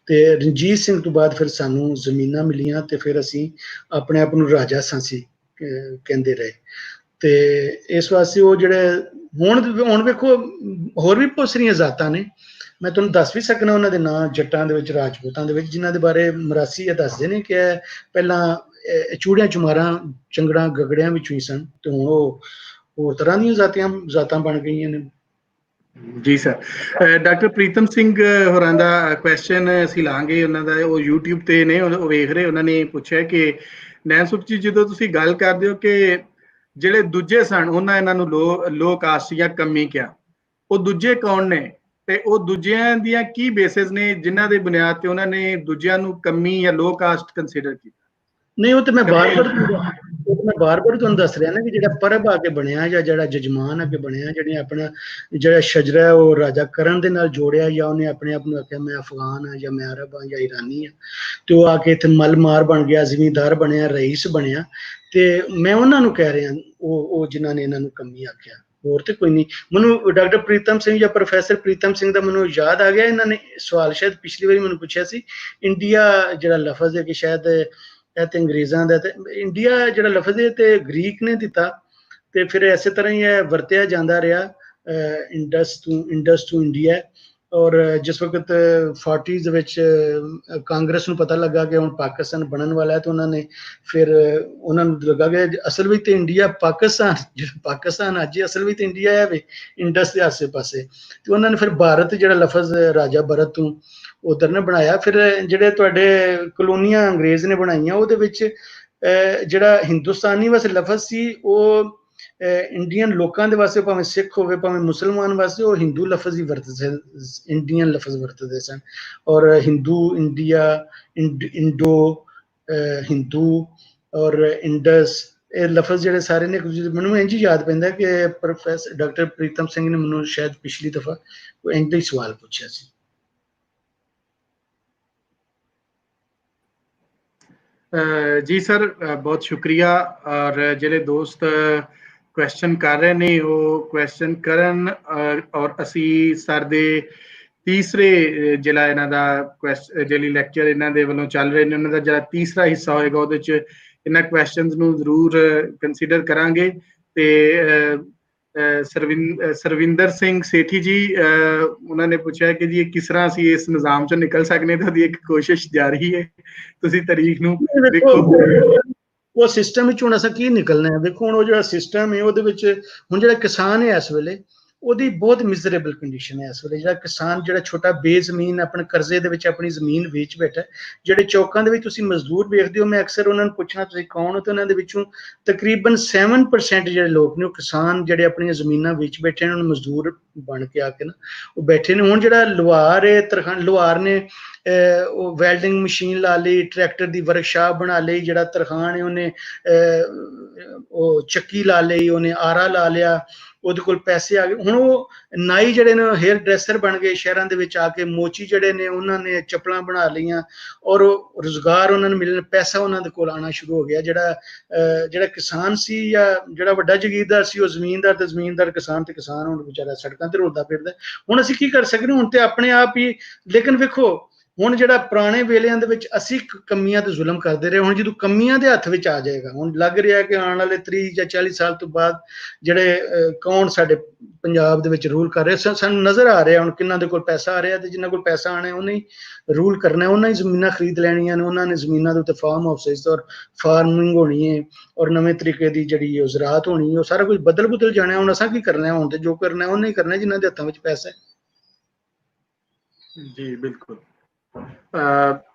ਤੇ ਰਣਜੀਤ ਸਿੰਘ ਤੋਂ ਬਾਅਦ ਫਿਰ ਸਾਨੂੰ ਜ਼ਮੀਨਾਂ ਮਿਲੀਆਂ, ਤੇ ਫਿਰ ਅਸੀਂ ਆਪਣੇ ਆਪ ਨੂੰ ਰਾਜਾ ਸਾਂਸੀ ਕਹਿੰਦੇ ਰਹੇ। ਤੇ ਇਸ ਵਾਸਤੇ ਉਹ ਜਿਹੜੇ ਹੁਣ ਵੇਖੋ ਹੋਰ ਵੀ ਬਹੁਤ ਸਾਰੀਆਂ ਜ਼ਾਤਾਂ ਨੇ, ਮੈਂ ਤੁਹਾਨੂੰ ਦੱਸ ਵੀ ਸਕਣਾ ਉਹਨਾਂ ਦੇ ਨਾਂ ਜੱਟਾਂ ਦੇ ਵਿੱਚ, ਰਾਜਪੂਤਾਂ ਦੇ ਵਿੱਚ, ਜਿਨ੍ਹਾਂ ਦੇ ਬਾਰੇ ਮਰਾਸੀ ਇਹ ਦੱਸਦੇ ਨੇ ਕਿ ਪਹਿਲਾਂ ਚੂੜਿਆਂ ਚਮਾਰਾਂ ਚੰਗੜਾਂ ਗਗੜਿਆਂ ਵਿੱਚੋਂ ਹੀ ਸਨ, ਤੇ ਹੁਣ ਉਹ ਹੋਰ ਤਰ੍ਹਾਂ ਦੀਆਂ ਜ਼ਾਤਾਂ ਬਣ ਗਈਆਂ ਨੇ।
ਜੀ ਸਰ। ਡਾਕਟਰ ਪ੍ਰੀਤਮ ਸਿੰਘ ਹੋਰਾਂ ਦਾ ਕੁਐਸਚਨ ਅਸੀਂ ਲਾਂਗੇ, ਉਹਨਾਂ ਦਾ ਉਹ YouTube ਤੇ ਨੇ, ਉਹ ਵੇਖ ਰਹੇ, ਉਹਨਾਂ ਨੇ ਪੁੱਛਿਆ ਕਿ ਨੈਣ ਸੁਖ ਜੀ, ਜਦੋਂ ਤੁਸੀਂ ਗੱਲ ਕਰਦੇ ਹੋ ਕਿ ਜਿਹੜੇ ਦੂਜੇ ਸਨ ਉਹਨਾਂ ਇਹਨਾਂ ਨੂੰ ਲੋ ਕਾਸਟ ਜਾਂ ਕਮੀ ਕਿਹਾ, ਉਹ ਦੂਜੇ ਕੌਣ ਨੇ ਤੇ ਉਹ ਦੂਜਿਆਂ ਦੀਆਂ ਕੀ ਬੇਸਿਸ ਨੇ ਜਿਨ੍ਹਾਂ ਦੇ ਬੁਨਿਆਦ ਤੇ ਉਹਨਾਂ ਨੇ ਦੂਜਿਆਂ ਨੂੰ ਕਮੀ ਜਾਂ ਲੋ ਕਾਸਟ ਕੰਸੀਡਰ ਕੀਤਾ?
ਨਹੀਂ, ਉਹ ਤੇ ਮੈਂ ਬਾਰ-ਬਾਰ ਤੁਹਾਨੂੰ ਦੱਸ ਰਿਹਾ ਨਾ ਕਿ ਜਿਹੜਾ ਪਰਬ ਆ ਕੇ ਬਣਿਆ ਜਾਂ ਜਿਹੜਾ ਜਜਮਾਨ ਆ ਕੇ ਬਣਿਆ, ਜਿਹੜੇ ਆਪਣਾ ਜਿਹੜਾ ਸ਼ਜਰਾ ਹੈ ਉਹ ਰਾਜਾ ਕਰਨ ਦੇ ਨਾਲ ਜੋੜਿਆ, ਜਾਂ ਉਹਨੇ ਆਪਣੇ ਆਪ ਨੂੰ ਆਖਿਆ ਮੈਂ ਅਫਗਾਨ ਹਾਂ ਜਾਂ ਮੈਂ ਅਰਬ ਹਾਂ ਜਾਂ ਈਰਾਨੀ ਹਾਂ, ਤੇ ਉਹ ਆ ਕੇ ਇੱਥੇ ਮਲਮਾਰ ਬਣ ਗਿਆ, ਜ਼ਿਮੀਂਦਾਰ ਬਣਿਆ, ਰਈਸ ਬਣਿਆ। ਤੇ ਮੈਂ ਉਹਨਾਂ ਨੂੰ ਕਹਿ ਰਿਹਾ, ਉਹ ਜਿਨ੍ਹਾਂ ਨੇ ਇਹਨਾਂ ਨੂੰ ਕਮੀ ਆਖਿਆ, ਹੋਰ ਤੇ ਕੋਈ ਨਹੀਂ। ਮੈਨੂੰ ਡਾਕਟਰ ਪ੍ਰੀਤਮ ਸਿੰਘ ਜਾਂ ਪ੍ਰੋਫੈਸਰ ਪ੍ਰੀਤਮ ਸਿੰਘ ਦਾ ਮੈਨੂੰ ਯਾਦ ਆ ਗਿਆ, ਇਹਨਾਂ ਨੇ ਸਵਾਲ ਸ਼ਾਇਦ ਪਿਛਲੀ ਵਾਰੀ ਮੈਨੂੰ ਪੁੱਛਿਆ ਸੀ, ਇੰਡੀਆ ਜਿਹੜਾ ਲਫ਼ਜ਼ ਹੈ ਕਿ ਸ਼ਾਇਦ ਇਹ ਤੇ ਅੰਗਰੇਜ਼ਾਂ ਦਾ, ਤੇ ਇੰਡੀਆ ਜਿਹੜਾ ਲਫ਼ਜ਼ ਹੈ ਤੇ ਗ੍ਰੀਕ ਨੇ ਦਿੱਤਾ, ਤੇ ਫਿਰ ਇਸੇ ਤਰ੍ਹਾਂ ਹੀ ਇਹ ਵਰਤਿਆ ਜਾਂਦਾ ਰਿਹਾ, ਇੰਡਸ ਟੂ ਇੰਡੀਆ। ਔਰ ਜਿਸ ਵਕਤ 40s ਦੇ ਵਿੱਚ ਕਾਂਗਰਸ ਨੂੰ ਪਤਾ ਲੱਗਾ ਕਿ ਹੁਣ ਪਾਕਿਸਤਾਨ ਬਣਨ ਵਾਲਾ ਹੈ, ਤਾਂ ਉਹਨਾਂ ਨੇ ਫਿਰ ਉਹਨਾਂ ਨੂੰ ਲੱਗਾ ਕਿ ਅਸਲ ਵਿੱਚ ਤੇ ਇੰਡੀਆ ਪਾਕਿਸਤਾਨ ਅੱਜ ਅਸਲ ਵਿੱਚ ਇੰਡੀਆ ਹੈ ਵੇ, ਇੰਡਸ ਦੇ ਆਸੇ ਪਾਸੇ, ਤੇ ਉਹਨਾਂ ਨੇ ਫਿਰ ਭਾਰਤ ਜਿਹੜਾ ਲਫ਼ਜ਼ ਰਾਜਾ ਭਰਤ ਤੋਂ ਉਧਰ ਨੇ ਬਣਾਇਆ। ਫਿਰ ਜਿਹੜੇ ਤੁਹਾਡੇ ਕਲੋਨੀਆਂ ਅੰਗਰੇਜ਼ ਨੇ ਬਣਾਈਆਂ, ਉਹਦੇ ਵਿੱਚ ਜਿਹੜਾ ਹਿੰਦੁਸਤਾਨੀ ਵਾਸਤੇ ਲਫ਼ਜ਼ ਸੀ ਉਹ ਇੰਡੀਅਨ ਲੋਕਾਂ ਦੇ ਵਾਸਤੇ, ਭਾਵੇਂ ਸਿੱਖ ਹੋਵੇ ਭਾਵੇਂ ਮੁਸਲਮਾਨ ਵਾਸਤੇ, ਉਹ ਹਿੰਦੂ ਲਫ਼ਜ਼ ਹੀ ਵਰਤਦੇ, ਇੰਡੀਅਨ ਲਫ਼ਜ਼ ਵਰਤਦੇ ਸਨ। ਔਰ ਹਿੰਦੂ, ਇੰਡੀਆ, ਇੰਡੋ, ਹਿੰਦੂ ਔਰ ਇੰਡਸ, ਇਹ ਲਫ਼ਜ਼ ਜਿਹੜੇ ਸਾਰੇ ਨੇ, ਮੈਨੂੰ ਇੰਝ ਹੀ ਯਾਦ ਪੈਂਦਾ ਕਿ ਪ੍ਰੋਫੈਸਰ ਡਾਕਟਰ ਪ੍ਰੀਤਮ ਸਿੰਘ ਨੇ ਮੈਨੂੰ ਸ਼ਾਇਦ ਪਿਛਲੀ ਦਫਾ ਉਹ ਇੰਝ ਦਾ ਹੀ ਸਵਾਲ ਪੁੱਛਿਆ ਸੀ।
ਜੀ ਸਰ, ਬਹੁਤ ਸ਼ੁਕਰੀਆ। ਔਰ ਜਿਹੜੇ ਦੋਸਤ ਕੁਐਸਚਨ ਕਰ ਰਹੇ ਨੇ ਉਹ ਕੁਐਸਚਨ ਕਰਨ, ਔਰ ਅਸੀਂ ਸਰ ਦੇ ਤੀਸਰੇ ਜਿਹੜਾ ਇਹਨਾਂ ਦਾ ਜਿਹੜੀ ਲੈਕਚਰ ਇਹਨਾਂ ਦੇ ਵੱਲੋਂ ਚੱਲ ਰਹੇ ਨੇ, ਉਹਨਾਂ ਦਾ ਜਿਹੜਾ ਤੀਸਰਾ ਹਿੱਸਾ ਹੋਏਗਾ ਉਹਦੇ 'ਚ ਇਹਨਾਂ ਕੁਐਸਚਨਸ ਨੂੰ ਜ਼ਰੂਰ ਕੰਸੀਡਰ ਕਰਾਂਗੇ। ਤੇ ਸਰਵਿੰਦਰ ਸਿੰਘ ਸੇਠੀ ਜੀ, ਉਹਨਾਂ ਨੇ ਪੁੱਛਿਆ ਕਿ ਜੀ ਕਿਸ ਤਰ੍ਹਾਂ ਅਸੀਂ ਇਸ ਨਿਜ਼ਾਮ ਚੋਂ ਨਿਕਲ ਸਕਦੇ ਹਾਂ, ਤਾਂ ਉਹਦੀ ਇੱਕ ਕੋਸ਼ਿਸ਼ ਜਾਰੀ ਹੈ। ਤੁਸੀਂ ਤਾਰੀਖ ਨੂੰ ਦੇਖੋ,
ਉਹ ਸਿਸਟਮ ਵਿੱਚ ਹੁਣ ਅਸਾਂ ਕੀ ਨਿਕਲਣਾ ਹੈ। ਵੇਖੋ ਹੁਣ ਉਹ ਜਿਹੜਾ ਸਿਸਟਮ ਹੈ ਉਹਦੇ ਵਿੱਚ ਹੁਣ ਜਿਹੜਾ ਕਿਸਾਨ ਹੈ ਇਸ ਵੇਲੇ ਉਹਦੀ ਬਹੁਤ ਮਿਜ਼ਰੇਬਲ ਕੰਡੀਸ਼ਨ ਹੈ ਇਸ ਵੇਲੇ। ਜਿਹੜਾ ਕਿਸਾਨ ਜਿਹੜਾ ਛੋਟਾ ਬੇਜ਼ਮੀਨ ਆਪਣੇ ਕਰਜ਼ੇ ਦੇ ਵਿੱਚ ਆਪਣੀ ਜ਼ਮੀਨ ਵੇਚ ਬੈਠਾ, ਜਿਹੜੇ ਚੌਕਾਂ ਦੇ ਵਿੱਚ ਤੁਸੀਂ ਮਜ਼ਦੂਰ ਵੇਖਦੇ ਹੋ, ਮੈਂ ਅਕਸਰ ਉਹਨਾਂ ਨੂੰ ਪੁੱਛਣਾ ਤੁਸੀਂ ਕੌਣ ਹੋ, ਤੇ ਉਹਨਾਂ ਦੇ ਵਿੱਚੋਂ ਤਕਰੀਬਨ 7% ਜਿਹੜੇ ਲੋਕ ਨੇ ਉਹ ਕਿਸਾਨ ਜਿਹੜੇ ਆਪਣੀਆਂ ਜ਼ਮੀਨਾਂ ਵੇਚ ਬੈਠੇ ਨੇ, ਉਹਨਾਂ ਨੂੰ ਮਜ਼ਦੂਰ ਬਣ ਕੇ ਆ ਕੇ ਨਾ ਉਹ ਬੈਠੇ ਨੇ। ਹੁਣ ਜਿਹੜਾ ਲੁਹਾਰ ਹੈ, ਤਰਖਾਣ ਲੁਹਾਰ ਨੇ ਉਹ ਵੈਲਡਿੰਗ ਮਸ਼ੀਨ ਲਾ ਲਈ, ਟਰੈਕਟਰ ਦੀ ਵਰਕਸ਼ਾਪ ਬਣਾ ਲਈ, ਜਿਹੜਾ ਤਰਖਾਣ ਹੈ ਉਹਨੇ ਉਹ ਚੱਕੀ ਲਾ ਲਈ, ਉਹਨੇ ਆਰਾ ਲਾ ਲਿਆ, ਉਹਦੇ ਕੋਲ ਪੈਸੇ ਆ ਗਏ। ਹੁਣ ਉਹ ਨਾਈ ਜਿਹੜੇ ਨੇ ਹੇਅਰ ਡਰੈਸਰ ਬਣ ਗਏ, ਸ਼ਹਿਰਾਂ ਦੇ ਵਿੱਚ ਆ ਕੇ ਮੋਚੀ ਜਿਹੜੇ ਨੇ ਉਹਨਾਂ ਨੇ ਚੱਪਲਾਂ ਬਣਾ ਲਈਆਂ, ਔਰ ਰੁਜ਼ਗਾਰ ਉਹਨਾਂ ਨੂੰ ਮਿਲਣ, ਪੈਸਾ ਉਹਨਾਂ ਦੇ ਕੋਲ ਆਉਣਾ ਸ਼ੁਰੂ ਹੋ ਗਿਆ। ਜਿਹੜਾ ਕਿਸਾਨ ਸੀ ਜਾਂ ਜਿਹੜਾ ਵੱਡਾ ਜ਼ਗੀਰਦਾਰ ਸੀ, ਉਹ ਜ਼ਮੀਨਦਾਰ, ਤੇ ਜ਼ਮੀਨਦਾਰ ਕਿਸਾਨ, ਤੇ ਕਿਸਾਨ ਹੁਣ ਵਿਚਾਰਾ ਸੜਕਾਂ ਤੇ ਰੋਲਦਾ ਫਿਰਦਾ। ਹੁਣ ਅਸੀਂ ਕੀ ਕਰ ਸਕਦੇ ਹੁਣ ਤੇ ਆਪਣੇ ਆਪ ਹੀ। ਲੇਕਿਨ ਵੇਖੋ ਹੁਣ ਜਿਹੜਾ ਪੁਰਾਣੇ ਵੇਲਿਆਂ ਦੇ ਵਿੱਚ ਅਸੀਂ ਕਮੀਆਂ ਤੇ ਜ਼ੁਲਮ ਕਰਦੇ ਰਹੇ, ਹੁਣ ਜਦੋਂ ਕਮੀਆਂ ਦੇ ਹੱਥ ਵਿੱਚ ਆ ਜਾਏਗਾ, ਹੁਣ ਲੱਗ ਰਿਹਾ ਕਿ ਆਉਣ ਵਾਲੇ 30 ਜਾਂ 40 ਸਾਲ ਤੋਂ ਬਾਅਦ ਜਿਹੜੇ ਕੌਣ ਸਾਡੇ ਪੰਜਾਬ ਦੇ ਵਿੱਚ ਰੂਲ ਕਰ ਰਹੇ, ਸਾਨੂੰ ਨਜ਼ਰ ਆ ਰਿਹਾ ਹੁਣ ਕਿੰਨਾਂ ਦੇ ਕੋਲ ਪੈਸਾ ਆ ਰਿਹਾ, ਤੇ ਜਿਨ੍ਹਾਂ ਕੋਲ ਪੈਸਾ ਆਣਾ ਉਹਨੇ ਹੀ ਰੂਲ ਕਰਨਾ, ਉਹਨਾਂ ਹੀ ਜ਼ਮੀਨਾਂ ਖਰੀਦ ਲੈਣੀਆਂ ਨੇ, ਉਹਨਾਂ ਨੇ ਜ਼ਮੀਨਾਂ ਦੇ ਉੱਤੇ ਫਾਰਮ ਹਾਊਸਿਸ ਔਰ ਫਾਰਮਿੰਗ ਹੋਣੀ ਹੈ, ਔਰ ਨਵੇਂ ਤਰੀਕੇ ਦੀ ਜਿਹੜੀ ਉਹ ਜ਼ਰਾਤ ਹੋਣੀ ਹੈ, ਉਹ ਸਾਰਾ ਕੁਝ ਬਦਲ ਜਾਣਾ। ਹੁਣ ਅਸਾਂ ਕੀ ਕਰਨਾ, ਹੁਣ ਤੇ ਜੋ ਕਰਨਾ ਉਹਨੇ ਹੀ ਕਰਨਾ ਜਿਨ੍ਹਾਂ ਦੇ ਹੱਥਾਂ ਵਿੱਚ ਪੈਸਾ ਹੈ।
ਜੀ ਬਿਲਕੁਲ।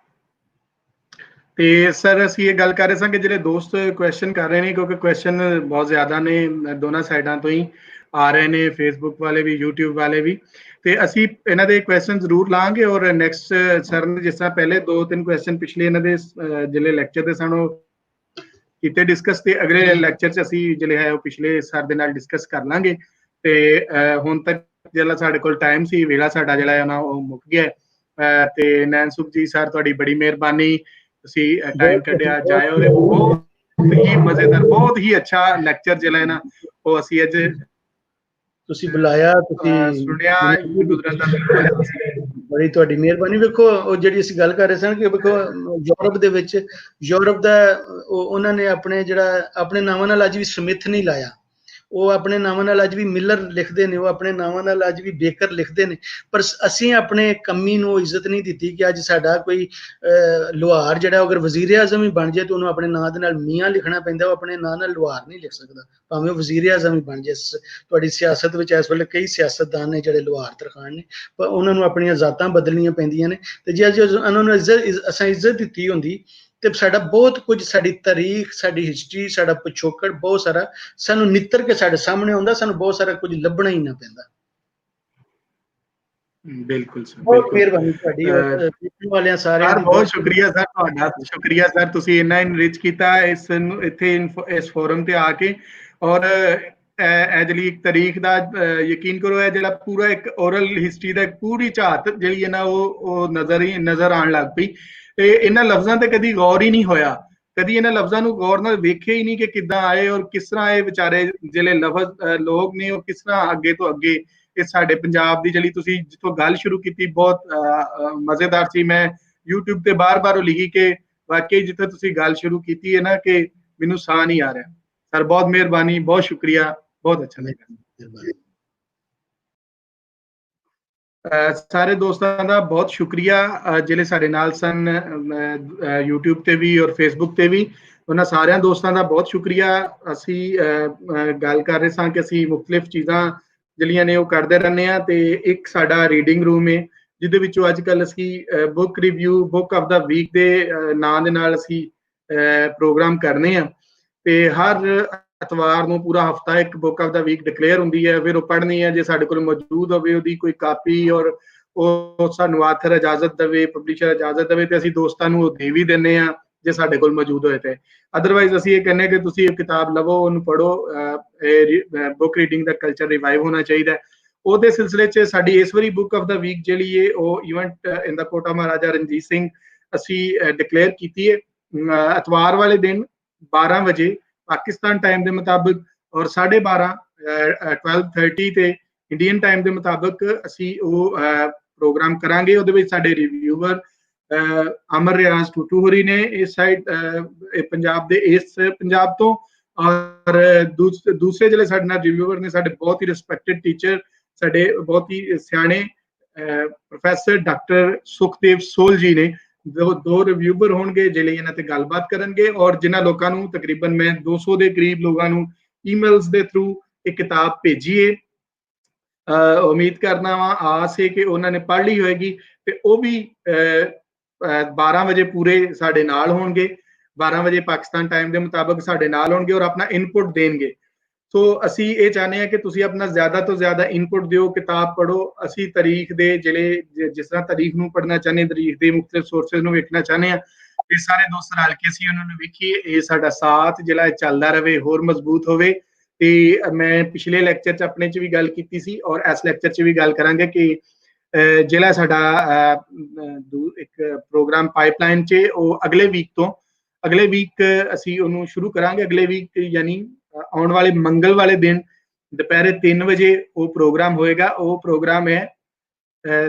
ਤੇ ਸਰ ਅਸੀਂ ਇਹ ਗੱਲ ਕਰ ਰਹੇ ਸਾਂ ਕਿ ਜਿਹੜੇ ਦੋਸਤ ਕੁਐਸਚਨ ਕਰ ਰਹੇ ਨੇ, ਕਿਉਂਕਿ ਕੁਐਸਚਨ ਬਹੁਤ ਜ਼ਿਆਦਾ ਨੇ, ਦੋਨਾਂ ਸਾਈਡਾਂ ਤੋਂ ਹੀ ਆ ਰਹੇ ਨੇ, ਫੇਸਬੁੱਕ ਵਾਲੇ ਵੀ, YouTube ਵਾਲੇ ਵੀ, ਤੇ ਅਸੀਂ ਇਹਨਾਂ ਦੇ ਕੁਐਸਚਨ ਜ਼ਰੂਰ ਲਾਂਗੇ। ਔਰ ਨੈਕਸਟ ਸਰ ਨੇ ਜਿਸ ਤਰ੍ਹਾਂ ਪਹਿਲੇ 2-3 ਕੁਐਸਚਨ ਪਿਛਲੇ ਇਹਨਾਂ ਦੇ ਜਿਹੜੇ ਲੈਕਚਰ ਦੇ ਸਨ ਉਹ ਕੀਤੇ ਡਿਸਕਸ, ਤੇ ਅਗਲੇ ਲੈਕਚਰ 'ਚ ਅਸੀਂ ਜਿਹੜੇ ਹੈ ਉਹ ਪਿਛਲੇ ਸਰ ਦੇ ਨਾਲ ਡਿਸਕਸ ਕਰ ਲਾਂਗੇ। ਤੇ ਹੁਣ ਤੱਕ ਜਿਹੜਾ ਸਾਡੇ ਕੋਲ ਟਾਈਮ ਸੀ, ਵੇਲਾ ਸਾਡਾ ਜਿਹੜਾ ਹੈ ਨਾ ਉਹ ਮੁੱਕ ਗਿਆ। ਤੇ ਨੈਣ ਸੁਖ ਜੀ ਸਰ, ਤੁਹਾਡੀ ਬੜੀ ਮਿਹਰਬਾਨੀ, ਤੁਸੀਂ ਟਾਈਮ ਕੱਢਿਆ ਜਾਏ, ਉਹਦੇ ਬਹੁਤ ਹੀ ਮਜ਼ੇਦਾਰ, ਬਹੁਤ ਹੀ ਅੱਛਾ ਲੈਕਚਰ ਜਿਹੜਾ ਹੈ ਨਾ ਉਹ ਅਸੀਂ ਅੱਜ
ਤੁਸੀਂ ਬੁਲਾਇਆ, ਤੁਸੀਂ
ਸੁਣਿਆ। ਕੁਦਰਤ ਦਾ
ਬੜੀ ਤੁਹਾਡੀ ਮਿਹਰਬਾਨੀ। ਵੇਖੋ ਉਹ ਜਿਹੜੀ ਅਸੀਂ ਗੱਲ ਕਰ ਰਹੇ ਸਨ ਕਿ ਵੇਖੋ ਯੂਰਪ ਦੇ ਵਿੱਚ, ਯੂਰਪ ਦਾ ਉਹਨਾਂ ਨੇ ਆਪਣੇ ਨਾਵਾਂ ਨਾਲ ਅੱਜ ਵੀ ਸਮਿਥ ਨਹੀਂ ਲਾਇਆ, ਉਹ ਆਪਣੇ ਨਾਵਾਂ ਨਾਲ ਅੱਜ ਵੀ ਮਿਲਰ ਲਿਖਦੇ ਨੇ, ਉਹ ਆਪਣੇ ਨਾਵਾਂ ਨਾਲ ਅੱਜ ਵੀ ਬੇਕਰ ਲਿਖਦੇ ਨੇ। ਪਰ ਅਸੀਂ ਆਪਣੇ ਕਮੀ ਨੂੰ ਇੱਜ਼ਤ ਨਹੀਂ ਦਿੱਤੀ ਕਿ ਅੱਜ ਸਾਡਾ ਕੋਈ ਲੁਹਾਰ ਜਿਹੜਾ ਅਗਰ ਵਜ਼ੀਰ ਆਜ਼ਮ ਹੀ ਬਣ ਜਾਏ ਤਾਂ ਉਹਨੂੰ ਆਪਣੇ ਨਾਂ ਦੇ ਨਾਲ ਮੀਆਂ ਲਿਖਣਾ ਪੈਂਦਾ, ਉਹ ਆਪਣੇ ਨਾਂ ਨਾਲ ਲੁਹਾਰ ਨਹੀਂ ਲਿਖ ਸਕਦਾ, ਭਾਵੇਂ ਉਹ ਵਜ਼ੀਰ ਆਜ਼ਮ ਹੀ ਬਣ ਜਾਏ। ਤੁਹਾਡੀ ਸਿਆਸਤ ਵਿੱਚ ਇਸ ਵੇਲੇ ਕਈ ਸਿਆਸਤਦਾਨ ਨੇ ਜਿਹੜੇ ਲੁਹਾਰ ਤਰਖਾਣ ਨੇ, ਪਰ ਉਹਨਾਂ ਨੂੰ ਆਪਣੀਆਂ ਜ਼ਾਤਾਂ ਬਦਲਣੀਆਂ ਪੈਂਦੀਆਂ ਨੇ। ਤੇ ਜੇ ਅੱਜ ਉਹਨਾਂ ਨੂੰ ਅਸਾਂ ਇੱਜ਼ਤ ਦਿੱਤੀ ਹੁੰਦੀ ਤੇ ਸਾਡਾ ਬਹੁਤ ਕੁਝ, ਸਾਡੀ ਤਾਰੀਖ, ਸਾਡੀ ਹਿਸਟਰੀ, ਸਾਡਾ ਪਿਛੋਕੜ ਬਹੁਤ ਸਾਰਾ ਸਾਨੂੰ ਨਿੱਤਰ ਕੇ ਸਾਡੇ ਸਾਹਮਣੇ ਆਉਂਦਾ, ਸਾਨੂੰ ਬਹੁਤ ਸਾਰਾ ਕੁਝ ਲੱਭਣਾ ਹੀ ਨਾ ਪੈਂਦਾ।
ਬਿਲਕੁਲ ਸਰ,
ਬਹੁਤ
ਬਿਲਕੁਲ।
ਮਿਹਰਬਾਨੀ ਤੁਹਾਡੀ ਔਰ ਦੇਖਣ ਵਾਲਿਆਂ ਸਾਰਿਆਂ
ਸਰ
ਦੀ।
ਬਹੁਤ ਸ਼ੁਕਰੀਆ ਸਰ ਤੁਹਾਡਾ, ਸ਼ੁਕਰੀਆ ਸਰ, ਤੁਸੀਂ ਇੰਨਾ ਇਨਰਿਚ ਕੀਤਾ ਇਸ ਨੂੰ ਇੱਥੇ ਇਸ ਫੋਰਮ ਤੇ ਆ ਕੇ। ਔਰ ਇਹ ਜਿਹੜੀ ਇੱਕ ਤਾਰੀਖ ਦਾ ਯਕੀਨ ਕਰੋ, ਇਹ ਜਿਹੜਾ ਪੂਰਾ ਇੱਕ ਓਰਲ ਹਿਸਟਰੀ ਦਾ ਪੂਰੀ ਝਾਤ ਜਿਹੜੀ ਹੈ ਨਾ ਉਹ ਨਜ਼ਰ ਆਉਣ ਲੱਗ ਪਈ। ਤੇ ਇਹਨਾਂ ਲਫ਼ਜ਼ਾਂ ਤੇ ਕਦੀ ਗੌਰ ਹੀ ਨਹੀਂ ਹੋਇਆ, ਕਦੀ ਇਹਨਾਂ ਲਫ਼ਜ਼ਾਂ ਨੂੰ ਗੌਰ ਨਾਲ ਵੇਖਿਆ ਹੀ ਨਹੀਂ ਕਿ ਕਿੱਦਾਂ ਆਏ ਔਰ ਕਿਸ ਤਰ੍ਹਾਂ ਇਹ ਵਿਚਾਰੇ ਜਿਹੜੇ ਲਫ਼ਜ਼ ਲੋਕ ਨੇ ਉਹ ਕਿਸ ਤਰ੍ਹਾਂ ਅੱਗੇ ਤੋਂ ਅੱਗੇ ਇਹ ਸਾਡੇ ਪੰਜਾਬ ਦੀ ਜਿਹੜੀ ਤੁਸੀਂ ਜਿੱਥੋਂ ਗੱਲ ਸ਼ੁਰੂ ਕੀਤੀ ਬਹੁਤ ਮਜ਼ੇਦਾਰ ਸੀ। ਮੈਂ YouTube ਤੇ ਬਾਰ-ਬਾਰ ਉਹ ਲਿਖੀ ਕਿ ਵਾਕਈ ਜਿੱਥੇ ਤੁਸੀਂ ਗੱਲ ਸ਼ੁਰੂ ਕੀਤੀ ਹੈ ਨਾ ਕਿ ਮੈਨੂੰ ਸਾਹ ਨਹੀਂ ਆ ਰਿਹਾ। ਸਰ ਬਹੁਤ ਮਿਹਰਬਾਨੀ, ਬਹੁਤ ਸ਼ੁਕਰੀਆ, ਬਹੁਤ ਅੱਛਾ ਲੱਗਾ। ਸਾਰੇ ਦੋਸਤਾਂ ਦਾ ਬਹੁਤ ਸ਼ੁਕਰੀਆ ਜਿਹੜੇ ਸਾਡੇ ਨਾਲ ਸਨ YouTube ਤੇ ਵੀ ਔਰ Facebook ਤੇ ਵੀ। ਉਹਨਾਂ ਸਾਰਿਆਂ ਦੋਸਤਾਂ ਦਾ ਬਹੁਤ ਸ਼ੁਕਰੀਆ। ਅਸੀਂ ਗੱਲ ਕਰ ਰਹੇ ਸਾਂ ਕਿ ਅਸੀਂ ਮੁਖਤਲਿਫ ਚੀਜ਼ਾਂ ਜਿਹੜੀਆਂ ਨੇ ਉਹ ਕਰਦੇ ਰਹਿੰਦੇ ਹਾਂ। ਤੇ ਇੱਕ ਸਾਡਾ ਰੀਡਿੰਗ ਰੂਮ ਹੈ ਜਿਹਦੇ ਵਿੱਚੋਂ ਅੱਜ ਕੱਲ੍ਹ ਅਸੀਂ book review, book of the week ਦੇ ਨਾਂ ਦੇ ਨਾਲ ਅਸੀਂ ਪ੍ਰੋਗਰਾਮ ਕਰਨੇ ਆ। ਤੇ ਹਰ ਐਤਵਾਰ ਨੂੰ ਪੂਰਾ ਹਫਤਾ ਇੱਕ book of the week declare ਹੁੰਦੀ ਹੈ, ਫਿਰ ਉਹ ਪੜ੍ਹਨੀ ਹੈ। ਜੇ ਸਾਡੇ ਕੋਲ ਮੌਜੂਦ ਹੋਵੇ ਉਹਦੀ ਕੋਈ ਕਾਪੀ ਔਰ ਉਹ ਸਾਨੂੰ ਆਥਰ ਇਜਾਜ਼ਤ ਦੇਵੇ, ਪਬਲਿਸ਼ਰ ਇਜਾਜ਼ਤ ਦੇਵੇ, ਤੇ ਅਸੀਂ ਦੋਸਤਾਂ ਨੂੰ ਉਹ ਦੇ ਵੀ ਦਿੰਦੇ ਹਾਂ ਜੇ ਸਾਡੇ ਕੋਲ ਮੌਜੂਦ ਹੋਏ ਤੇ। ਅਦਰਵਾਈਜ਼ ਅਸੀਂ ਇਹ ਕਹਿੰਦੇ ਕਿ ਤੁਸੀਂ ਇਹ ਕਿਤਾਬ ਲਵੋ, ਉਹਨੂੰ ਪੜ੍ਹੋ। ਬੁੱਕ ਰੀਡਿੰਗ ਦਾ ਕਲਚਰ ਰਿਵਾਈਵ ਹੋਣਾ ਚਾਹੀਦਾ। ਉਹਦੇ ਸਿਲਸਿਲੇ 'ਚ ਸਾਡੀ ਇਸ ਵਾਰੀ ਬੁੱਕ ਆਫ ਦਾ ਵੀਕ ਜਿਹੜੀ ਹੈ ਉਹ ਇਵੈਂਟ ਇਨ ਦਾ ਕੋਟਾ ਮਹਾਰਾਜਾ ਰਣਜੀਤ ਸਿੰਘ ਅਸੀਂ ਡਿਕਲੇਅਰ ਕੀਤੀ ਹੈ। ਐਤਵਾਰ ਵਾਲੇ ਦਿਨ 12 ਵਜੇ ਪਾਕਿਸਤਾਨ ਟਾਈਮ ਦੇ ਮੁਤਾਬਕ ਔਰ 12:30 ਤੇ ਇੰਡੀਅਨ ਟਾਈਮ ਦੇ ਮੁਤਾਬਕ ਅਸੀਂ ਉਹ ਪ੍ਰੋਗਰਾਮ ਕਰਾਂਗੇ। ਉਹਦੇ ਵਿੱਚ ਸਾਡੇ ਰਿਵਿਊਅਰ ਅਮਰ ਰਿਆਜ਼ ਟੂਟੂ ਹੋਰੀ ਨੇ ਇਸ ਸਾਈਡ ਪੰਜਾਬ ਦੇ ਇਸ ਪੰਜਾਬ ਤੋਂ, ਔਰ ਦੂਸਰੇ ਜਿਹੜੇ ਸਾਡੇ ਨਾਲ ਰਿਵਿਊਅਰ ਨੇ ਸਾਡੇ ਬਹੁਤ ਹੀ ਰਿਸਪੈਕਟਡ ਟੀਚਰ, ਸਾਡੇ ਬਹੁਤ ਹੀ ਸਿਆਣੇ ਪ੍ਰੋਫੈਸਰ ਡਾਕਟਰ ਸੁਖਦੇਵ ਸੋਲ ਜੀ ਨੇ। ਦੋ ਰਿਵਿਊਅਰ ਹੋਣਗੇ ਜਿਹੜੇ ਇਹਨਾਂ ਤੇ ਗੱਲਬਾਤ ਕਰਨਗੇ ਔਰ ਜਿਨ੍ਹਾਂ ਲੋਕਾਂ ਨੂੰ ਤਕਰੀਬਨ ਮੈਂ 200 ਦੇ ਕਰੀਬ ਲੋਕਾਂ ਨੂੰ ਈਮੇਲਸ ਦੇ ਥਰੂ ਇਹ ਕਿਤਾਬ ਭੇਜੀਏ। ਉਮੀਦ ਕਰਨਾ ਵਾ, ਆਸ ਹੈ ਕਿ ਉਹਨਾਂ ਨੇ ਪੜ੍ਹ ਲਈ ਹੋਏਗੀ ਤੇ ਉਹ ਵੀ 12 ਵਜੇ ਪੂਰੇ ਸਾਡੇ ਨਾਲ ਹੋਣਗੇ। 12 ਵਜੇ ਪਾਕਿਸਤਾਨ ਟਾਈਮ ਦੇ ਮੁਤਾਬਕ ਸਾਡੇ ਨਾਲ ਹੋਣਗੇ ਔਰ ਆਪਣਾ ਇਨਪੁਟ ਦੇਣਗੇ। ਸੋ ਅਸੀਂ ਇਹ ਚਾਹੁੰਦੇ ਹਾਂ ਕਿ ਤੁਸੀਂ ਆਪਣਾ ਜ਼ਿਆਦਾ ਤੋਂ ਜ਼ਿਆਦਾ ਇਨਪੁਟ ਦਿਓ, ਕਿਤਾਬ ਪੜ੍ਹੋ। ਅਸੀਂ ਤਾਰੀਖ ਦੇ ਜਿਹੜੇ ਜਿਸ ਤਰ੍ਹਾਂ ਤਾਰੀਖ ਨੂੰ ਪੜ੍ਹਨਾ ਚਾਹੁੰਦੇ ਹਾਂ, ਤਾਰੀਖ ਦੇ ਮੁਖਤਲਿਫ ਸੋਰਸਿਸ ਨੂੰ ਵੇਖਣਾ ਚਾਹੁੰਦੇ ਹਾਂ, ਇਹ ਸਾਰੇ ਦੋਸਤ ਰਲ ਕੇ ਅਸੀਂ ਉਹਨਾਂ ਨੂੰ ਵੇਖੀਏ। ਇਹ ਸਾਡਾ ਸਾਥ ਜਿਹੜਾ ਚੱਲਦਾ ਰਹੇ, ਹੋਰ ਮਜ਼ਬੂਤ ਹੋਵੇ। ਤੇ ਮੈਂ ਪਿਛਲੇ ਲੈਕਚਰ 'ਚ ਆਪਣੇ 'ਚ ਵੀ ਗੱਲ ਕੀਤੀ ਸੀ ਔਰ ਇਸ ਲੈਕਚਰ 'ਚ ਵੀ ਗੱਲ ਕਰਾਂਗੇ ਕਿ ਜਿਹੜਾ ਸਾਡਾ ਇੱਕ ਪ੍ਰੋਗਰਾਮ ਪਾਈਪਲਾਈਨ 'ਚ ਉਹ ਅਗਲੇ ਵੀਕ ਅਸੀਂ ਉਹਨੂੰ ਸ਼ੁਰੂ ਕਰਾਂਗੇ। ਅਗਲੇ ਵੀਕ ਯਾਨੀ ਆਉਣ ਵਾਲੇ ਮੰਗਲ ਵਾਲੇ ਦਿਨ ਦੁਪਹਿਰੇ 3 ਵਜੇ ਉਹ ਪ੍ਰੋਗਰਾਮ ਹੋਏਗਾ। ਉਹ ਪ੍ਰੋਗਰਾਮ ਹੈ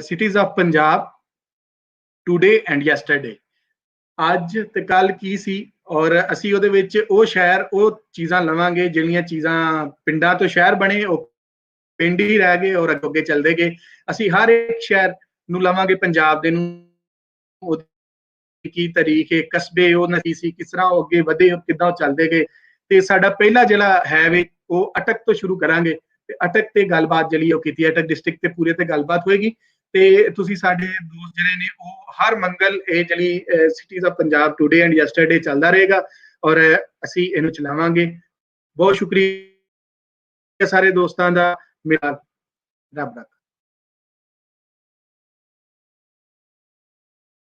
cities of Punjab today and yesterday, ਅੱਜ ਤੇ ਕੱਲ ਕੀ ਸੀ। ਔਰ ਅਸੀਂ ਉਹਦੇ ਵਿੱਚ ਉਹ ਸ਼ਹਿਰ, ਉਹ ਚੀਜ਼ਾਂ ਲਵਾਂਗੇ ਜਿਹੜੀਆਂ ਚੀਜ਼ਾਂ ਪਿੰਡਾਂ ਤੋਂ ਸ਼ਹਿਰ ਬਣੇ, ਉਹ ਪਿੰਡ ਹੀ ਰਹਿ ਗਏ ਔਰ ਅੱਗੇ ਚੱਲਦੇ ਗਏ। ਅਸੀਂ ਹਰ ਇੱਕ ਸ਼ਹਿਰ ਨੂੰ ਲਵਾਂਗੇ ਪੰਜਾਬ ਦੇ ਨੂੰ, ਕੀ ਤਾਰੀਖ ਹੈ, ਕਸਬੇ ਉਹ ਕੀ ਸੀ, ਕਿਸ ਤਰ੍ਹਾਂ ਉਹ ਅੱਗੇ ਵਧੇ, ਕਿੱਦਾਂ ਚੱਲਦੇ ਗਏ। ਤੇ ਸਾਡਾ ਪਹਿਲਾ ਜਿਹੜਾ ਹੈ ਵੀ ਉਹ ਅਟਕ ਤੋਂ ਸ਼ੁਰੂ ਕਰਾਂਗੇ ਤੇ ਅਟਕ ਤੇ ਗੱਲਬਾਤ ਜਿਹੜੀ ਉਹ ਕੀਤੀ, ਅਟਕ ਡਿਸਟ੍ਰਿਕਟ ਤੇ ਪੂਰੇ ਤੇ ਗੱਲਬਾਤ ਹੋਏਗੀ। ਤੇ ਤੁਸੀਂ ਸਾਡੇ ਦੋਸਤ ਜਿਹੜੇ ਨੇ ਉਹ ਹਰ ਮੰਗਲ ਇਹ ਜਿਹੜੀ cities of Punjab today and yesterday ਚੱਲਦਾ ਰਹੇਗਾ ਔਰ ਅਸੀਂ ਇਹਨੂੰ ਚਲਾਵਾਂਗੇ। ਬਹੁਤ ਸ਼ੁਕਰੀਆ ਸਾਰੇ ਦੋਸਤਾਂ ਦਾ। ਮੇਰਾ ਰੱਬ ਰੱਖਾ।